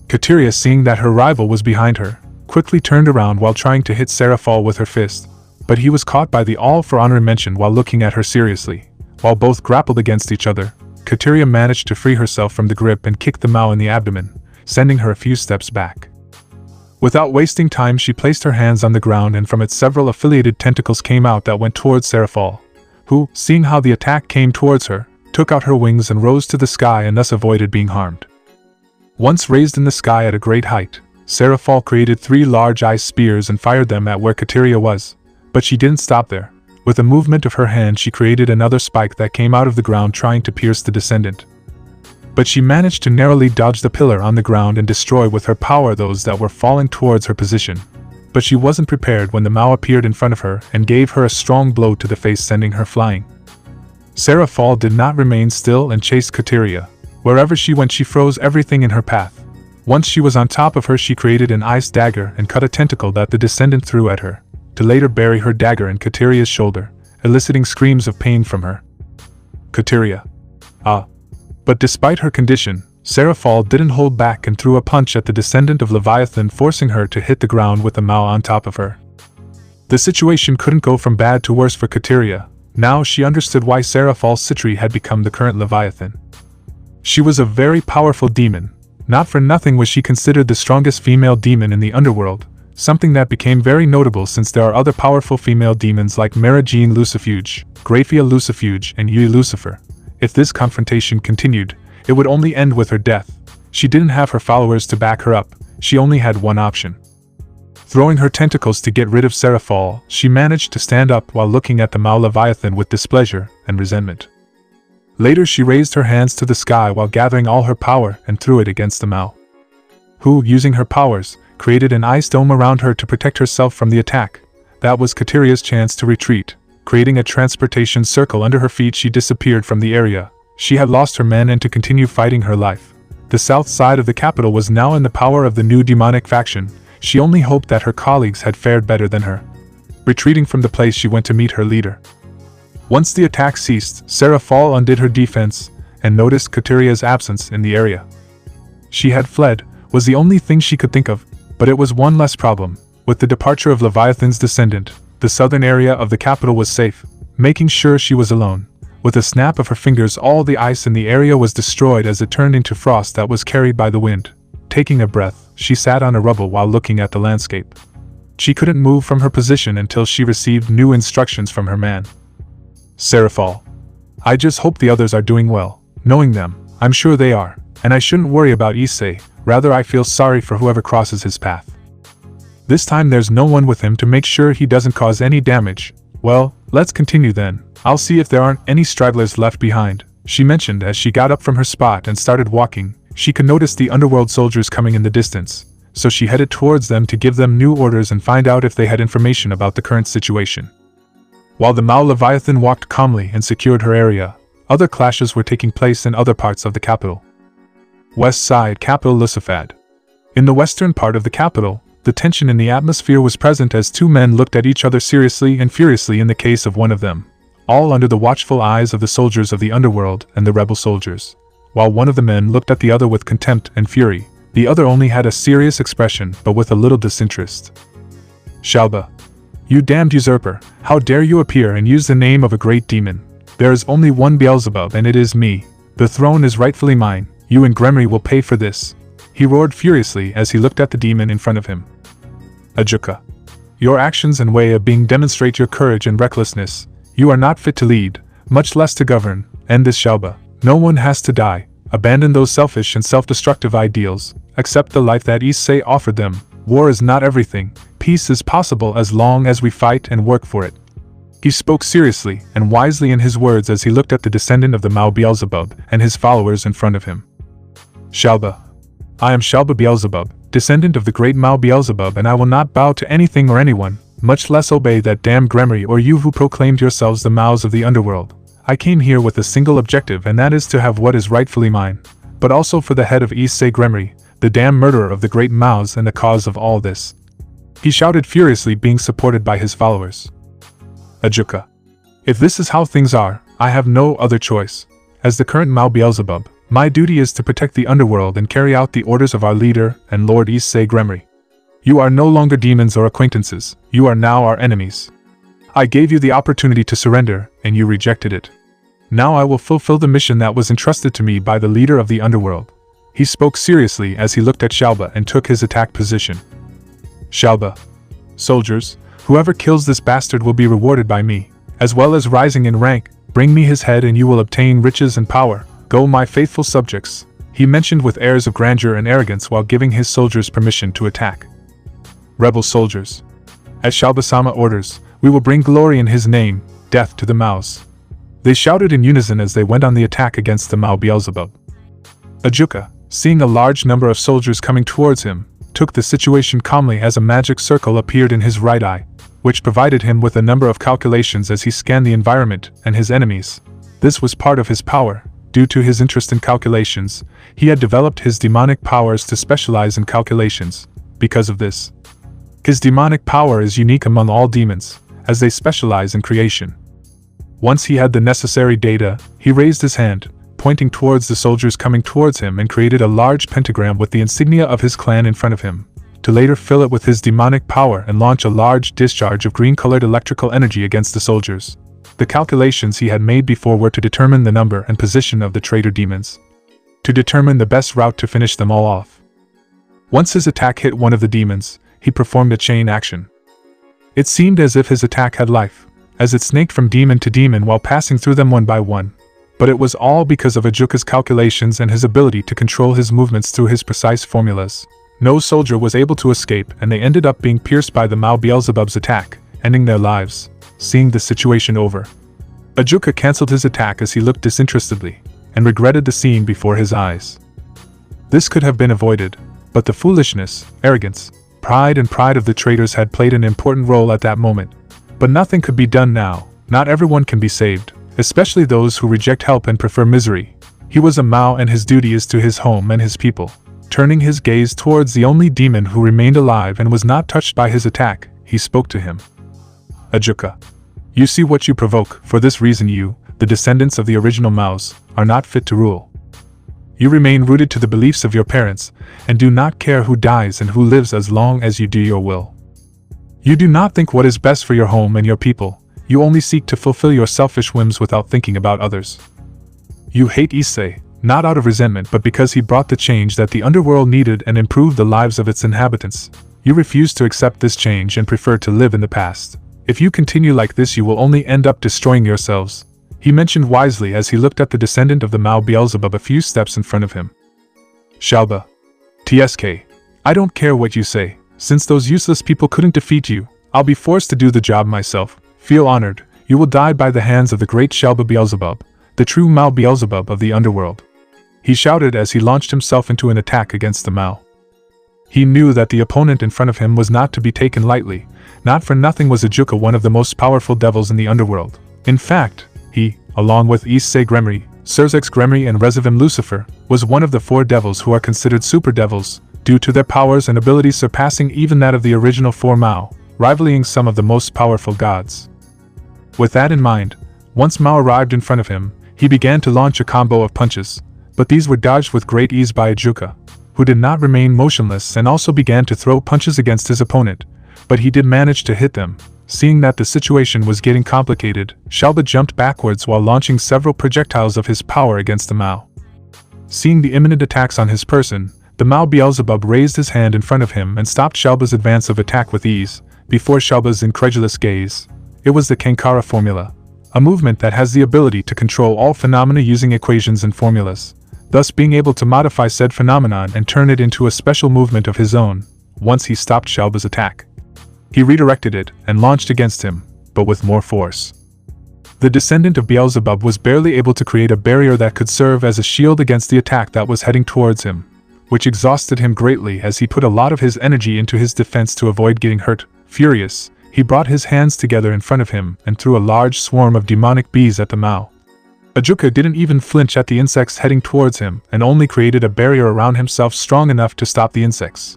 Kateria, seeing that her rival was behind her, quickly turned around while trying to hit Serafall with her fist, but he was caught by the All for Honor mention while looking at her seriously. While both grappled against each other, Kateria managed to free herself from the grip and kicked the Mao in the abdomen, sending her a few steps back. Without wasting time, she placed her hands on the ground and from it several affiliated tentacles came out that went towards Serafall, who, seeing how the attack came towards her, took out her wings and rose to the sky and thus avoided being harmed. Once raised in the sky at a great height, Serafall created 3 large ice spears and fired them at where Kateria was, but she didn't stop there. With a movement of her hand she created another spike that came out of the ground trying to pierce the descendant. But she managed to narrowly dodge the pillar on the ground and destroy with her power those that were falling towards her position. But she wasn't prepared when the Mao appeared in front of her and gave her a strong blow to the face, sending her flying. Serafall did not remain still and chased Kateria. Wherever she went she froze everything in her path. Once she was on top of her she created an ice dagger and cut a tentacle that the descendant threw at her, to later bury her dagger in Kateria's shoulder, eliciting screams of pain from her. Kateria. But despite her condition, Serafall didn't hold back and threw a punch at the descendant of Leviathan, forcing her to hit the ground with the Mao on top of her. The situation couldn't go from bad to worse for Kateria. Now she understood why Serafall Citri had become the current Leviathan. She was a very powerful demon. Not for nothing was she considered the strongest female demon in the underworld, something that became very notable since there are other powerful female demons like Mara Jean Lucifuge, Graphia Lucifuge, and Yui Lucifer. If this confrontation continued, it would only end with her death. She didn't have her followers to back her up, she only had one option. Throwing her tentacles to get rid of Serafall, she managed to stand up while looking at the Mao Leviathan with displeasure and resentment. Later she raised her hands to the sky while gathering all her power and threw it against the Mao, who, using her powers, created an ice dome around her to protect herself from the attack. That was Kateria's chance to retreat. Creating a transportation circle under her feet she disappeared from the area. She had lost her men and to continue fighting her life. The south side of the capital was now in the power of the new demonic faction. She only hoped that her colleagues had fared better than her. Retreating from the place she went to meet her leader. Once the attack ceased, Serafall undid her defense and noticed Kateria's absence in the area. She had fled, was the only thing she could think of, but it was one less problem. With the departure of Leviathan's descendant, the southern area of the capital was safe. Making sure she was alone, with a snap of her fingers all the ice in the area was destroyed as it turned into frost that was carried by the wind. Taking a breath, she sat on a rubble while looking at the landscape. she couldn't move from her position until she received new instructions from her man. Serafall. I just hope the others are doing well. Knowing them, I'm sure they are, and I shouldn't worry about Issei, rather I feel sorry for whoever crosses his path. This time there's no one with him to make sure he doesn't cause any damage. Well, let's continue then. I'll see if there aren't any stragglers left behind, she mentioned as she got up from her spot and started walking. She could notice the underworld soldiers coming in the distance, so she headed towards them to give them new orders and find out if they had information about the current situation. While the Mao Leviathan walked calmly and secured her area, other clashes were taking place in other parts of the capital. West Side Capital Lusafad. In the western part of the capital, the tension in the atmosphere was present as two men looked at each other seriously and furiously in the case of one of them, all under the watchful eyes of the soldiers of the underworld and the rebel soldiers. While one of the men looked at the other with contempt and fury, the other only had a serious expression but with a little disinterest. Shalba. You damned usurper, how dare you appear and use the name of a great demon? There is only one Beelzebub and it is me. The throne is rightfully mine. You and Gremory will pay for this. He roared furiously as he looked at the demon in front of him. Ajuka. Your actions and way of being demonstrate your courage and recklessness. You are not fit to lead, much less to govern. End this, Shalba. No one has to die. Abandon those selfish and self-destructive ideals. Accept the life that Issei offered them. War is not everything. Peace is possible as long as we fight and work for it. He spoke seriously and wisely in his words as he looked at the descendant of the Mao Beelzebub and his followers in front of him. Shalba. I am Shalba Beelzebub, descendant of the great Mao Beelzebub, and I will not bow to anything or anyone, much less obey that damned Gremory or you who proclaimed yourselves the Maos of the underworld. I came here with a single objective, and that is to have what is rightfully mine, but also for the head of Issei Gremory, the damned murderer of the great Maos and the cause of all this. He shouted furiously, being supported by his followers. Ajuka. If this is how things are, I have no other choice. As the current Mao Beelzebub, my duty is to protect the underworld and carry out the orders of our leader and Lord Issei Gremory. You are no longer demons or acquaintances, you are now our enemies. I gave you the opportunity to surrender, and you rejected it. Now I will fulfill the mission that was entrusted to me by the leader of the underworld. He spoke seriously as he looked at Shalba and took his attack position. Shalba. Soldiers, whoever kills this bastard will be rewarded by me, as well as rising in rank. Bring me his head and you will obtain riches and power. Go, my faithful subjects, he mentioned with airs of grandeur and arrogance while giving his soldiers permission to attack. Rebel soldiers. As Shalba-sama orders, we will bring glory in his name, death to the Maos. They shouted in unison as they went on the attack against the Mao Beelzebub. Ajuka, seeing a large number of soldiers coming towards him, took the situation calmly as a magic circle appeared in his right eye, which provided him with a number of calculations as he scanned the environment and his enemies. This was part of his power. Due to his interest in calculations, he had developed his demonic powers to specialize in calculations. Because of this, his demonic power is unique among all demons, as they specialize in creation. Once he had the necessary data, he raised his hand, pointing towards the soldiers coming towards him, and created a large pentagram with the insignia of his clan in front of him, to later fill it with his demonic power and launch a large discharge of green-colored electrical energy against the soldiers. The calculations he had made before were to determine the number and position of the traitor demons, to determine the best route to finish them all off. Once his attack hit one of the demons, he performed a chain action. It seemed as if his attack had life, as it snaked from demon to demon while passing through them one by one. But it was all because of Ajuka's calculations and his ability to control his movements through his precise formulas. No soldier was able to escape, and they ended up being pierced by the Mao Beelzebub's attack, ending their lives. Seeing the situation over, Ajuka cancelled his attack as he looked disinterestedly, and regretted the scene before his eyes. This could have been avoided, but the foolishness, arrogance, pride of the traitors had played an important role at that moment. But nothing could be done now. Not everyone can be saved, especially those who reject help and prefer misery. He was a Mao and his duty is to his home and his people. Turning his gaze towards the only demon who remained alive and was not touched by his attack, he spoke to him. Ajuka. You see what you provoke. For this reason you, the descendants of the original Maos, are not fit to rule. You remain rooted to the beliefs of your parents, and do not care who dies and who lives as long as you do your will. You do not think what is best for your home and your people. You only seek to fulfill your selfish whims without thinking about others. You hate Issei, not out of resentment but because he brought the change that the underworld needed and improved the lives of its inhabitants. You refuse to accept this change and prefer to live in the past. If you continue like this, you will only end up destroying yourselves," he mentioned wisely as he looked at the descendant of the Mao Beelzebub a few steps in front of him. "Shalba. TSK. I don't care what you say. Since those useless people couldn't defeat you, I'll be forced to do the job myself. Feel honored. You will die by the hands of the great Shalba Beelzebub, the true Mao Beelzebub of the underworld," he shouted as he launched himself into an attack against the Mao. He knew that the opponent in front of him was not to be taken lightly. Not for nothing was Ajuka one of the most powerful devils in the underworld. In fact, he, along with Issei Gremory, Issei Gremory and Resivim Lucifer, was one of the 4 devils who are considered super devils, due to their powers and abilities surpassing even that of the original 4 Mao, rivaling some of the most powerful gods. With that in mind, once Mao arrived in front of him, he began to launch a combo of punches, but these were dodged with great ease by Ajuka, who did not remain motionless and also began to throw punches against his opponent, but he did manage to hit them. Seeing that the situation was getting complicated, Shalba jumped backwards while launching several projectiles of his power against the Mao. Seeing the imminent attacks on his person, the Mao Beelzebub raised his hand in front of him and stopped Shalba's advance of attack with ease. Before Shalba's incredulous gaze, it was the Kankara formula, a movement that has the ability to control all phenomena using equations and formulas, thus being able to modify said phenomenon and turn it into a special movement of his own. Once he stopped Shalba's attack, he redirected it and launched against him, but with more force. The descendant of Beelzebub was barely able to create a barrier that could serve as a shield against the attack that was heading towards him, which exhausted him greatly as he put a lot of his energy into his defense to avoid getting hurt. Furious, he brought his hands together in front of him and threw a large swarm of demonic bees at the Mao. Ajuka didn't even flinch at the insects heading towards him and only created a barrier around himself strong enough to stop the insects.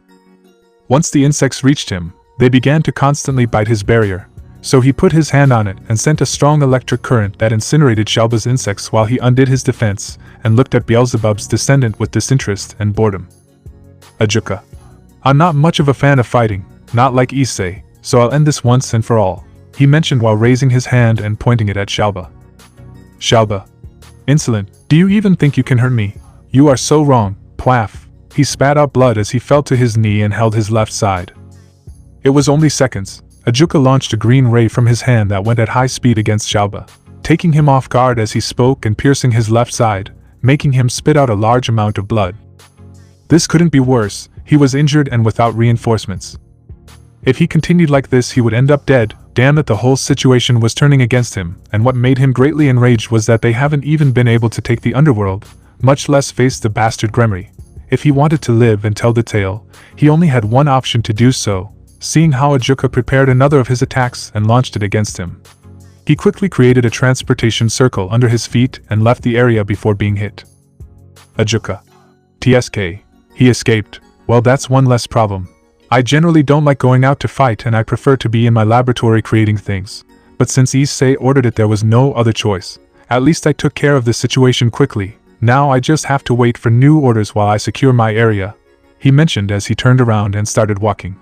Once the insects reached him, they began to constantly bite his barrier, so he put his hand on it and sent a strong electric current that incinerated Shalba's insects while he undid his defense and looked at Beelzebub's descendant with disinterest and boredom. "Ajuka. I'm not much of a fan of fighting, not like Issei, so I'll end this once and for all," he mentioned while raising his hand and pointing it at Shalba. "Shalba. Insolent, do you even think you can hurt me? You are so wrong." Plaff. He spat out blood as he fell to his knee and held his left side. It was only seconds. Ajuka launched a green ray from his hand that went at high speed against Shalba, taking him off guard as he spoke and piercing his left side, making him spit out a large amount of blood. This couldn't be worse. He was injured and without reinforcements. If he continued like this, he would end up dead. Damn it, the whole situation was turning against him, and what made him greatly enraged was that they haven't even been able to take the underworld, much less face the bastard Gremory. If he wanted to live and tell the tale, he only had one option to do so. Seeing how Ajuka prepared another of his attacks and launched it against him, he quickly created a transportation circle under his feet and left the area before being hit. Ajuka. TSK. He escaped. Well, that's one less problem. I generally don't like going out to fight and I prefer to be in my laboratory creating things, but since Issei ordered it there was no other choice. At least I took care of this situation quickly. Now I just have to wait for new orders while I secure my area, he mentioned as he turned around and started walking,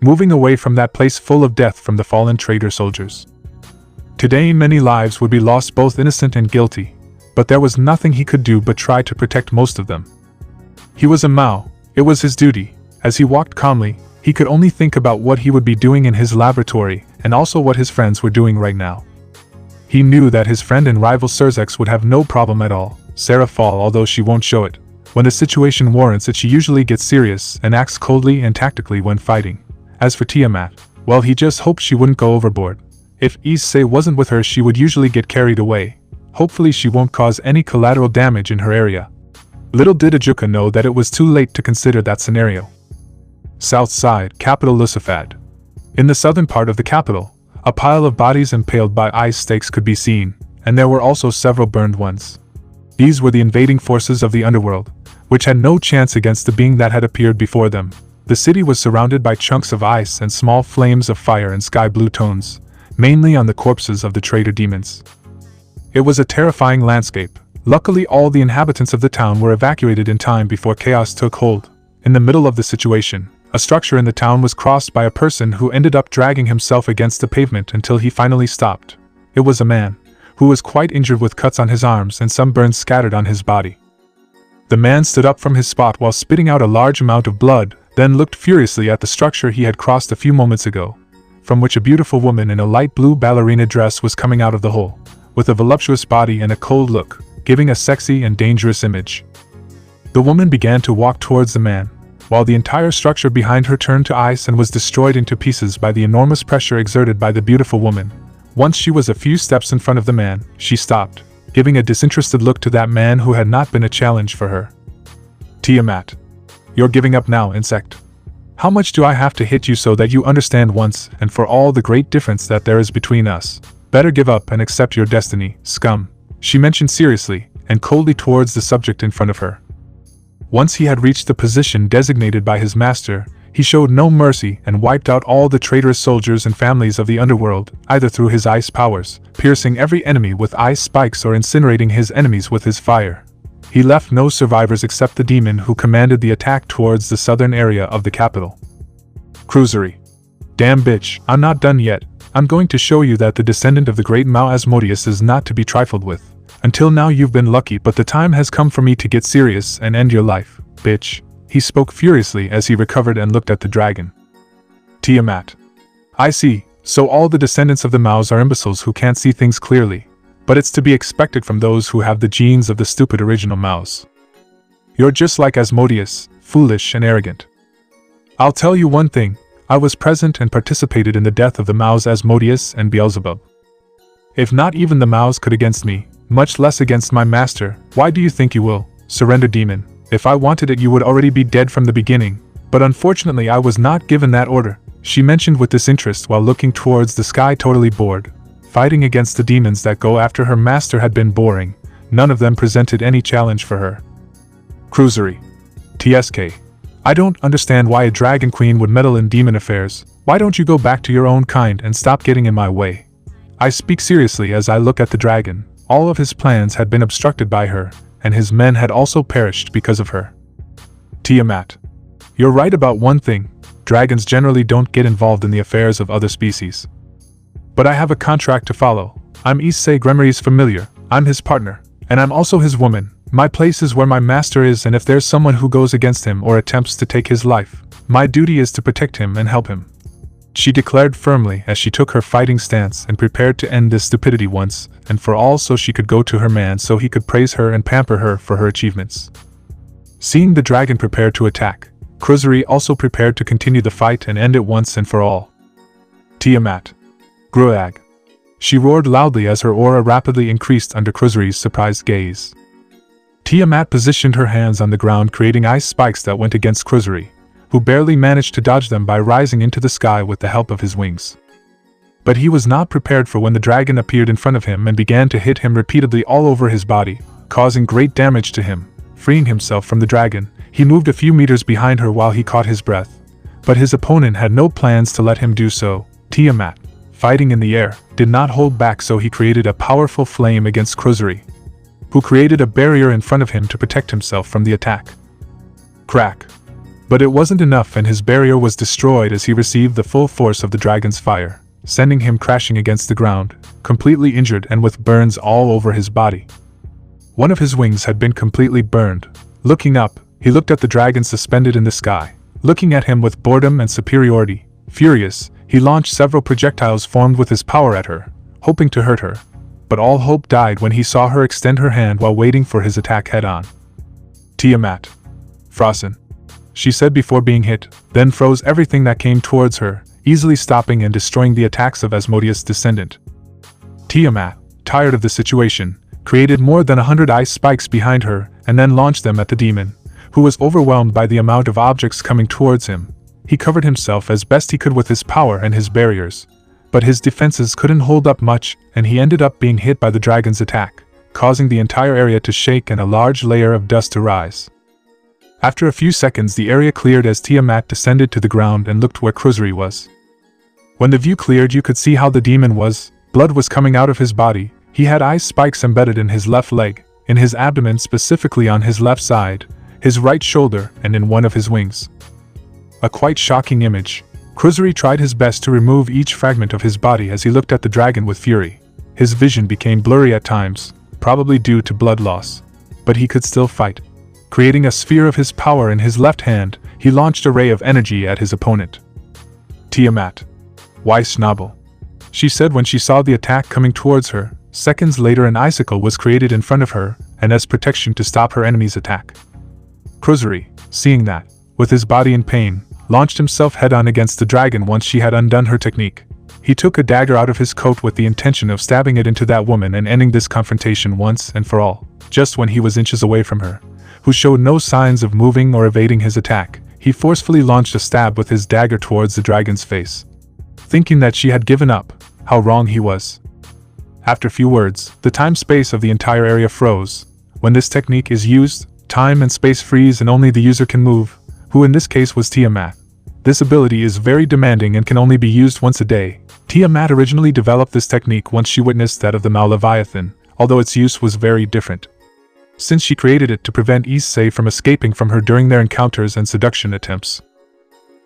moving away from that place full of death from the fallen traitor soldiers. Today many lives would be lost, both innocent and guilty, but there was nothing he could do but try to protect most of them. He was a Mao. It was his duty. As he walked calmly, he could only think about what he would be doing in his laboratory and also what his friends were doing right now. He knew that his friend and rival Serafall would have no problem at all. Serafall, although she won't show it, when the situation warrants it she usually gets serious and acts coldly and tactically when fighting. As for Tiamat, well, he just hoped she wouldn't go overboard. If Issei wasn't with her she would usually get carried away. Hopefully she won't cause any collateral damage in her area. Little did Ajuka know that it was too late to consider that scenario. South side, capital Lusafad. In the southern part of the capital, a pile of bodies impaled by ice stakes could be seen, and there were also several burned ones. These were the invading forces of the underworld, which had no chance against the being that had appeared before them. The city was surrounded by chunks of ice and small flames of fire in sky blue tones, mainly on the corpses of the traitor demons. It was a terrifying landscape. Luckily all the inhabitants of the town were evacuated in time before chaos took hold. In the middle of the situation, a structure in the town was crossed by a person who ended up dragging himself against the pavement until he finally stopped. It was a man, who was quite injured with cuts on his arms and some burns scattered on his body. The man stood up from his spot while spitting out a large amount of blood, then looked furiously at the structure he had crossed a few moments ago, from which a beautiful woman in a light blue ballerina dress was coming out of the hole, with a voluptuous body and a cold look, giving a sexy and dangerous image. The woman began to walk towards the man, while the entire structure behind her turned to ice and was destroyed into pieces by the enormous pressure exerted by the beautiful woman. Once she was a few steps in front of the man, she stopped, giving a disinterested look to that man who had not been a challenge for her. Tiamat. You're giving up now, insect. How much do I have to hit you so that you understand once and for all the great difference that there is between us? Better give up and accept your destiny, scum, she mentioned seriously and coldly towards the subject in front of her. Once he had reached the position designated by his master, he showed no mercy and wiped out all the traitorous soldiers and families of the underworld, either through his ice powers, piercing every enemy with ice spikes or incinerating his enemies with his fire. He left no survivors except the demon who commanded the attack towards the southern area of the capital. Cruisery. Damn bitch, I'm not done yet. I'm going to show you that the descendant of the great Mao Asmodeus is not to be trifled with. Until now you've been lucky, but the time has come for me to get serious and end your life, bitch. He spoke furiously as he recovered and looked at the dragon. Tiamat. I see, so all the descendants of the Maos are imbeciles who can't see things clearly. But it's to be expected from those who have the genes of the stupid original Maos. You're just like Asmodeus, foolish and arrogant. I'll tell you one thing, I was present and participated in the death of the Maos Asmodeus and Beelzebub. If not even the Maos could against me, much less against my master, why do you think you will? Surrender, demon. If I wanted it you would already be dead from the beginning, but unfortunately I was not given that order, she mentioned with disinterest while looking towards the sky, totally bored. Fighting against the demons that go after her master had been boring, none of them presented any challenge for her. Cruisery. TSK. I don't understand why a dragon queen would meddle in demon affairs. Why don't you go back to your own kind and stop getting in my way? I speak seriously as I look at the dragon. All of his plans had been obstructed by her, and his men had also perished because of her. Tiamat. You're right about one thing, dragons generally don't get involved in the affairs of other species. But I have a contract to follow. I'm Issei Gremory's familiar, I'm his partner, and I'm also his woman. My place is where my master is, and if there's someone who goes against him or attempts to take his life, my duty is to protect him and help him. She declared firmly as she took her fighting stance and prepared to end this stupidity once and for all so she could go to her man so he could praise her and pamper her for her achievements. Seeing the dragon prepare to attack, Cruisery also prepared to continue the fight and end it once and for all. Tiamat. Gruag. She roared loudly as her aura rapidly increased under Cruisery's surprised gaze. Tiamat positioned her hands on the ground, creating ice spikes that went against Cruisery, who barely managed to dodge them by rising into the sky with the help of his wings. But he was not prepared for when the dragon appeared in front of him and began to hit him repeatedly all over his body, causing great damage to him. Freeing himself from the dragon, he moved a few meters behind her while he caught his breath. But his opponent had no plans to let him do so. Tiamat, fighting in the air, did not hold back, so he created a powerful flame against Cruisery, who created a barrier in front of him to protect himself from the attack. Crack. But it wasn't enough, and his barrier was destroyed as he received the full force of the dragon's fire, sending him crashing against the ground, completely injured and with burns all over his body. One of his wings had been completely burned. Looking up, he looked at the dragon suspended in the sky, looking at him with boredom and superiority. Furious, he launched several projectiles formed with his power at her, hoping to hurt her. But all hope died when he saw her extend her hand while waiting for his attack head-on. Tiamat. Frozen. She said before being hit, then froze everything that came towards her, easily stopping and destroying the attacks of Asmodeus' descendant. Tiamat, tired of the situation, created more than 100 ice spikes behind her and then launched them at the demon, who was overwhelmed by the amount of objects coming towards him. He covered himself as best he could with his power and his barriers, but his defenses couldn't hold up much, and he ended up being hit by the dragon's attack, causing the entire area to shake and a large layer of dust to rise. After a few seconds, the area cleared as Tiamat descended to the ground and looked where Cruisery was. When the view cleared, you could see how the demon was. Blood was coming out of his body. He had ice spikes embedded in his left leg, in his abdomen, specifically on his left side, his right shoulder, and in one of his wings. A quite shocking image. Cruisery tried his best to remove each fragment of his body as he looked at the dragon with fury. His vision became blurry at times, probably due to blood loss. But he could still fight. Creating a sphere of his power in his left hand, he launched a ray of energy at his opponent. "Tiamat. Why Schnabel?" she said when she saw the attack coming towards her. Seconds later an icicle was created in front of her, and as protection to stop her enemy's attack. Gremory, seeing that, with his body in pain, launched himself head-on against the dragon once she had undone her technique. He took a dagger out of his coat with the intention of stabbing it into that woman and ending this confrontation once and for all. Just when he was inches away from her, who showed no signs of moving or evading his attack, he forcefully launched a stab with his dagger towards the dragon's face. Thinking that she had given up, how wrong he was. After few words, the time-space of the entire area froze. When this technique is used, time and space freeze and only the user can move, who in this case was Tiamat. This ability is very demanding and can only be used once a day. Tiamat originally developed this technique once she witnessed that of the Leviathan, although its use was very different. Since she created it to prevent Issei from escaping from her during their encounters and seduction attempts.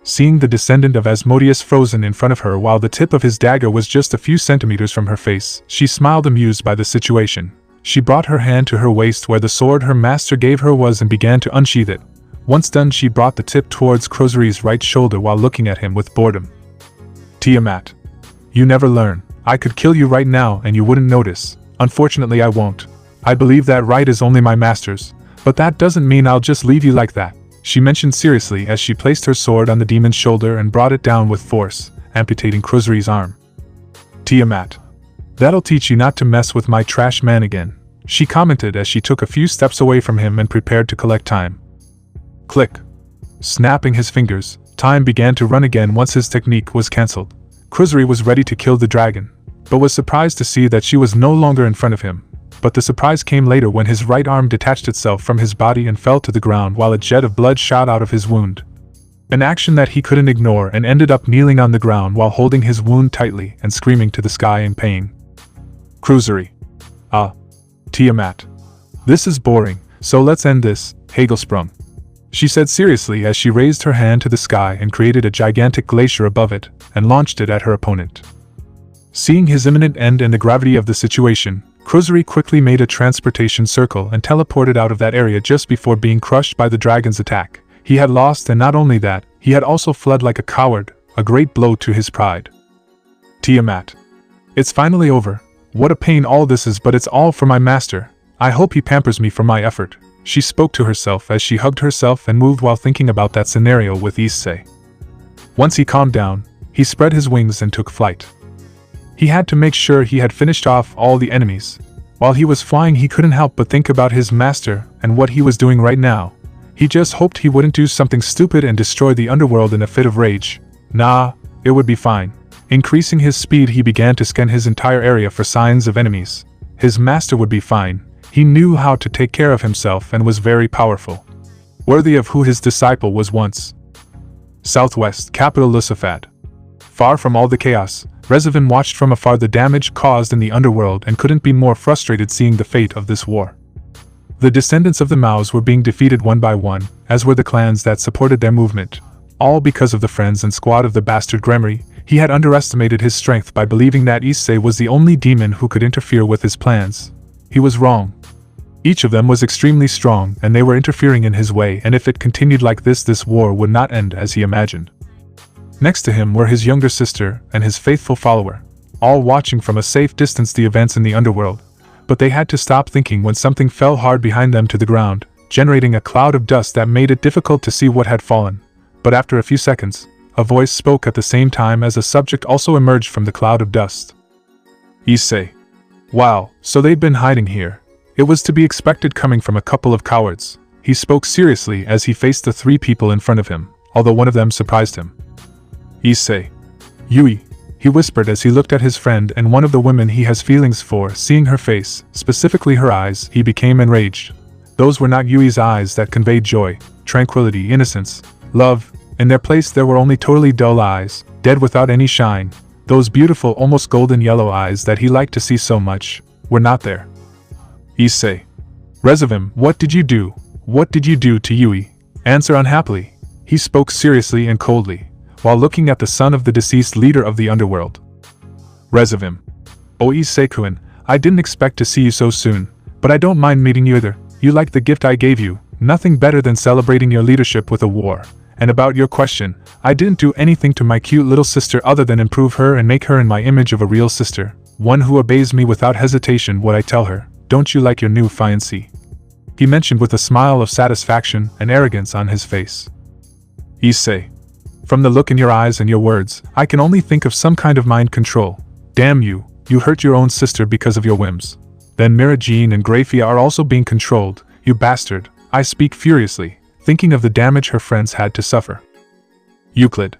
Seeing the descendant of Asmodeus frozen in front of her while the tip of his dagger was just a few centimeters from her face, she smiled amused by the situation. She brought her hand to her waist where the sword her master gave her was and began to unsheath it. Once done she brought the tip towards Gremory's right shoulder while looking at him with boredom. "Tiamat. You never learn. I could kill you right now and you wouldn't notice. Unfortunately I won't. I believe that right is only my master's, but that doesn't mean I'll just leave you like that," she mentioned seriously as she placed her sword on the demon's shoulder and brought it down with force, amputating Gremory's arm. "Tiamat. That'll teach you not to mess with my trash man again," she commented as she took a few steps away from him and prepared to collect time. Click. Snapping his fingers, time began to run again once his technique was cancelled. Gremory was ready to kill the dragon, but was surprised to see that she was no longer in front of him. But the surprise came later when his right arm detached itself from his body and fell to the ground while a jet of blood shot out of his wound. An action that he couldn't ignore and ended up kneeling on the ground while holding his wound tightly and screaming to the sky in pain. Gremory. Tiamat. This is boring, so let's end this, Hagelsprung, she said seriously as she raised her hand to the sky and created a gigantic glacier above it, and launched it at her opponent. Seeing his imminent end and the gravity of the situation, Gremory quickly made a transportation circle and teleported out of that area just before being crushed by the dragon's attack. He had lost, and not only that, he had also fled like a coward, a great blow to his pride. Tiamat. It's finally over. What a pain all this is, but it's all for my master. I hope he pampers me for my effort, she spoke to herself as she hugged herself and moved while thinking about that scenario with Issei. Once he calmed down, he spread his wings and took flight. He had to make sure he had finished off all the enemies. While he was flying he couldn't help but think about his master and what he was doing right now. He just hoped he wouldn't do something stupid and destroy the underworld in a fit of rage. Nah, it would be fine. Increasing his speed he began to scan his entire area for signs of enemies. His master would be fine. He knew how to take care of himself and was very powerful. Worthy of who his disciple was once. Southwest, capital Lusafat. Far from all the chaos, Rezavin watched from afar the damage caused in the underworld and couldn't be more frustrated seeing the fate of this war. The descendants of the Maos were being defeated one by one, as were the clans that supported their movement. All because of the friends and squad of the bastard Gremory. He had underestimated his strength by believing that Issei was the only demon who could interfere with his plans. He was wrong. Each of them was extremely strong and they were interfering in his way, and if it continued like this war would not end as he imagined. Next to him were his younger sister and his faithful follower, all watching from a safe distance the events in the underworld, but they had to stop thinking when something fell hard behind them to the ground, generating a cloud of dust that made it difficult to see what had fallen. But after a few seconds, a voice spoke at the same time as a subject also emerged from the cloud of dust. Issei. Wow, so they'd been hiding here. It was to be expected coming from a couple of cowards. He spoke seriously as he faced the three people in front of him, although one of them surprised him. Issei. Yui, he whispered as he looked at his friend and one of the women he has feelings for. Seeing her face, specifically her eyes, he became enraged. Those were not Yui's eyes that conveyed joy, tranquility, innocence, love. In their place there were only totally dull eyes, dead without any shine. Those beautiful, almost golden yellow eyes that he liked to see so much, were not there. Issei. Rezavim, what did you do? What did you do to Yui? Answer unhappily. He spoke seriously and coldly, while looking at the son of the deceased leader of the underworld. Rezavim. Oh Issei-kun, I didn't expect to see you so soon, but I don't mind meeting you either. You like the gift I gave you, nothing better than celebrating your leadership with a war, And about your question, I didn't do anything to my cute little sister other than improve her and make her in my image of a real sister, one who obeys me without hesitation what I tell her. Don't you like your new fiancée? He mentioned with a smile of satisfaction and arrogance on his face. Issei, from the look in your eyes and your words, I can only think of some kind of mind control. Damn you, you hurt your own sister because of your whims. Then Mirajin and Grafia are also being controlled, you bastard, I speak furiously, thinking of the damage her friends had to suffer. Euclid.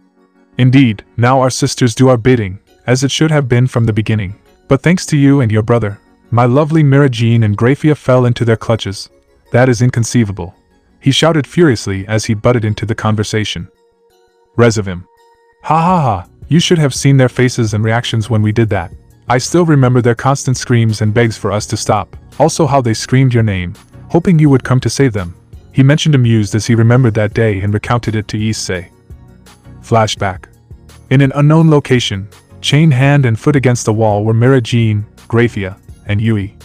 Indeed, now our sisters do our bidding, as it should have been from the beginning. But thanks to you and your brother, my lovely Mirajin and Grafia fell into their clutches. That is inconceivable. He shouted furiously as he butted into the conversation. Rezavim. Ha ha ha, you should have seen their faces and reactions when we did that. I still remember their constant screams and begs for us to stop, also how they screamed your name, hoping you would come to save them. He mentioned amused as he remembered that day and recounted it to Issei. Flashback. In an unknown location, chained hand and foot against the wall were Mirajin, Grafia, and Yui.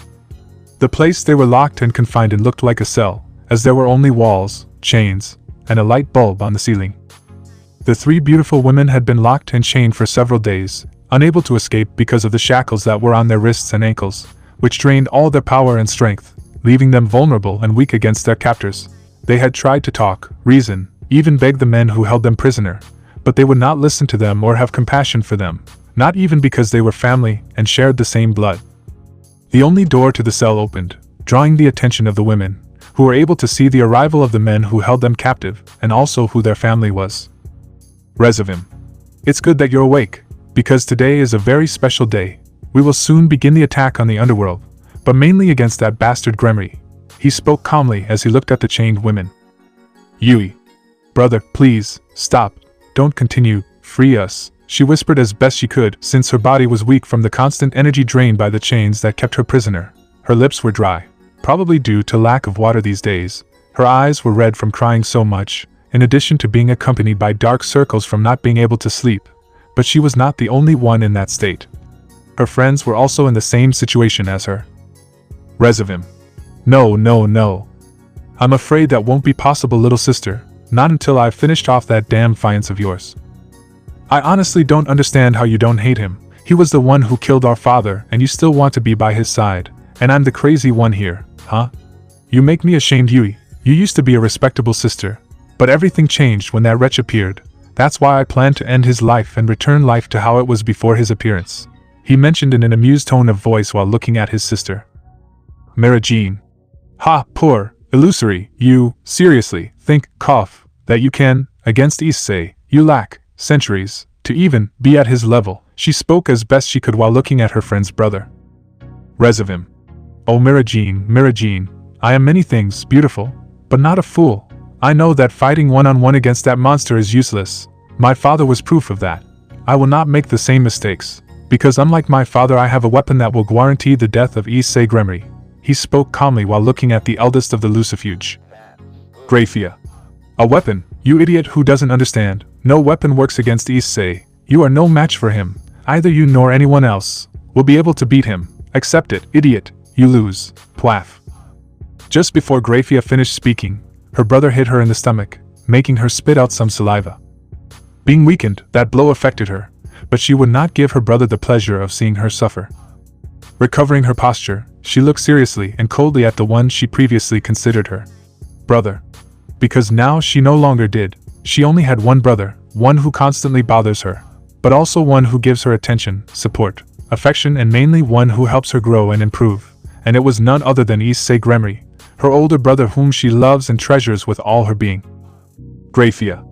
The place they were locked and confined in looked like a cell, as there were only walls, chains, and a light bulb on the ceiling. The three beautiful women had been locked and chained for several days, unable to escape because of the shackles that were on their wrists and ankles, which drained all their power and strength, leaving them vulnerable and weak against their captors. They had tried to talk, reason, even beg the men who held them prisoner, but they would not listen to them or have compassion for them, not even because they were family and shared the same blood. The only door to the cell opened, drawing the attention of the women, who were able to see the arrival of the men who held them captive, and also who their family was. Rezavim. It's good that you're awake, because today is a very special day. We will soon begin the attack on the underworld, but mainly against that bastard Gremory. He spoke calmly as he looked at the chained women. Yui. Brother, please, stop. Don't continue, free us, she whispered as best she could, since her body was weak from the constant energy drained by the chains that kept her prisoner. Her lips were dry, probably due to lack of water these days. Her eyes were red from crying so much, in addition to being accompanied by dark circles from not being able to sleep. But she was not the only one in that state. Her friends were also in the same situation as her. Rezavim. No, no, no. I'm afraid that won't be possible, little sister, not until I've finished off that damn fiance of yours. I honestly don't understand how you don't hate him. He was the one who killed our father and you still want to be by his side, and I'm the crazy one here, huh? You make me ashamed, Yui. You used to be a respectable sister, but everything changed when that wretch appeared. That's why I plan to end his life and return life to how it was before his appearance, he mentioned in an amused tone of voice while looking at his sister. Mirajin. Ha, poor, illusory, you, seriously, think, cough, that you can, against Issei, you lack centuries, to even be at his level, she spoke as best she could while looking at her friend's brother. Rezavim. Oh Mirajin, Mirajin, I am many things, beautiful, but not a fool. I know that fighting one-on-one against that monster is useless. My father was proof of that. I will not make the same mistakes, because unlike my father I have a weapon that will guarantee the death of Issei Gremory. He spoke calmly while looking at the eldest of the Lucifuge. Grafia. A weapon, you idiot who doesn't understand. No weapon works against Issei. You are no match for him. Either you nor anyone else will be able to beat him. Accept it, idiot. You lose. Plaff. Just before Grafia finished speaking, her brother hit her in the stomach, making her spit out some saliva. Being weakened, that blow affected her, but she would not give her brother the pleasure of seeing her suffer. Recovering her posture, she looked seriously and coldly at the one she previously considered her brother. Because now she no longer did. She only had one brother, one who constantly bothers her, but also one who gives her attention, support, affection, and mainly one who helps her grow and improve, and it was none other than Issei Gremory, her older brother whom she loves and treasures with all her being. Grafia.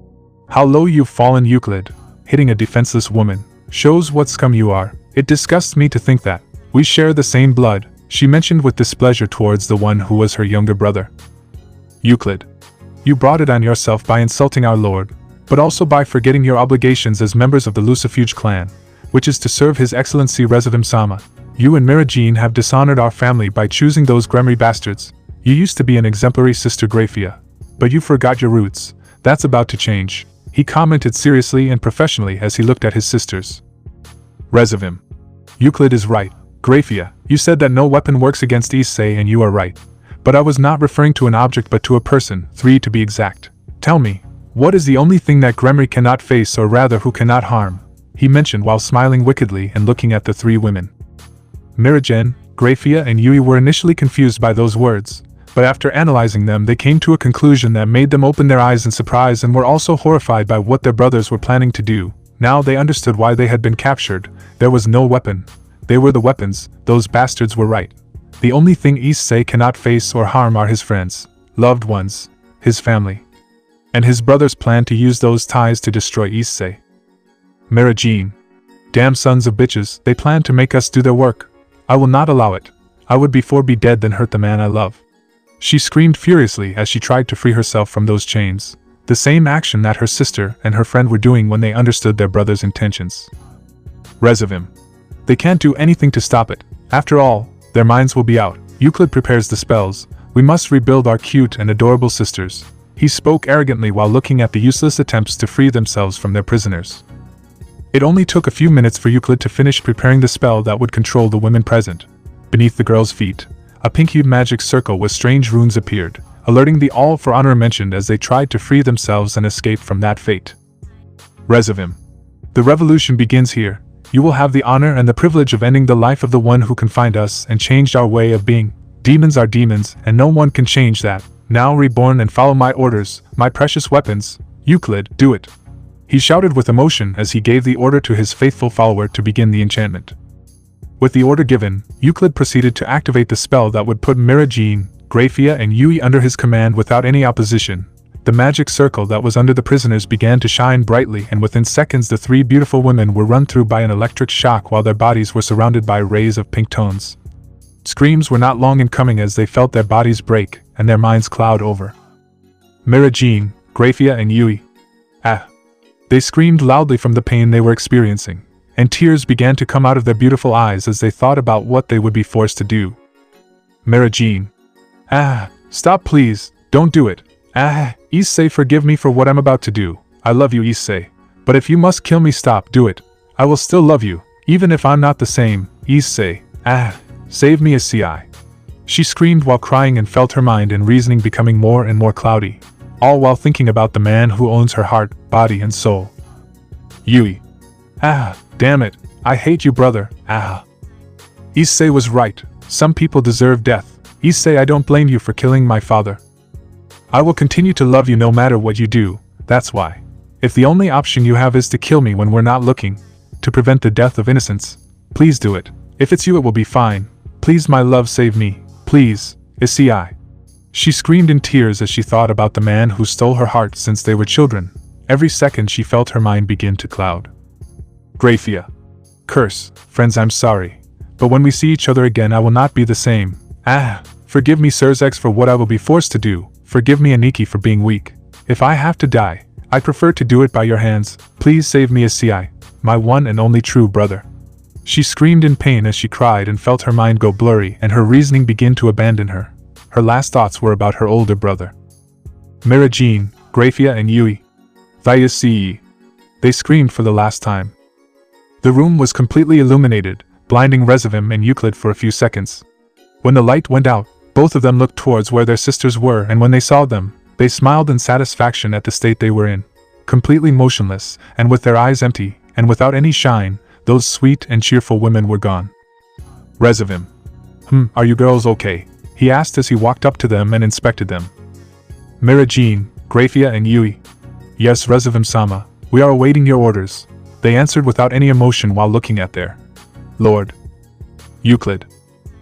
How low you've fallen, Euclid. Hitting a defenseless woman shows what scum you are. It disgusts me to think that we share the same blood, she mentioned with displeasure towards the one who was her younger brother. Euclid. You brought it on yourself by insulting our lord, but also by forgetting your obligations as members of the Lucifuge clan, which is to serve His Excellency Rezavim-sama. You and Mirajin have dishonored our family by choosing those Gremory bastards. You used to be an exemplary sister, Grafia, but you forgot your roots. That's about to change, he commented seriously and professionally as he looked at his sisters. Rezavim. Euclid is right. Grafia, you said that no weapon works against Issei, and you are right. But I was not referring to an object but to a person, 3 to be exact. Tell me, What is the only thing that Gremory cannot face, or rather who cannot harm? He mentioned while smiling wickedly and looking at the three women. Miragen, Grafia and Yui were initially confused by those words, but after analyzing them they came to a conclusion that made them open their eyes in surprise and were also horrified by what their brothers were planning to do. Now they understood why they had been captured. There was no weapon. They were the weapons. Those bastards were right. The only thing Issei cannot face or harm are his friends, loved ones, his family. And his brothers plan to use those ties to destroy Issei. Miragen. Damn sons of bitches, they plan to make us do their work. I will not allow it. I would before be dead than hurt the man I love. She screamed furiously as she tried to free herself from those chains, the same action that her sister and her friend were doing when they understood their brother's intentions. Resivim. They can't do anything to stop it. After all, their minds will be out. Euclid prepares the spells. We must rebuild our cute and adorable sisters. He spoke arrogantly while looking at the useless attempts to free themselves from their prisoners. It only took a few minutes for Euclid to finish preparing the spell that would control the women present. Beneath the girl's feet, a pink-hued magic circle with strange runes appeared, alerting the All for Honor mentioned as they tried to free themselves and escape from that fate. Resivim. The revolution begins here. You will have the honor and the privilege of ending the life of the one who confined us and changed our way of being. Demons are demons, and no one can change that. Now reborn and follow my orders, my precious weapons. Euclid, do it. He shouted with emotion as he gave the order to his faithful follower to begin the enchantment. With the order given, Euclid proceeded to activate the spell that would put Miragen, Grafia and Yui under his command without any opposition. The magic circle that was under the prisoners began to shine brightly, and within seconds the three beautiful women were run through by an electric shock while their bodies were surrounded by rays of pink tones. Screams were not long in coming as they felt their bodies break and their minds cloud over. Miragen, Grafia and Yui. Ah! They screamed loudly from the pain they were experiencing, and tears began to come out of their beautiful eyes as they thought about what they would be forced to do. Miragen. Ah! Stop please, don't do it. Ah! Issei, forgive me for what I'm about to do. I love you, Issei. But if you must kill me, stop, do it. I will still love you, even if I'm not the same. Issei. Ah! Save me, Issei. She screamed while crying and felt her mind and reasoning becoming more and more cloudy, all while thinking about the man who owns her heart, body and soul. Yui. Ah, damn it, I hate you, brother. Ah. Issei was right. Some people deserve death. Issei, I don't blame you for killing my father. I will continue to love you no matter what you do, that's why. If the only option you have is to kill me when we're not looking, to prevent the death of innocents, please do it. If it's you, it will be fine. Please, my love, save me. Please, Issei. She screamed in tears as she thought about the man who stole her heart since they were children. Every second she felt her mind begin to cloud. Grafia. Curse, friends, I'm sorry. But when we see each other again I will not be the same. Ah, forgive me Serzex for what I will be forced to do. Forgive me Aniki for being weak. If I have to die, I prefer to do it by your hands. Please save me Issei, my one and only true brother. She screamed in pain as she cried and felt her mind go blurry and her reasoning begin to abandon her. Her last thoughts were about her older brother. Miragen, Grafia and Yui. Issei. They screamed for the last time. The room was completely illuminated, blinding Resivim and Euclid for a few seconds. When the light went out, both of them looked towards where their sisters were, and when they saw them, they smiled in satisfaction at the state they were in. Completely motionless, and with their eyes empty, and without any shine, those sweet and cheerful women were gone. Resivim. Are you girls okay? He asked as he walked up to them and inspected them. Miragen, Grafia and Yui. Yes, Resivim-sama, we are awaiting your orders. They answered without any emotion while looking at their lord. Euclid.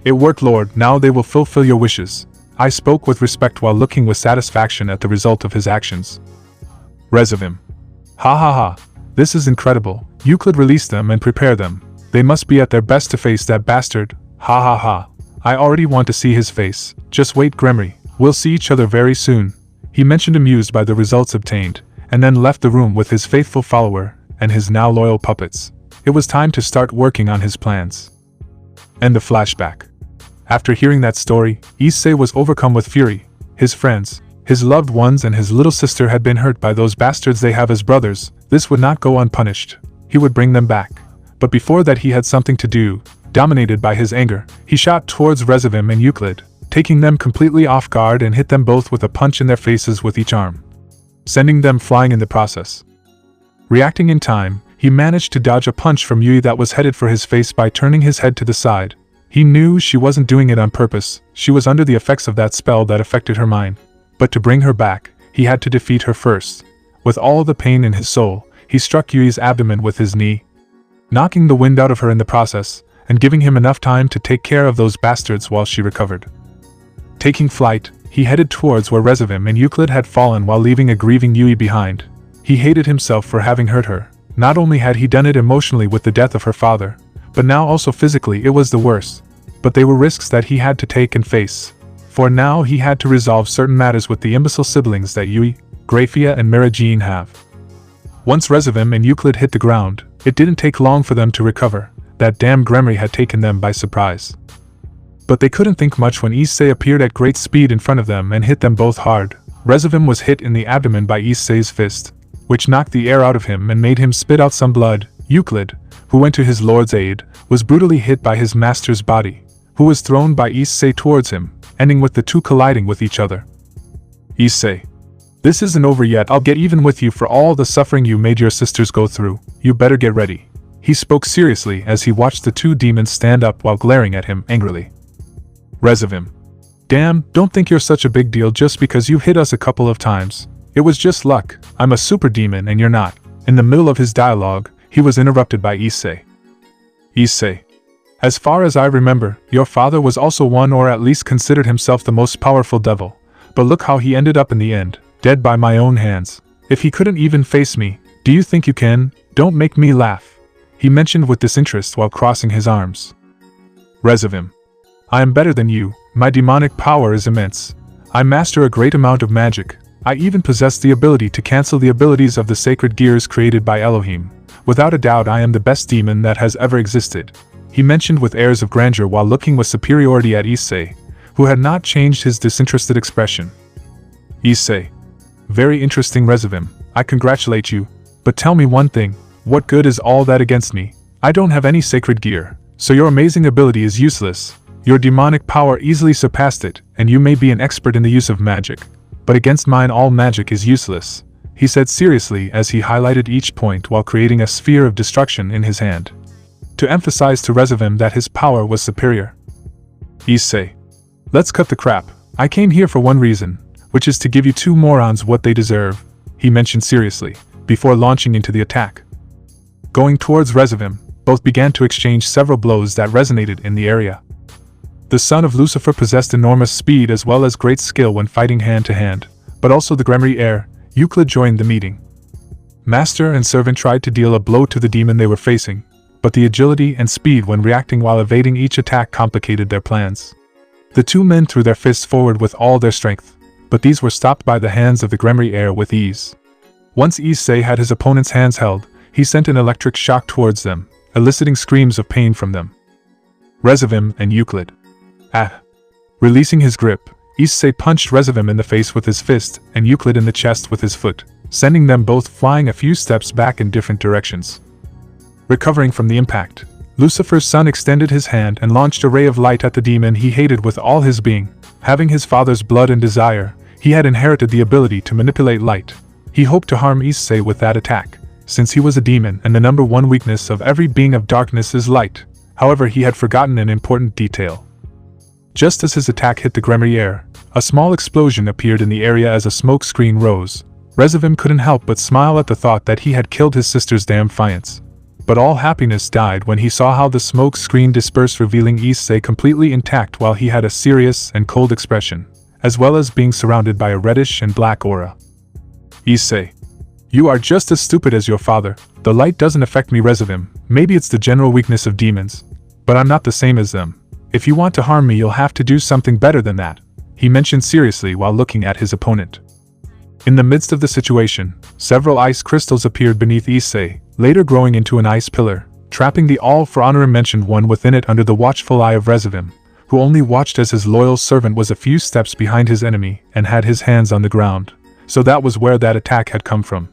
It worked, Lord, now they will fulfill your wishes. I spoke with respect while looking with satisfaction at the result of his actions. Resivim. Ha ha ha, this is incredible. Euclid, release them and prepare them. They must be at their best to face that bastard. Ha ha ha. I already want to see his face. Just wait, Gremory. We'll see each other very soon. He mentioned, amused by the results obtained, and then left the room with his faithful follower and his now loyal puppets. It was time to start working on his plans. End of flashback. After hearing that story, Issei was overcome with fury. His friends, his loved ones and his little sister had been hurt by those bastards they have as brothers. This would not go unpunished. He would bring them back. But before that he had something to do. Dominated by his anger, he shot towards Resivim and Euclid, taking them completely off guard and hit them both with a punch in their faces with each arm. sending them flying in the process. Reacting in time, he managed to dodge a punch from Yui that was headed for his face by turning his head to the side. He knew she wasn't doing it on purpose, she was under the effects of that spell that affected her mind. But to bring her back, he had to defeat her first. With all the pain in his soul, he struck Yui's abdomen with his knee, knocking the wind out of her in the process, and giving him enough time to take care of those bastards while she recovered. Taking flight, he headed towards where Resivim and Euclid had fallen while leaving a grieving Yui behind. He hated himself for having hurt her. Not only had he done it emotionally with the death of her father, but now also physically it was the worst. But they were risks that he had to take and face. For now he had to resolve certain matters with the imbecile siblings that Yui, Graphia and Miragine have. Once Resivim and Euclid hit the ground, it didn't take long for them to recover. That damn Gremory had taken them by surprise. But they couldn't think much when Issei appeared at great speed in front of them and hit them both hard. Resivim was hit in the abdomen by Issei's fist, which knocked the air out of him and made him spit out some blood. Euclid, who went to his lord's aid, was brutally hit by his master's body, who was thrown by Issei towards him, ending with the two colliding with each other. Issei, this isn't over yet. I'll get even with you for all the suffering you made your sisters go through. You better get ready. He spoke seriously as he watched the two demons stand up while glaring at him angrily. Resivim, damn, don't think you're such a big deal just because you hit us a couple of times. It was just luck. I'm a super demon and you're not. In the middle of his dialogue, he was interrupted by Issei. Issei, as far as I remember, your father was also one, or at least considered himself the most powerful devil. But look how he ended up in the end, dead by my own hands. If he couldn't even face me, do you think you can? Don't make me laugh, he mentioned with disinterest while crossing his arms. Resivim, I am better than you. My demonic power is immense. I master a great amount of magic. I even possess the ability to cancel the abilities of the sacred gears created by Elohim. Without a doubt I am the best demon that has ever existed, he mentioned with airs of grandeur while looking with superiority at Issei, who had not changed his disinterested expression. Issei, very interesting Resivim, I congratulate you, but tell me one thing, what good is all that against me? I don't have any sacred gear, so your amazing ability is useless. Your demonic power easily surpassed it, and you may be an expert in the use of magic. But against mine all magic is useless, he said seriously as he highlighted each point while creating a sphere of destruction in his hand, to emphasize to Resivim that his power was superior. Issei, let's cut the crap. I came here for one reason, which is to give you two morons what they deserve, he mentioned seriously, before launching into the attack. Going towards Resivim, both began to exchange several blows that resonated in the area. The son of Lucifer possessed enormous speed as well as great skill when fighting hand to hand, but also the Gremory heir, Euclid, joined the meeting. Master and servant tried to deal a blow to the demon they were facing, but the agility and speed when reacting while evading each attack complicated their plans. The two men threw their fists forward with all their strength, but these were stopped by the hands of the Gremory heir with ease. Once Issei had his opponent's hands held, he sent an electric shock towards them, eliciting screams of pain from them. Resivim and Euclid. Ah! Releasing his grip, Issei punched Resivim in the face with his fist and Euclid in the chest with his foot, sending them both flying a few steps back in different directions. Recovering from the impact, Lucifer's son extended his hand and launched a ray of light at the demon he hated with all his being. Having his father's blood and desire, he had inherited the ability to manipulate light. He hoped to harm Issei with that attack, since he was a demon and the number one weakness of every being of darkness is light. However, he had forgotten an important detail. Just as his attack hit the Gremory heir, a small explosion appeared in the area as a smoke screen rose. Resivim couldn't help but smile at the thought that he had killed his sister's damn fiance. But all happiness died when he saw how the smoke screen dispersed, revealing Issei completely intact while he had a serious and cold expression, as well as being surrounded by a reddish and black aura. Issei, you are just as stupid as your father. The light doesn't affect me, Resivim. Maybe it's the general weakness of demons, but I'm not the same as them. If you want to harm me, you'll have to do something better than that, he mentioned seriously while looking at his opponent. In the midst of the situation, several ice crystals appeared beneath Issei, later growing into an ice pillar, trapping the all for honor mentioned one within it under the watchful eye of Resivim, who only watched as his loyal servant was a few steps behind his enemy and had his hands on the ground. So that was where that attack had come from.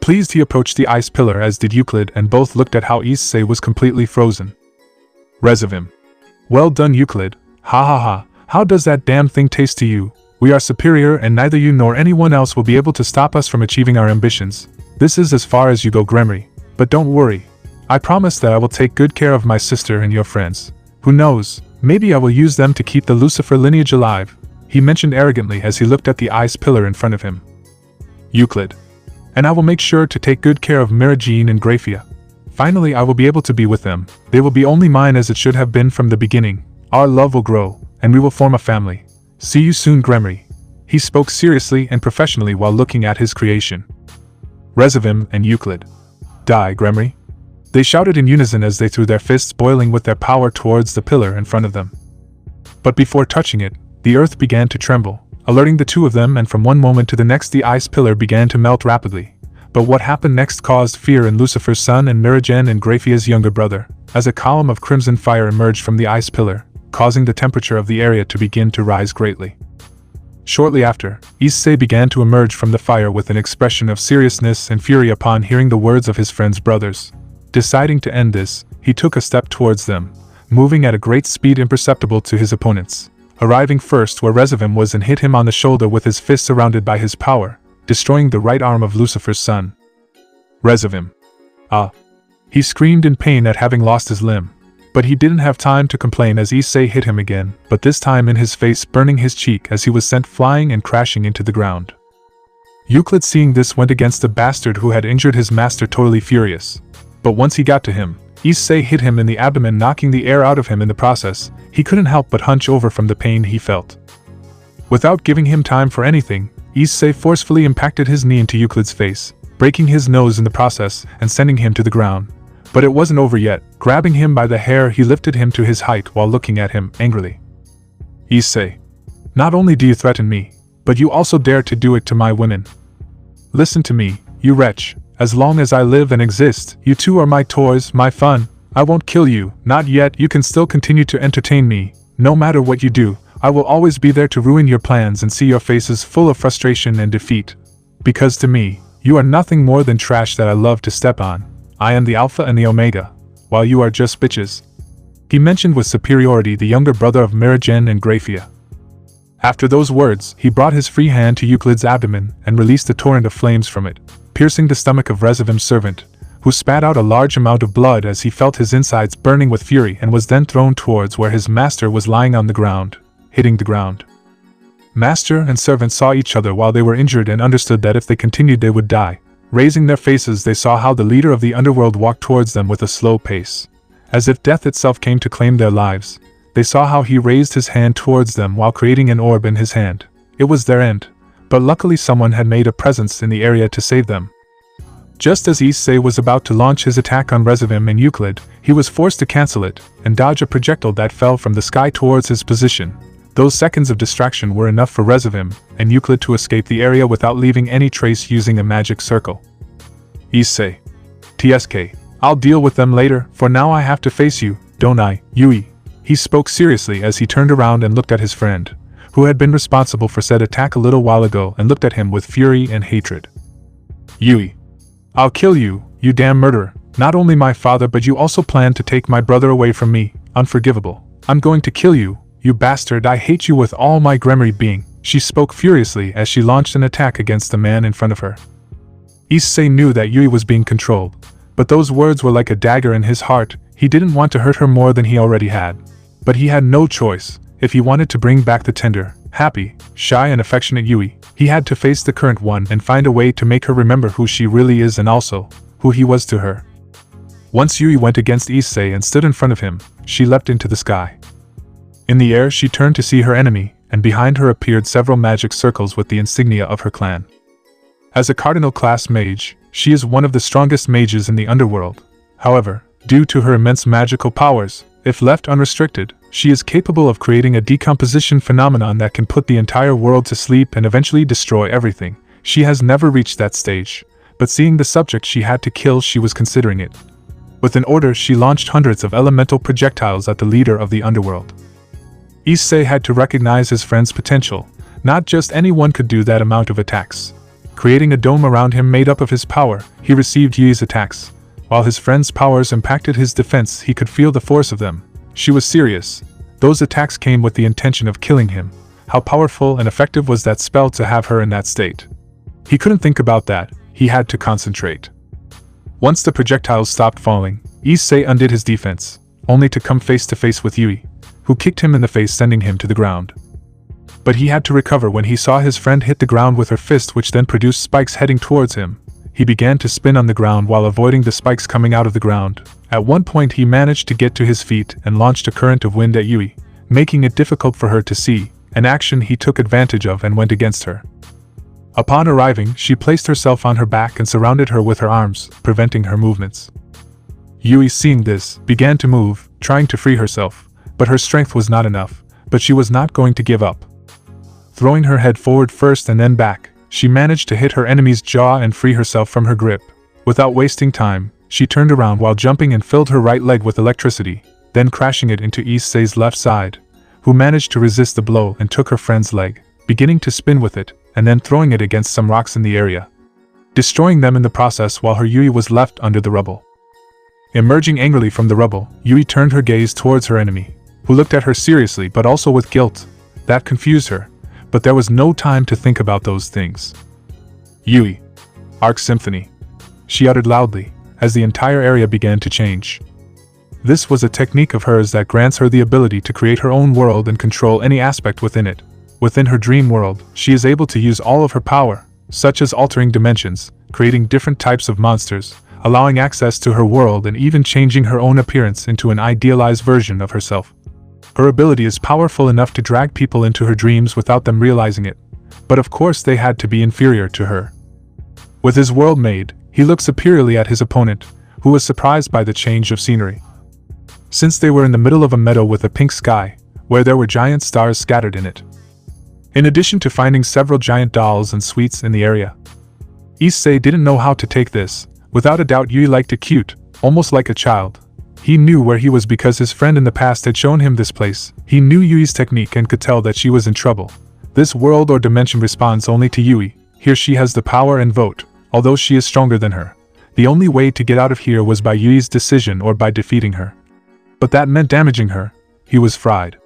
Pleased, he approached the ice pillar, as did Euclid, and both looked at how Issei was completely frozen. Resivim. Well done, Euclid. Ha ha ha, how does that damn thing taste to you? We are superior and neither you nor anyone else will be able to stop us from achieving our ambitions. This is as far as you go, Gremory. But don't worry. I promise that I will take good care of my sister and your friends. Who knows, maybe I will use them to keep the Lucifer lineage alive," he mentioned arrogantly as he looked at the ice pillar in front of him. Euclid. "And I will make sure to take good care of Miragene and Graphia. Finally I will be able to be with them. They will be only mine as it should have been from the beginning. Our love will grow, and we will form a family. See you soon, Gremory." He spoke seriously and professionally while looking at his creation. Resivim and Euclid. "Die, Gremory!" They shouted in unison as they threw their fists boiling with their power towards the pillar in front of them. But before touching it, the earth began to tremble, alerting the two of them, and from one moment to the next the ice pillar began to melt rapidly. But what happened next caused fear in Lucifer's son and Miragene and Graphia's younger brother, as a column of crimson fire emerged from the ice pillar, causing the temperature of the area to begin to rise greatly. Shortly after, Issei began to emerge from the fire with an expression of seriousness and fury upon hearing the words of his friend's brothers. Deciding to end this, he took a step towards them, moving at a great speed imperceptible to his opponents, arriving first where Resivim was and hit him on the shoulder with his fist surrounded by his power, destroying the right arm of Lucifer's son. Resivim. "Ah!" He screamed in pain at having lost his limb. But he didn't have time to complain as Issei hit him again, but this time in his face, burning his cheek as he was sent flying and crashing into the ground. Euclid, seeing this, went against the bastard who had injured his master, totally furious. But once he got to him, Issei hit him in the abdomen, knocking the air out of him in the process. He couldn't help but hunch over from the pain he felt. Without giving him time for anything, Issei forcefully impacted his knee into Euclid's face, breaking his nose in the process and sending him to the ground. But it wasn't over yet. Grabbing him by the hair, he lifted him to his height while looking at him angrily. "Issei, not only do you threaten me, but you also dare to do it to my women. Listen to me, you wretch. As long as I live and exist, you two are my toys, my fun. I won't kill you, not yet. You can still continue to entertain me. No matter what you do, I will always be there to ruin your plans and see your faces full of frustration and defeat. Because to me, you are nothing more than trash that I love to step on. I am the Alpha and the Omega, while you are just bitches." He mentioned with superiority the younger brother of Miragene and Graphia. After those words, he brought his free hand to Euclid's abdomen and released a torrent of flames from it, piercing the stomach of Resivim's servant, who spat out a large amount of blood as he felt his insides burning with fury, and was then thrown towards where his master was lying on the ground, hitting the ground. Master and servant saw each other while they were injured and understood that if they continued they would die. Raising their faces, they saw how the leader of the underworld walked towards them with a slow pace, as if death itself came to claim their lives. They saw how he raised his hand towards them while creating an orb in his hand. It was their end, but luckily someone had made a presence in the area to save them. Just as Issei was about to launch his attack on Resivim and Euclid, he was forced to cancel it and dodge a projectile that fell from the sky towards his position. Those seconds of distraction were enough for Resivim and Euclid to escape the area without leaving any trace using a magic circle. Issei. "TSK, I'll deal with them later, for now I have to face you, don't I, Yui?" He spoke seriously as he turned around and looked at his friend, who had been responsible for said attack a little while ago, and looked at him with fury and hatred. "Yui. I'll kill you, you damn murderer. Not only my father but you also plan to take my brother away from me. Unforgivable. I'm going to kill you, you bastard. I hate you with all my Gremory being." She spoke furiously as she launched an attack against the man in front of her. Issei knew that Yui was being controlled, but those words were like a dagger in his heart. He didn't want to hurt her more than he already had. But he had no choice. If he wanted to bring back the tender, happy, shy and affectionate Yui, he had to face the current one and find a way to make her remember who she really is and also who he was to her. Once Yui went against Issei and stood in front of him, she leapt into the sky. In the air she turned to see her enemy, and behind her appeared several magic circles with the insignia of her clan. As a cardinal class mage, she is one of the strongest mages in the underworld. However, due to her immense magical powers, if left unrestricted, she is capable of creating a decomposition phenomenon that can put the entire world to sleep and eventually destroy everything. She has never reached that stage, but seeing the subject she had to kill, she was considering it. With an order, she launched hundreds of elemental projectiles at the leader of the underworld. Issei had to recognize his friend's potential. Not just anyone could do that amount of attacks. Creating a dome around him made up of his power, he received Yui's attacks. While his friend's powers impacted his defense, he could feel the force of them. She was serious. Those attacks came with the intention of killing him, How powerful and effective was that spell to have her in that state? He couldn't think about that, he had to concentrate. Once the projectiles stopped falling, Issei undid his defense, only to come face to face with Yui, who kicked him in the face, sending him to the ground. But he had to recover when he saw his friend hit the ground with her fist, which then produced spikes heading towards him. He began to spin on the ground while avoiding the spikes coming out of the ground. At one point he managed to get to his feet and launched a current of wind at Yui, making it difficult for her to see, an action he took advantage of and went against her. Upon arriving, she placed herself on her back and surrounded her with her arms, preventing her movements. Yui, seeing this, began to move, trying to free herself, but her strength was not enough, but she was not going to give up. Throwing her head forward first and then back, she managed to hit her enemy's jaw and free herself from her grip. Without wasting time, she turned around while jumping and filled her right leg with electricity, then crashing it into Issei's left side, who managed to resist the blow and took her friend's leg, beginning to spin with it, and then throwing it against some rocks in the area, destroying them in the process while her Yui was left under the rubble. Emerging angrily from the rubble, Yui turned her gaze towards her enemy, who looked at her seriously but also with guilt. That confused her, but there was no time to think about those things. Yui. Arc Symphony. She uttered loudly, as the entire area began to change. This was a technique of hers that grants her the ability to create her own world and control any aspect within it. Within her dream world, she is able to use all of her power, such as altering dimensions, creating different types of monsters, allowing access to her world, and even changing her own appearance into an idealized version of herself. Her ability is powerful enough to drag people into her dreams without them realizing it, but of course they had to be inferior to her. With his world made, he looked superiorly at his opponent, who was surprised by the change of scenery. Since they were in the middle of a meadow with a pink sky, where there were giant stars scattered in it. In addition to finding several giant dolls and sweets in the area. Issei didn't know how to take this. Without a doubt Yui liked it cute, almost like a child. He knew where he was because his friend in the past had shown him this place. He knew Yui's technique and could tell that she was in trouble. This world or dimension responds only to Yui. Here she has the power and vote, although she is stronger than her. The only way to get out of here was by Yui's decision or by defeating her. But that meant damaging her. He was fried.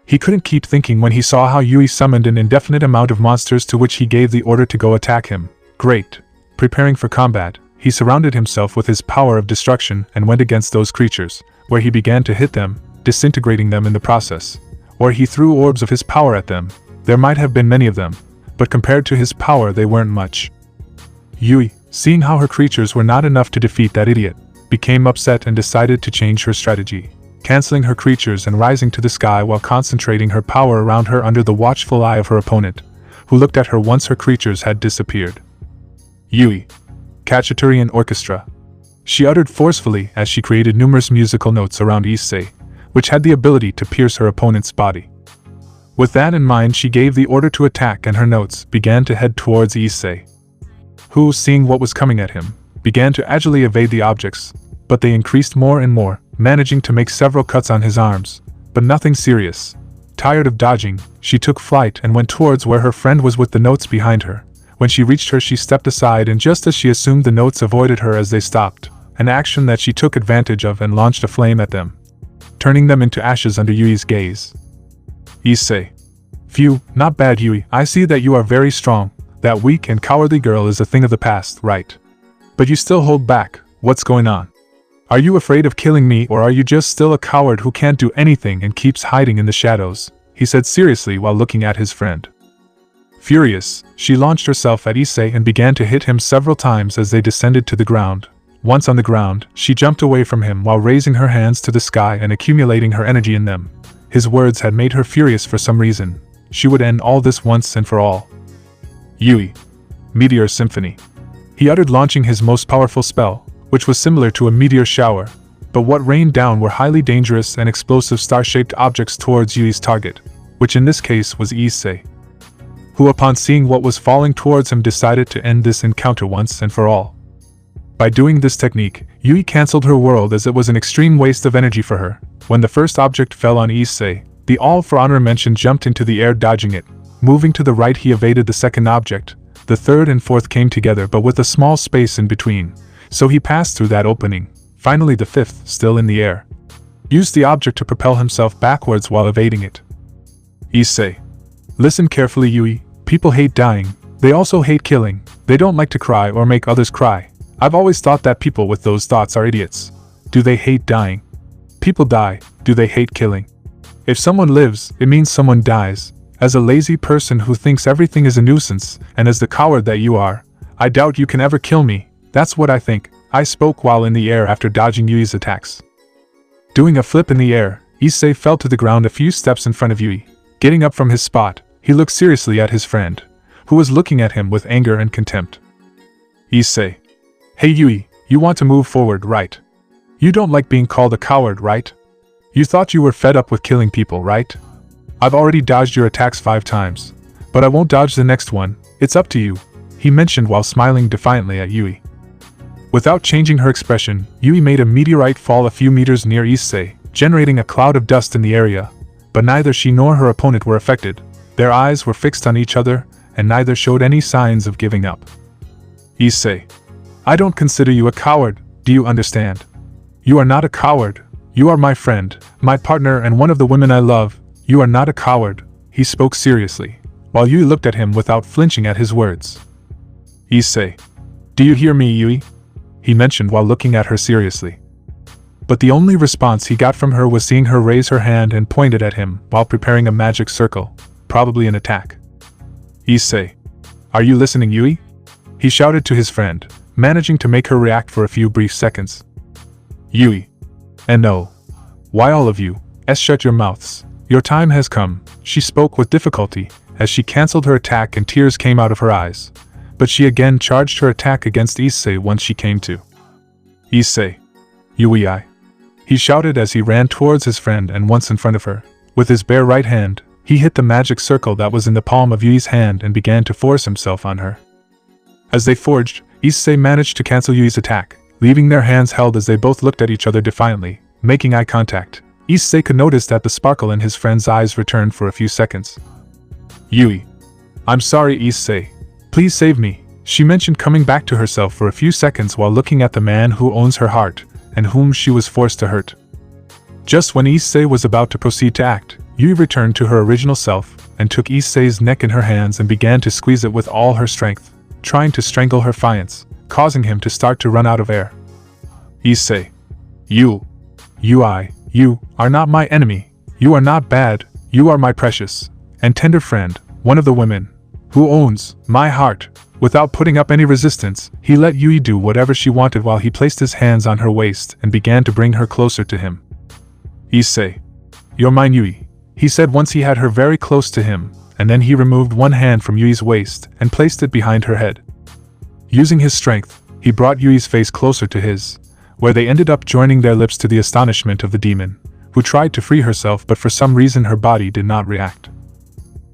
He couldn't keep thinking when he saw how Yui summoned an indefinite amount of monsters to which he gave the order to go attack him. Great. Preparing for combat, he surrounded himself with his power of destruction and went against those creatures, where he began to hit them, disintegrating them in the process. Or he threw orbs of his power at them. There might have been many of them, but compared to his power they weren't much. Yui, seeing how her creatures were not enough to defeat that idiot, became upset and decided to change her strategy, canceling her creatures and rising to the sky while concentrating her power around her under the watchful eye of her opponent, who looked at her once her creatures had disappeared. Yui. Khachaturian Orchestra. She uttered forcefully as she created numerous musical notes around Issei, which had the ability to pierce her opponent's body. With that in mind she gave the order to attack and her notes began to head towards Issei, who, seeing what was coming at him, began to agilely evade the objects, but they increased more and more, managing to make several cuts on his arms, but nothing serious. Tired of dodging, she took flight and went towards where her friend was with the notes behind her. When she reached her she stepped aside, and just as she assumed, the notes avoided her as they stopped, an action that she took advantage of and launched a flame at them, turning them into ashes under Yui's gaze. Issei. Phew, not bad Yui, I see that you are very strong. That weak and cowardly girl is a thing of the past, right? But you still hold back. What's going on? Are you afraid of killing me, or are you just still a coward who can't do anything and keeps hiding in the shadows? He said seriously while looking at his friend. Furious, she launched herself at Issei and began to hit him several times as they descended to the ground. Once on the ground, she jumped away from him while raising her hands to the sky and accumulating her energy in them. His words had made her furious for some reason. She would end all this once and for all. Yui. Meteor Symphony. He uttered, launching his most powerful spell, which was similar to a meteor shower, but what rained down were highly dangerous and explosive star-shaped objects towards Yui's target, which in this case was Issei, who upon seeing what was falling towards him decided to end this encounter once and for all. By doing this technique, Yui cancelled her world as it was an extreme waste of energy for her. When the first object fell on Issei, the All for Honor mentioned jumped into the air dodging it. Moving to the right he evaded the second object. The third and fourth came together but with a small space in between, so he passed through that opening. Finally the fifth, still in the air, used the object to propel himself backwards while evading it. Issei. Listen carefully, Yui. People hate dying. They also hate killing. They don't like to cry or make others cry. I've always thought that people with those thoughts are idiots. Do they hate dying? People die. Do they hate killing? If someone lives, it means someone dies. As a lazy person who thinks everything is a nuisance, and as the coward that you are, I doubt you can ever kill me. That's what I think. I spoke while in the air after dodging Yui's attacks. Doing a flip in the air, Issei fell to the ground a few steps in front of Yui. Getting up from his spot, he looked seriously at his friend, who was looking at him with anger and contempt. Issei. Hey Yui, you want to move forward, right? You don't like being called a coward, right? You thought you were fed up with killing people, right? I've already dodged your attacks 5 times, but I won't dodge the next one. It's up to you, he mentioned while smiling defiantly at Yui. Without changing her expression, Yui made a meteorite fall a few meters near Issei, generating a cloud of dust in the area, but neither she nor her opponent were affected. Their eyes were fixed on each other, and neither showed any signs of giving up. Issei. I don't consider you a coward, do you understand? You are not a coward. You are my friend, my partner and one of the women I love. You are not a coward, he spoke seriously, while Yui looked at him without flinching at his words. Issei. Do you hear me, Yui? He mentioned while looking at her seriously. But the only response he got from her was seeing her raise her hand and point it at him while preparing a magic circle, probably an attack. Issei. Are you listening, Yui? He shouted to his friend, managing to make her react for a few brief seconds. Yui. And no. Why all of you? Shut your mouths. Your time has come, she spoke with difficulty, as she cancelled her attack and tears came out of her eyes. But she again charged her attack against Issei once she came to. Issei. Yui. He shouted as he ran towards his friend and once in front of her. With his bare right hand, he hit the magic circle that was in the palm of Yui's hand and began to force himself on her. As they forged, Issei managed to cancel Yui's attack, leaving their hands held as they both looked at each other defiantly, making eye contact. Issei could notice that the sparkle in his friend's eyes returned for a few seconds. Yui. I'm sorry, Issei. Please save me, she mentioned, coming back to herself for a few seconds while looking at the man who owns her heart, and whom she was forced to hurt. Just when Issei was about to proceed to act, Yui returned to her original self, and took Issei's neck in her hands and began to squeeze it with all her strength, trying to strangle her fiance, causing him to start to run out of air. Issei. You are not my enemy. You are not bad. You are my precious and tender friend, one of the women who owns my heart. Without putting up any resistance, he let Yui do whatever she wanted while he placed his hands on her waist and began to bring her closer to him. Issei. You're mine, Yui, he said once he had her very close to him, and then he removed one hand from Yui's waist and placed it behind her head. Using his strength, he brought Yui's face closer to his, where they ended up joining their lips to the astonishment of the demon, who tried to free herself but for some reason her body did not react.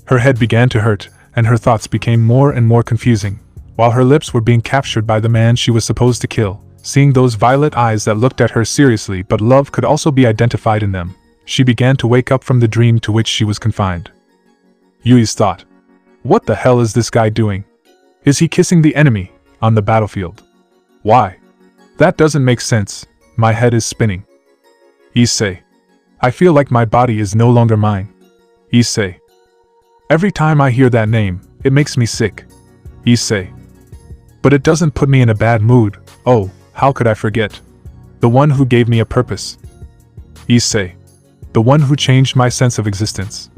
Her head began to hurt, and her thoughts became more and more confusing, while her lips were being captured by the man she was supposed to kill. Seeing those violet eyes that looked at her seriously but love could also be identified in them, she began to wake up from the dream to which she was confined. Yui's thought. What the hell is this guy doing? Is he kissing the enemy on the battlefield? Why? That doesn't make sense. My head is spinning. Issei. I feel like my body is no longer mine. Issei. Every time I hear that name, it makes me sick. Issei. But it doesn't put me in a bad mood. Oh, how could I forget? The one who gave me a purpose. Issei. The one who changed my sense of existence.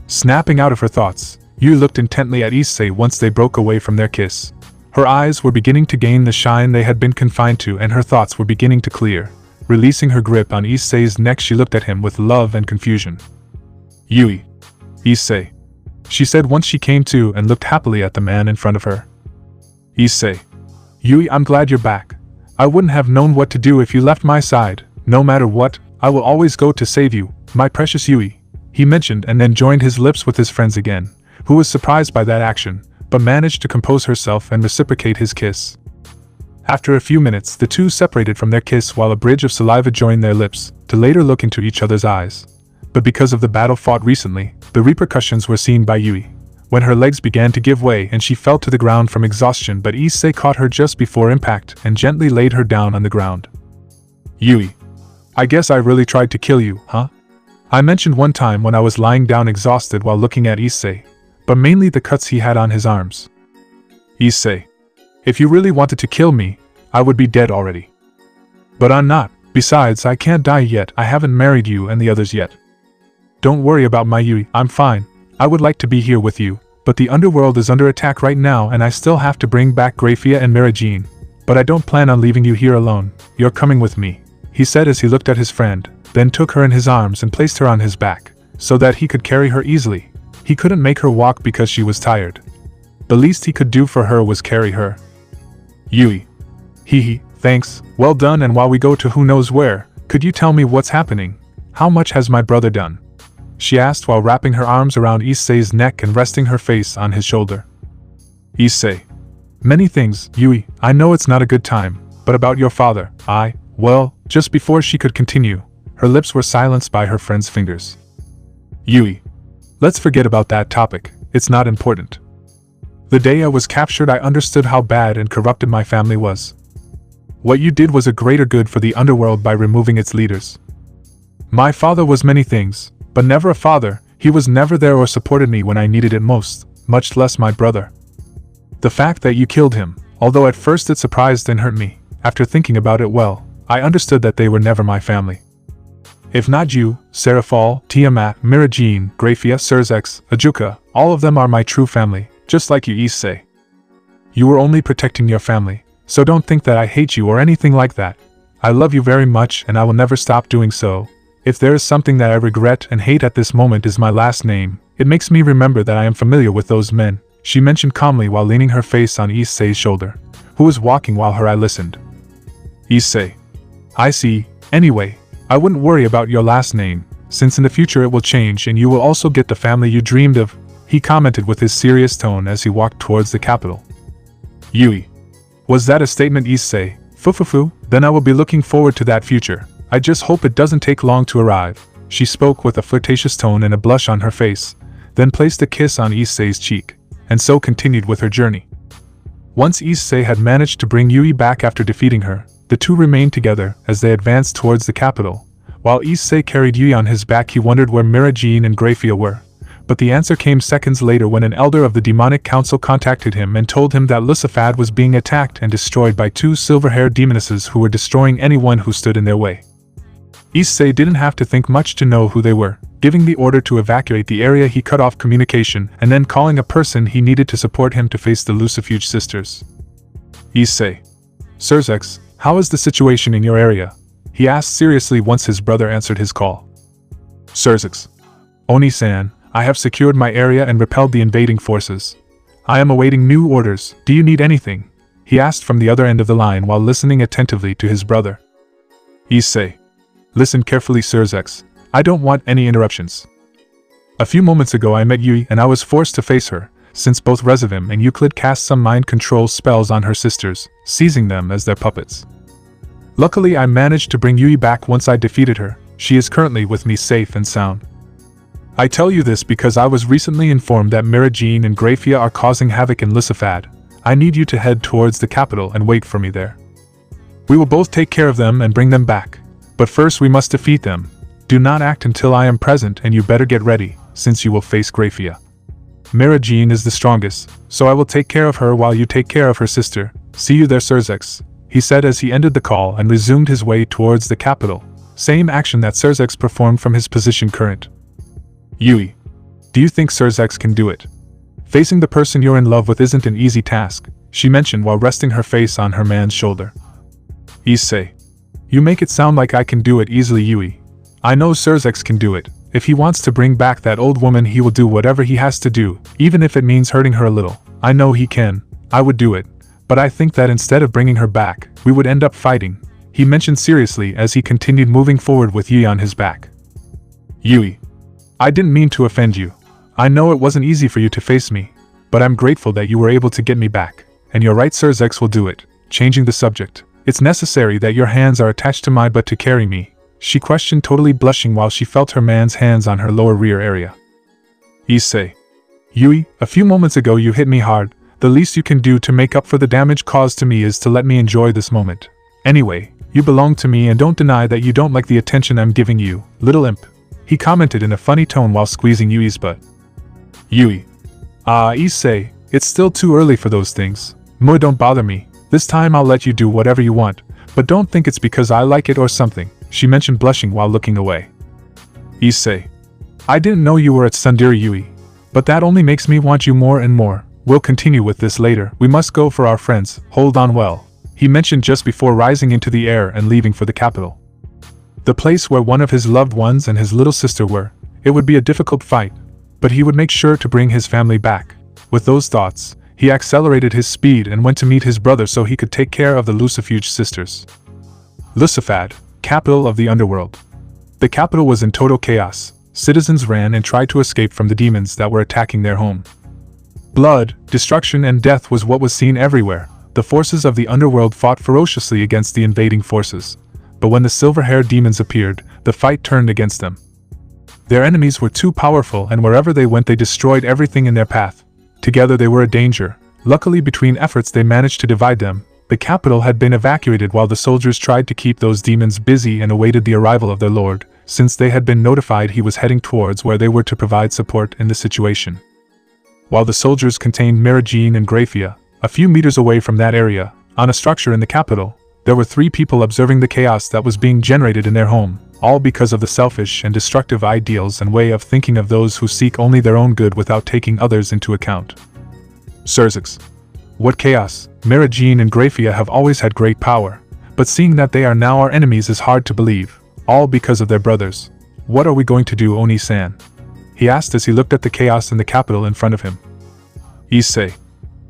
Snapping out of her thoughts, Yui looked intently at Issei once they broke away from their kiss. Her eyes were beginning to gain the shine they had been confined to, and her thoughts were beginning to clear. Releasing her grip on Issei's neck, she looked at him with love and confusion. Yui. Issei. She said once she came to and looked happily at the man in front of her. Issei. Yui, I'm glad you're back. I wouldn't have known what to do if you left my side. No matter what, I will always go to save you, my precious Yui, he mentioned, and then joined his lips with his friend's again, who was surprised by that action, but managed to compose herself and reciprocate his kiss. After a few minutes, the two separated from their kiss while a bridge of saliva joined their lips, to later look into each other's eyes. But because of the battle fought recently, the repercussions were seen by Yui, when her legs began to give way and she fell to the ground from exhaustion, but Issei caught her just before impact and gently laid her down on the ground. Yui. I guess I really tried to kill you, huh? I mentioned one time when I was lying down exhausted while looking at Issei, but mainly the cuts he had on his arms. Issei, if you really wanted to kill me, I would be dead already. But I'm not. Besides, I can't die yet. I haven't married you and the others yet. Don't worry about my Yui, I'm fine. I would like to be here with you, but the underworld is under attack right now and I still have to bring back Grafia and Mirajin. But I don't plan on leaving you here alone. You're coming with me, he said as he looked at his friend, then took her in his arms and placed her on his back, so that he could carry her easily. He couldn't make her walk because she was tired. The least he could do for her was carry her. Yui. Hee, thanks, well done, and while we go to who knows where, could you tell me what's happening? How much has my brother done? She asked while wrapping her arms around Issei's neck and resting her face on his shoulder. Issei. Many things, Yui, I know it's not a good time, but about your father, well, just before she could continue, her lips were silenced by her friend's fingers. Yui. Let's forget about that topic, it's not important. The day I was captured I understood how bad and corrupted my family was. What you did was a greater good for the underworld by removing its leaders. My father was many things, but never a father. He was never there or supported me when I needed it most, much less my brother. The fact that you killed him, although at first it surprised and hurt me, after thinking about it well, I understood that they were never my family. If not you, Serafall, Tiamat, Mirajin, Grafia, Serzex, Ajuka, all of them are my true family, just like you Issei. You were only protecting your family, so don't think that I hate you or anything like that. I love you very much and I will never stop doing so. If there is something that I regret and hate at this moment is my last name. It makes me remember that I am familiar with those men, she mentioned calmly while leaning her face on Issei's shoulder, who was walking while her eye listened. Issei. I see. Anyway, I wouldn't worry about your last name, since in the future it will change and you will also get the family you dreamed of, he commented with his serious tone as he walked towards the capital. Yui. Was that a statement, Issei? Fufufu, then I will be looking forward to that future. I just hope it doesn't take long to arrive. She spoke with a flirtatious tone and a blush on her face, then placed a kiss on Issei's cheek, and so continued with her journey. Once Issei had managed to bring Yui back after defeating her, the two remained together as they advanced towards the capital. While Issei carried Yui on his back, he wondered where Mirajin and Grafia were, but the answer came seconds later when an elder of the demonic council contacted him and told him that Lucifad was being attacked and destroyed by two silver-haired demonesses who were destroying anyone who stood in their way. Issei didn't have to think much to know who they were. Giving the order to evacuate the area, he cut off communication and then calling a person he needed to support him to face the Lucifuge sisters. Issei. Serzex, how is the situation in your area? He asked seriously once his brother answered his call. Serzex. Oni-san, I have secured my area and repelled the invading forces. I am awaiting new orders. Do you need anything? He asked from the other end of the line while listening attentively to his brother. Issei. Listen carefully, Serzex. I don't want any interruptions. A few moments ago I met Yui and I was forced to face her, since both Rezavim and Euclid cast some mind control spells on her sisters, seizing them as their puppets. Luckily I managed to bring Yui back once I defeated her. She is currently with me safe and sound. I tell you this because I was recently informed that Mirajin and Grafia are causing havoc in Lucifad. I need you to head towards the capital and wait for me there. We will both take care of them and bring them back. But first we must defeat them. Do not act until I am present and you better get ready, since you will face Grafia. Mirajin is the strongest, so I will take care of her while you take care of her sister. See you there, Serzex, he said as he ended the call and resumed his way towards the capital, same action that Serzex performed from his position current. Yui. Do you think Serzex can do it? Facing the person you're in love with isn't an easy task, she mentioned while resting her face on her man's shoulder. Issei. You make it sound like I can do it easily, Yui. I know Serzex can do it. If he wants to bring back that old woman, he will do whatever he has to do, even if it means hurting her a little. I know he can. I would do it. But I think that instead of bringing her back, we would end up fighting, he mentioned seriously as he continued moving forward with Yui on his back. Yui. I didn't mean to offend you. I know it wasn't easy for you to face me, but I'm grateful that you were able to get me back. And you're right, Serzex will do it. Changing the subject. It's necessary that your hands are attached to my butt to carry me, she questioned, totally blushing while she felt her man's hands on her lower rear area. Issei. Yui, a few moments ago you hit me hard. The least you can do to make up for the damage caused to me is to let me enjoy this moment. Anyway, you belong to me and don't deny that you don't like the attention I'm giving you, little imp. he commented in a funny tone while squeezing Yui's butt. Yui. Issei, it's still too early for those things. Don't bother me. This time I'll let you do whatever you want, but don't think it's because I like it or something, she mentioned, blushing while looking away. Issei. I didn't know you were at Sundari, Yui. But that only makes me want you more and more. We'll continue with this later. We must go for our friends. Hold on well, he mentioned just before rising into the air and leaving for the capital. The place where one of his loved ones and his little sister were. It would be a difficult fight, but he would make sure to bring his family back. With those thoughts, he accelerated his speed and went to meet his brother so he could take care of the Lucifuge sisters. Lucifad, capital of the underworld. The capital was in total chaos. Citizens ran and tried to escape from the demons that were attacking their home. Blood, destruction and death was what was seen everywhere. The forces of the underworld fought ferociously against the invading forces. But when the silver-haired demons appeared, the fight turned against them. Their enemies were too powerful, and wherever they went they destroyed everything in their path. Together they were a danger. Luckily, between efforts they managed to divide them. The capital had been evacuated while the soldiers tried to keep those demons busy and awaited the arrival of their lord, since they had been notified he was heading towards where they were to provide support in the situation. While the soldiers contained Miragene and Graphia, a few meters away from that area, on a structure in the capital, there were 3 people observing the chaos that was being generated in their home, all because of the selfish and destructive ideals and way of thinking of those who seek only their own good without taking others into account. Serafall. What chaos! Miragene and Graphia have always had great power, but seeing that they are now our enemies is hard to believe, all because of their brothers. What are we going to do, Oni-san? He asked as he looked at the chaos in the capital in front of him. Issei.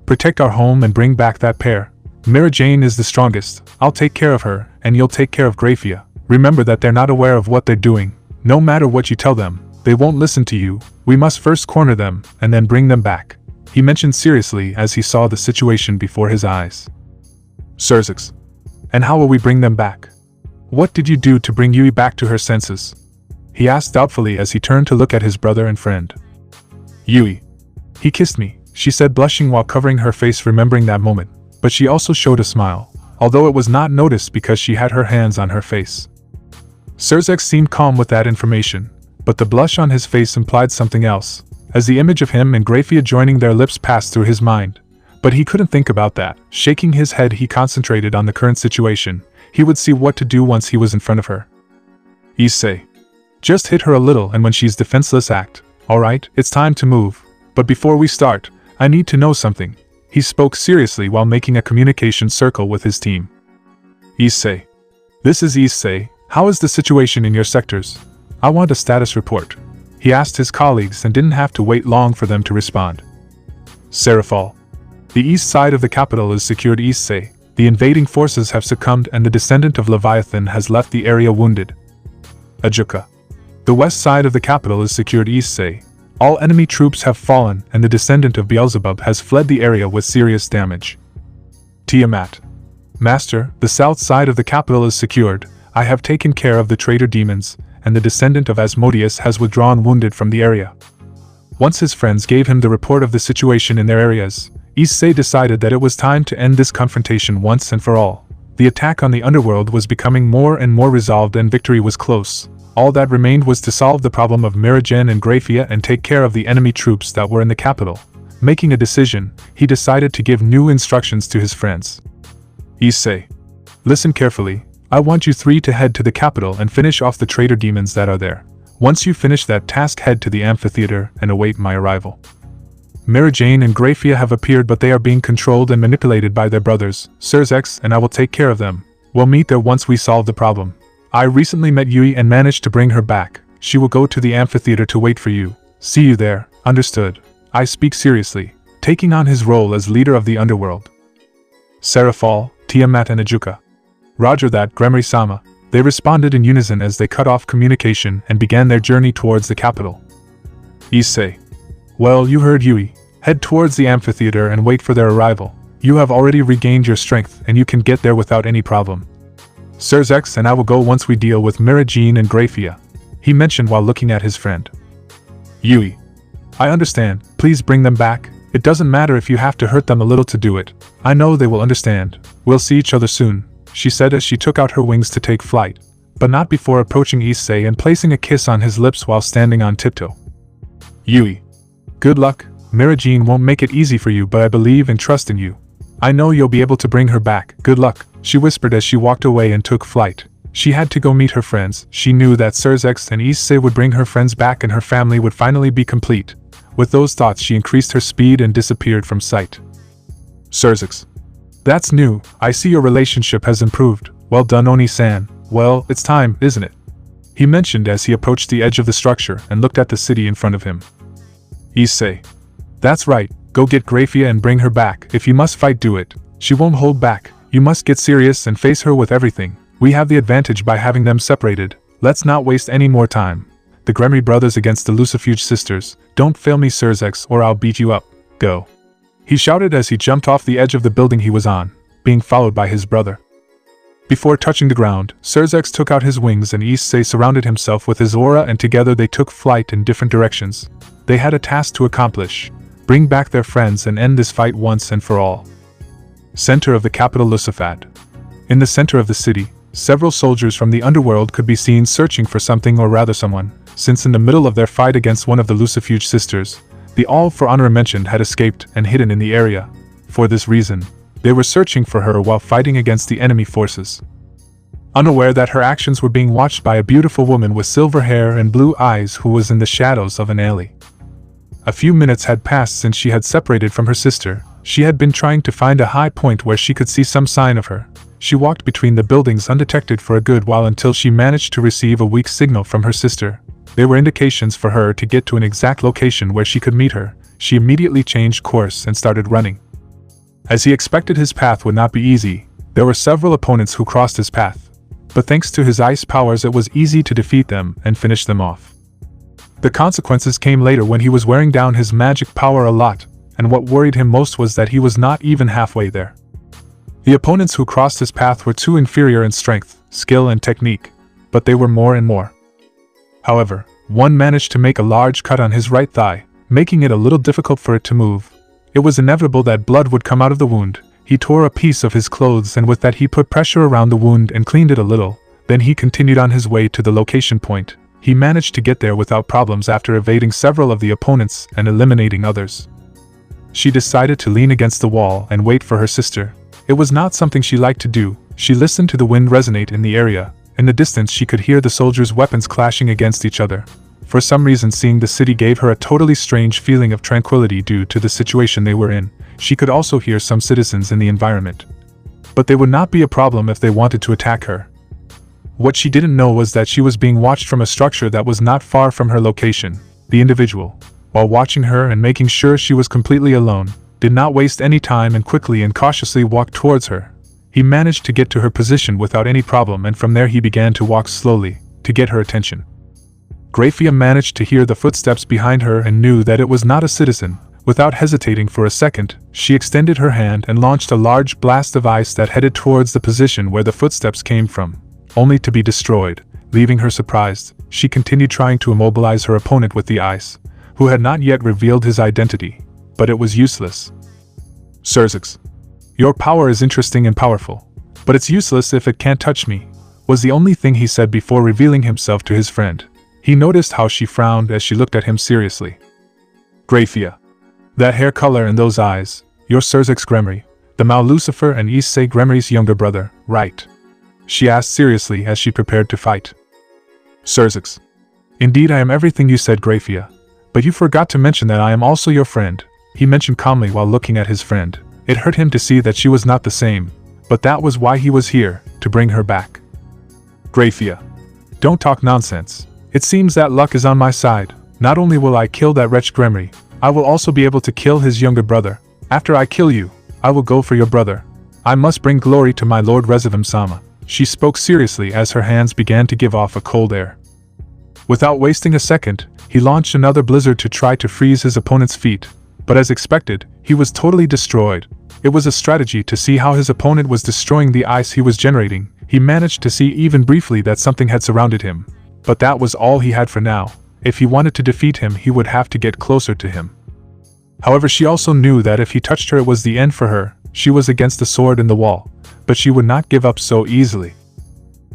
Protect our home and bring back that pair. Miragene is the strongest. I'll take care of her, and you'll take care of Graphia. Remember that they're not aware of what they're doing. No matter what you tell them, they won't listen to you. We must first corner them, and then bring them back, he mentioned seriously as he saw the situation before his eyes. Serafall. And how will we bring them back? What did you do to bring Yui back to her senses? He asked doubtfully as he turned to look at his brother and friend. Yui. He kissed me, she said, blushing while covering her face, remembering that moment, but she also showed a smile, although it was not noticed because she had her hands on her face. Serafall seemed calm with that information, but the blush on his face implied something else, as the image of him and Graphia joining their lips passed through his mind. But he couldn't think about that. Shaking his head, he concentrated on the current situation. He would see what to do once he was in front of her. Issei. Just hit her a little, and when she's defenseless, act. Alright, it's time to move. But before we start, I need to know something. He spoke seriously while making a communication circle with his team. Issei. This is Issei. How is the situation in your sectors? I want a status report. He asked his colleagues and didn't have to wait long for them to respond. Serafall. The east side of the capital is secured, Issei. The invading forces have succumbed and the descendant of Leviathan has left the area wounded. Ajuka. The west side of the capital is secured, Issei. All enemy troops have fallen and the descendant of Beelzebub has fled the area with serious damage. Tiamat. Master, the south side of the capital is secured. I have taken care of the traitor demons, and the descendant of Asmodeus has withdrawn wounded from the area. Once his friends gave him the report of the situation in their areas, Issei decided that it was time to end this confrontation once and for all. The attack on the underworld was becoming more and more resolved and victory was close. All that remained was to solve the problem of Miragene and Graphia and take care of the enemy troops that were in the capital. Making a decision, he decided to give new instructions to his friends. Issei. Listen carefully. I want you 3 to head to the capital and finish off the traitor demons that are there. Once you finish that task, head to the amphitheater and await my arrival. Miragene and Graphia have appeared, but they are being controlled and manipulated by their brothers, Serafall, and I will take care of them. We'll meet there once we solve the problem. I recently met Yui and managed to bring her back. She will go to the amphitheater to wait for you. See you there. Understood. I speak seriously, taking on his role as leader of the underworld. Serafall, Tiamat and Ajuka. Roger that, Gremory-sama. They responded in unison as they cut off communication and began their journey towards the capital. Issei. Well, you heard Yui. Head towards the amphitheater and wait for their arrival. You have already regained your strength and you can get there without any problem. Serafall and I will go once we deal with Miragene and Graphia, he mentioned while looking at his friend. Yui. I understand, please bring them back. It doesn't matter if you have to hurt them a little to do it. I know they will understand. We'll see each other soon, she said as she took out her wings to take flight. but not before approaching Issei and placing a kiss on his lips while standing on tiptoe. Yui. Good luck. Mirajin won't make it easy for you, but I believe and trust in you. I know you'll be able to bring her back. Good luck, she whispered as she walked away and took flight. She had to go meet her friends. She knew that Serafall and Issei would bring her friends back and her family would finally be complete. With those thoughts, she increased her speed and disappeared from sight. Serafall. That's new. I see your relationship has improved. Well done, Oni-san. Well, it's time, isn't it? He mentioned as he approached the edge of the structure and looked at the city in front of him. Issei. That's right. Go get Grafia and bring her back. If you must fight, do it. She won't hold back. You must get serious and face her with everything. We have the advantage by having them separated. Let's not waste any more time. The Gremory brothers against the Lucifuge sisters. Don't fail me, Serafall, or I'll beat you up. Go. He shouted as he jumped off the edge of the building he was on, being followed by his brother. Before touching the ground, Serafall took out his wings and Issei surrounded himself with his aura, and together they took flight in different directions. They had a task to accomplish. Bring back their friends and end this fight once and for all. Center of the capital Lucifad. In the center of the city, several soldiers from the underworld could be seen searching for something, or rather someone, since in the middle of their fight against one of the Lucifuge sisters, the All for Honor mentioned had escaped and hidden in the area. For this reason, they were searching for her while fighting against the enemy forces. Unaware that her actions were being watched by a beautiful woman with silver hair and blue eyes who was in the shadows of an alley. A few minutes had passed since she had separated from her sister. She had been trying to find a high point where she could see some sign of her. She walked between the buildings undetected for a good while until she managed to receive a weak signal from her sister. There were indications for her to get to an exact location where she could meet her. She immediately changed course and started running. As he expected, his path would not be easy. There were several opponents who crossed his path, but thanks to his ice powers it was easy to defeat them and finish them off. The consequences came later when he was wearing down his magic power a lot, and what worried him most was that he was not even halfway there. The opponents who crossed his path were too inferior in strength, skill and technique, but they were more and more. However, one managed to make a large cut on his right thigh, making it a little difficult for it to move. It was inevitable that blood would come out of the wound. He tore a piece of his clothes and with that he put pressure around the wound and cleaned it a little. Then he continued on his way to the location point. He managed to get there without problems after evading several of the opponents and eliminating others. She decided to lean against the wall and wait for her sister. It was not something she liked to do. She listened to the wind resonate in the area. In the distance she could hear the soldiers' weapons clashing against each other. For some reason, seeing the city gave her a totally strange feeling of tranquility due to the situation they were in. She could also hear some citizens in the environment. But they would not be a problem if they wanted to attack her. What she didn't know was that she was being watched from a structure that was not far from her location. The individual, while watching her and making sure she was completely alone, did not waste any time and quickly and cautiously walked towards her. He managed to get to her position without any problem, and from there he began to walk slowly, to get her attention. Grafia managed to hear the footsteps behind her and knew that it was not a citizen. Without hesitating for a second, she extended her hand and launched a large blast of ice that headed towards the position where the footsteps came from, only to be destroyed. Leaving her surprised, she continued trying to immobilize her opponent with the ice, who had not yet revealed his identity, but it was useless. Serafall. Your power is interesting and powerful, but it's useless if it can't touch me, was the only thing he said before revealing himself to his friend. He noticed how she frowned as she looked at him seriously. Grafia. That hair color and those eyes, you're Serafall Gremory, the Mao Lucifer and Issei Gremory's younger brother, right? She asked seriously as she prepared to fight. Serafall. Indeed, I am everything you said, Grafia, but you forgot to mention that I am also your friend, he mentioned calmly while looking at his friend. It hurt him to see that she was not the same, but that was why he was here, to bring her back. Grafia. Don't talk nonsense. It seems that luck is on my side. Not only will I kill that wretch Gremory, I will also be able to kill his younger brother. After I kill you, I will go for your brother. I must bring glory to my Lord Rezavam-sama. She spoke seriously as her hands began to give off a cold air. Without wasting a second, he launched another blizzard to try to freeze his opponent's feet, but as expected, he was totally destroyed. It was a strategy to see how his opponent was destroying the ice he was generating. He managed to see even briefly that something had surrounded him, but that was all he had for now. If he wanted to defeat him, he would have to get closer to him. However, she also knew that if he touched her it was the end for her. She was against the sword in the wall, but she would not give up so easily.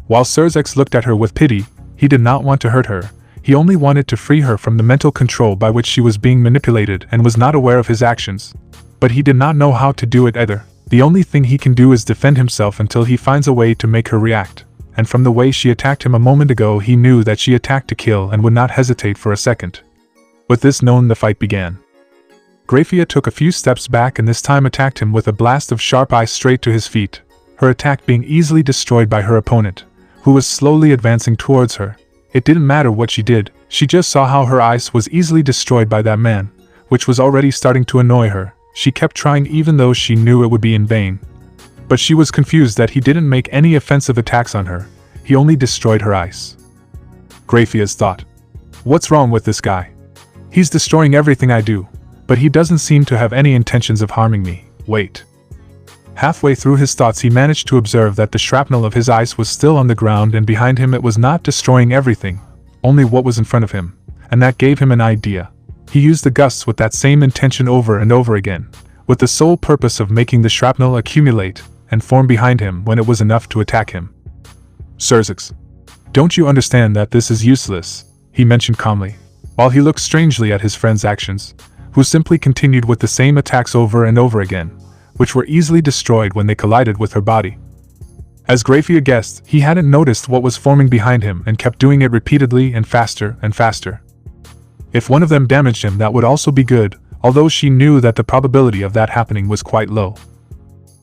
While Serafall looked at her with pity, he did not want to hurt her. He only wanted to free her from the mental control by which she was being manipulated and was not aware of his actions. But he did not know how to do it either. The only thing he can do is defend himself until he finds a way to make her react. And from the way she attacked him a moment ago, he knew that she attacked to kill and would not hesitate for a second. With this known, the fight began. Grafia took a few steps back and this time attacked him with a blast of sharp ice straight to his feet, her attack being easily destroyed by her opponent, who was slowly advancing towards her. It didn't matter what she did, she just saw how her ice was easily destroyed by that man, which was already starting to annoy her. She kept trying even though she knew it would be in vain. But she was confused that he didn't make any offensive attacks on her, he only destroyed her ice. Grafia's thought. What's wrong with this guy? He's destroying everything I do, but he doesn't seem to have any intentions of harming me. Wait. Halfway through his thoughts he managed to observe that the shrapnel of his ice was still on the ground and behind him it was not destroying everything, only what was in front of him, and that gave him an idea. He used the gusts with that same intention over and over again, with the sole purpose of making the shrapnel accumulate and form behind him when it was enough to attack him. Serafall, don't you understand that this is useless? He mentioned calmly, while he looked strangely at his friend's actions, who simply continued with the same attacks over and over again, which were easily destroyed when they collided with her body. As Grafia guessed, he hadn't noticed what was forming behind him and kept doing it repeatedly and faster and faster. If one of them damaged him, that would also be good, although she knew that the probability of that happening was quite low.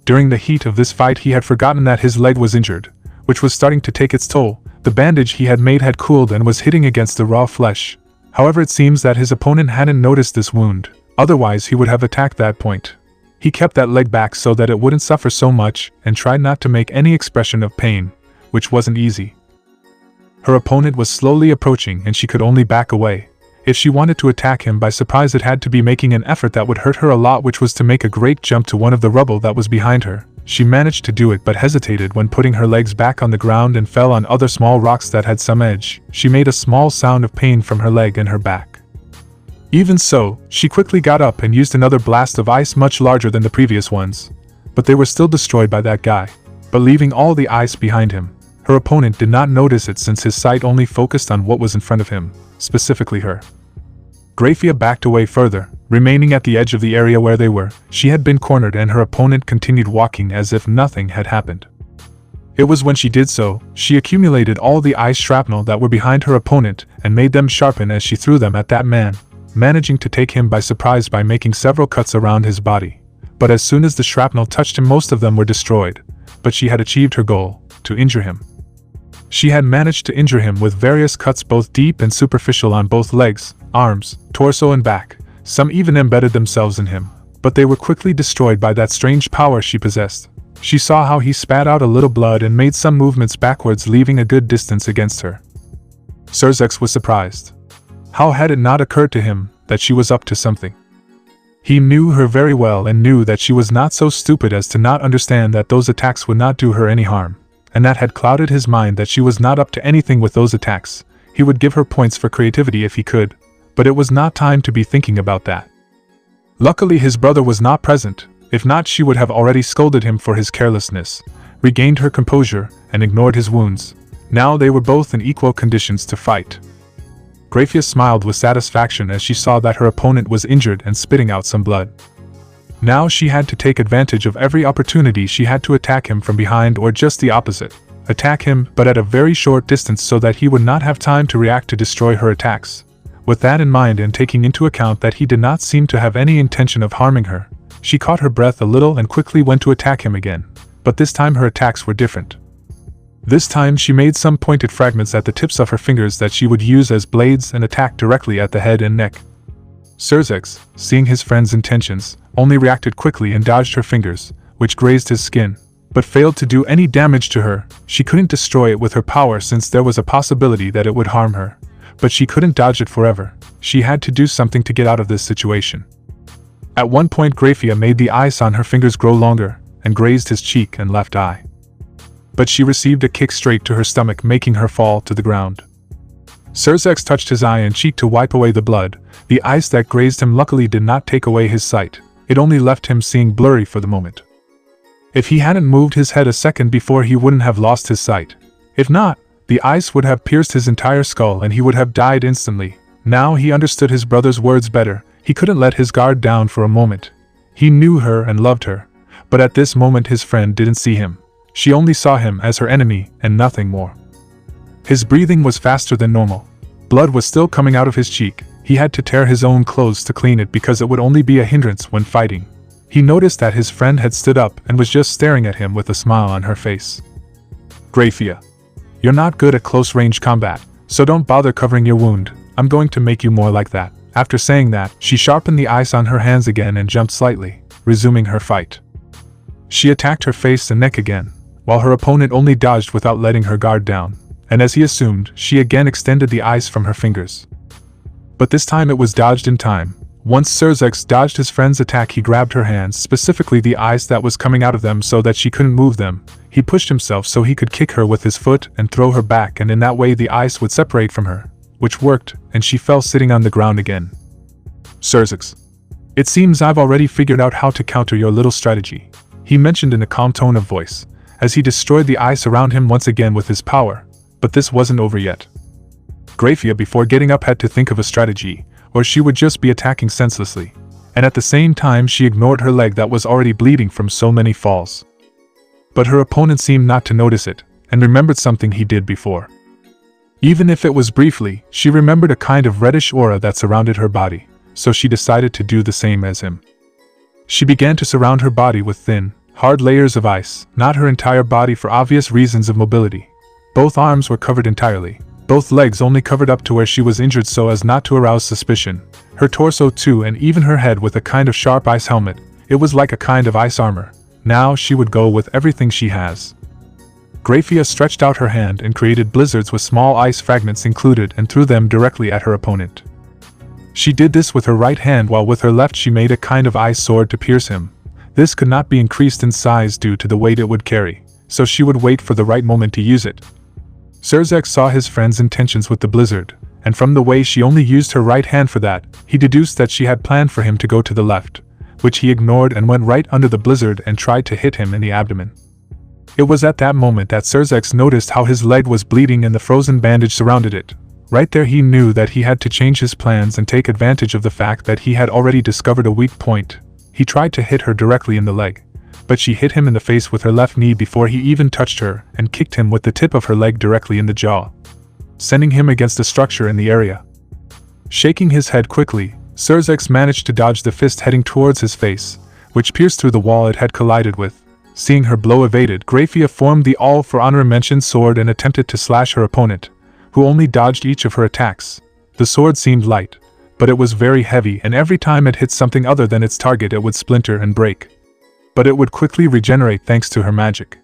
During the heat of this fight he had forgotten that his leg was injured, which was starting to take its toll. The bandage he had made had cooled and was hitting against the raw flesh. However, it seems that his opponent hadn't noticed this wound, otherwise he would have attacked that point. He kept that leg back so that it wouldn't suffer so much and tried not to make any expression of pain, which wasn't easy. Her opponent was slowly approaching and she could only back away. If she wanted to attack him by surprise, it had to be making an effort that would hurt her a lot, which was to make a great jump to one of the rubble that was behind her. She managed to do it but hesitated when putting her legs back on the ground and fell on other small rocks that had some edge. She made a small sound of pain from her leg and her back. Even so, she quickly got up and used another blast of ice much larger than the previous ones. But they were still destroyed by that guy, but leaving all the ice behind him. Her opponent did not notice it since his sight only focused on what was in front of him, specifically her. Grafia backed away further, remaining at the edge of the area where they were. She had been cornered and her opponent continued walking as if nothing had happened. It was when she did so, she accumulated all the ice shrapnel that were behind her opponent and made them sharpen as she threw them at that man, managing to take him by surprise by making several cuts around his body. But as soon as the shrapnel touched him, most of them were destroyed. But she had achieved her goal, to injure him. She had managed to injure him with various cuts, both deep and superficial, on both legs, arms, torso and back. Some even embedded themselves in him, but they were quickly destroyed by that strange power she possessed. She saw how he spat out a little blood and made some movements backwards, leaving a good distance against her. Serafall was surprised. How had it not occurred to him that she was up to something? He knew her very well and knew that she was not so stupid as to not understand that those attacks would not do her any harm, and that had clouded his mind that she was not up to anything with those attacks. He would give her points for creativity if he could, but it was not time to be thinking about that. Luckily his brother was not present, if not she would have already scolded him for his carelessness, regained her composure, and ignored his wounds. Now they were both in equal conditions to fight. Grafia smiled with satisfaction as she saw that her opponent was injured and spitting out some blood. Now she had to take advantage of every opportunity. She had to attack him from behind, or just the opposite. Attack him, but at a very short distance so that he would not have time to react to destroy her attacks. With that in mind and taking into account that he did not seem to have any intention of harming her, she caught her breath a little and quickly went to attack him again. But this time her attacks were different. This time she made some pointed fragments at the tips of her fingers that she would use as blades and attack directly at the head and neck. Serafall, seeing his friend's intentions, only reacted quickly and dodged her fingers, which grazed his skin, but failed to do any damage to her. She couldn't destroy it with her power since there was a possibility that it would harm her, but she couldn't dodge it forever. She had to do something to get out of this situation. At one point Grafia made the ice on her fingers grow longer, and grazed his cheek and left eye. But she received a kick straight to her stomach, making her fall to the ground. Serafall touched his eye and cheek to wipe away the blood. The ice that grazed him luckily did not take away his sight. It only left him seeing blurry for the moment. If he hadn't moved his head a second before, he wouldn't have lost his sight. If not, the ice would have pierced his entire skull and he would have died instantly. Now he understood his brother's words better. He couldn't let his guard down for a moment. He knew her and loved her, but at this moment his friend didn't see him. She only saw him as her enemy and nothing more. His breathing was faster than normal. Blood was still coming out of his cheek. He had to tear his own clothes to clean it because it would only be a hindrance when fighting. He noticed that his friend had stood up and was just staring at him with a smile on her face. Grafia, you're not good at close-range combat, so don't bother covering your wound. I'm going to make you more like that. After saying that, she sharpened the ice on her hands again and jumped slightly, resuming her fight. She attacked her face and neck again, while her opponent only dodged without letting her guard down, and as he assumed, she again extended the ice from her fingers. But this time it was dodged in time. Once Serafall dodged his friend's attack, he grabbed her hands, specifically the ice that was coming out of them so that she couldn't move them. He pushed himself so he could kick her with his foot and throw her back, and in that way the ice would separate from her, which worked, and she fell sitting on the ground again. Serafall, it seems I've already figured out how to counter your little strategy, he mentioned in a calm tone of voice, as he destroyed the ice around him once again with his power. But this wasn't over yet. Grafia, before getting up, had to think of a strategy, or she would just be attacking senselessly, and at the same time she ignored her leg that was already bleeding from so many falls. But her opponent seemed not to notice it, and remembered something he did before. Even if it was briefly, she remembered a kind of reddish aura that surrounded her body, so she decided to do the same as him. She began to surround her body with thin, hard layers of ice, not her entire body for obvious reasons of mobility. Both arms were covered entirely, both legs only covered up to where she was injured so as not to arouse suspicion, her torso too, and even her head with a kind of sharp ice helmet. It was like a kind of ice armor. Now she would go with everything she has. Grafia stretched out her hand and created blizzards with small ice fragments included and threw them directly at her opponent. She did this with her right hand, while with her left she made a kind of ice sword to pierce him. This could not be increased in size due to the weight it would carry, so she would wait for the right moment to use it. Serafall saw his friend's intentions with the blizzard, and from the way she only used her right hand for that, he deduced that she had planned for him to go to the left, which he ignored and went right under the blizzard and tried to hit him in the abdomen. It was at that moment that Serafall noticed how his leg was bleeding and the frozen bandage surrounded it. Right there he knew that he had to change his plans and take advantage of the fact that he had already discovered a weak point. He tried to hit her directly in the leg, but she hit him in the face with her left knee before he even touched her, and kicked him with the tip of her leg directly in the jaw, sending him against a structure in the area. Shaking his head quickly, Serafall managed to dodge the fist heading towards his face, which pierced through the wall it had collided with. Seeing her blow evaded, Grafia formed the all for honor mentioned sword and attempted to slash her opponent, who only dodged each of her attacks. The sword seemed light, but it was very heavy, and every time it hit something other than its target it would splinter and break. But it would quickly regenerate thanks to her magic.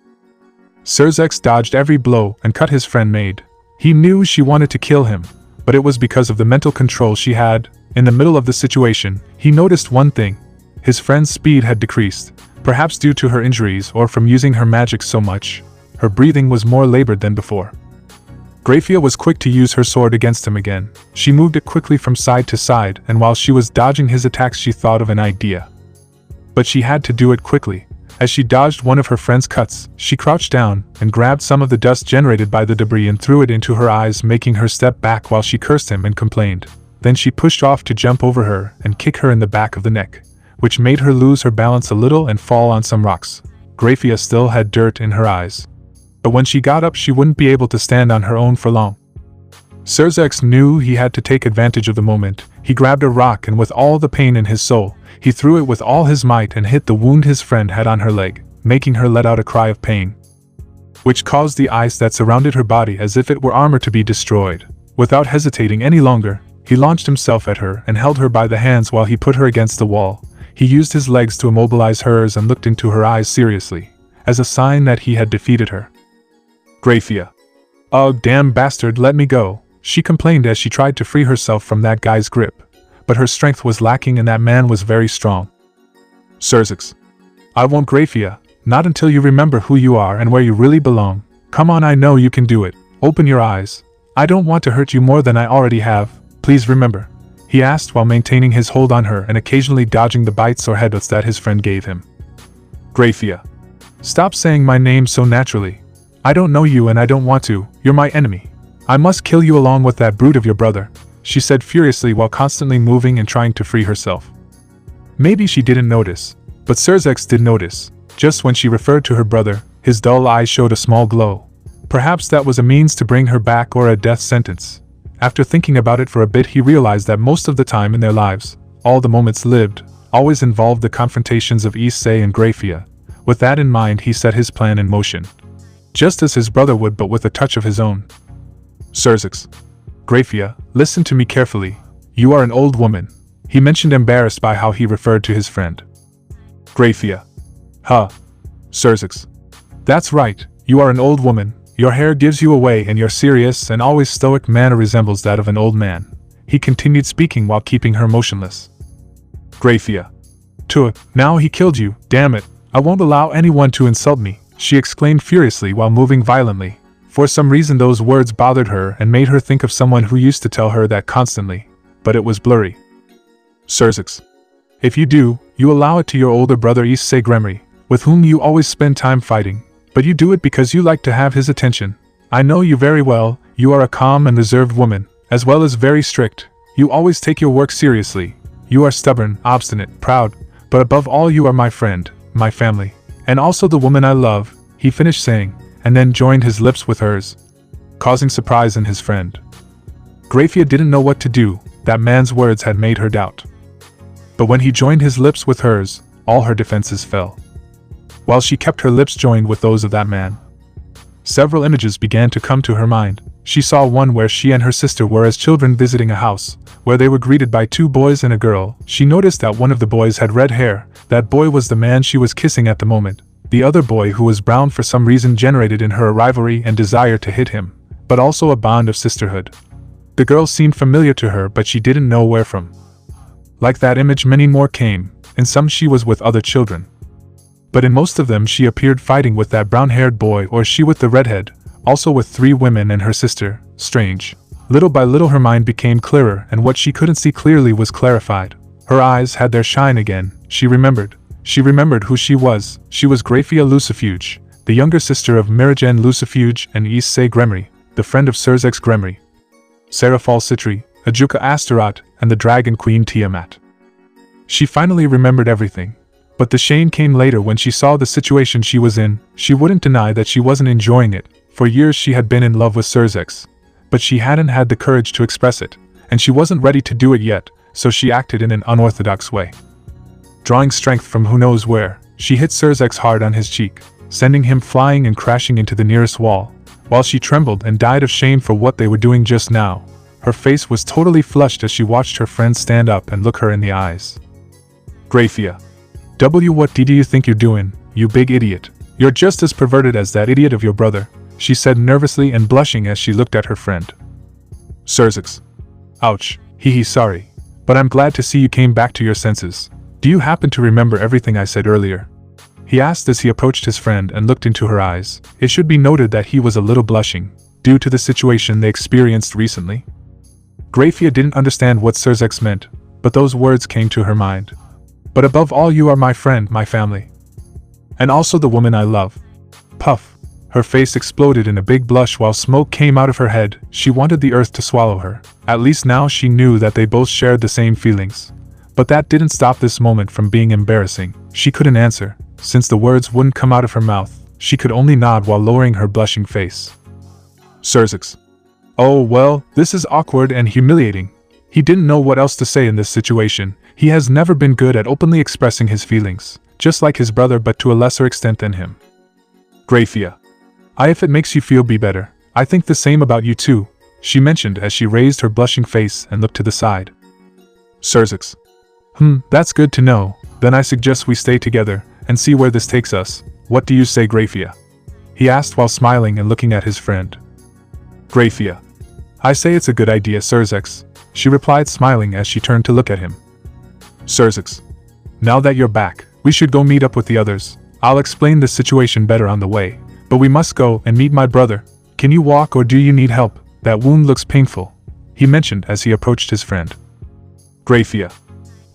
Serafall dodged every blow and cut his friend made. He knew she wanted to kill him, but it was because of the mental control she had. In the middle of the situation, he noticed one thing. His friend's speed had decreased, perhaps due to her injuries or from using her magic so much. Her breathing was more labored than before. Grafia was quick to use her sword against him again. She moved it quickly from side to side, and while she was dodging his attacks she thought of an idea. But she had to do it quickly. As she dodged one of her friend's cuts, she crouched down and grabbed some of the dust generated by the debris and threw it into her eyes, making her step back while she cursed him and complained. Then she pushed off to jump over her and kick her in the back of the neck, which made her lose her balance a little and fall on some rocks. Grafia still had dirt in her eyes, but when she got up she wouldn't be able to stand on her own for long. Serafall knew he had to take advantage of the moment. He grabbed a rock and with all the pain in his soul, he threw it with all his might and hit the wound his friend had on her leg, making her let out a cry of pain, which caused the ice that surrounded her body as if it were armor to be destroyed. Without hesitating any longer, he launched himself at her and held her by the hands while he put her against the wall. He used his legs to immobilize hers and looked into her eyes seriously, as a sign that he had defeated her. Grafia. "Oh, damn bastard, let me go," she complained as she tried to free herself from that guy's grip, but her strength was lacking and that man was very strong. Serafall. "I won't, Grafia, not until you remember who you are and where you really belong. Come on, I know you can do it. Open your eyes. I don't want to hurt you more than I already have. Please remember," he asked while maintaining his hold on her and occasionally dodging the bites or headbutts that his friend gave him. Grafia. "Stop saying my name so naturally. I don't know you and I don't want to, you're my enemy. I must kill you along with that brute of your brother, she said furiously while constantly moving and trying to free herself. Maybe she didn't notice, but Serafall did notice. Just when she referred to her brother, his dull eyes showed a small glow. Perhaps that was a means to bring her back or a death sentence. After thinking about it for a bit, he realized that most of the time in their lives, all the moments lived, always involved the confrontations of Issei and Gremory. With that in mind, he set his plan in motion. Just as his brother would, but with a touch of his own. Serafall. Gremory, listen to me carefully. You are an old woman, he mentioned, embarrassed by how he referred to his friend. Gremory. Huh. Serafall. That's right, you are an old woman. Your hair gives you away and your serious and always stoic manner resembles that of an old man. He continued speaking while keeping her motionless. Gremory. Now he killed you, damn it. I won't allow anyone to insult me, she exclaimed furiously while moving violently. For some reason those words bothered her and made her think of someone who used to tell her that constantly, but it was blurry. Serafall. If you do, you allow it to your older brother Issei Gremory, with whom you always spend time fighting, but you do it because you like to have his attention. I know you very well, you are a calm and reserved woman, as well as very strict. You always take your work seriously. You are stubborn, obstinate, proud, but above all you are my friend, my family, and also the woman I love, he finished saying, and then joined his lips with hers, causing surprise in his friend. Gremory didn't know what to do, that man's words had made her doubt. But when he joined his lips with hers, all her defenses fell. While she kept her lips joined with those of that man, several images began to come to her mind. She saw one where she and her sister were as children visiting a house, where they were greeted by two boys and a girl. She noticed that one of the boys had red hair. That boy was the man she was kissing at the moment. The other boy, who was brown, for some reason generated in her a rivalry and desire to hit him, but also a bond of sisterhood. The girl seemed familiar to her, but she didn't know where from. Like that image, many more came. In some she was with other children, but in most of them she appeared fighting with that brown-haired boy, or she with the redhead, also with 3 women and her sister. Strange. Little by little her mind became clearer, and what she couldn't see clearly was clarified. Her eyes had their shine again. She remembered who she was. She was Gremory Lucifuge, the younger sister of Miragen Lucifuge and Issei Gremory, the friend of Serafall Gremory, Serafall Citri, Ajuka Astaroth, and the Dragon Queen Tiamat. She finally remembered everything. But the shame came later when she saw the situation she was in. She wouldn't deny that she wasn't enjoying it. For years she had been in love with Serafall, but she hadn't had the courage to express it, and she wasn't ready to do it yet, so she acted in an unorthodox way. Drawing strength from who knows where, she hit Serafall hard on his cheek, sending him flying and crashing into the nearest wall. While she trembled and died of shame for what they were doing just now, her face was totally flushed as she watched her friend stand up and look her in the eyes. Gremory. What do you think you're doing, you big idiot? You're just as perverted as that idiot of your brother, she said nervously and blushing as she looked at her friend. Serafall. Ouch, sorry. But I'm glad to see you came back to your senses. Do you happen to remember everything I said earlier? He asked as he approached his friend and looked into her eyes. It should be noted that he was a little blushing, due to the situation they experienced recently. Gremory didn't understand what Serafall meant, but those words came to her mind. But above all you are my friend, my family. And also the woman I love. Puff. Her face exploded in a big blush while smoke came out of her head. She wanted the earth to swallow her. At least now she knew that they both shared the same feelings. But that didn't stop this moment from being embarrassing. She couldn't answer. Since the words wouldn't come out of her mouth, she could only nod while lowering her blushing face. Serafall. Oh well, this is awkward and humiliating. He didn't know what else to say in this situation. He has never been good at openly expressing his feelings, just like his brother but to a lesser extent than him. Gremory. If it makes you feel better, I think the same about you too, she mentioned as she raised her blushing face and looked to the side. Serafall. That's good to know. Then I suggest we stay together and see where this takes us. What do you say, Gremory? He asked while smiling and looking at his friend. Gremory. I say it's a good idea, Serafall, she replied smiling as she turned to look at him. Serafall. Now that you're back, we should go meet up with the others. I'll explain the situation better on the way, but we must go and meet my brother. Can you walk or do you need help? That wound looks painful, he mentioned as he approached his friend. Gremory.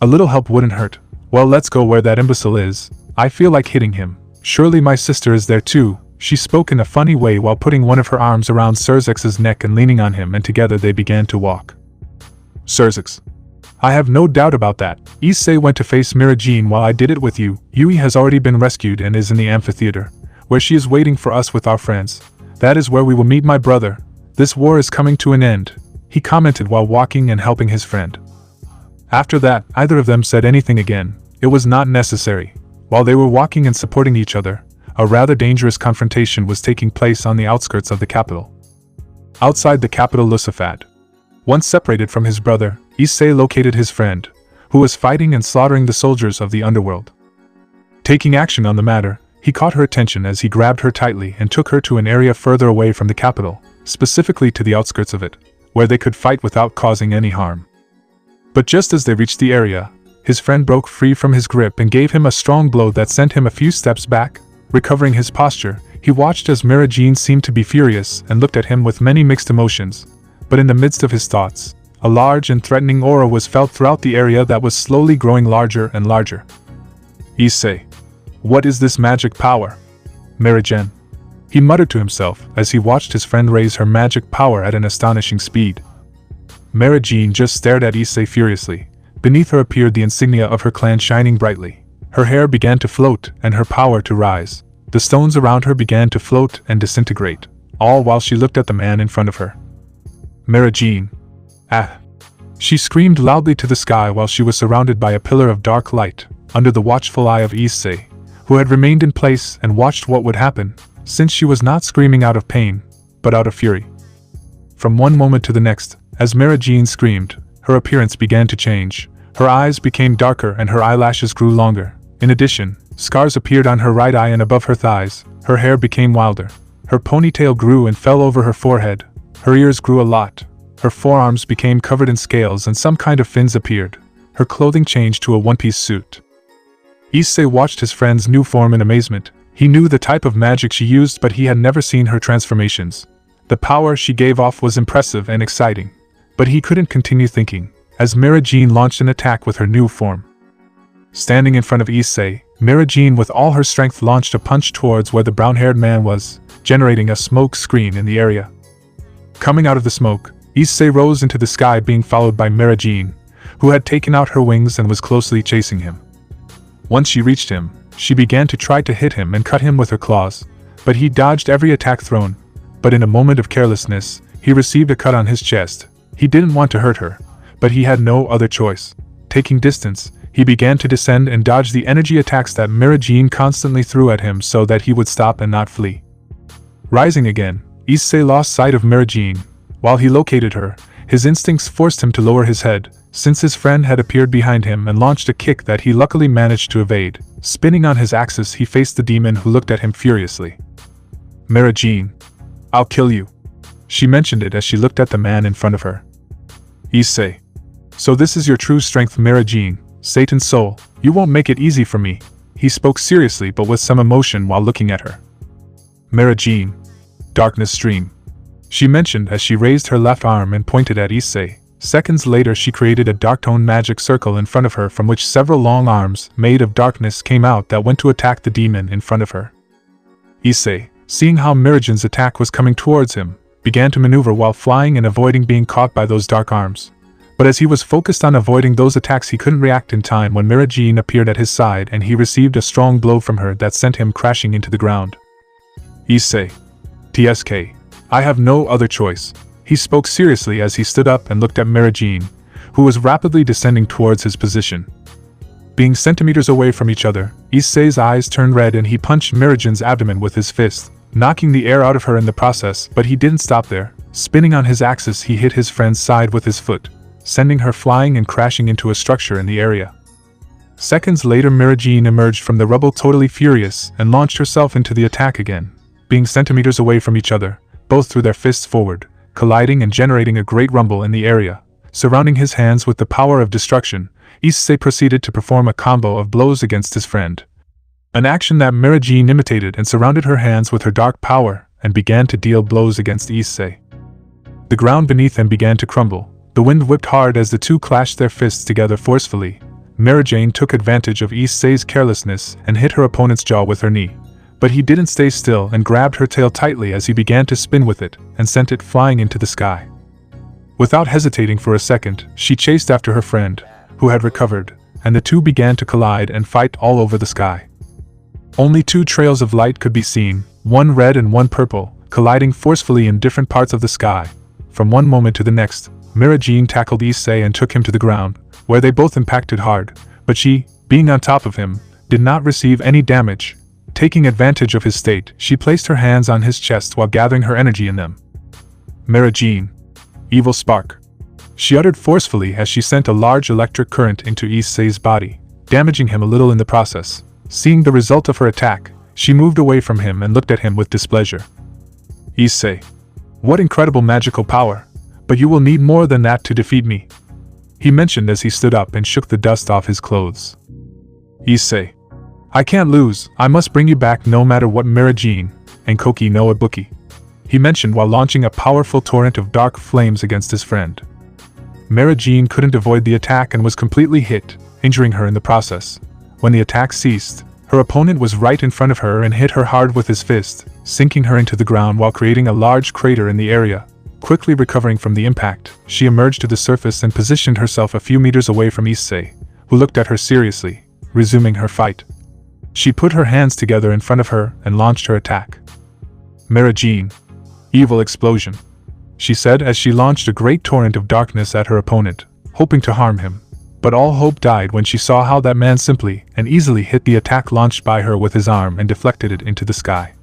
A little help wouldn't hurt. Well, let's go where that imbecile is. I feel like hitting him. Surely my sister is there too, She spoke in a funny way while putting one of her arms around Serzex's neck and leaning on him, and together they began to walk. Serzex. I have no doubt about that. Issei went to face Mirajin while I did it with you. Yui has already been rescued and is in the amphitheater, where she is waiting for us with our friends. That is where we will meet my brother. This war is coming to an end, he commented while walking and helping his friend. After that, neither of them said anything again. It was not necessary. While they were walking and supporting each other, a rather dangerous confrontation was taking place on the outskirts of the capital. Outside the capital Lusafat, once separated from his brother, Issei located his friend, who was fighting and slaughtering the soldiers of the underworld. Taking action on the matter, he caught her attention as he grabbed her tightly and took her to an area further away from the capital, specifically to the outskirts of it, where they could fight without causing any harm. But just as they reached the area, his friend broke free from his grip and gave him a strong blow that sent him a few steps back. Recovering his posture, he watched as Mirajin seemed to be furious and looked at him with many mixed emotions. But in the midst of his thoughts, a large and threatening aura was felt throughout the area that was slowly growing larger and larger. Issei. What is this magic power? Mirajin. He muttered to himself as he watched his friend raise her magic power at an astonishing speed. Mirajin just stared at Issei furiously. Beneath her appeared the insignia of her clan shining brightly. Her hair began to float and her power to rise. The stones around her began to float and disintegrate, all while she looked at the man in front of her. Mirajin. Ah! She screamed loudly to the sky while she was surrounded by a pillar of dark light, under the watchful eye of Issei, who had remained in place and watched what would happen, since she was not screaming out of pain, but out of fury. From one moment to the next, as Mirajin screamed, her appearance began to change. Her eyes became darker and her eyelashes grew longer. In addition, scars appeared on her right eye and above her thighs. Her hair became wilder. Her ponytail grew and fell over her forehead. Her ears grew a lot. Her forearms became covered in scales and some kind of fins appeared. Her clothing changed to a one-piece suit. Issei watched his friend's new form in amazement. He knew the type of magic she used, but he had never seen her transformations. The power she gave off was impressive and exciting. But he couldn't continue thinking, as Mirajin launched an attack with her new form. Standing in front of Issei, Mirajin with all her strength launched a punch towards where the brown-haired man was, generating a smoke screen in the area. Coming out of the smoke, Issei rose into the sky, being followed by Mirajin, who had taken out her wings and was closely chasing him. Once she reached him, she began to try to hit him and cut him with her claws, but he dodged every attack thrown. But in a moment of carelessness, he received a cut on his chest. He didn't want to hurt her, but he had no other choice. Taking distance, he began to descend and dodge the energy attacks that Mirajin constantly threw at him so that he would stop and not flee. Rising again, Issei lost sight of Mirajin. While he located her, his instincts forced him to lower his head, since his friend had appeared behind him and launched a kick that he luckily managed to evade. Spinning on his axis, he faced the demon, who looked at him furiously. Mirajin. I'll kill you. She mentioned it as she looked at the man in front of her. Issei. So this is your true strength, Mirajin, Satan's soul. You won't make it easy for me. He spoke seriously but with some emotion while looking at her. Mirajin. Darkness stream. She mentioned as she raised her left arm and pointed at Issei. Seconds later, she created a dark-toned magic circle in front of her, from which several long arms, made of darkness, came out that went to attack the demon in front of her. Issei, seeing how Mirajin's attack was coming towards him, began to maneuver while flying and avoiding being caught by those dark arms. But as he was focused on avoiding those attacks, he couldn't react in time when Mirajin appeared at his side and he received a strong blow from her that sent him crashing into the ground. Issei. TSK. I have no other choice. He spoke seriously as he stood up and looked at Mirajin, who was rapidly descending towards his position. Being centimeters away from each other, Issei's eyes turned red and he punched Mirajin's abdomen with his fist, knocking the air out of her in the process. But he didn't stop there. Spinning on his axis, he hit his friend's side with his foot, sending her flying and crashing into a structure in the area. Seconds later, Mirajin emerged from the rubble totally furious and launched herself into the attack again. Being centimeters away from each other, both threw their fists forward, colliding and generating a great rumble in the area. Surrounding his hands with the power of destruction, Issei proceeded to perform a combo of blows against his friend. An action that Mirajin imitated and surrounded her hands with her dark power and began to deal blows against Issei. The ground beneath them began to crumble. The wind whipped hard as the two clashed their fists together forcefully. Mirajin took advantage of Issei's carelessness and hit her opponent's jaw with her knee. But he didn't stay still and grabbed her tail tightly as he began to spin with it and sent it flying into the sky. Without hesitating for a second, she chased after her friend, who had recovered, and the two began to collide and fight all over the sky. Only two trails of light could be seen, one red and one purple, colliding forcefully in different parts of the sky. From one moment to the next, Mira Jean tackled Issei and took him to the ground, where they both impacted hard, but she, being on top of him, did not receive any damage. Taking advantage of his state, she placed her hands on his chest while gathering her energy in them. Mira Jean. Evil spark. She uttered forcefully as she sent a large electric current into Issei's body, damaging him a little in the process. Seeing the result of her attack, she moved away from him and looked at him with displeasure. Issei. What incredible magical power, but you will need more than that to defeat me, he mentioned as he stood up and shook the dust off his clothes. Issei. I can't lose, I must bring you back no matter what, Mira Jean, and Koki no Ibuki, he mentioned while launching a powerful torrent of dark flames against his friend. Mira Jean couldn't avoid the attack and was completely hit, injuring her in the process. When the attack ceased, her opponent was right in front of her and hit her hard with his fist, sinking her into the ground while creating a large crater in the area. Quickly recovering from the impact, she emerged to the surface and positioned herself a few meters away from Issei, who looked at her seriously, resuming her fight. She put her hands together in front of her and launched her attack. Mira Jean. Evil explosion, she said as she launched a great torrent of darkness at her opponent, hoping to harm him. But all hope died when she saw how that man simply and easily hit the attack launched by her with his arm and deflected it into the sky.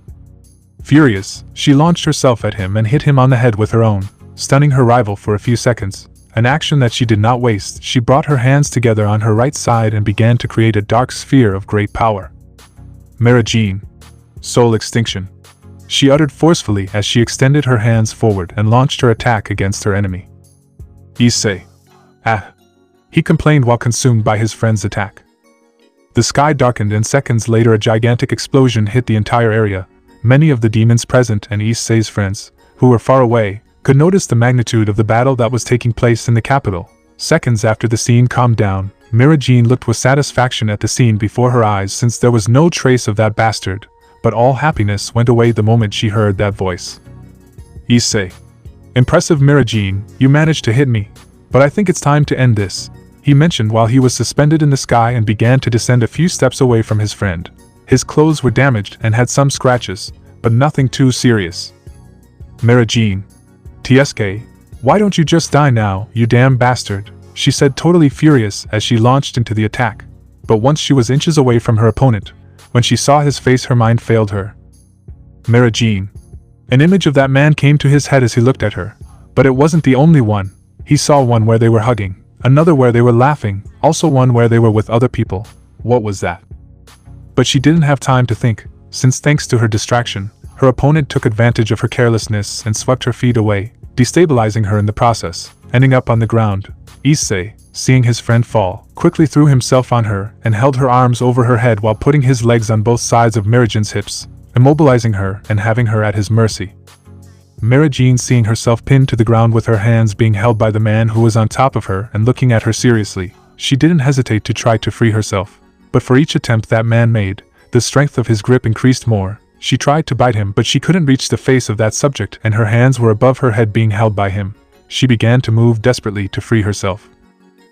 Furious, she launched herself at him and hit him on the head with her own, stunning her rival for a few seconds, an action that she did not waste. She brought her hands together on her right side and began to create a dark sphere of great power. Mira Jean. Soul extinction, she uttered forcefully as she extended her hands forward and launched her attack against her enemy. Issei. Ah! He complained while consumed by his friend's attack. The sky darkened and seconds later a gigantic explosion hit the entire area. Many of the demons present and Issei's friends, who were far away, could notice the magnitude of the battle that was taking place in the capital. Seconds after the scene calmed down, Mira Jean looked with satisfaction at the scene before her eyes since there was no trace of that bastard, but all happiness went away the moment she heard that voice. Issei. Impressive, Mira Jean, you managed to hit me, but I think it's time to end this, he mentioned while he was suspended in the sky and began to descend a few steps away from his friend. His clothes were damaged and had some scratches, but nothing too serious. Mira Jean. TSK, why don't you just die now, you damn bastard, she said, totally furious as she launched into the attack. But once she was inches away from her opponent, when she saw his face her mind failed her. Mira Jean. An image of that man came to his head as he looked at her, but it wasn't the only one. He saw one where they were hugging, another where they were laughing, also one where they were with other people. What was that? But she didn't have time to think, since thanks to her distraction, her opponent took advantage of her carelessness and swept her feet away, destabilizing her in the process, ending up on the ground. Issei, seeing his friend fall, quickly threw himself on her and held her arms over her head while putting his legs on both sides of Mira Jean's hips, immobilizing her and having her at his mercy. Mira Jean, seeing herself pinned to the ground with her hands being held by the man who was on top of her and looking at her seriously, she didn't hesitate to try to free herself. But for each attempt that man made, the strength of his grip increased more. She tried to bite him, but she couldn't reach the face of that subject and her hands were above her head being held by him. She began to move desperately to free herself.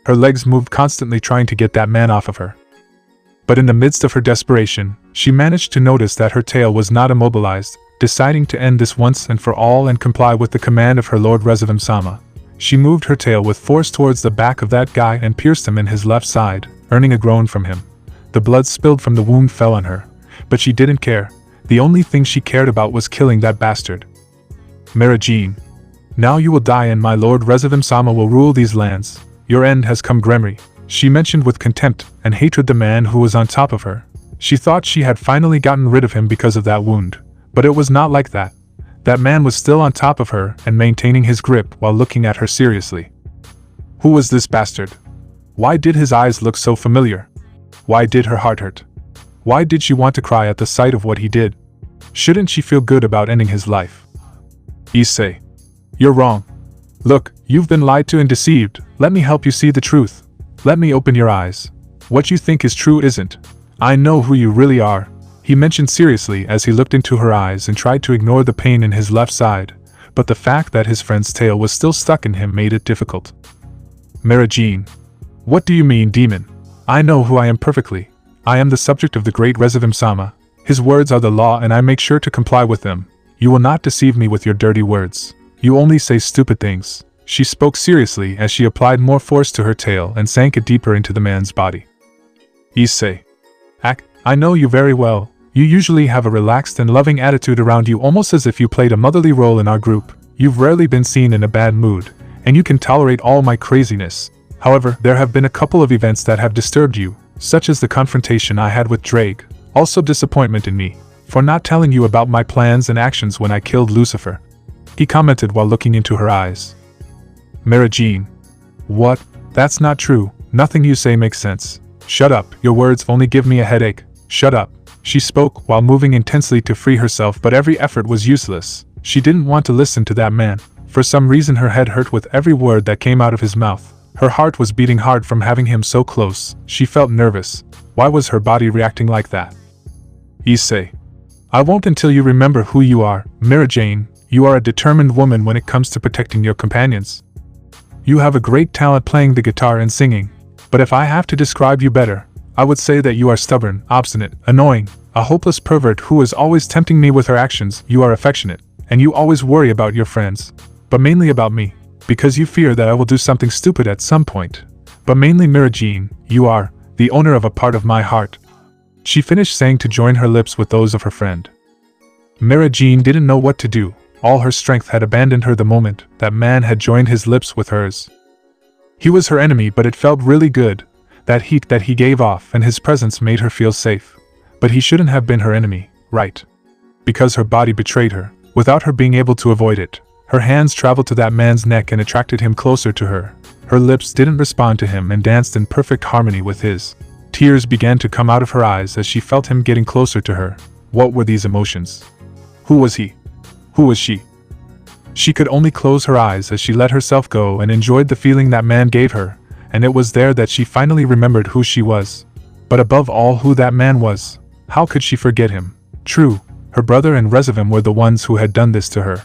Her legs moved constantly trying to get that man off of her. But in the midst of her desperation, she managed to notice that her tail was not immobilized. Deciding to end this once and for all and comply with the command of her Lord Reservam-sama, she moved her tail with force towards the back of that guy and pierced him in his left side, earning a groan from him. The blood spilled from the wound fell on her, but she didn't care. The only thing she cared about was killing that bastard. Mira Jean. Now you will die and my Lord Reservam-sama will rule these lands. Your end has come, Gremory, she mentioned with contempt and hatred the man who was on top of her. She thought she had finally gotten rid of him because of that wound, but it was not like that. That man was still on top of her and maintaining his grip while looking at her seriously. Who was this bastard? Why did his eyes look so familiar? Why did her heart hurt? Why did she want to cry at the sight of what he did? Shouldn't she feel good about ending his life? Issei. You're wrong. Look, you've been lied to and deceived. Let me help you see the truth. Let me open your eyes. What you think is true isn't. I know who you really are, he mentioned seriously as he looked into her eyes and tried to ignore the pain in his left side, but the fact that his friend's tail was still stuck in him made it difficult. Mary-Jean. What do you mean, demon? I know who I am perfectly. I am the subject of the great Resivim-sama. His words are the law and I make sure to comply with them. You will not deceive me with your dirty words. You only say stupid things. She spoke seriously as she applied more force to her tail and sank it deeper into the man's body. Issei. I know you very well. You usually have a relaxed and loving attitude around you, almost as if you played a motherly role in our group. You've rarely been seen in a bad mood, and you can tolerate all my craziness. However, there have been a couple of events that have disturbed you, such as the confrontation I had with Drake, also disappointment in me, for not telling you about my plans and actions when I killed Lucifer. He commented while looking into her eyes. Mary-Jean. What? That's not true. Nothing you say makes sense. Shut up, your words only give me a headache. Shut up. She spoke while moving intensely to free herself, but every effort was useless. She didn't want to listen to that man. For some reason her head hurt with every word that came out of his mouth. Her heart was beating hard from having him so close. She felt nervous. Why was her body reacting like that? Issei. I won't until you remember who you are, Mary-Jane. You are a determined woman when it comes to protecting your companions. You have a great talent playing the guitar and singing. But if I have to describe you better, I would say that you are stubborn, obstinate, annoying, a hopeless pervert who is always tempting me with her actions. You are affectionate, and you always worry about your friends, but mainly about me, because you fear that I will do something stupid at some point. But mainly Mary-Jean, you are the owner of a part of my heart. She finished saying to join her lips with those of her friend. Mary-Jean didn't know what to do. All her strength had abandoned her the moment that man had joined his lips with hers. He was her enemy, but it felt really good. That heat that he gave off and his presence made her feel safe. But he shouldn't have been her enemy, right? Because her body betrayed her, without her being able to avoid it. Her hands traveled to that man's neck and attracted him closer to her. Her lips didn't respond to him and danced in perfect harmony with his. Tears began to come out of her eyes as she felt him getting closer to her. What were these emotions? Who was he? Who was she? She could only close her eyes as she let herself go and enjoyed the feeling that man gave her, and it was there that she finally remembered who she was. But above all, who that man was. How could she forget him? True, her brother and Resivim were the ones who had done this to her.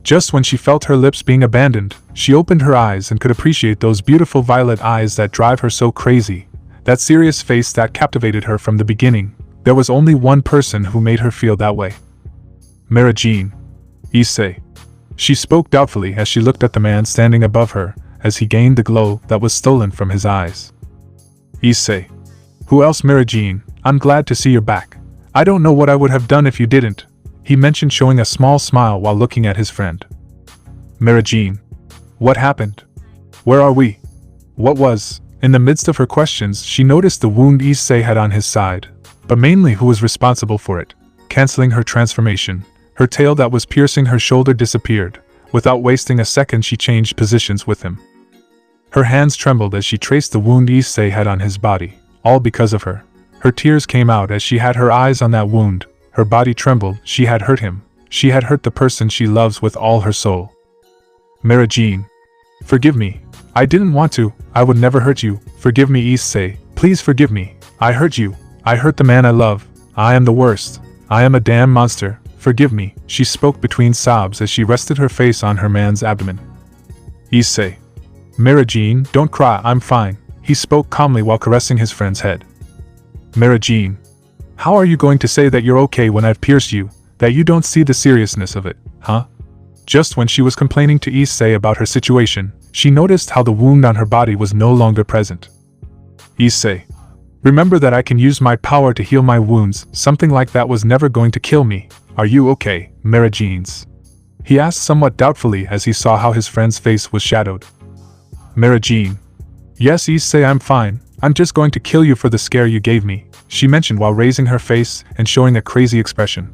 Just when she felt her lips being abandoned, she opened her eyes and could appreciate those beautiful violet eyes that drive her so crazy. That serious face that captivated her from the beginning. There was only one person who made her feel that way. Mary-Jean. Issei. She spoke doubtfully as she looked at the man standing above her, as he gained the glow that was stolen from his eyes. Issei. Who else, Mary-Jean? I'm glad to see you're back. I don't know what I would have done if you didn't, he mentioned, showing a small smile while looking at his friend. Mary-Jean. What happened? Where are we? What was? In the midst of her questions, she noticed the wound Issei had on his side, but mainly who was responsible for it. Canceling her transformation, her tail that was piercing her shoulder disappeared. Without wasting a second, she changed positions with him. Her hands trembled as she traced the wound Issei had on his body, all because of her. Her tears came out as she had her eyes on that wound. Her body trembled. She had hurt him. She had hurt the person she loves with all her soul. Mary-Jean. Forgive me. I didn't want to. I would never hurt you. Forgive me, Issei. Please forgive me. I hurt you. I hurt the man I love. I am the worst. I am a damn monster. Forgive me, she spoke between sobs as she rested her face on her man's abdomen. Issei. Mary-Jean, don't cry, I'm fine, he spoke calmly while caressing his friend's head. Mary-Jean. How are you going to say that you're okay when I've pierced you, that you don't see the seriousness of it, huh? Just when she was complaining to Issei about her situation, she noticed how the wound on her body was no longer present. Issei. Remember that I can use my power to heal my wounds. Something like that was never going to kill me. Are you okay, Mary-Jean? He asked somewhat doubtfully as he saw how his friend's face was shadowed. Mary-Jean. Yes, Issei, I'm fine. I'm just going to kill you for the scare you gave me, she mentioned while raising her face and showing a crazy expression.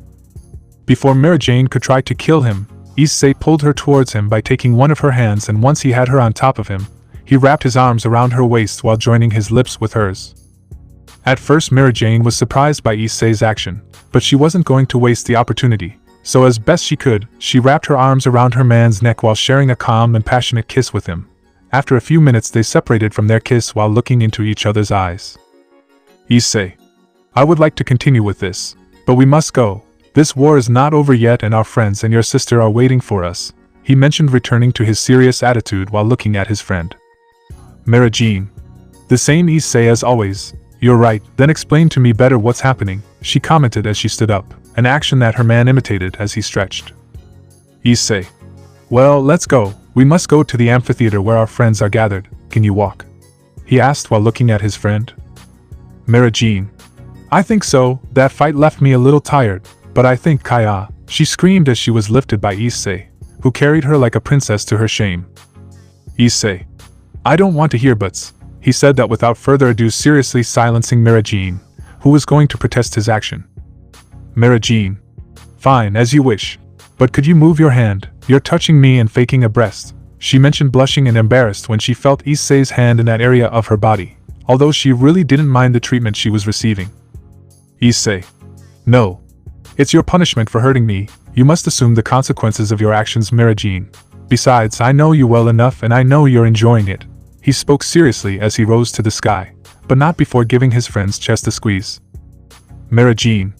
Before Mary-Jean could try to kill him, Issei pulled her towards him by taking one of her hands, and once he had her on top of him, he wrapped his arms around her waist while joining his lips with hers. At first, Mary-Jean was surprised by Issei's action, but she wasn't going to waste the opportunity, so as best she could, she wrapped her arms around her man's neck while sharing a calm and passionate kiss with him. After a few minutes, they separated from their kiss while looking into each other's eyes. Issei. I would like to continue with this, but we must go. This war is not over yet and our friends and your sister are waiting for us, he mentioned, returning to his serious attitude while looking at his friend. Mary-Jean. The same Issei as always. You're right, then explain to me better what's happening, she commented as she stood up, an action that her man imitated as he stretched. Issei. Well, let's go. We must go to the amphitheater where our friends are gathered. Can you walk? He asked while looking at his friend. Mary-Jean. I think so, that fight left me a little tired, but I think Kaya, she screamed as she was lifted by Issei, who carried her like a princess to her shame. Issei. I don't want to hear buts, he said that without further ado, seriously silencing Mary-Jean, who was going to protest his action. Mary-Jean. Fine, as you wish. But could you move your hand? You're touching me and faking a breast, she mentioned, blushing and embarrassed when she felt Issei's hand in that area of her body, although she really didn't mind the treatment she was receiving. Issei. No. It's your punishment for hurting me, you must assume the consequences of your actions, Mary-Jean. Besides, I know you well enough and I know you're enjoying it. He spoke seriously as he rose to the sky, but not before giving his friend's chest a squeeze. Mary-Jean.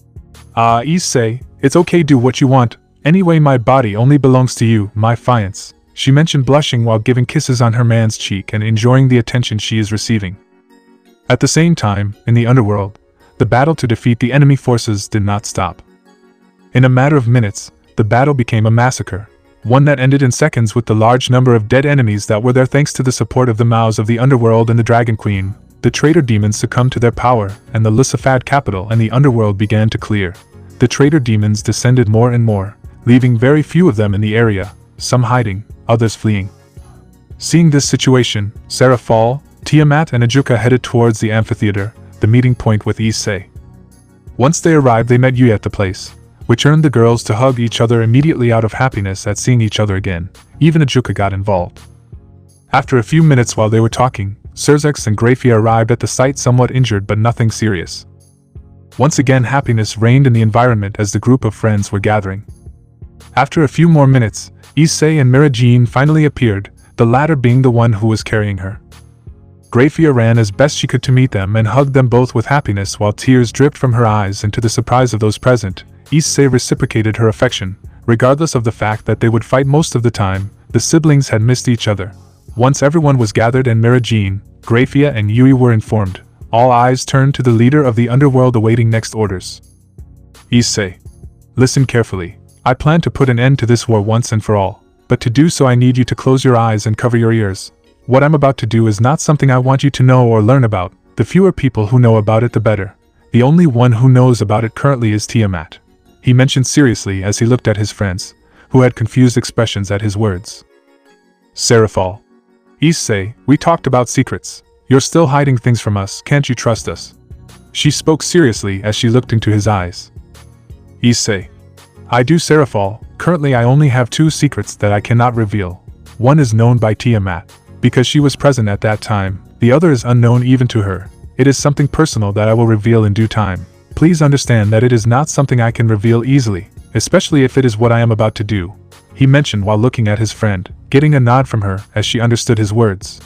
Issei, it's okay, do what you want. Anyway, my body only belongs to you, my fiancé, she mentioned, blushing while giving kisses on her man's cheek and enjoying the attention she is receiving. At the same time, in the underworld, the battle to defeat the enemy forces did not stop. In a matter of minutes, the battle became a massacre, one that ended in seconds with the large number of dead enemies that were there thanks to the support of the Maus of the underworld and the Dragon Queen. The traitor demons succumbed to their power, and the Lysafad capital and the underworld began to clear. The traitor demons descended more and more, leaving very few of them in the area, some hiding, others fleeing. Seeing this situation, Serafall, Tiamat and Ajuka headed towards the amphitheater, the meeting point with Issei. Once they arrived, they met Yui at the place, which earned the girls to hug each other immediately out of happiness at seeing each other again. Even Ajuka got involved. After a few minutes while they were talking, Serafall and Grafia arrived at the site somewhat injured but nothing serious. Once again, happiness reigned in the environment as the group of friends were gathering. After a few more minutes, Issei and Mary-Jean finally appeared, the latter being the one who was carrying her. Grafia ran as best she could to meet them and hugged them both with happiness while tears dripped from her eyes, and to the surprise of those present, Issei reciprocated her affection. Regardless of the fact that they would fight most of the time, the siblings had missed each other. Once everyone was gathered and Mary-Jean, Grafia and Yui were informed, all eyes turned to the leader of the underworld awaiting next orders. Issei. Listen carefully. I plan to put an end to this war once and for all, but to do so I need you to close your eyes and cover your ears. What I'm about to do is not something I want you to know or learn about. The fewer people who know about it, the better. The only one who knows about it currently is Tiamat, he mentioned seriously as he looked at his friends, who had confused expressions at his words. Serafall. Issei, we talked about secrets. You're still hiding things from us, can't you trust us? She spoke seriously as she looked into his eyes. Issei. I do, Serafall. Currently I only have 2 secrets that I cannot reveal. One is known by Tiamat, because she was present at that time. The other is unknown even to her. It is something personal that I will reveal in due time. Please understand that it is not something I can reveal easily, especially if it is what I am about to do, he mentioned while looking at his friend, getting a nod from her as she understood his words.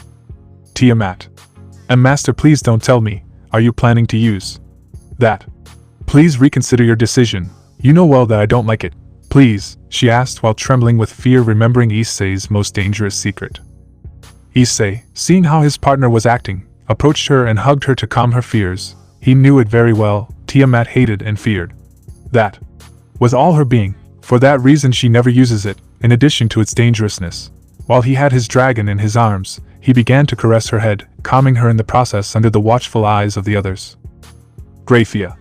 Tiamat. Master, please don't tell me. Are you planning to use that? Please reconsider your decision. You know well that I don't like it. Please, she asked while trembling with fear, remembering Issei's most dangerous secret. Issei, seeing how his partner was acting, approached her and hugged her to calm her fears. He knew it very well. Tiamat hated and feared that with all her being. For that reason she never uses it, in addition to its dangerousness. While he had his dragon in his arms, he began to caress her head, calming her in the process under the watchful eyes of the others. Grafia.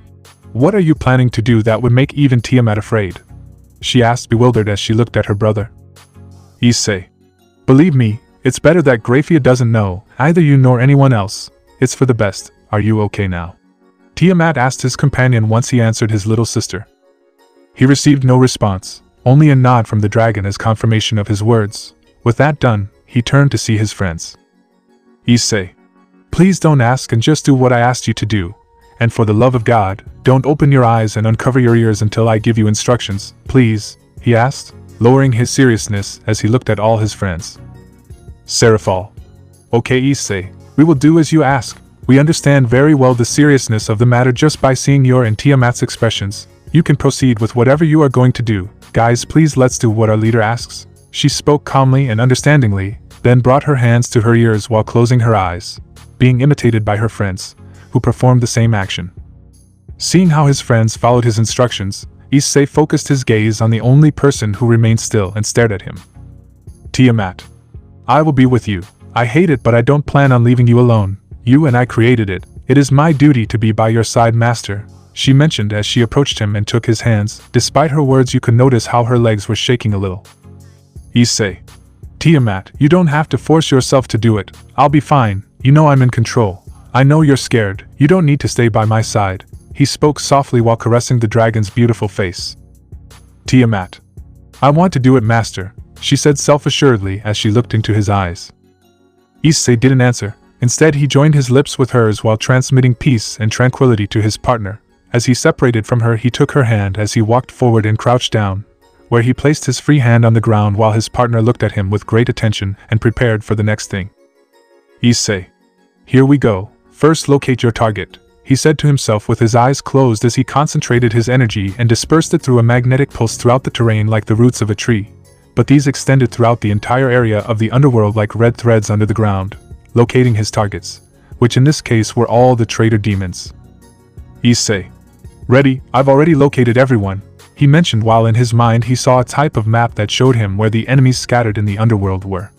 What are you planning to do that would make even Tiamat afraid? She asked, bewildered as she looked at her brother. Issei. Believe me, it's better that Grafia doesn't know, either you nor anyone else. It's for the best. Are you okay now? Tiamat asked his companion once he answered his little sister. He received no response, only a nod from the dragon as confirmation of his words. With that done, he turned to see his friends. Issei. Please don't ask and just do what I asked you to do. And for the love of God, don't open your eyes and uncover your ears until I give you instructions, please, he asked, lowering his seriousness as he looked at all his friends. Serafall. Okay, Issei, we will do as you ask. We understand very well the seriousness of the matter just by seeing your and Tiamat's expressions. You can proceed with whatever you are going to do. Guys, please let's do what our leader asks. She spoke calmly and understandingly, then brought her hands to her ears while closing her eyes, being imitated by her friends, who performed the same action. Seeing how his friends followed his instructions, Issei focused his gaze on the only person who remained still and stared at him. Tiamat. I will be with you. I hate it, but I don't plan on leaving you alone. You and I created it. It is my duty to be by your side, master, she mentioned as she approached him and took his hands. Despite her words, you could notice how her legs were shaking a little. Issei. Tiamat, you don't have to force yourself to do it. I'll be fine. You know I'm in control. I know you're scared. You don't need to stay by my side. He spoke softly while caressing the dragon's beautiful face. Tiamat. I want to do it, master, she said self-assuredly as she looked into his eyes. Issei didn't answer. Instead, he joined his lips with hers while transmitting peace and tranquility to his partner. As he separated from her, he took her hand as he walked forward and crouched down, where he placed his free hand on the ground while his partner looked at him with great attention and prepared for the next thing. Issei. Here we go. First, locate your target, he said to himself with his eyes closed as he concentrated his energy and dispersed it through a magnetic pulse throughout the terrain like the roots of a tree. But these extended throughout the entire area of the underworld like red threads under the ground, locating his targets, which in this case were all the traitor demons. Issei. Ready, I've already located everyone, he mentioned while in his mind he saw a type of map that showed him where the enemies scattered in the underworld were.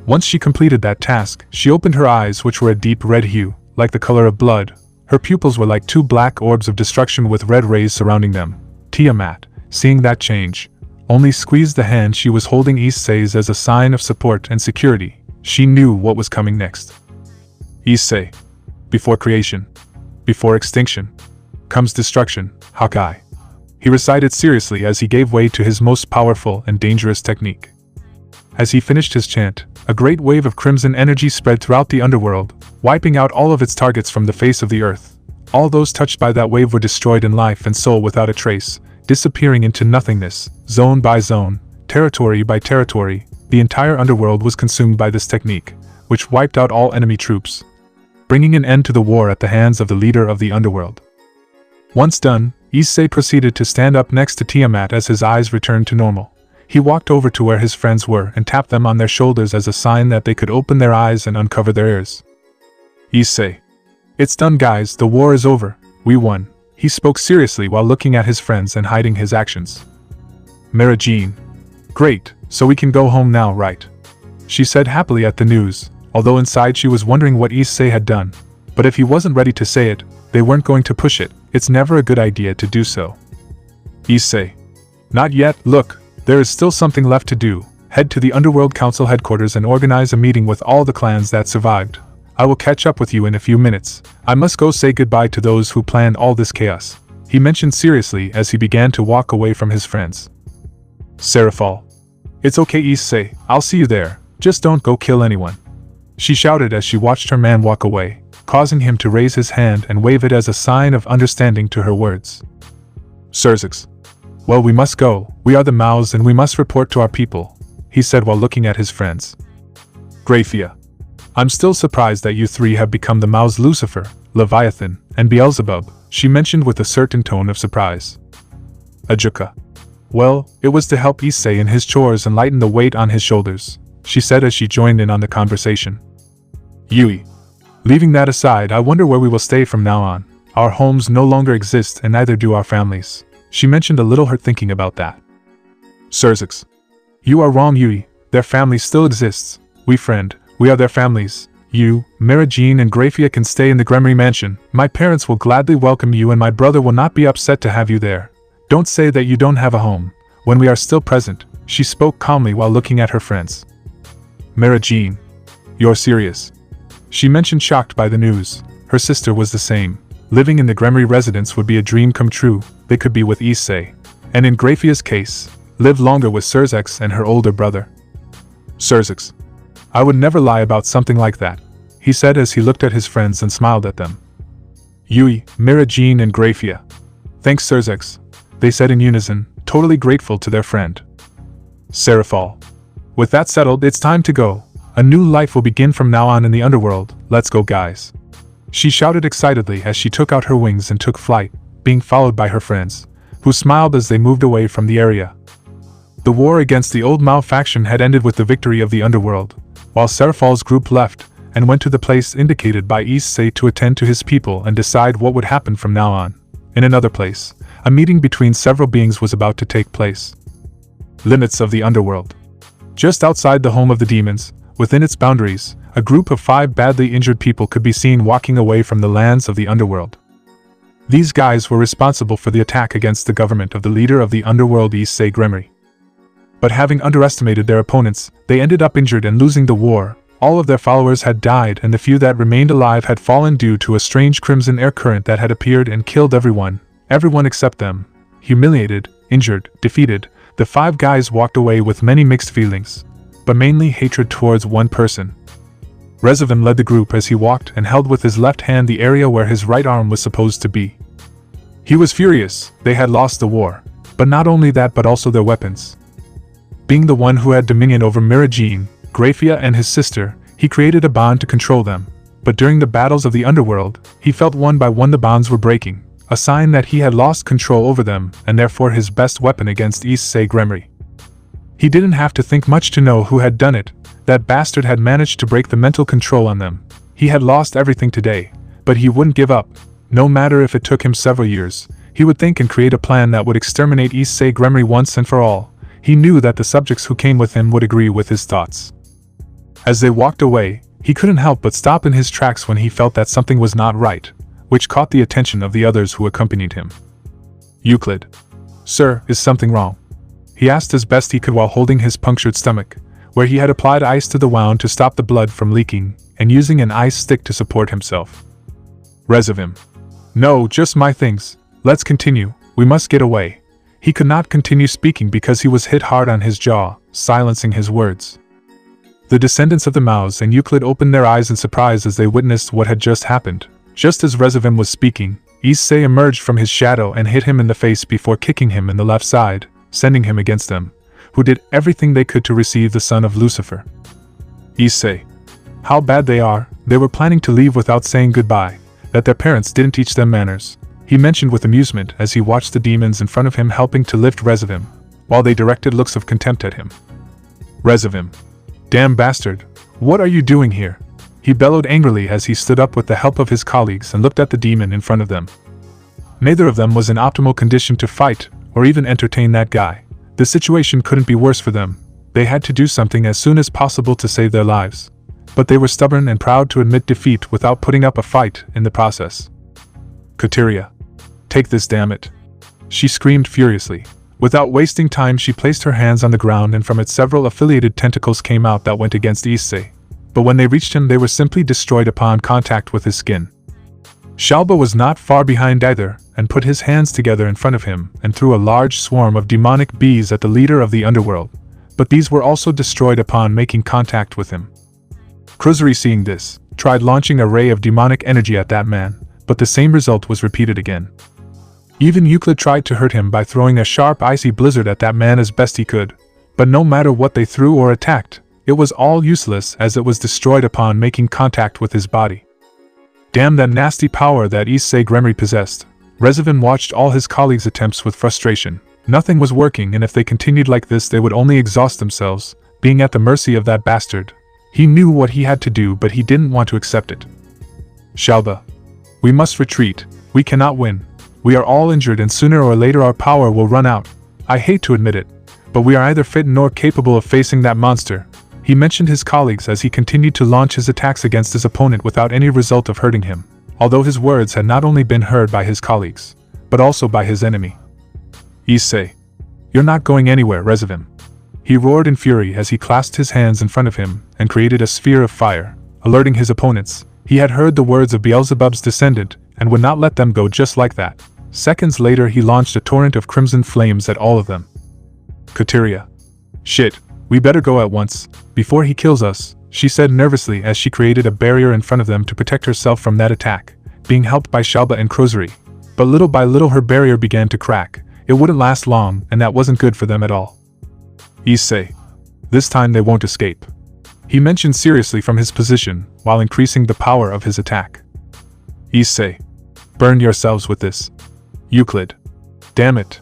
Once she completed that task, she opened her eyes, which were a deep red hue, like the color of blood. Her pupils were like two black orbs of destruction with red rays surrounding them. Tiamat, seeing that change, only squeezed the hand she was holding Issei's as a sign of support and security. She knew what was coming next. Issei. Before creation, before extinction, comes destruction, Hawkeye. He recited seriously as he gave way to his most powerful and dangerous technique. As he finished his chant, a great wave of crimson energy spread throughout the underworld, wiping out all of its targets from the face of the earth. All those touched by that wave were destroyed in life and soul without a trace, disappearing into nothingness. Zone by zone, territory by territory, the entire underworld was consumed by this technique, which wiped out all enemy troops, bringing an end to the war at the hands of the leader of the underworld. Once done, Issei proceeded to stand up next to Tiamat as his eyes returned to normal. He walked over to where his friends were and tapped them on their shoulders as a sign that they could open their eyes and uncover their ears. Issei. It's done, guys, the war is over. We won. He spoke seriously while looking at his friends and hiding his actions. Mera-Jean. Great, so we can go home now, right? She said happily at the news, although inside she was wondering what Issei had done. But if he wasn't ready to say it, they weren't going to push it. It's never a good idea to do so. Issei. Not yet, look. There is still something left to do. Head to the Underworld Council headquarters and organize a meeting with all the clans that survived. I will catch up with you in a few minutes. I must go say goodbye to those who planned all this chaos, he mentioned seriously as he began to walk away from his friends. Serafall. It's okay, Issei, I'll see you there. Just don't go kill anyone, she shouted as she watched her man walk away, causing him to raise his hand and wave it as a sign of understanding to her words. Serafall. Well, we must go. We are the mouths and we must report to our people, he said while looking at his friends. Graphia. I'm still surprised that you three have become the mouths. Lucifer, Leviathan, and Beelzebub, she mentioned with a certain tone of surprise. Ajuka. Well, it was to help Issei in his chores and lighten the weight on his shoulders, she said as she joined in on the conversation. Yui. Leaving that aside, I wonder where we will stay from now on. Our homes no longer exist and neither do our families, she mentioned, a little hurt thinking about that. Serafall. You are wrong, Yui. Their family still exists. We are their families. You, Mera-Jean, and Graphia can stay in the Gremory mansion. My parents will gladly welcome you and my brother will not be upset to have you there. Don't say that you don't have a home. When we are still present, she spoke calmly while looking at her friends. Mera-Jean. You're serious? She mentioned, shocked by the news. Her sister was the same. Living in the Gremory residence would be a dream come true. They could be with Issei, and in Graphia's case, live longer with Serafall and her older brother. Serafall. I would never lie about something like that, he said as he looked at his friends and smiled at them. Yui, Mera-Jean, and Graphia. Thanks, Serafall, they said in unison, totally grateful to their friend. Serafall. With that settled, it's time to go. A new life will begin from now on in the underworld. Let's go, guys. She shouted excitedly as she took out her wings and took flight, being followed by her friends, who smiled as they moved away from the area. The war against the old Mao faction had ended with the victory of the underworld, while Serafall's group left and went to the place indicated by Issei to attend to his people and decide what would happen from now on. In another place, a meeting between several beings was about to take place. Limits of the underworld. Just outside the home of the demons, within its boundaries, a group of 5 badly injured people could be seen walking away from the lands of the underworld. These guys were responsible for the attack against the government of the leader of the underworld, Issei Gremory. But having underestimated their opponents, they ended up injured and losing the war. All of their followers had died and the few that remained alive had fallen due to a strange crimson air current that had appeared and killed everyone except them. Humiliated, injured, defeated, the 5 guys walked away with many mixed feelings, but mainly hatred towards one person. Rezavim led the group as he walked and held with his left hand the area where his right arm was supposed to be. He was furious. They had lost the war, but not only that but also their weapons. Being the one who had dominion over Mirajin, Grafia and his sister, he created a bond to control them, but during the battles of the underworld, he felt one by one the bonds were breaking, a sign that he had lost control over them and therefore his best weapon against Issei Gremory. He didn't have to think much to know who had done it. That bastard had managed to break the mental control on them. He had lost everything today, but he wouldn't give up. No matter if it took him several years, he would think and create a plan that would exterminate Issei Gremory once and for all. He knew that the subjects who came with him would agree with his thoughts. As they walked away, he couldn't help but stop in his tracks when he felt that something was not right, which caught the attention of the others who accompanied him. Euclid. "Sir, is something wrong?" he asked as best he could while holding his punctured stomach, where he had applied ice to the wound to stop the blood from leaking, and using an ice stick to support himself. Rezavim. "No, just my things. Let's continue, we must get away." He could not continue speaking because he was hit hard on his jaw, silencing his words. The descendants of the Maos and Euclid opened their eyes in surprise as they witnessed what had just happened. Just as Rezavim was speaking, Issei emerged from his shadow and hit him in the face before kicking him in the left side, sending him against them, who did everything they could to receive the son of Lucifer. Issei. How bad they are. They were planning to leave without saying goodbye, that their parents didn't teach them manners, he mentioned with amusement as he watched the demons in front of him helping to lift Rezavim, while they directed looks of contempt at him. Rezavim. Damn bastard, what are you doing here? He bellowed angrily as he stood up with the help of his colleagues and looked at the demon in front of them. Neither of them was in optimal condition to fight, or even entertain that guy. The situation couldn't be worse for them. They had to do something as soon as possible to save their lives. But they were stubborn and proud to admit defeat without putting up a fight in the process. Kateria. Take this, damn it. She screamed furiously. Without wasting time, she placed her hands on the ground and from it several affiliated tentacles came out that went against Issei. But when they reached him, they were simply destroyed upon contact with his skin. Shalba was not far behind either, and put his hands together in front of him and threw a large swarm of demonic bees at the leader of the underworld, but these were also destroyed upon making contact with him. Kruzuri, seeing this, tried launching a ray of demonic energy at that man, but the same result was repeated again. Even Euclid tried to hurt him by throwing a sharp icy blizzard at that man as best he could, but no matter what they threw or attacked, it was all useless as it was destroyed upon making contact with his body. Damn that nasty power that Issei Gremory possessed. Rezavim watched all his colleagues' attempts with frustration. Nothing was working, and if they continued like this they would only exhaust themselves, being at the mercy of that bastard. He knew what he had to do, but he didn't want to accept it. Shalba. We must retreat. We cannot win. We are all injured and sooner or later our power will run out. I hate to admit it, but we are neither fit nor capable of facing that monster. He mentioned his colleagues as he continued to launch his attacks against his opponent without any result of hurting him, although his words had not only been heard by his colleagues, but also by his enemy. Issei. You're not going anywhere, Rezavim. He roared in fury as he clasped his hands in front of him and created a sphere of fire, alerting his opponents. He had heard the words of Beelzebub's descendant and would not let them go just like that. Seconds later he launched a torrent of crimson flames at all of them. Kateria. Shit, we better go at once, before he kills us, she said nervously as she created a barrier in front of them to protect herself from that attack, being helped by Shalba and Kruzuri. But little by little her barrier began to crack. It wouldn't last long, and that wasn't good for them at all. Issei. This time they won't escape. He mentioned seriously from his position, while increasing the power of his attack. Issei. Burn yourselves with this. Euclid. Damn it.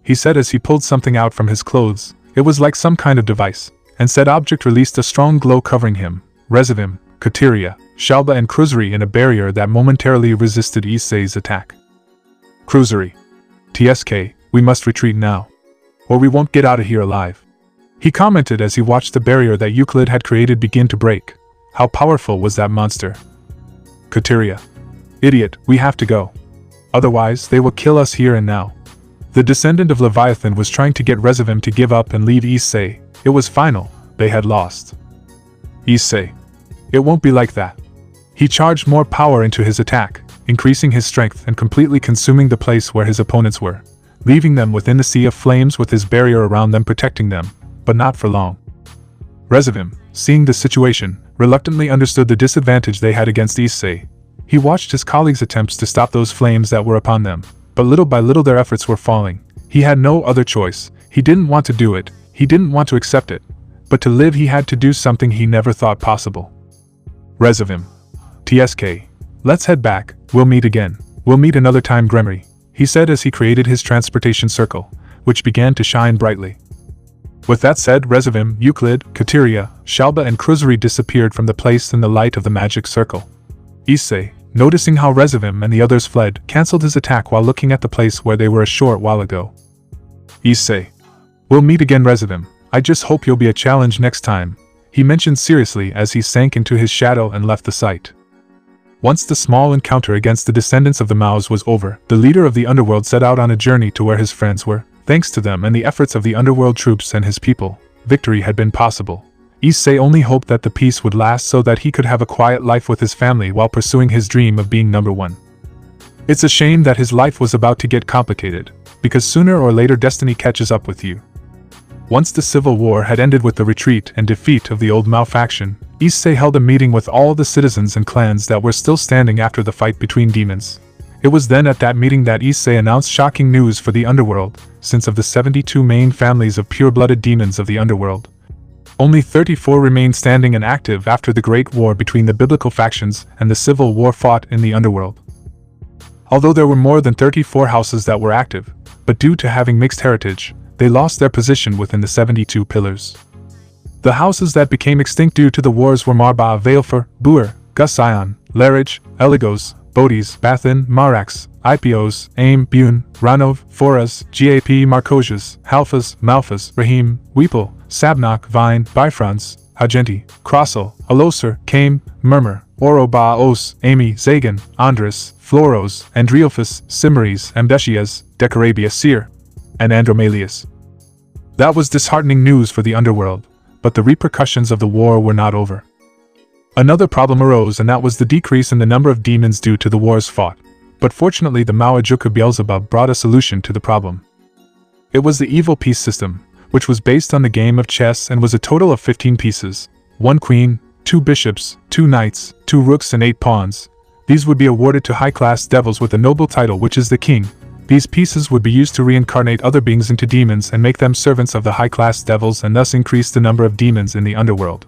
He said as he pulled something out from his clothes. It was like some kind of device, and said object released a strong glow covering him, Resivim, Kateria, Shalba and Cruisery in a barrier that momentarily resisted Issei's attack. Cruisery. TSK, we must retreat now. Or we won't get out of here alive. He commented as he watched the barrier that Euclid had created begin to break. How powerful was that monster? Kateria. Idiot, we have to go. Otherwise, they will kill us here and now. The descendant of Leviathan was trying to get Resivim to give up and leave Issei. It was final, they had lost. Issei. It won't be like that. He charged more power into his attack, increasing his strength and completely consuming the place where his opponents were, leaving them within the sea of flames with his barrier around them protecting them, but not for long. Resivim, seeing the situation, reluctantly understood the disadvantage they had against Issei. He watched his colleagues' attempts to stop those flames that were upon them, but little by little their efforts were falling. He had no other choice. He didn't want to do it, he didn't want to accept it, but to live he had to do something he never thought possible. Resivim. TSK. Let's head back, we'll meet again. We'll meet another time, Gremory, he said as he created his transportation circle, which began to shine brightly. With that said, Resivim, Euclid, Kateria, Shalba and Cruisery disappeared from the place in the light of the magic circle. Issei, noticing how Resivim and the others fled, cancelled his attack while looking at the place where they were a short while ago. Issei. We'll meet again, Resivim. I just hope you'll be a challenge next time, he mentioned seriously as he sank into his shadow and left the site. Once the small encounter against the descendants of the Maus was over, the leader of the underworld set out on a journey to where his friends were. Thanks to them and the efforts of the underworld troops and his people, victory had been possible. Issei only hoped that the peace would last so that he could have a quiet life with his family while pursuing his dream of being number one. It's a shame that his life was about to get complicated, because sooner or later destiny catches up with you. Once the civil war had ended with the retreat and defeat of the old Mao faction, Issei held a meeting with all the citizens and clans that were still standing after the fight between demons. It was then at that meeting that Issei announced shocking news for the underworld. Since of the 72 main families of pure-blooded demons of the underworld, only 34 remained standing and active after the Great War between the biblical factions and the civil war fought in the underworld. Although there were more than 34 houses that were active, but due to having mixed heritage, they lost their position within the 72 pillars. The houses that became extinct due to the wars were Marba, Valefor, Buer, Gusion, Larage, Eligos, Bodis, Bathin, Marax, Ipios, Aim, Bun, Ranov, Foras, Gap, Marcosias, Halfas, Malfas, Rahim, Weepel, Sabnok, Vine, Bifrons, Hagenti, Crossel, Alosar, Kame, Murmur, Oroba, Os, Amy, Zagan, Andres, Floros, Andreophis, Simaris, Ambeshias, Decorabia, Seer, and Andromalius. That was disheartening news for the underworld, but the repercussions of the war were not over. Another problem arose, and that was the decrease in the number of demons due to the wars fought. But fortunately the Mao Ajuka Beelzebub brought a solution to the problem. It was the evil piece system, which was based on the game of chess and was a total of 15 pieces, 1 queen, 2 bishops, 2 knights, 2 rooks and 8 pawns. These would be awarded to high-class devils with a noble title, which is the king. These pieces would be used to reincarnate other beings into demons and make them servants of the high-class devils and thus increase the number of demons in the underworld.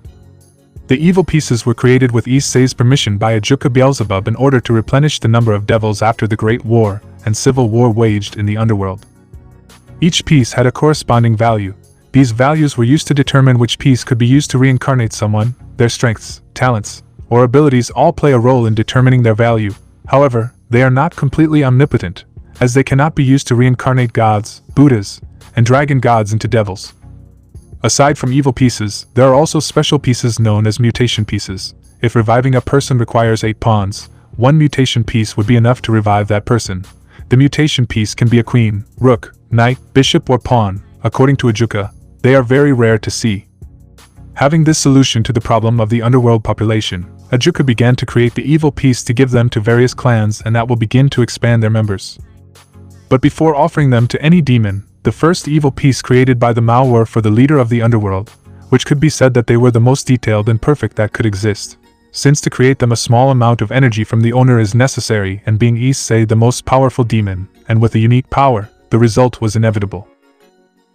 The evil pieces were created with Issei's permission by Ajuka Beelzebub in order to replenish the number of devils after the Great War and Civil War waged in the underworld. Each piece had a corresponding value. These values were used to determine which piece could be used to reincarnate someone. Their strengths, talents, or abilities all play a role in determining their value. However, they are not completely omnipotent, as they cannot be used to reincarnate gods, Buddhas, and dragon gods into devils. Aside from evil pieces, there are also special pieces known as mutation pieces. If reviving a person requires 8 pawns, 1 mutation piece would be enough to revive that person. The mutation piece can be a queen, rook, knight, bishop or pawn. According to Ajuka, they are very rare to see. Having this solution to the problem of the underworld population, Ajuka began to create the evil piece to give them to various clans, and that will begin to expand their members. But before offering them to any demon, the first evil piece created by the Mao were for the leader of the underworld, which could be said that they were the most detailed and perfect that could exist, since to create them a small amount of energy from the owner is necessary, and being Issei the most powerful demon, and with a unique power, the result was inevitable.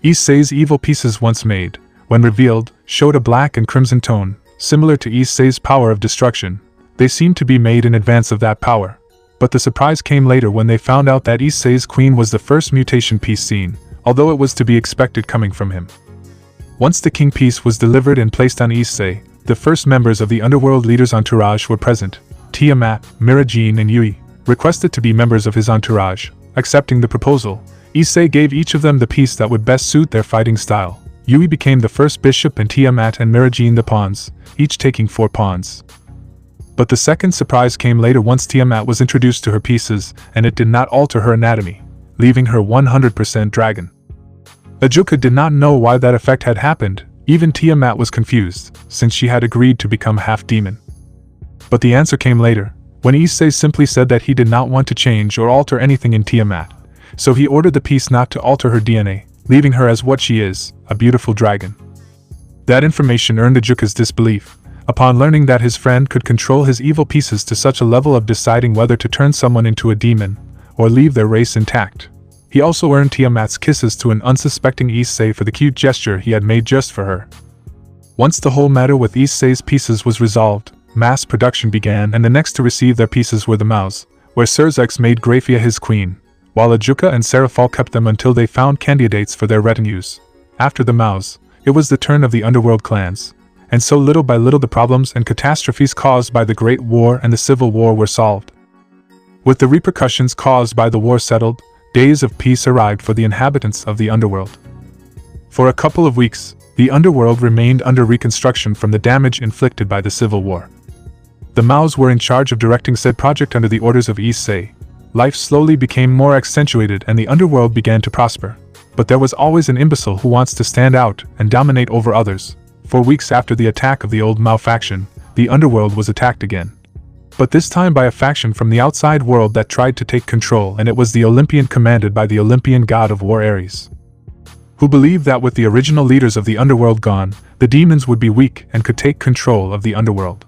Issei's evil pieces once made, when revealed, showed a black and crimson tone, similar to Issei's power of destruction. They seemed to be made in advance of that power. But the surprise came later when they found out that Issei's queen was the first mutation piece seen, although it was to be expected coming from him. Once the king piece was delivered and placed on Issei, the first members of the underworld leader's entourage were present. Tiamat, Mirajin and Yui requested to be members of his entourage. Accepting the proposal, Issei gave each of them the piece that would best suit their fighting style. Yui became the first bishop and Tiamat and Mirajin the pawns, each taking 4 pawns. But the second surprise came later once Tiamat was introduced to her pieces, and it did not alter her anatomy, leaving her 100% dragon. Ajuka did not know why that effect had happened. Even Tiamat was confused, since she had agreed to become half-demon. But the answer came later, when Issei simply said that he did not want to change or alter anything in Tiamat, so he ordered the piece not to alter her DNA, leaving her as what she is, a beautiful dragon. That information earned Ajuka's disbelief. Upon learning that his friend could control his evil pieces to such a level of deciding whether to turn someone into a demon, or leave their race intact. He also earned Tiamat's kisses to an unsuspecting Issei for the cute gesture he had made just for her. Once the whole matter with Issei's pieces was resolved, mass production began, and the next to receive their pieces were the Maus, where Serzex made Grafia his queen, while Ajuka and Serafall kept them until they found candidates for their retinues. After the Maus, it was the turn of the underworld clans, and so little by little the problems and catastrophes caused by the Great War and the Civil War were solved. With the repercussions caused by the war settled, days of peace arrived for the inhabitants of the underworld. For a couple of weeks, the underworld remained under reconstruction from the damage inflicted by the Civil War. The Maus were in charge of directing said project under the orders of Issei. Life slowly became more accentuated and the underworld began to prosper. But there was always an imbecile who wants to stand out and dominate over others. For weeks after the attack of the old Mao faction, the underworld was attacked again. But this time by a faction from the outside world that tried to take control, and it was the Olympian commanded by the Olympian god of war Ares, who believed that with the original leaders of the underworld gone, the demons would be weak and could take control of the underworld.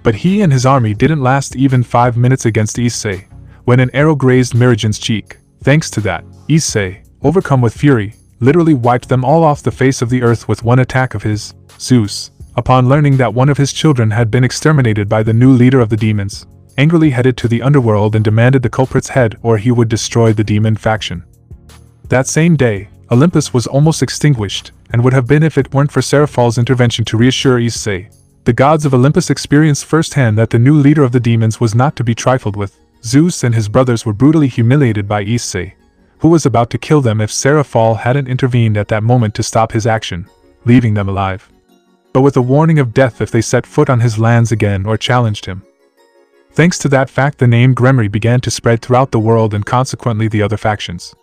But he and his army didn't last even 5 minutes against Issei, when an arrow grazed Mirajin's cheek. Thanks to that, Issei, overcome with fury, literally wiped them all off the face of the earth with one attack of his. Zeus, upon learning that one of his children had been exterminated by the new leader of the demons, angrily headed to the underworld and demanded the culprit's head or he would destroy the demon faction. That same day, Olympus was almost extinguished, and would have been if it weren't for Serafall's intervention to reassure Issei. The gods of Olympus experienced firsthand that the new leader of the demons was not to be trifled with. Zeus and his brothers were brutally humiliated by Issei, who was about to kill them if Serafall hadn't intervened at that moment to stop his action, leaving them alive, but with a warning of death if they set foot on his lands again or challenged him. Thanks to that fact, the name Gremory began to spread throughout the world and consequently the other factions.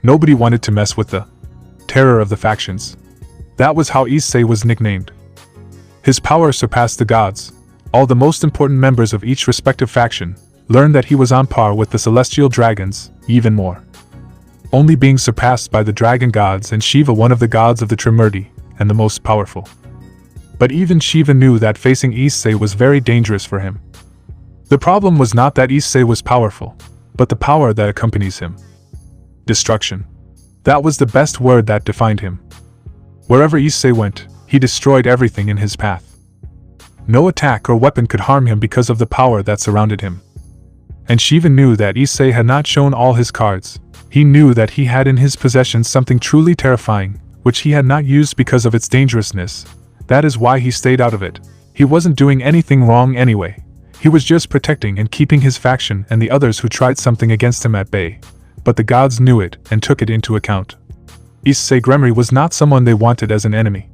Nobody wanted to mess with the terror of the factions. That was how Issei was nicknamed. His power surpassed the gods. All the most important members of each respective faction learned that he was on par with the celestial dragons, even more, only being surpassed by the dragon gods and Shiva, one of the gods of the Trimurti, and the most powerful. But even Shiva knew that facing Issei was very dangerous for him. The problem was not that Issei was powerful, but the power that accompanies him. Destruction. That was the best word that defined him. Wherever Issei went, he destroyed everything in his path. No attack or weapon could harm him because of the power that surrounded him. And Shiva knew that Issei had not shown all his cards. He knew that he had in his possession something truly terrifying, which he had not used because of its dangerousness. That is why he stayed out of it. He wasn't doing anything wrong anyway. He was just protecting and keeping his faction and the others who tried something against him at bay. But the gods knew it and took it into account. Issei Gremory was not someone they wanted as an enemy.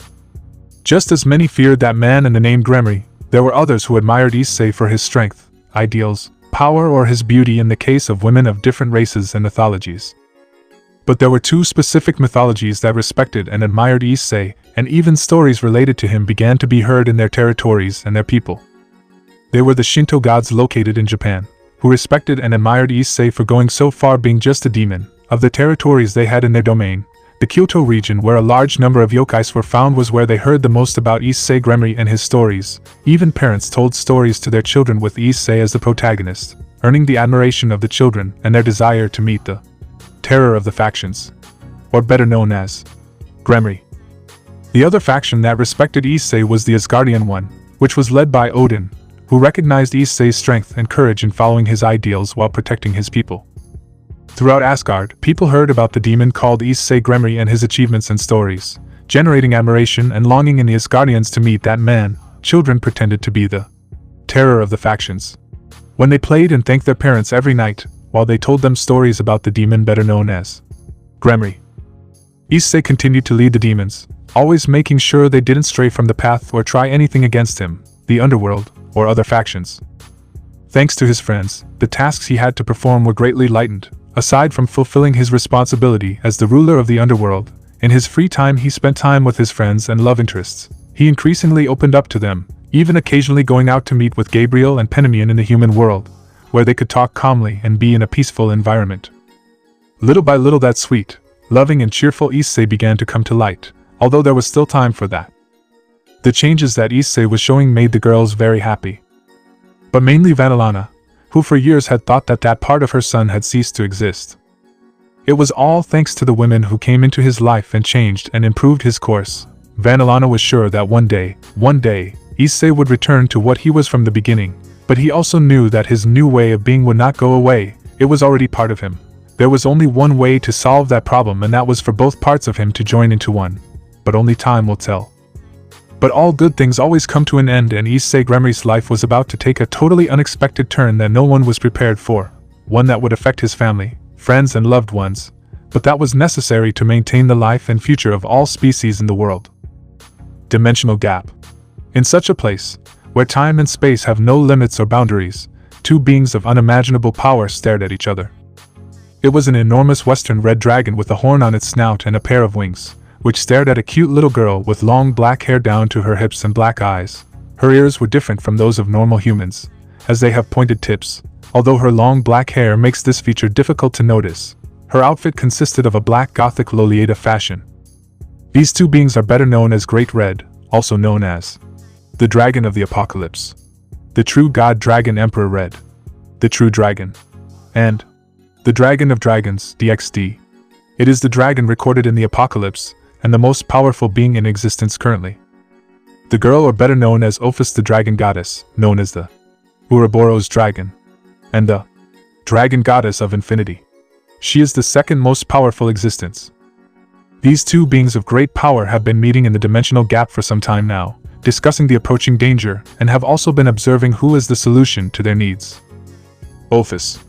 Just as many feared that man and the name Gremory, there were others who admired Issei for his strength, ideals, power, or his beauty in the case of women of different races and mythologies. But there were 2 specific mythologies that respected and admired Issei, and even stories related to him began to be heard in their territories and their people. They were the Shinto gods located in Japan, who respected and admired Issei for going so far being just a demon. Of the territories they had in their domain, the Kyoto region, where a large number of yokais were found, was where they heard the most about Issei Gremory and his stories. Even parents told stories to their children with Issei as the protagonist, earning the admiration of the children and their desire to meet the terror of the factions, or better known as Gremory. The other faction that respected Issei was the Asgardian one, which was led by Odin, who recognized Issei's strength and courage in following his ideals while protecting his people. Throughout Asgard, people heard about the demon called Issei Gremory and his achievements and stories, generating admiration and longing in the Asgardians to meet that man. Children pretended to be the terror of the factions. When they played and thanked their parents every night, while they told them stories about the demon better known as Gremory. Issei continued to lead the demons, always making sure they didn't stray from the path or try anything against him, the underworld, or other factions. Thanks to his friends, the tasks he had to perform were greatly lightened. Aside from fulfilling his responsibility as the ruler of the underworld, in his free time he spent time with his friends and love interests. He increasingly opened up to them, even occasionally going out to meet with Gabriel and Penamion in the human world, where they could talk calmly and be in a peaceful environment. Little by little that sweet, loving and cheerful Issei began to come to light, although there was still time for that. The changes that Issei was showing made the girls very happy. But mainly Vanillana, who for years had thought that that part of her son had ceased to exist. It was all thanks to the women who came into his life and changed and improved his course. Vanillana was sure that one day, Issei would return to what he was from the beginning, but he also knew that his new way of being would not go away. It was already part of him. There was only one way to solve that problem, and that was for both parts of him to join into one. But only time will tell. But all good things always come to an end, and Issei Gremory's life was about to take a totally unexpected turn that no one was prepared for, one that would affect his family, friends and loved ones, but that was necessary to maintain the life and future of all species in the world. Dimensional gap. In such a place, where time and space have no limits or boundaries, two beings of unimaginable power stared at each other. It was an enormous western red dragon with a horn on its snout and a pair of wings, which stared at a cute little girl with long black hair down to her hips and black eyes. Her ears were different from those of normal humans, as they have pointed tips, although her long black hair makes this feature difficult to notice. Her outfit consisted of a black gothic Lolita fashion. These two beings are better known as Great Red, also known as the Dragon of the Apocalypse, the True God Dragon Emperor Red, the True Dragon, and the Dragon of Dragons, DXD. It is the dragon recorded in the Apocalypse, and the most powerful being in existence currently. The girl, or better known as Ophis the Dragon Goddess, known as the Ouroboros Dragon, and the Dragon Goddess of Infinity. She is the second most powerful existence. These two beings of great power have been meeting in the dimensional gap for some time now, discussing the approaching danger, and have also been observing who is the solution to their needs. Ophis.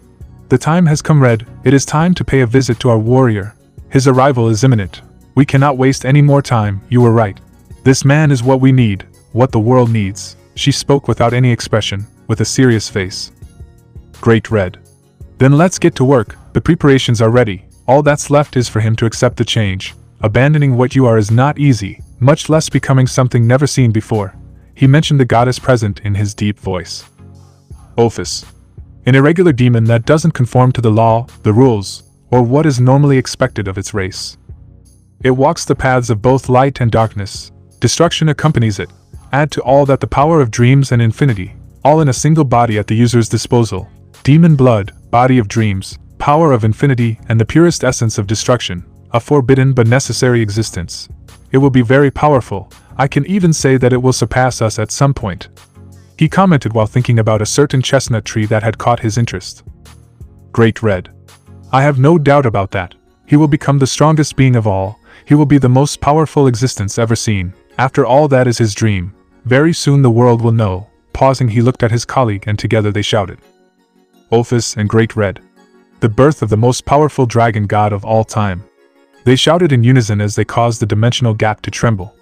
The time has come, Red. It is time to pay a visit to our warrior. His arrival is imminent. We cannot waste any more time. You were right. This man is what we need, what the world needs. She spoke without any expression, with a serious face. Great Red. Then let's get to work. The preparations are ready. All that's left is for him to accept the change. Abandoning what you are is not easy, much less becoming something never seen before. He mentioned the goddess present in his deep voice. Ophis. An irregular demon that doesn't conform to the law, the rules, or what is normally expected of its race. It walks the paths of both light and darkness. Destruction accompanies it. Add to all that the power of dreams and infinity, all in a single body at the user's disposal. Demon blood, body of dreams, power of infinity, and the purest essence of destruction, a forbidden but necessary existence. It will be very powerful. I can even say that it will surpass us at some point. He commented while thinking about a certain chestnut tree that had caught his interest. Great Red. I have no doubt about that. He will become the strongest being of all. He will be the most powerful existence ever seen. After all, that is his dream. Very soon the world will know. Pausing, he looked at his colleague, and together they shouted. Ophis and Great Red. The birth of the most powerful dragon god of all time. They shouted in unison as they caused the dimensional gap to tremble.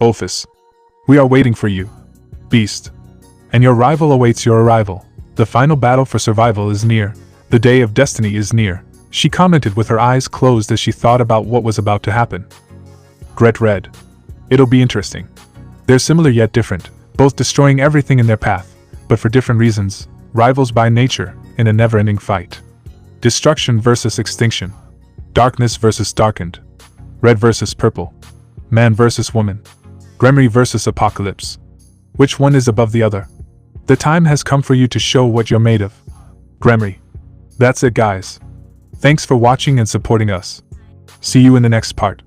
Ophis. We are waiting for you, Beast. And your rival awaits your arrival. The final battle for survival is near. The day of destiny is near. She commented with her eyes closed as she thought about what was about to happen. Great Red. It'll be interesting. They're similar yet different, both destroying everything in their path, but for different reasons, rivals by nature, in a never-ending fight. Destruction versus extinction. Darkness versus darkened. Red versus purple. Man versus woman. Gremory versus apocalypse. Which one is above the other? The time has come for you to show what you're made of. Gremory. That's it, guys. Thanks for watching and supporting us. See you in the next part.